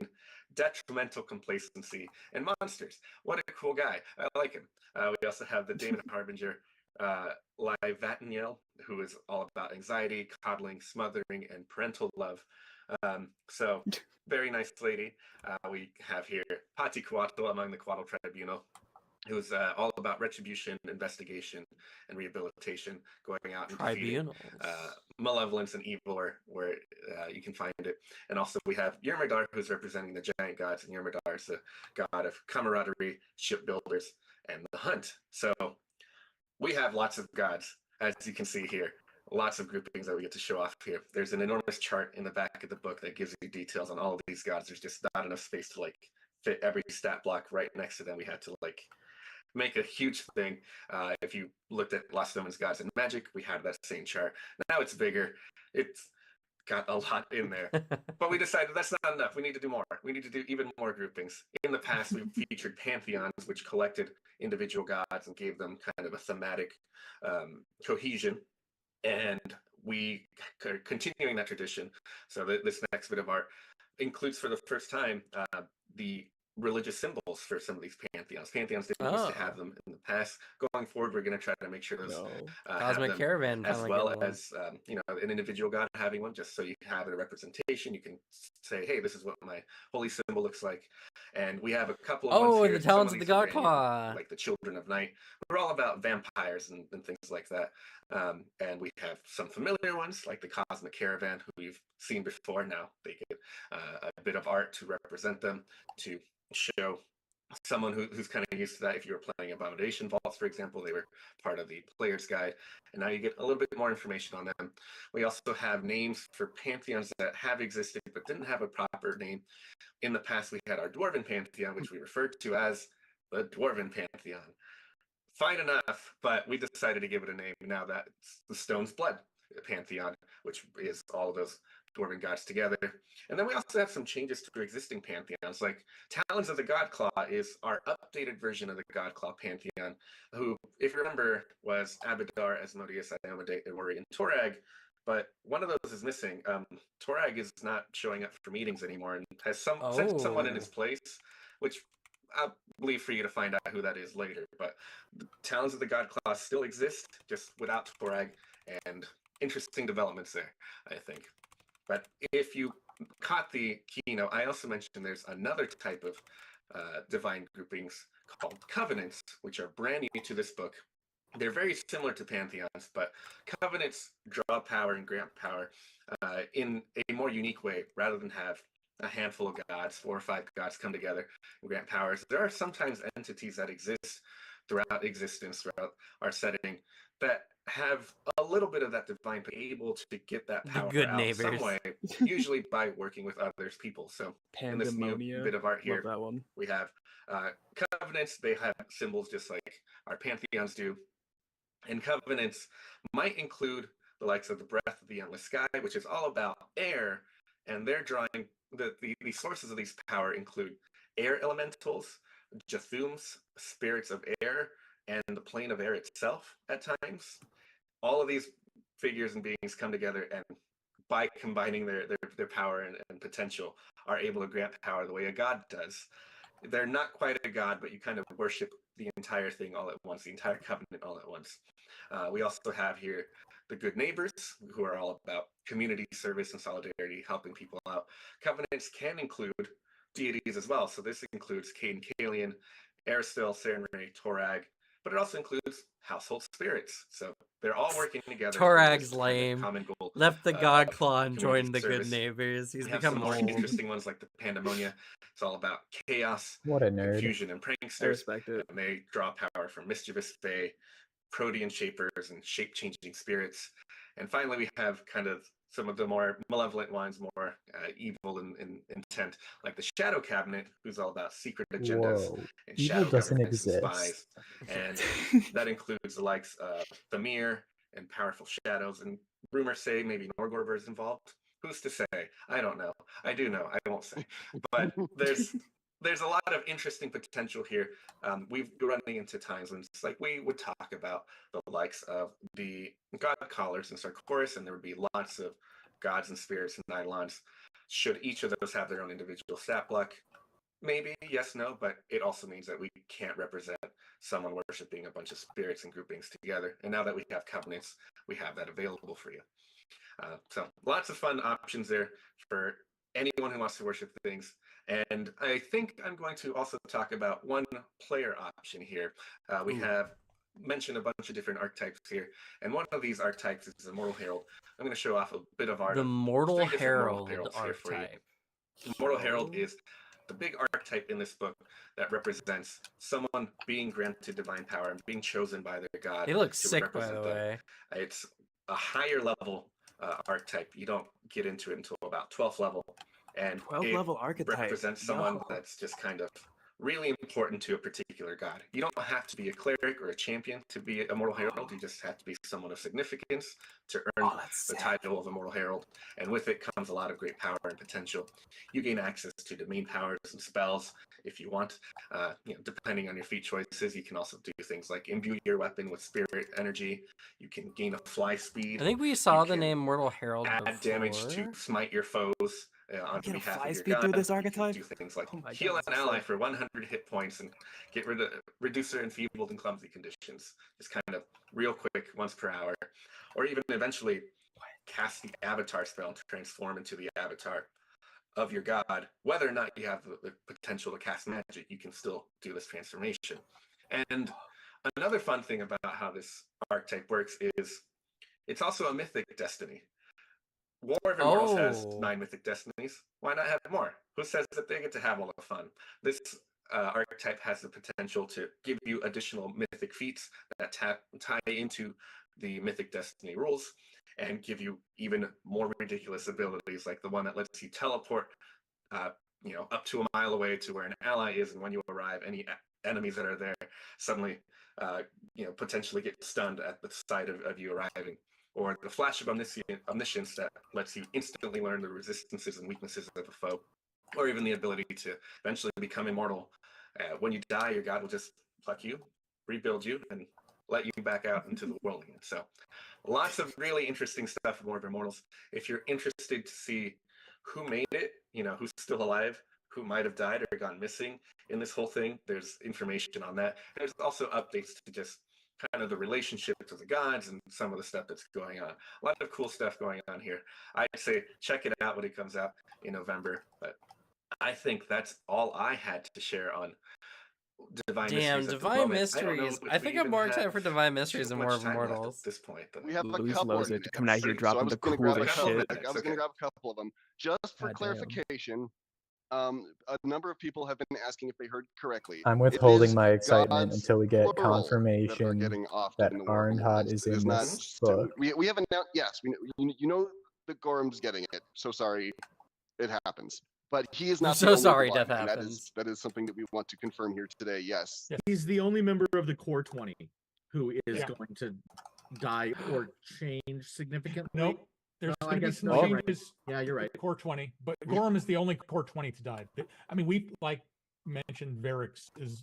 detrimental complacency, and monsters. What a cool guy. I like him. We also have the Daemon Harbinger, Livataniel, who is all about anxiety, coddling, smothering, and parental love. So, very nice lady. We have here Pati Kuatl among the Kuatl Tribunal, who's all about retribution, investigation, and rehabilitation, going out and defeating malevolence and evil where you can find it. And also we have Yermidar, who's representing the giant gods, and Yermidar is the god of camaraderie, shipbuilders, and the hunt. So we have lots of gods, as you can see here. Lots of groupings that we get to show off here. There's an enormous chart in the back of the book that gives you details on all of these gods. There's just not enough space to like fit every stat block right next to them. We had to like make a huge thing. If you looked at Lost Omens Gods and Magic, we had that same chart. Now it's bigger. It's got a lot in there. But we decided that's not enough. We need to do more. We need to do even more groupings. In the past, we featured pantheons, which collected individual gods and gave them kind of a thematic cohesion. And we are continuing that tradition. So this next bit of art includes for the first time the religious symbols for some of these pantheons. Pantheons didn't used to have them in the past. Going forward, we're going to try to make sure those Cosmic Caravan, as well as an individual god having one, just so you have a representation. You can say, hey, this is what my holy symbol looks like. And we have a couple of ones here. And the Talons of the these are God brand new, Claw, like the Children of Night. We're all about vampires and things like that. And we have some familiar ones like the Cosmic Caravan, who you've seen before. Now they get a bit of art to represent them, to show someone who's kind of used to that. If you were playing Abomination Vaults, for example, they were part of the player's guide, and now you get a little bit more information on them. We also have names for pantheons that have existed but didn't have a proper name. In the past, we had our Dwarven Pantheon, which we referred to as the Dwarven Pantheon. Fine enough, but we decided to give it a name. Now that's the Stone's Blood Pantheon, which is all of those Dwarven gods together. And then we also have some changes to existing pantheons, like Talons of the Godclaw is our updated version of the Godclaw Pantheon, who, if you remember, was Abadar, Asmodeus, Iomedae, Ori, and Torag. But one of those is missing. Torag is not showing up for meetings anymore and has sent someone in his place, which I'll leave for you to find out who that is later. But the Talons of the Godclaw still exist, just without Torag, and interesting developments there, I think. But if you caught the keynote, I also mentioned there's another type of divine groupings called covenants, which are brand new to this book. They're very similar to pantheons, but covenants draw power and grant power in a more unique way, rather than have a handful of gods, 4 or 5 gods come together and grant powers. There are sometimes entities that exist throughout existence, throughout our setting, that have a little bit of that divine, but able to get that power the good out neighbors. some way, usually by working with others people. So in this new bit of art here, that one. we have covenants. They have symbols just like our pantheons do. And covenants might include the likes of the Breath of the Endless Sky, which is all about air, and they're drawing the sources of these power include air elementals, Jathums, spirits of air, and the plane of air itself at times. All of these figures and beings come together, and by combining their power and potential, are able to grant power the way a god does. They're not quite a god, but you kind of worship the entire thing all at once, the entire covenant all at once. We also have here the good neighbors, who are all about community service and solidarity, helping people out. Covenants can include deities as well. So this includes Cain Kalian, Aristil, Sarenrae, Torag, but it also includes household spirits. So they're all working together. Torag's lame. Common goal. Left the God Claw and community joined the service. good neighbors. He's We have become some more old. interesting ones like the Pandemonia. It's all about chaos, What a nerd. confusion, and I pranksters. respect it. And they draw power from mischievous fae, protean shapers, and shape-changing spirits. And finally, we have kind of some of the more malevolent ones, more evil in intent, like the Shadow Cabinet, who's all about secret agendas Whoa. and Evil shadow doesn't governments and exist. spies. And that includes the likes of the Mirror and powerful shadows. And rumors say maybe Norgorber is involved. Who's to say? I don't know. I do know. I won't say. But there's there's a lot of interesting potential here. We've been running into times when it's like we would talk about the likes of the god callers in Sarkoris, and there would be lots of gods and spirits and eidolons. Should each of those have their own individual stat block? Maybe, yes, no, but it also means that we can't represent someone worshiping a bunch of spirits and groupings together. And now that we have covenants, we have that available for you. So lots of fun options there for anyone who wants to worship things. And I think I'm going to also talk about one player option here. We have mentioned a bunch of different archetypes here, and one of these archetypes is the Mortal Herald. I'm going to show off a bit of art. The of Mortal three different Herald Heralds here for you. archetype. The Mortal Herald is the big archetype in this book that represents someone being granted divine power and being chosen by their god. He looks to sick, by represent the them. way. It's a higher level archetype. You don't get into it until about 12th level. And 12th level archetype. represents someone No. that's just kind of really important to a particular god. You don't have to be a cleric or a champion to be a Mortal Herald. You just have to be someone of significance to earn the title of a Mortal Herald. And with it comes a lot of great power and potential. You gain access to domain powers and spells if you want. Depending on your feat choices, you can also do things like imbue your weapon with spirit energy. You can gain a fly speed. I think we saw the name Mortal Herald Add before. damage to smite your foes on get a behalf fly of your speed god. through this You can archetype? do things like Oh my heal God, an that's ally sick. for 100 hit points and get rid of reduce their enfeebled and clumsy conditions. Just kind of real quick, once per hour, or even eventually cast the avatar spell to transform into the avatar of your god. Whether or not you have the potential to cast magic, you can still do this transformation. And another fun thing about how this archetype works is it's also a mythic destiny. War of Immortals has 9 mythic destinies. Why not have more? Who says that they get to have all the fun? This archetype has the potential to give you additional mythic feats that tie into the mythic destiny rules and give you even more ridiculous abilities, like the one that lets you teleport up to a mile away to where an ally is, and when you arrive, any enemies that are there suddenly potentially get stunned at the sight of you arriving. Or the Flash of Omniscience that lets you instantly learn the resistances and weaknesses of a foe, or even the ability to eventually become immortal. When you die, your god will just pluck you, rebuild you, and let you back out into the world again. So lots of really interesting stuff in War of Immortals. If you're interested to see who made it, who's still alive, who might have died or gone missing in this whole thing, there's information on that. There's also updates to just kind of the relationship to the gods and some of the stuff that's going on. A lot of cool stuff going on here. I'd say check it out when it comes out in November. But I think that's all I had to share on Divine Damn, Mysteries. Divine Mysteries. I think I'm more excited for Divine Mysteries than War of at Immortals. this point, but We have a Luis couple of loves it. minutes, Coming out here so I dropping was the going to grab a coolest couple. shit. I was going to grab a couple of them just for God damn. clarification. A number of people have been asking if they heard correctly. I'm It withholding is my excitement gods, until we get plural, that are confirmation getting offed that in the War of Arnhot Immortals. is It in is not this book. we have announced, yes, you know that Gorham's getting it. So sorry, it happens. But he is not So the only sorry one, that and happens. that is something that we want to confirm here today. Yes. He's the only member of the core 20 who is Yeah. going to die or change significantly. Nope. There's Well, going to be guess some no, you're right. changes. Yeah, you're right. Core 20, but Gorham is the only core 20 to die. I mean, we like mentioned Varix is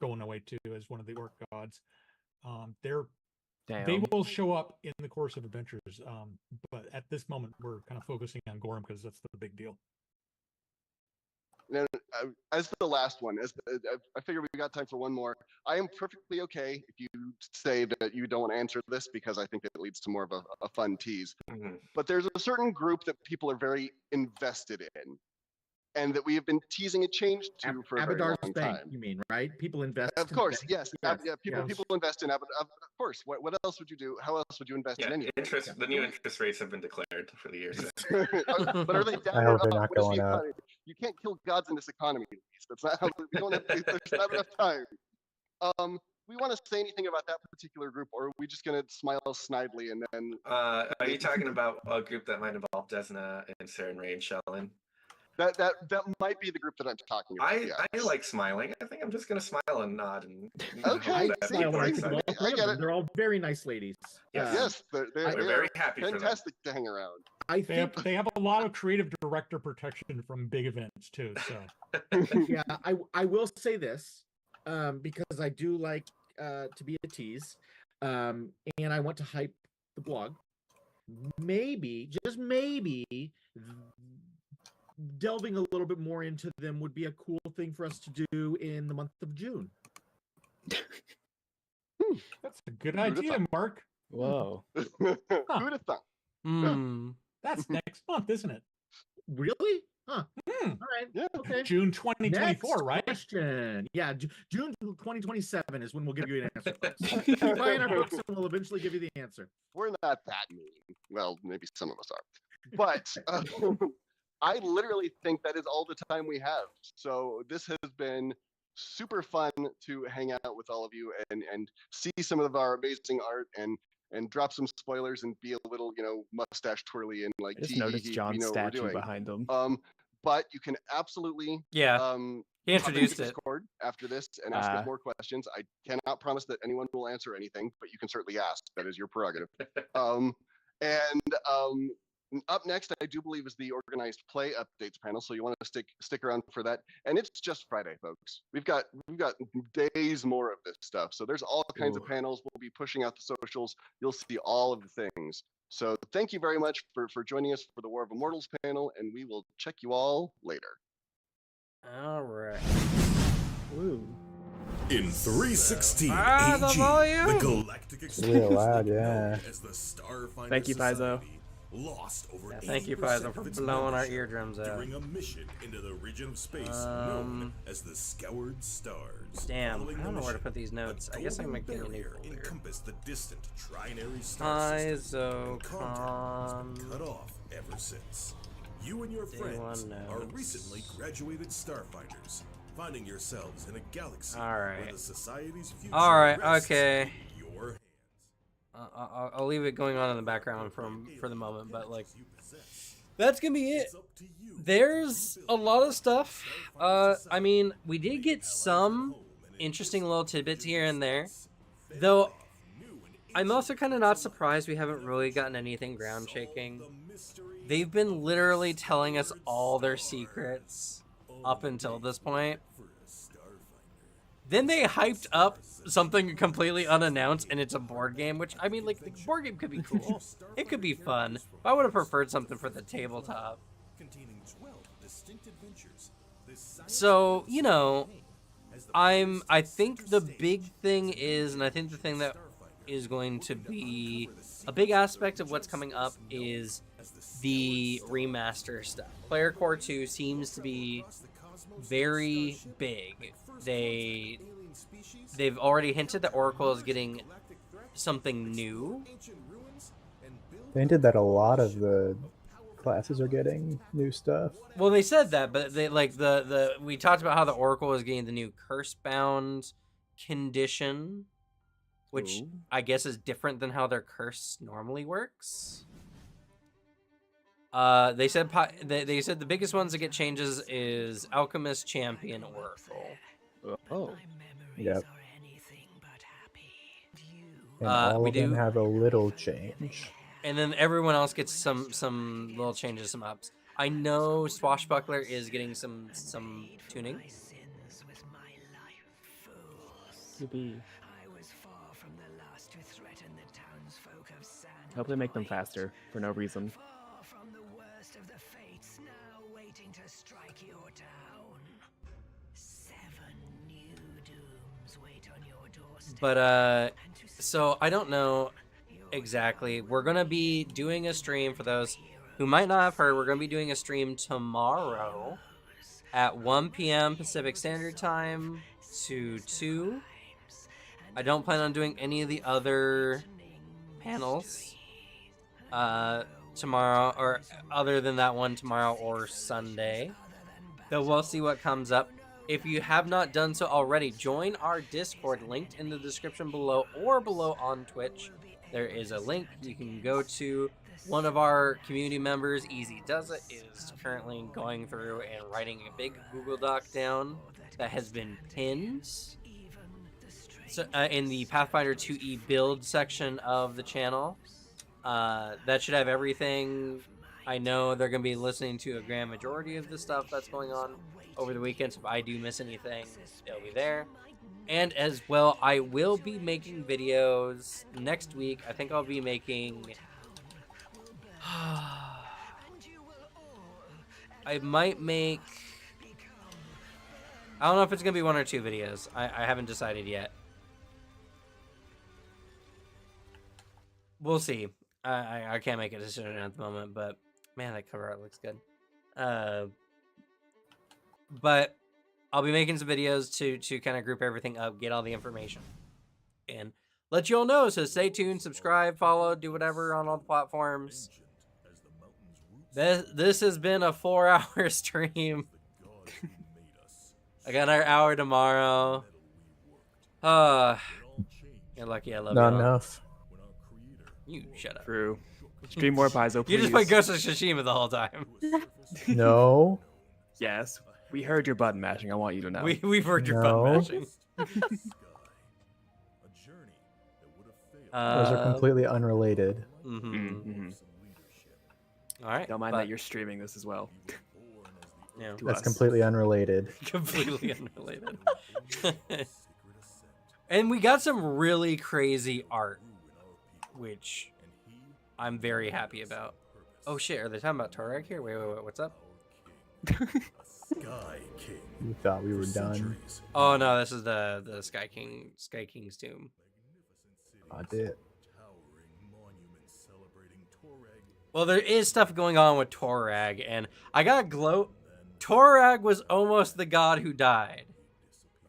going away too as one of the orc gods. They will show up in the course of adventures, but at this moment we're kind of focusing on Gorham because that's the big deal. Now, as the last one, I figure we got time for one more. I am perfectly okay if you say that you don't want to answer this because I think it leads to more of a fun tease. But there's a certain group that people are very invested in, and that we have been teasing a change to for a very Abadar's long Bank, time. you mean, right? People invest. Of in course, banks. yes. People invest in Abadar. Of course. What else would you do? How else would you invest in anything? The new interest rates have been declared for the year. So. But are they down I or hope they're up? not What is the going up. economy? You can't kill gods in this economy. Luis. That's not how we don't have. There's not enough time. We want to say anything about that particular group, or are we just going to smile snidely and then? Are you talking about a group that might involve Desna and Saren, Ray, and Shellin? That might be the group that I'm talking about. I like smiling. I think I'm just gonna smile and nod and Okay, I that smile when I people think are of all I three of get them. it. They're all very nice ladies. Yes, they're We're very happy for them. fantastic to hang around. I They think have a lot of creative director protection from big events too. So yeah, I will say this, because I do like to be a tease, and I want to hype the blog. Maybe, just maybe, delving a little bit more into them would be a cool thing for us to do in the month of June. that's a good idea, Mark. Whoa. Who'd have thought? That's next month, isn't it? Really? Huh. All right. Yeah. Okay. June 2024, Next right? question. Yeah, June 2027 is when we'll give you an answer. Keep buying our books, and we'll eventually give you the answer. We're not that mean. Well, maybe some of us are, but I literally think that is all the time we have. So this has been super fun to hang out with all of you and see some of our amazing art and drop some spoilers and be a little, mustache twirly and like. I just noticed John's statue behind him. But you can absolutely He hop introduced into it. Discord after this and ask us more questions. I cannot promise that anyone will answer anything, but you can certainly ask. That is your prerogative. Up next, I do believe, is the organized play updates panel. So you want to stick around for that. And it's just Friday, folks. We've got days more of this stuff. So there's all kinds of panels. We'll be pushing out the socials. You'll see all of the things. So thank you very much for joining us for the War of Immortals panel, and we will check you all later. All right. Woo. In 316 the AG, volume. the galactic It's really loud, yeah. known as the Starfinder Thank you, Paizo. Society lost over Thank you, 80% Paizo, of for its blowing our membership eardrums out. during a mission into the region of space known as the Scoured Stars. Damn, Following I don't the know where to mission, put these notes. I guess I'm golden making a new barrier folder. encompassed the distant trinary star system, and contact has been cut off ever since. You and your friends are recently graduated Starfinders, finding yourselves in a galaxy where the society's future rests okay. in your hands. I'll leave it going on in the background for the moment, but like that's gonna be it. There's a lot of stuff. I mean, we did get some interesting little tidbits here and there, though. I'm also kind of not surprised we haven't really gotten anything ground shaking. They've been literally telling us all their secrets up until this point. Then they hyped up something completely unannounced, and it's a board game, which, I mean, like, the board game could be cool. It could be fun. But I would have preferred something for the tabletop. So, I think the big thing is, and I think the thing that is going to be a big aspect of what's coming up is the remaster stuff. Player Core 2 seems to be very big. They've already hinted that Oracle is getting something new. They hinted that a lot of the classes are getting new stuff. Well, they said that, but they like we talked about how the Oracle is getting the new Curse-bound condition, which I guess is different than how their curse normally works. They said the biggest ones that get changes is Alchemist, Champion, Oracle. Oh, yep. And all of them have a little change. And then everyone else gets some little changes, some ups. I know Swashbuckler is getting some tuning. Hope they make them faster for no reason. But so I don't know exactly. We're gonna be doing a stream for those who might not have heard. We're gonna be doing a stream tomorrow at 1 p.m. Pacific Standard Time to 2. I don't plan on doing any of the other panels tomorrow, or other than that one tomorrow or Sunday. Though we'll see what comes up. If you have not done so already, join our Discord linked in the description below or below on Twitch. there is a link you can go to. One of our community members, Easy Does It, is currently going through and writing a big Google Doc down that has been pinned in the Pathfinder 2e build section of the channel. That should have everything. I know they're going to be listening to a grand majority of the stuff that's going on over the weekend, so if I do miss anything, it'll be there. And as well, I will be making videos next week. I think I'll be making... I might make... I don't know if it's going to be 1 or 2 videos. I haven't decided yet. We'll see. I can't make a decision at the moment, but man, that cover art looks good. But I'll be making some videos to kind of group everything up, get all the information, and let you all know. So stay tuned, subscribe, follow, do whatever on all the platforms. This has been a 4-hour stream. I got our hour tomorrow. You're lucky I love you. Not enough. You shut up. True. Stream more Paizo, please. You just play Ghost of Tsushima the whole time. No. Yes. We heard your button mashing. I want you to know. We've heard your button mashing. Those are completely unrelated. All right. Don't mind that you're streaming this as well. Yeah. That's completely unrelated. Completely unrelated. And we got some really crazy art, which I'm very happy about. Oh shit, are they talking about Torag here? Wait, what's up? Sky King. You thought we were done. Oh no, this is the Sky King's tomb. I did. Well, there is stuff going on with Torag, and I got glow. Torag was almost the god who died.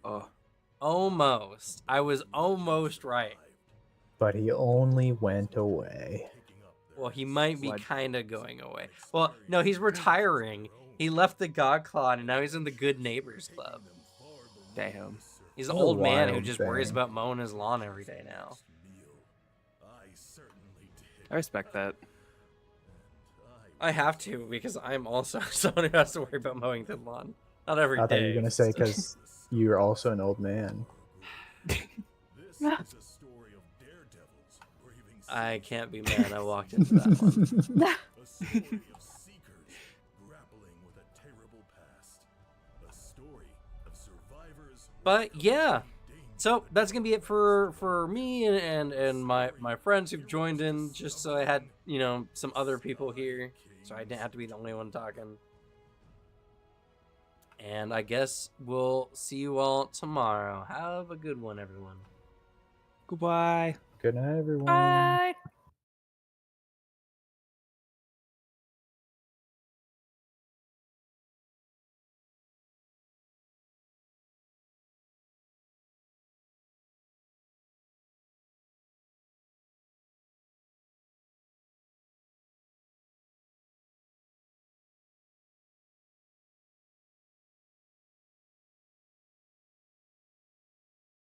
Oh. Almost. I was almost right. But he only went away. Well, he might be kind of going away. Well, no, he's retiring. He left the God Clan, and now he's in the Good Neighbors Club. Damn. He's an old man who just worries about mowing his lawn every day now. I respect that. I have to, because I'm also someone who has to worry about mowing the lawn. Not every day. I thought you were going to say because you're also an old man. I can't be mad. I walked into that one. But yeah, so that's gonna be it for me and my friends who've joined in, just so I had, you know, some other people here, so I didn't have to be the only one talking. And I guess we'll see you all tomorrow. Have a good one, everyone. Goodbye. Good night, everyone. Bye.